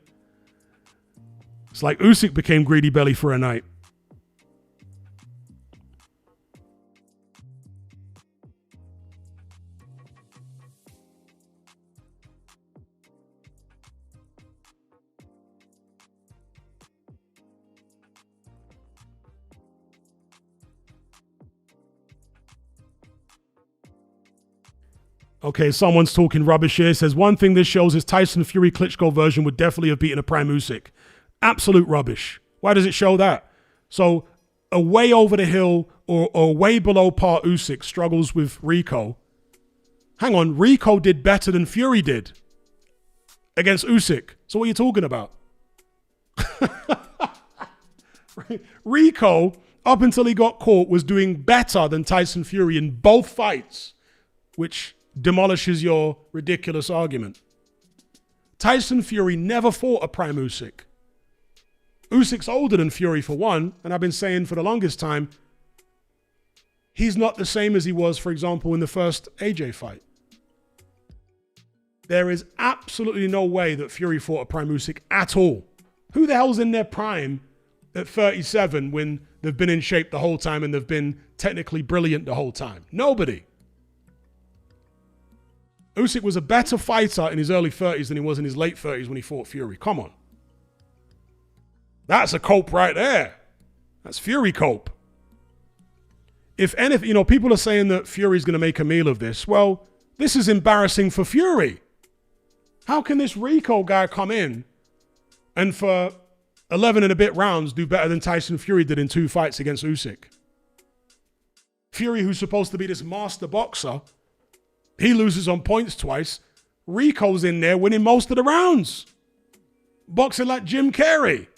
It's like Usyk became greedy belly for a night. Okay, someone's talking rubbish here. Says, one thing this shows is Tyson Fury Klitschko version would definitely have beaten a prime Usyk. Absolute rubbish. Why does it show that? So a way over the hill or way below par Usyk struggles with Rico. Hang on, Rico did better than Fury did against Usyk. So what are you talking about? Rico, up until he got caught, was doing better than Tyson Fury in both fights, which demolishes your ridiculous argument. Tyson Fury never fought a prime Usyk. Usyk's older than Fury for one, and I've been saying for the longest time, he's not the same as he was, for example, in the first AJ fight. There is absolutely no way that Fury fought a prime Usyk at all. Who the hell's in their prime at 37 when they've been in shape the whole time and they've been technically brilliant the whole time? Nobody. Usyk was a better fighter in his early 30s than he was in his late 30s when he fought Fury. Come on. That's a cope right there. That's Fury cope. If anything, people are saying that Fury's going to make a meal of this. Well, this is embarrassing for Fury. How can this Rico guy come in and for 11 and a bit rounds do better than Tyson Fury did in 2 fights against Usyk? Fury, who's supposed to be this master boxer, he loses on points twice. Rico's in there winning most of the rounds. Boxing like Jim Carrey.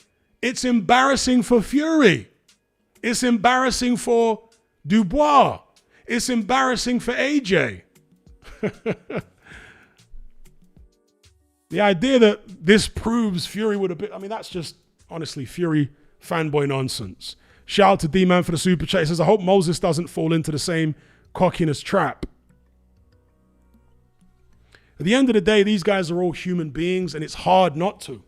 It's embarrassing for Fury. It's embarrassing for Dubois. It's embarrassing for AJ. The idea that this proves Fury would have been, that's just, honestly, Fury fanboy nonsense. Shout out to D-Man for the super chat. He says, I hope Moses doesn't fall into the same cockiness trap. At the end of the day, these guys are all human beings, and it's hard not to.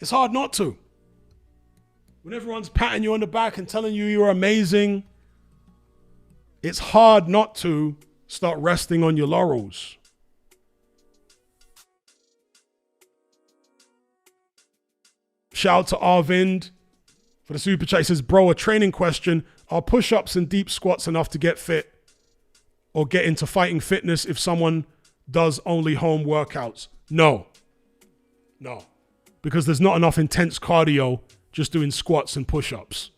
It's hard not to. When everyone's patting you on the back and telling you you're amazing, it's hard not to start resting on your laurels. Shout out to Arvind for the super chat. He says, bro, a training question. Are push-ups and deep squats enough to get fit or get into fighting fitness if someone does only home workouts? No. Because there's not enough intense cardio just doing squats and push-ups.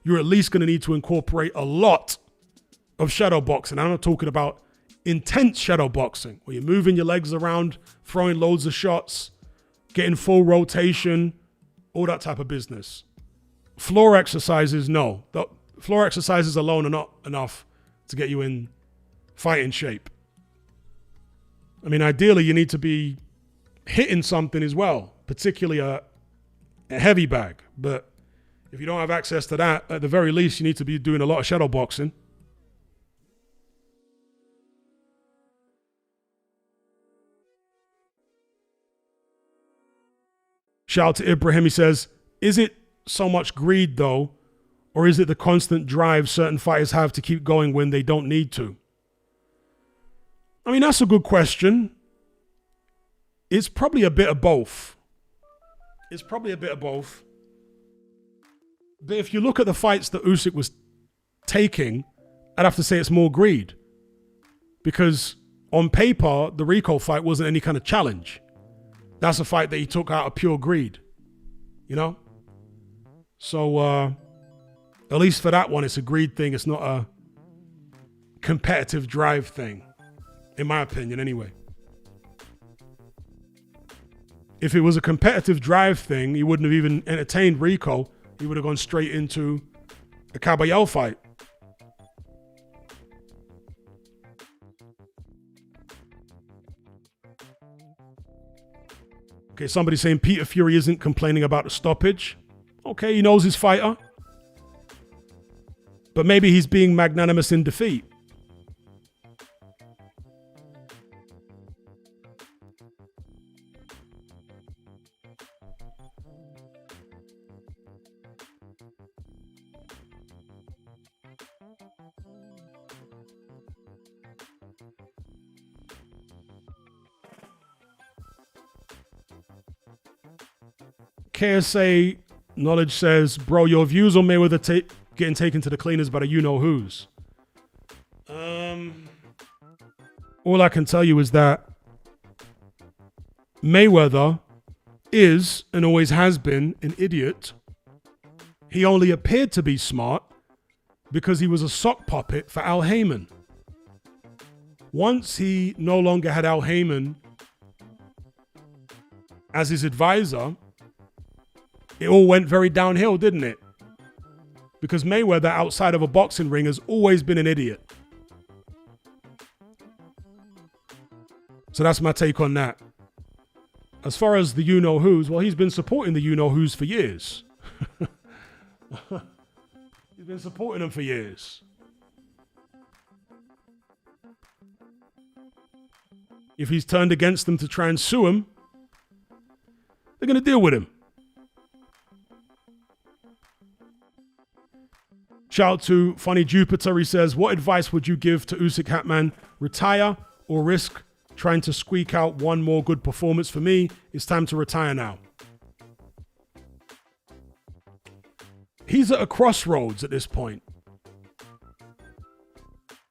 You're at least going to need to incorporate a lot of shadow boxing. I'm not talking about intense shadow boxing where you're moving your legs around, throwing loads of shots, getting full rotation, all that type of business. Floor exercises, no. The floor exercises alone are not enough to get you in fighting shape. Ideally, you need to be hitting something as well, particularly a heavy bag. But if you don't have access to that, at the very least, you need to be doing a lot of shadow boxing. Shout out to Ibrahim. He says, is it so much greed, though, Or is it the constant drive certain fighters have to keep going when they don't need to? I mean, that's a good question. It's probably a bit of both. It's probably a bit of both. But if you look at the fights that Usyk was taking, I'd have to say it's more greed. Because on paper, the Rico fight wasn't any kind of challenge. That's a fight that he took out of pure greed. You know? So, at least for that one, it's a greed thing. It's not a competitive drive thing. In my opinion, anyway. If it was a competitive drive thing, he wouldn't have even entertained Rico. He would have gone straight into a Catterall fight. Okay, somebody saying Peter Fury isn't complaining about the stoppage. Okay, he knows his fighter. But maybe he's being magnanimous in defeat. KSA Knowledge says, bro, your views on Mayweather getting taken to the cleaners by the you-know-whos. All I can tell you is that Mayweather is, and always has been, an idiot. He only appeared to be smart because he was a sock puppet for Al Heyman. Once he no longer had Al Heyman as his advisor, it all went very downhill, didn't it? Because Mayweather, outside of a boxing ring, has always been an idiot. So that's my take on that. As far as the you-know-whos, well, he's been supporting the you-know-whos for years. He's been supporting them for years. If he's turned against them to try and sue him, they're going to deal with him. Shout out to Funny Jupiter. He says, what advice would you give to Usyk Hatman? Retire or risk trying to squeak out one more good performance? For me, it's time to retire now. He's at a crossroads at this point.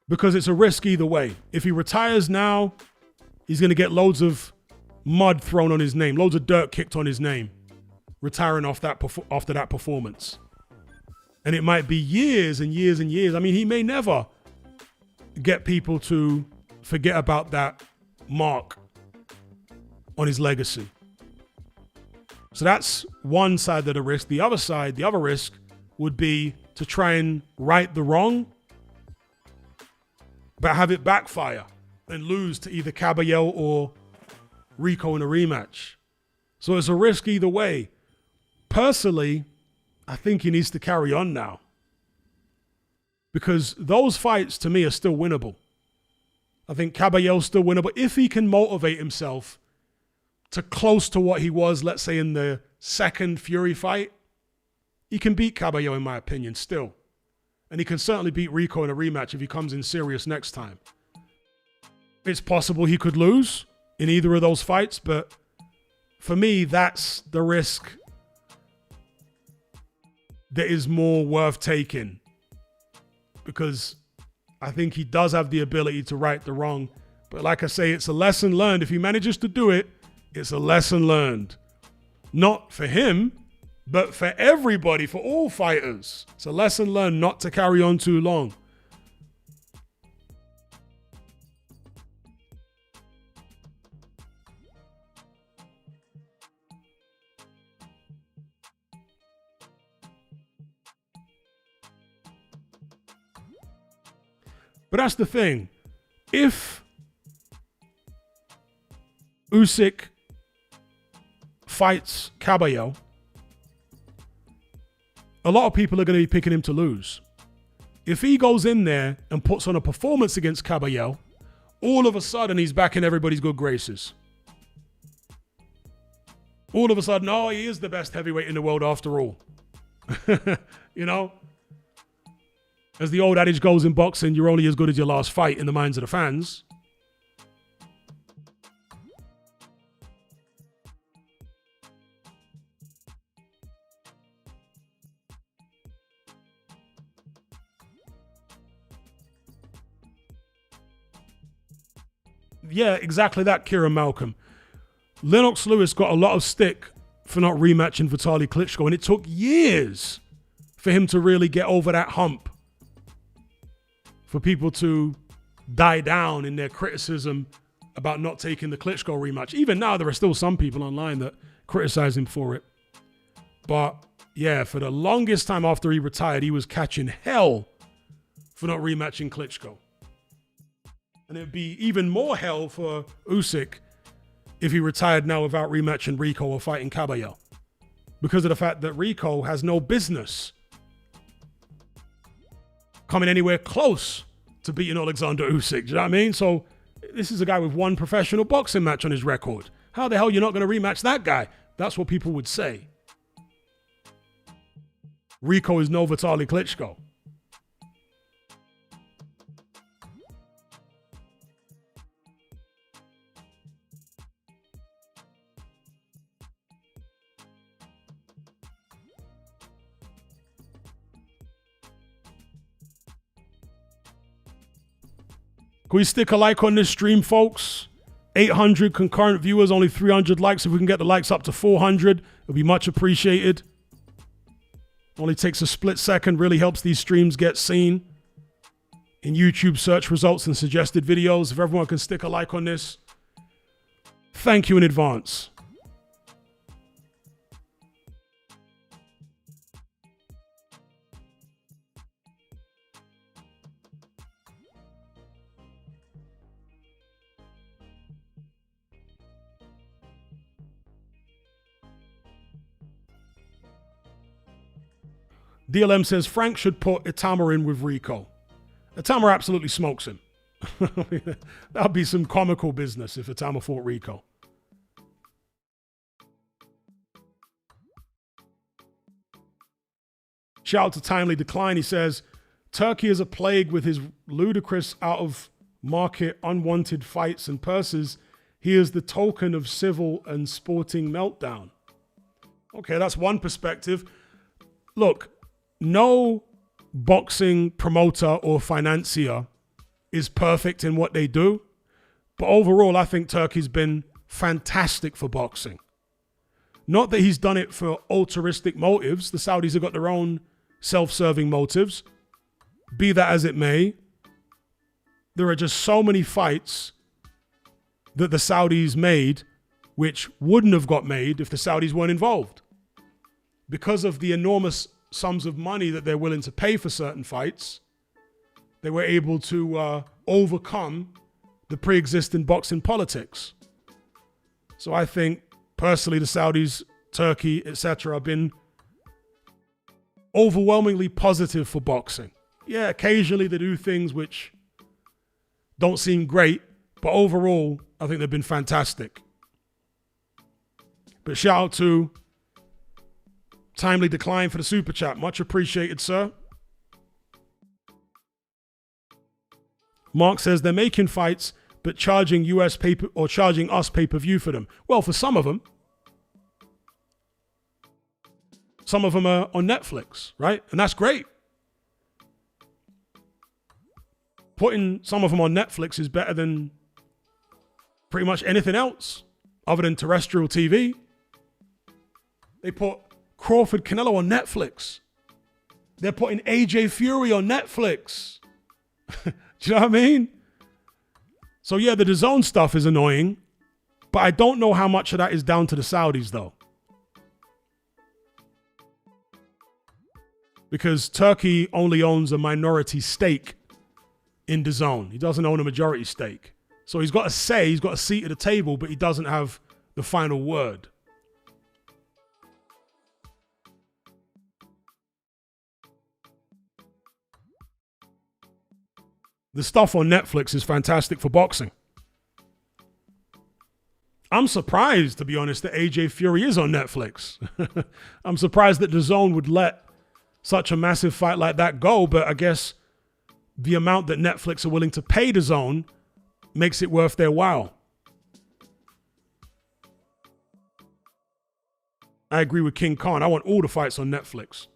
Because it's a risk either way. If he retires now, he's going to get loads of mud thrown on his name, loads of dirt kicked on his name, retiring after that performance. And it might be years and years and years. I mean, he may never get people to forget about that mark on his legacy. So that's one side of the risk. The other side, the other risk would be to try and right the wrong, but have it backfire and lose to either Catterall or Rico in a rematch. So it's a risk either way. Personally, I think he needs to carry on now. Because those fights, to me, are still winnable. I think Catterall's still winnable. If he can motivate himself to close to what he was, let's say, in the second Fury fight, he can beat Catterall, in my opinion, still. And he can certainly beat Rico in a rematch if he comes in serious next time. It's possible he could lose in either of those fights, but for me, that's the risk that is more worth taking, because I think he does have the ability to right the wrong. But like I say, it's a lesson learned. If he manages to do it, it's a lesson learned. Not for him, but for everybody, for all fighters. It's a lesson learned not to carry on too long. But that's the thing. If Usyk fights Catterall, a lot of people are going to be picking him to lose. If he goes in there and puts on a performance against Catterall, all of a sudden he's back in everybody's good graces. All of a sudden, oh, he is the best heavyweight in the world after all. You know? As the old adage goes in boxing, you're only as good as your last fight in the minds of the fans. Yeah, exactly that, Kieran Malcolm. Lennox Lewis got a lot of stick for not rematching Vitaly Klitschko, and it took years for him to really get over that hump, for people to die down in their criticism about not taking the Klitschko rematch. Even now, there are still some people online that criticize him for it. But yeah, for the longest time after he retired, he was catching hell for not rematching Klitschko. And it'd be even more hell for Usyk if he retired now without rematching Rico or fighting Caballero, because of the fact that Rico has no business coming anywhere close to beating Oleksandr Usyk. Do you know what I mean? So this is a guy with one professional boxing match on his record. How the hell you're not going to rematch that guy? That's what people would say. Rico is no Vitaly Klitschko. Can we stick a like on this stream, folks? 800 concurrent viewers, only 300 likes. If we can get the likes up to 400, it'll be much appreciated. Only takes a split second, really helps these streams get seen in YouTube search results and suggested videos. If everyone can stick a like on this, thank you in advance. DLM says Frank should put Itama in with Rico. Itama absolutely smokes him. That'd be some comical business if Itama fought Rico. Shout out to Timely Decline. He says, Turkey is a plague with his ludicrous out-of-market unwanted fights and purses. He is the token of civil and sporting meltdown. Okay, that's one perspective. Look, no boxing promoter or financier is perfect in what they do. But overall, I think Turkey's been fantastic for boxing. Not that he's done it for altruistic motives. The Saudis have got their own self-serving motives. Be that as it may, there are just so many fights that the Saudis made which wouldn't have got made if the Saudis weren't involved. Because of the enormous sums of money that they're willing to pay for certain fights, they were able to overcome the pre-existing boxing politics. So I think, personally, the Saudis, Turkey, etc. have been overwhelmingly positive for boxing. Yeah, occasionally they do things which don't seem great, but overall, I think they've been fantastic. But shout out to Timely Decline for the super chat. Much appreciated, sir. Mark says they're making fights, but charging US pay or charging us pay-per-view for them. Well, for some of them. Some of them are on Netflix, right? And that's great. Putting some of them on Netflix is better than pretty much anything else other than terrestrial TV. They put Crawford Canelo on Netflix. They're putting AJ Fury on Netflix. Do you know what I mean? So yeah, the DAZN stuff is annoying, but I don't know how much of that is down to the Saudis though. Because Turkey only owns a minority stake in DAZN. He doesn't own a majority stake. So he's got a say, he's got a seat at the table, but he doesn't have the final word. The stuff on Netflix is fantastic for boxing. I'm surprised, to be honest, that AJ Fury is on Netflix. I'm surprised that DAZN would let such a massive fight like that go, but I guess the amount that Netflix are willing to pay DAZN makes it worth their while. I agree with King Khan. I want all the fights on Netflix.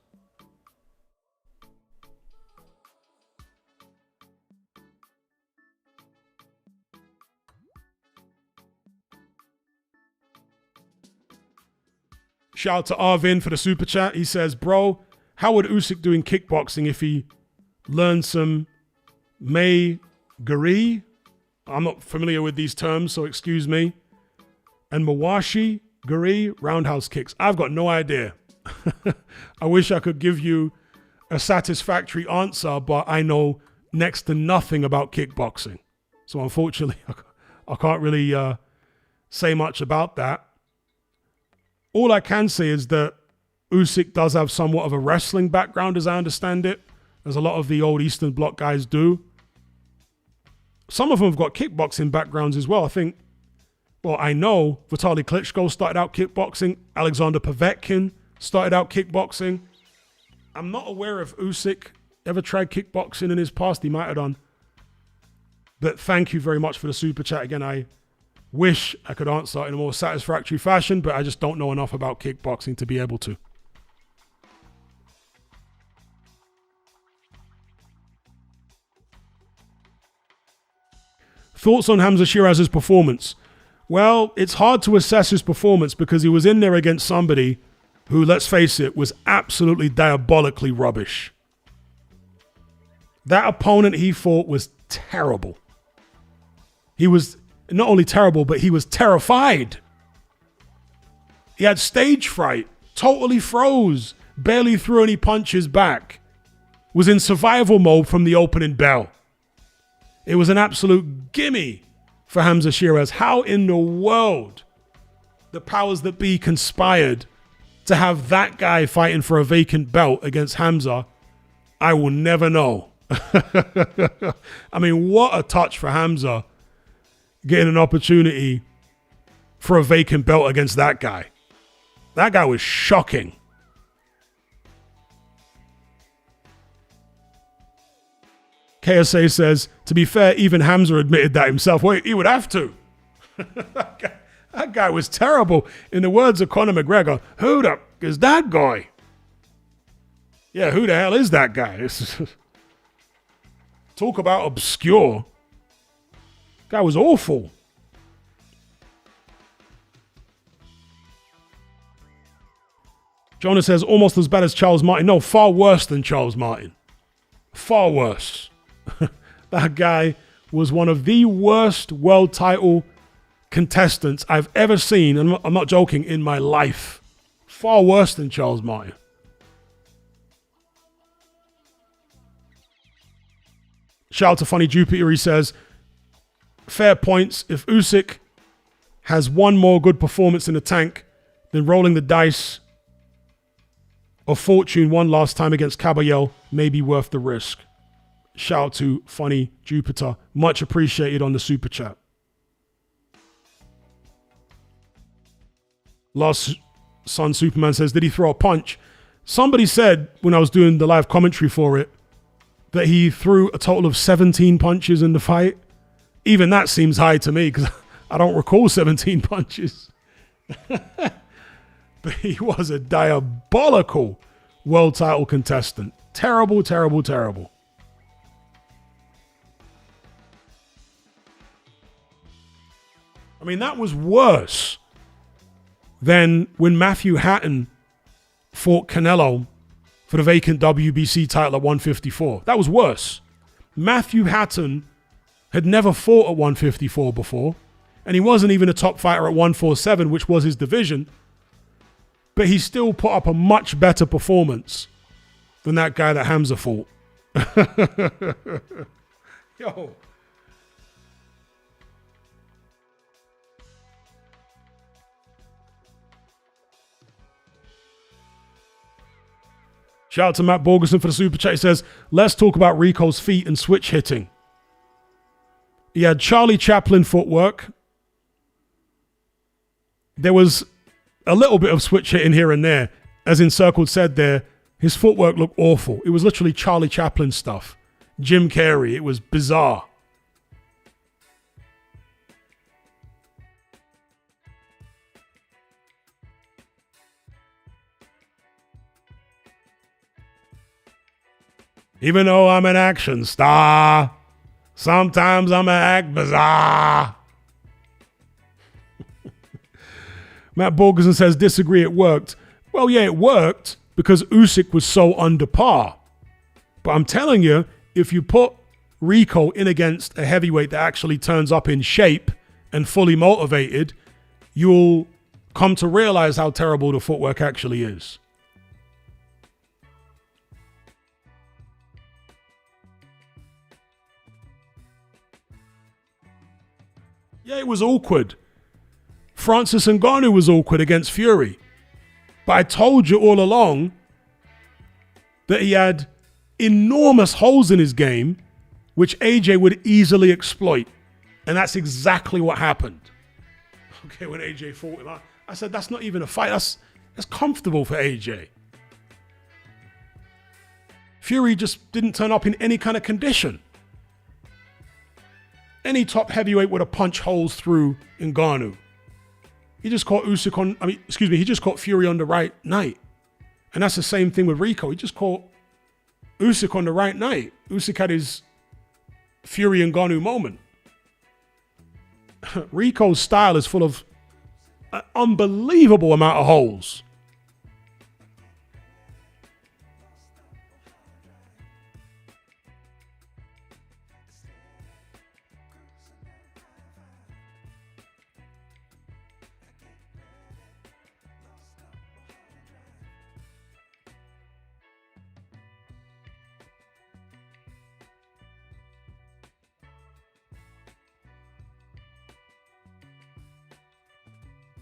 Shout out to Arvin for the super chat. He says, bro, how would Usyk do in kickboxing if he learned some May Gari? I'm not familiar with these terms, so excuse me. And Mawashi Gari roundhouse kicks. I've got no idea. I wish I could give you a satisfactory answer, but I know next to nothing about kickboxing. So unfortunately, I can't really say much about that. All I can say is that Usyk does have somewhat of a wrestling background, as I understand it, as a lot of the old Eastern Bloc guys do. Some of them have got kickboxing backgrounds as well. I know Vitaly Klitschko started out kickboxing. Alexander Povetkin started out kickboxing. I'm not aware if Usyk ever tried kickboxing in his past. He might have done. But thank you very much for the super chat. Again, I wish I could answer in a more satisfactory fashion, but I just don't know enough about kickboxing to be able to. Thoughts on Hamza Shiraz's performance? Well, it's hard to assess his performance because he was in there against somebody who, let's face it, was absolutely diabolically rubbish. That opponent he fought was terrible. He was not only terrible, but he was terrified. He had stage fright, totally froze, barely threw any punches back, was in survival mode from the opening bell. It was an absolute gimme for Hamza Shiraz. How in the world the powers that be conspired to have that guy fighting for a vacant belt against Hamza, I will never know. I mean, what a touch for Hamza getting an opportunity for a vacant belt against that guy. That guy was shocking. KSA says, to be fair, even Hamza admitted that himself. Wait, he would have to. That guy was terrible. In the words of Conor McGregor, who the is that guy? Yeah, who the hell is that guy? Talk about obscure. Guy was awful. Jonah says, almost as bad as Charles Martin. No, far worse than Charles Martin. Far worse. That guy was one of the worst world title contestants I've ever seen, and I'm not joking, in my life. Far worse than Charles Martin. Shout out to Funny Jupiter. He says, fair points. If Usyk has one more good performance in the tank, then rolling the dice of fortune one last time against Caballel may be worth the risk. Shout out to Funny Jupiter. Much appreciated on the super chat. Last Son Superman says, did he throw a punch? Somebody said when I was doing the live commentary for it that he threw a total of 17 punches in the fight. Even that seems high to me because I don't recall 17 punches. But he was a diabolical world title contestant. Terrible, terrible, terrible. I mean, that was worse than when Matthew Hatton fought Canelo for the vacant WBC title at 154. That was worse. Matthew Hatton had never fought at 154 before, and he wasn't even a top fighter at 147, which was his division, but he still put up a much better performance than that guy that Hamza fought. Yo. Shout out to Matt Borgerson for the super chat. He says, let's talk about Rico's feet and switch hitting. He had Charlie Chaplin footwork. There was a little bit of switch hitting here and there. As Encircled said there, his footwork looked awful. It was literally Charlie Chaplin stuff. Jim Carrey. It was bizarre. Even though I'm an action star, sometimes I'm an act bizarre. Matt Borgerson says, disagree, it worked. Well, yeah, it worked because Usyk was so under par. But I'm telling you, if you put Rico in against a heavyweight that actually turns up in shape and fully motivated, you'll come to realize how terrible the footwork actually is. Yeah, it was awkward. Francis Ngannou was awkward against Fury. But I told you all along that he had enormous holes in his game, which AJ would easily exploit. And that's exactly what happened. Okay, when AJ fought him, I said, that's not even a fight. That's comfortable for AJ. Fury just didn't turn up in any kind of condition. Any top heavyweight would have punched holes through Ngannou. He just caught Usyk on, he just caught Fury on the right night. And that's the same thing with Rico. He just caught Usyk on the right night. Usyk had his Fury Ngannou moment. Rico's style is full of an unbelievable amount of holes.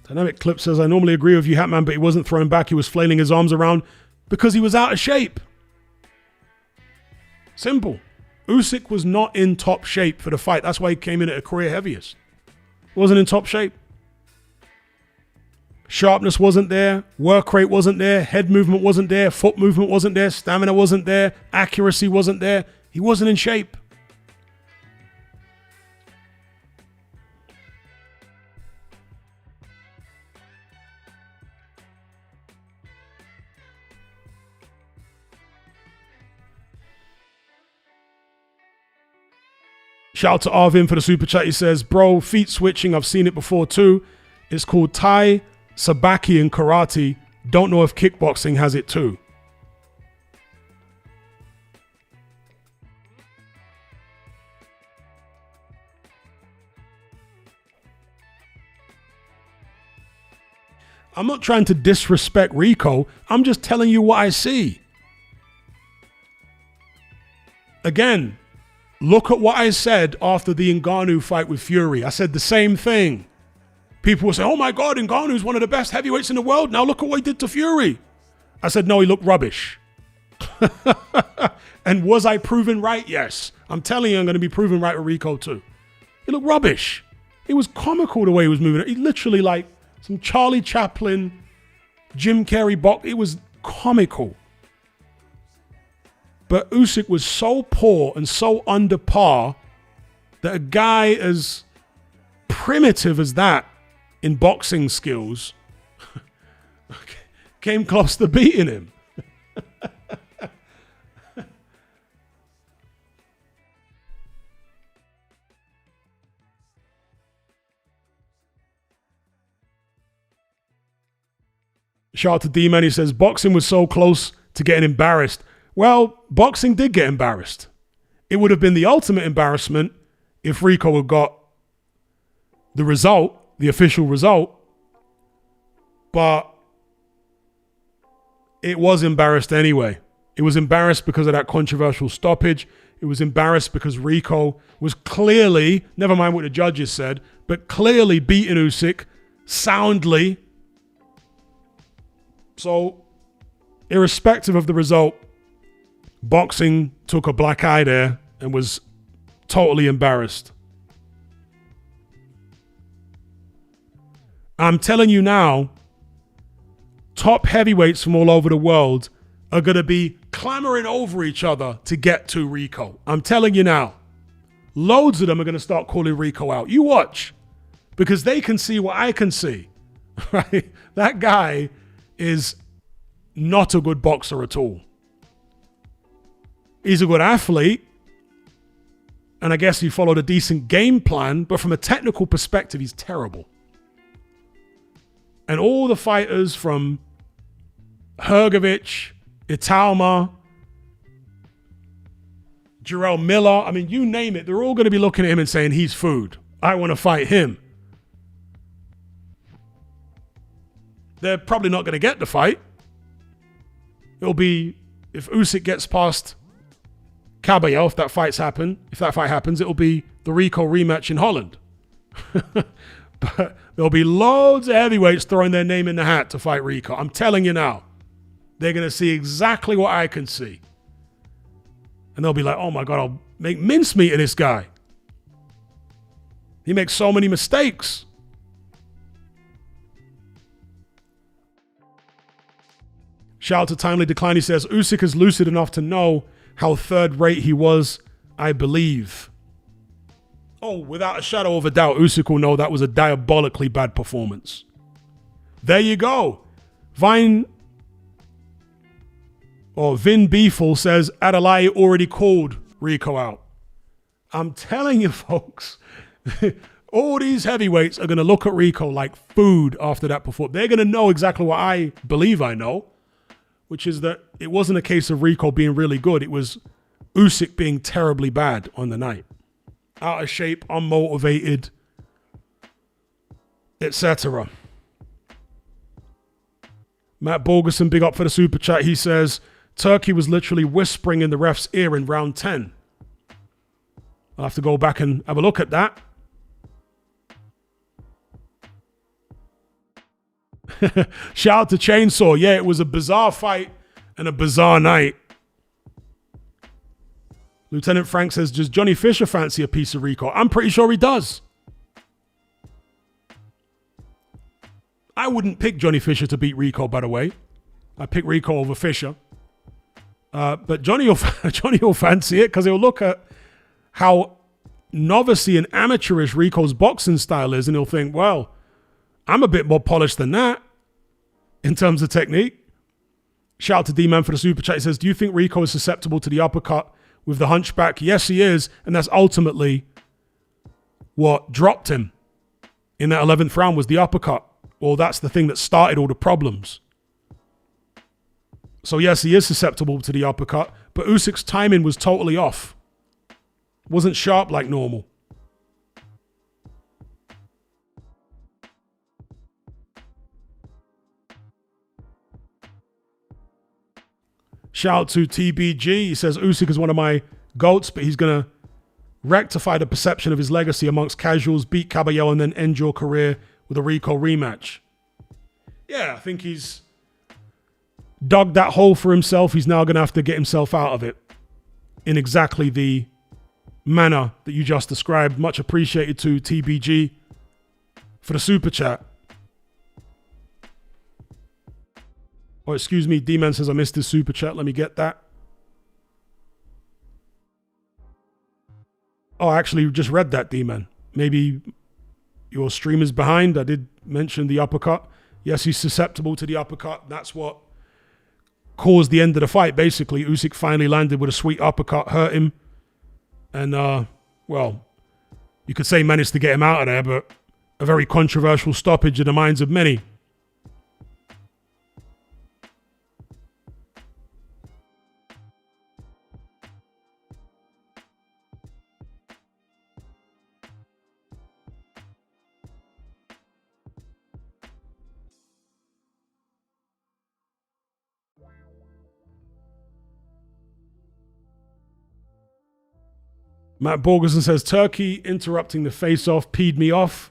Dynamic Clip says, I normally agree with you, Hatman, but he wasn't throwing back. He was flailing his arms around because he was out of shape. Simple. Usyk was not in top shape for the fight. That's why he came in at a career heaviest. Wasn't in top shape. Sharpness wasn't there. Work rate wasn't there. Head movement wasn't there. Foot movement wasn't there. Stamina wasn't there. Accuracy wasn't there. He wasn't in shape. Shout out to Arvin for the super chat. He says, bro, feet switching. I've seen it before too. It's called Thai, Sabaki, and karate. Don't know if kickboxing has it too. I'm not trying to disrespect Rico. I'm just telling you what I see. Again, look at what I said after the Ngannou fight with Fury. I said the same thing. People will say, oh my God, Ngannou's one of the best heavyweights in the world. Now look at what he did to Fury. I said, no, he looked rubbish. And was I proven right? Yes. I'm telling you, I'm going to be proven right with Rico too. He looked rubbish. It was comical the way he was moving. He literally like some Charlie Chaplin, Jim Carrey box. It was comical. But Usyk was so poor and so under par that a guy as primitive as that in boxing skills came close to beating him. Shout out to D-Man. He says, boxing was so close to getting embarrassed. Well, boxing did get embarrassed. It would have been the ultimate embarrassment if Rico had got the result, the official result. But it was embarrassed anyway. It was embarrassed because of that controversial stoppage. It was embarrassed because Rico was clearly, never mind what the judges said, but clearly beating Usyk soundly. So, irrespective of the result, boxing took a black eye there and was totally embarrassed. I'm telling you now, top heavyweights from all over the world are going to be clamoring over each other to get to Rico. I'm telling you now, loads of them are going to start calling Rico out. You watch, because they can see what I can see. Right? That guy is not a good boxer at all. He's a good athlete, and I guess he followed a decent game plan, but from a technical perspective, he's terrible. And all the fighters from Hrgovic, Italma, Jarrell Miller, I mean, you name it, they're all going to be looking at him and saying, he's food. I want to fight him. They're probably not going to get the fight. It'll be, if Usyk gets past Caballero, if that fight happens, it'll be the Rico rematch in Holland. But there'll be loads of heavyweights throwing their name in the hat to fight Rico. I'm telling you now. They're going to see exactly what I can see. And they'll be like, oh my God, I'll make mincemeat of this guy. He makes so many mistakes. Shout out to Timely Decline. He says, Usyk is lucid enough to know how third rate he was, I believe. Oh, without a shadow of a doubt, Usyk will know that was a diabolically bad performance. There you go. Vin Beefle says, Adelaide already called Rico out. I'm telling you, folks, all these heavyweights are going to look at Rico like food after that performance. They're going to know exactly what I believe I know, which is that it wasn't a case of Rico being really good. It was Usyk being terribly bad on the night. Out of shape, unmotivated, etc. Matt Borgerson, big up for the super chat. He says, Turkey was literally whispering in the ref's ear in round 10. I'll have to go back and have a look at that. Shout out to Chainsaw. Yeah, it was a bizarre fight and a bizarre night. Lieutenant Frank says, does Johnny Fisher fancy a piece of Rico? I'm pretty sure he does. I wouldn't pick Johnny Fisher to beat Rico, by the way. I pick Rico over Fisher. But Johnny will fancy it because he'll look at how novice-y and amateurish Rico's boxing style is, and he'll think, well, I'm a bit more polished than that in terms of technique. Shout out to D-Man for the super chat. He says, do you think Rico is susceptible to the uppercut with the hunchback? Yes, he is. And that's ultimately what dropped him in that 11th round was the uppercut. Well, that's the thing that started all the problems. So yes, he is susceptible to the uppercut, but Usyk's timing was totally off. Wasn't sharp like normal. Shout out to TBG. He says, Usyk is one of my GOATs, but he's going to rectify the perception of his legacy amongst casuals, beat Caballero, and then end your career with a Rico rematch. Yeah, I think he's dug that hole for himself. He's now going to have to get himself out of it in exactly the manner that you just described. Much appreciated to TBG for the super chat. Oh, excuse me, D-Man says I missed his super chat. Let me get that. Oh, I actually just read that, D-Man. Maybe your stream is behind. I did mention the uppercut. Yes, he's susceptible to the uppercut. That's what caused the end of the fight, basically. Usyk finally landed with a sweet uppercut, hurt him. And, well, you could say managed to get him out of there, but a very controversial stoppage in the minds of many. Matt Borgerson says, Turkey interrupting the face-off peed me off.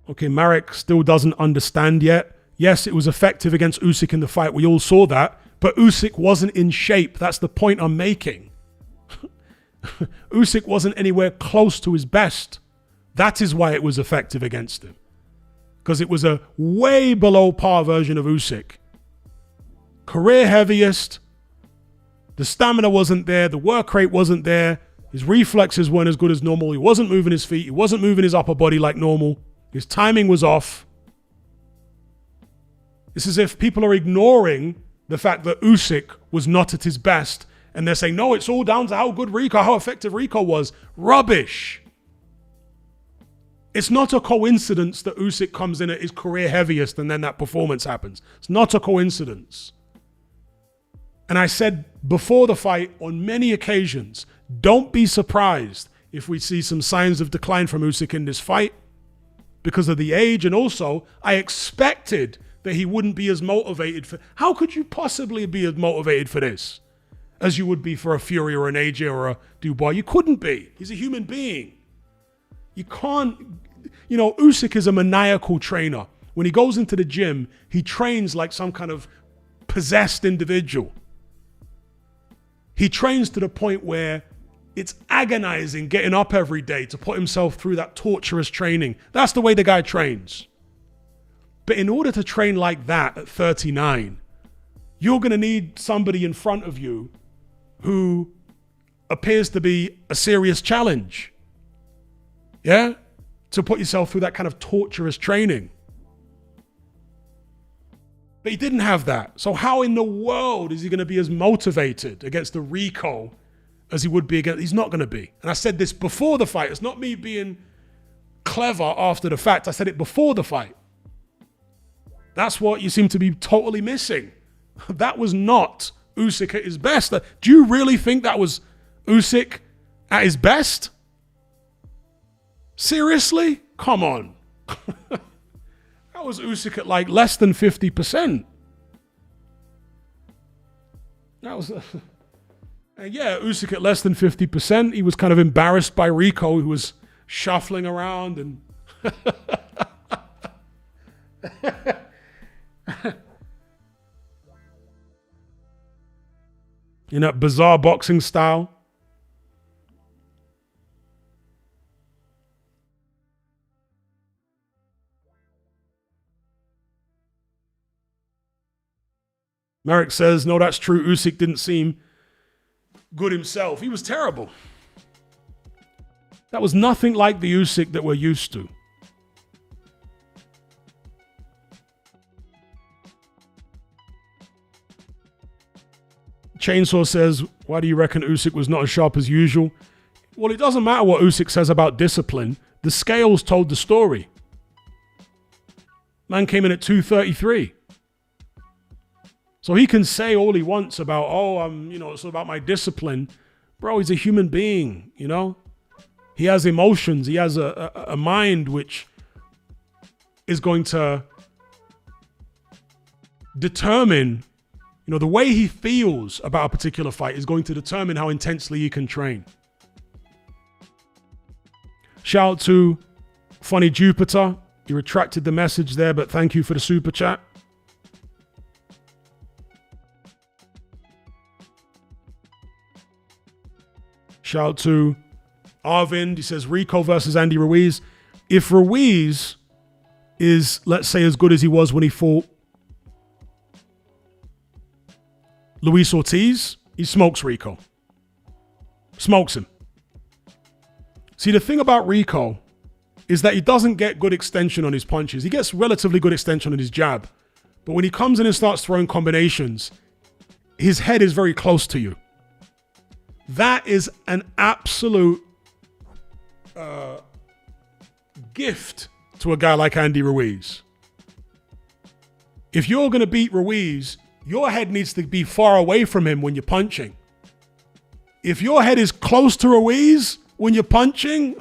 Okay, Marek still doesn't understand yet. Yes, it was effective against Usyk in the fight. We all saw that. But Usyk wasn't in shape. That's the point I'm making. Usyk wasn't anywhere close to his best. That is why it was effective against him. Because it was a way below par version of Usyk. Career heaviest. The stamina wasn't there. The work rate wasn't there. His reflexes weren't as good as normal. He wasn't moving his feet. He wasn't moving his upper body like normal. His timing was off. It's as if people are ignoring the fact that Usyk was not at his best. And they're saying, no, it's all down to how good Rico, how effective Rico was. Rubbish. It's not a coincidence that Usyk comes in at his career heaviest and then that performance happens. It's not a coincidence. And I said before the fight on many occasions, don't be surprised if we see some signs of decline from Usyk in this fight because of the age. And also, I expected that he wouldn't be as motivated for... How could you possibly be as motivated for this as you would be for a Fury or an AJ or a Dubois? You couldn't be. He's a human being. You can't... You know, Usyk is a maniacal trainer. When he goes into the gym, he trains like some kind of possessed individual. He trains to the point where it's agonizing getting up every day to put himself through that torturous training. That's the way the guy trains. But in order to train like that at 39, you're going to need somebody in front of you who appears to be a serious challenge. Yeah? To put yourself through that kind of torturous training. But he didn't have that. So how in the world is he going to be as motivated against the Rico as he would be against... He's not going to be. And I said this before the fight. It's not me being clever after the fact. I said it before the fight. That's what you seem to be totally missing. That was not Usyk at his best. Do you really think that was Usyk at his best? Seriously? Come on. That was Usyk at like less than 50%. That was... yeah, Usyk at less than 50%. He was kind of embarrassed by Rico, who was shuffling around and... in that bizarre boxing style. Merrick says, no, that's true. Usyk didn't seem good himself. He was terrible. That was nothing like the Usyk that we're used to. Chainsaw says, why do you reckon Usyk was not as sharp as usual? Well, it doesn't matter what Usyk says about discipline. The scales told the story. Man came in at 233. So he can say all he wants about, it's about my discipline. Bro, he's a human being, you know? He has emotions. He has a mind which is going to determine, the way he feels about a particular fight is going to determine how intensely he can train. Shout out to Funny Jupiter. He retracted the message there, but thank you for the super chat. Shout out to Arvind. He says, Rico versus Andy Ruiz. If Ruiz is, let's say, as good as he was when he fought Luis Ortiz, he smokes Rico. Smokes him. See, the thing about Rico is that he doesn't get good extension on his punches. He gets relatively good extension on his jab. But when he comes in and starts throwing combinations, his head is very close to you. That is an absolute gift to a guy like Andy Ruiz. If you're going to beat Ruiz, your head needs to be far away from him when you're punching. If your head is close to Ruiz when you're punching,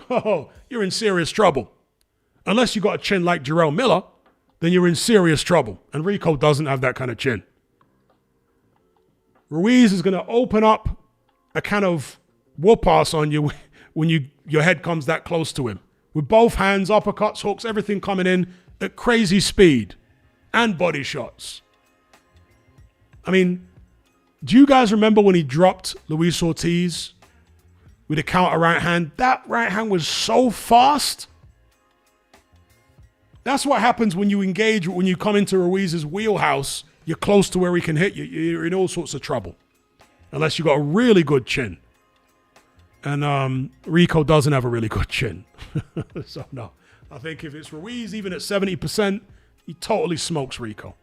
you're in serious trouble. Unless you got a chin like Jarrell Miller, then you're in serious trouble. And Rico doesn't have that kind of chin. Ruiz is going to open up a kind of whoop-ass on you when your head comes that close to him. With both hands, uppercuts, hooks, everything coming in at crazy speed. And body shots. I mean, do you guys remember when he dropped Luis Ortiz with a counter right hand? That right hand was so fast. That's what happens when you engage, when you come into Ruiz's wheelhouse. You're close to where he can hit you. You're in all sorts of trouble. Unless you've got a really good chin. And Rico doesn't have a really good chin. So, no. I think if it's Ruiz, even at 70%, he totally smokes Rico.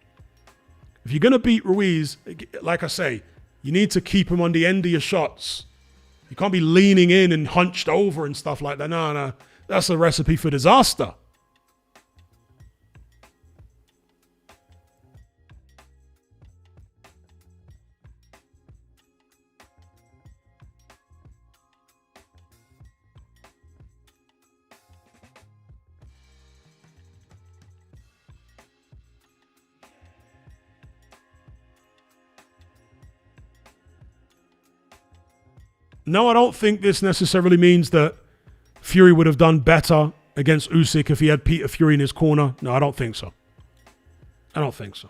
If you're going to beat Ruiz, like I say, you need to keep him on the end of your shots. You can't be leaning in and hunched over and stuff like that. No. That's a recipe for disaster. No, I don't think this necessarily means that Fury would have done better against Usyk if he had Peter Fury in his corner. No, I don't think so. I don't think so.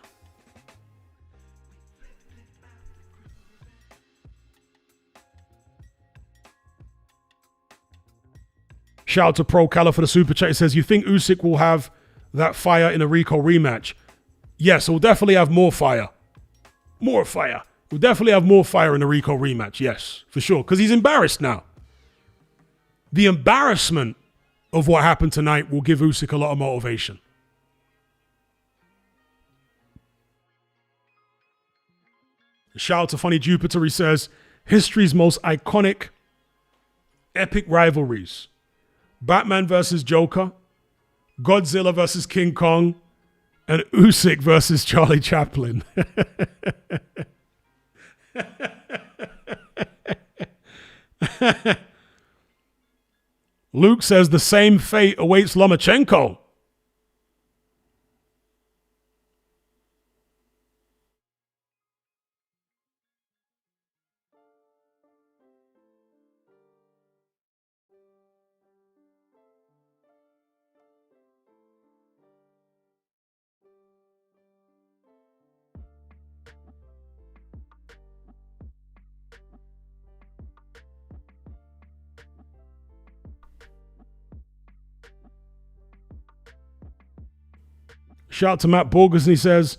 Shout out to Pro Cala for the super chat. It says, you think Usyk will have that fire in a Rico rematch? Yes, we'll definitely have more fire. More fire. We'll definitely have more fire in the Rico rematch, yes, for sure. Because he's embarrassed now. The embarrassment of what happened tonight will give Usyk a lot of motivation. Shout out to Funny Jupiter. He says, history's most iconic, epic rivalries. Batman versus Joker, Godzilla versus King Kong, and Usyk versus Charlie Chaplin. Luke says the same fate awaits Lomachenko. Shout out to Matt Borges, and he says,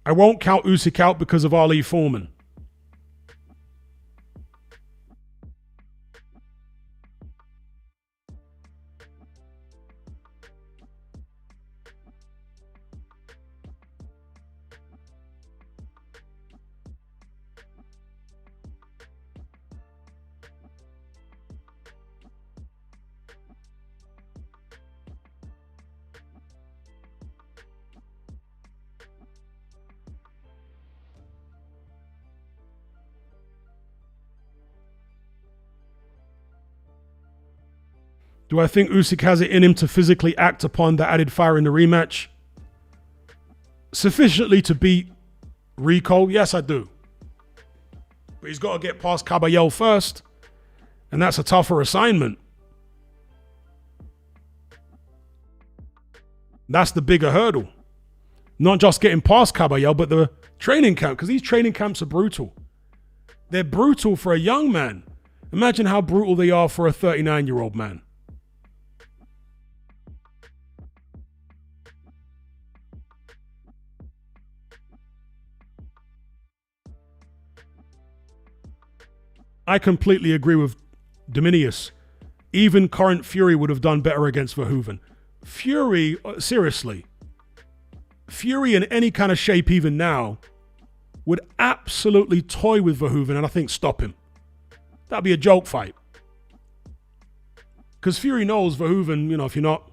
I won't count Usyk out because of Ali Foreman. Do I think Usyk has it in him to physically act upon the added fire in the rematch? Sufficiently to beat Rico? Yes, I do. But he's got to get past Caballero first. And that's a tougher assignment. That's the bigger hurdle. Not just getting past Caballero, but the training camp. Because these training camps are brutal. They're brutal for a young man. Imagine how brutal they are for a 39-year-old man. I completely agree with Dominius. Even current Fury would have done better against Verhoeven. Fury, seriously, Fury in any kind of shape even now would absolutely toy with Verhoeven and I think stop him. That'd be a joke fight. Because Fury knows Verhoeven, if you're not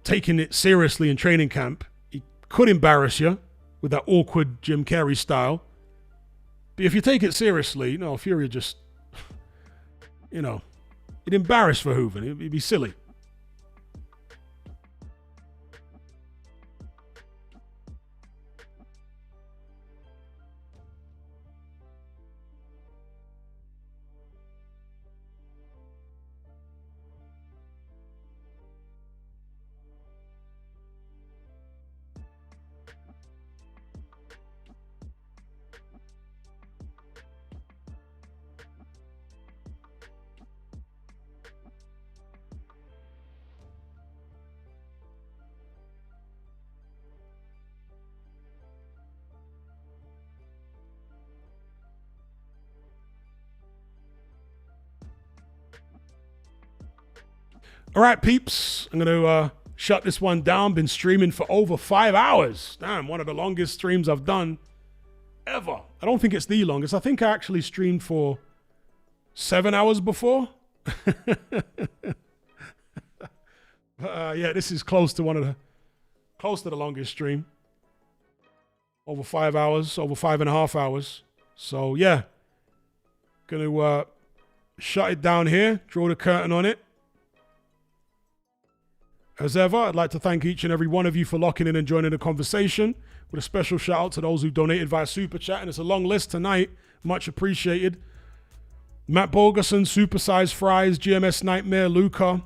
taking it seriously in training camp, he could embarrass you with that awkward Jim Carrey style. But if you take it seriously, Fury just, it'd embarrass Verhoeven. It'd be silly. All right, peeps. I'm going to shut this one down. Been streaming for over 5 hours. Damn, one of the longest streams I've done ever. I don't think it's the longest. I think I actually streamed for 7 hours before. Yeah, this is close to the longest stream. Over 5 hours, over 5.5 hours. So yeah, gonna shut it down here, draw the curtain on it. As ever, I'd like to thank each and every one of you for locking in and joining the conversation, with a special shout out to those who donated via Super Chat, and it's a long list tonight, much appreciated. Matt Borgerson, Supersized Fries, GMS Nightmare, Luca,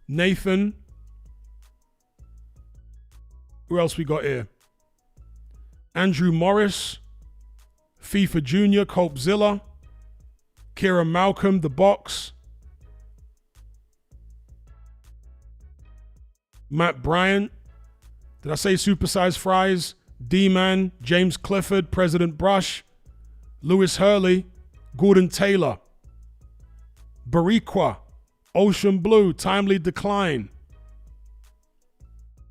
Nathan. Who else we got here? Andrew Morris, FIFA Jr., Copezilla, Kira Malcolm, The Box, Matt Bryant. Did I say Supersized Fries? D-Man, James Clifford, President Brush, Lewis Hurley, Gordon Taylor, Bariqua, Ocean Blue, Timely Decline,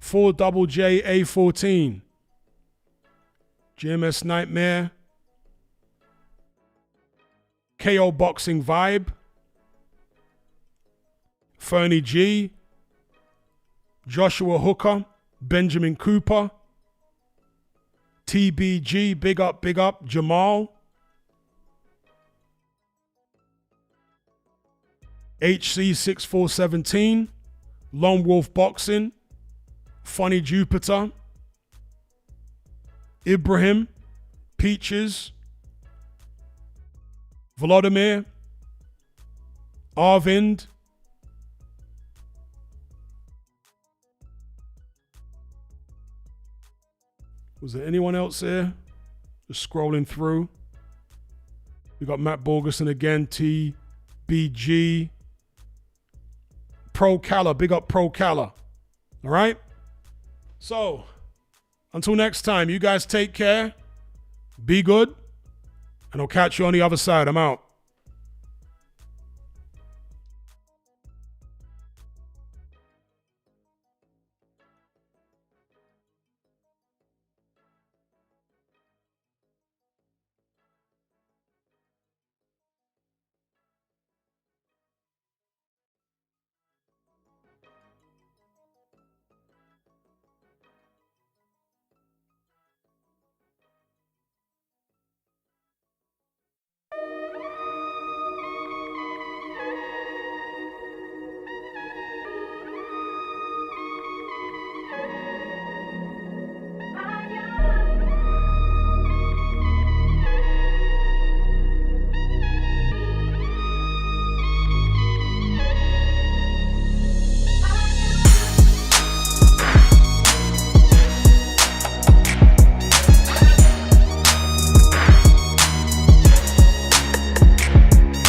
4JJA14, GMS Nightmare, KO Boxing Vibe, Fernie G, Joshua Hooker, Benjamin Cooper, TBG, big up, Jamal, HC6417, Lone Wolf Boxing, Funny Jupiter, Ibrahim, Peaches, Volodymyr, Arvind, was there anyone else there? Just scrolling through. We got Matt Borgerson again, TBG, Pro Cala, big up Pro Cala. All right? So, until next time, you guys take care, be good, and I'll catch you on the other side. I'm out.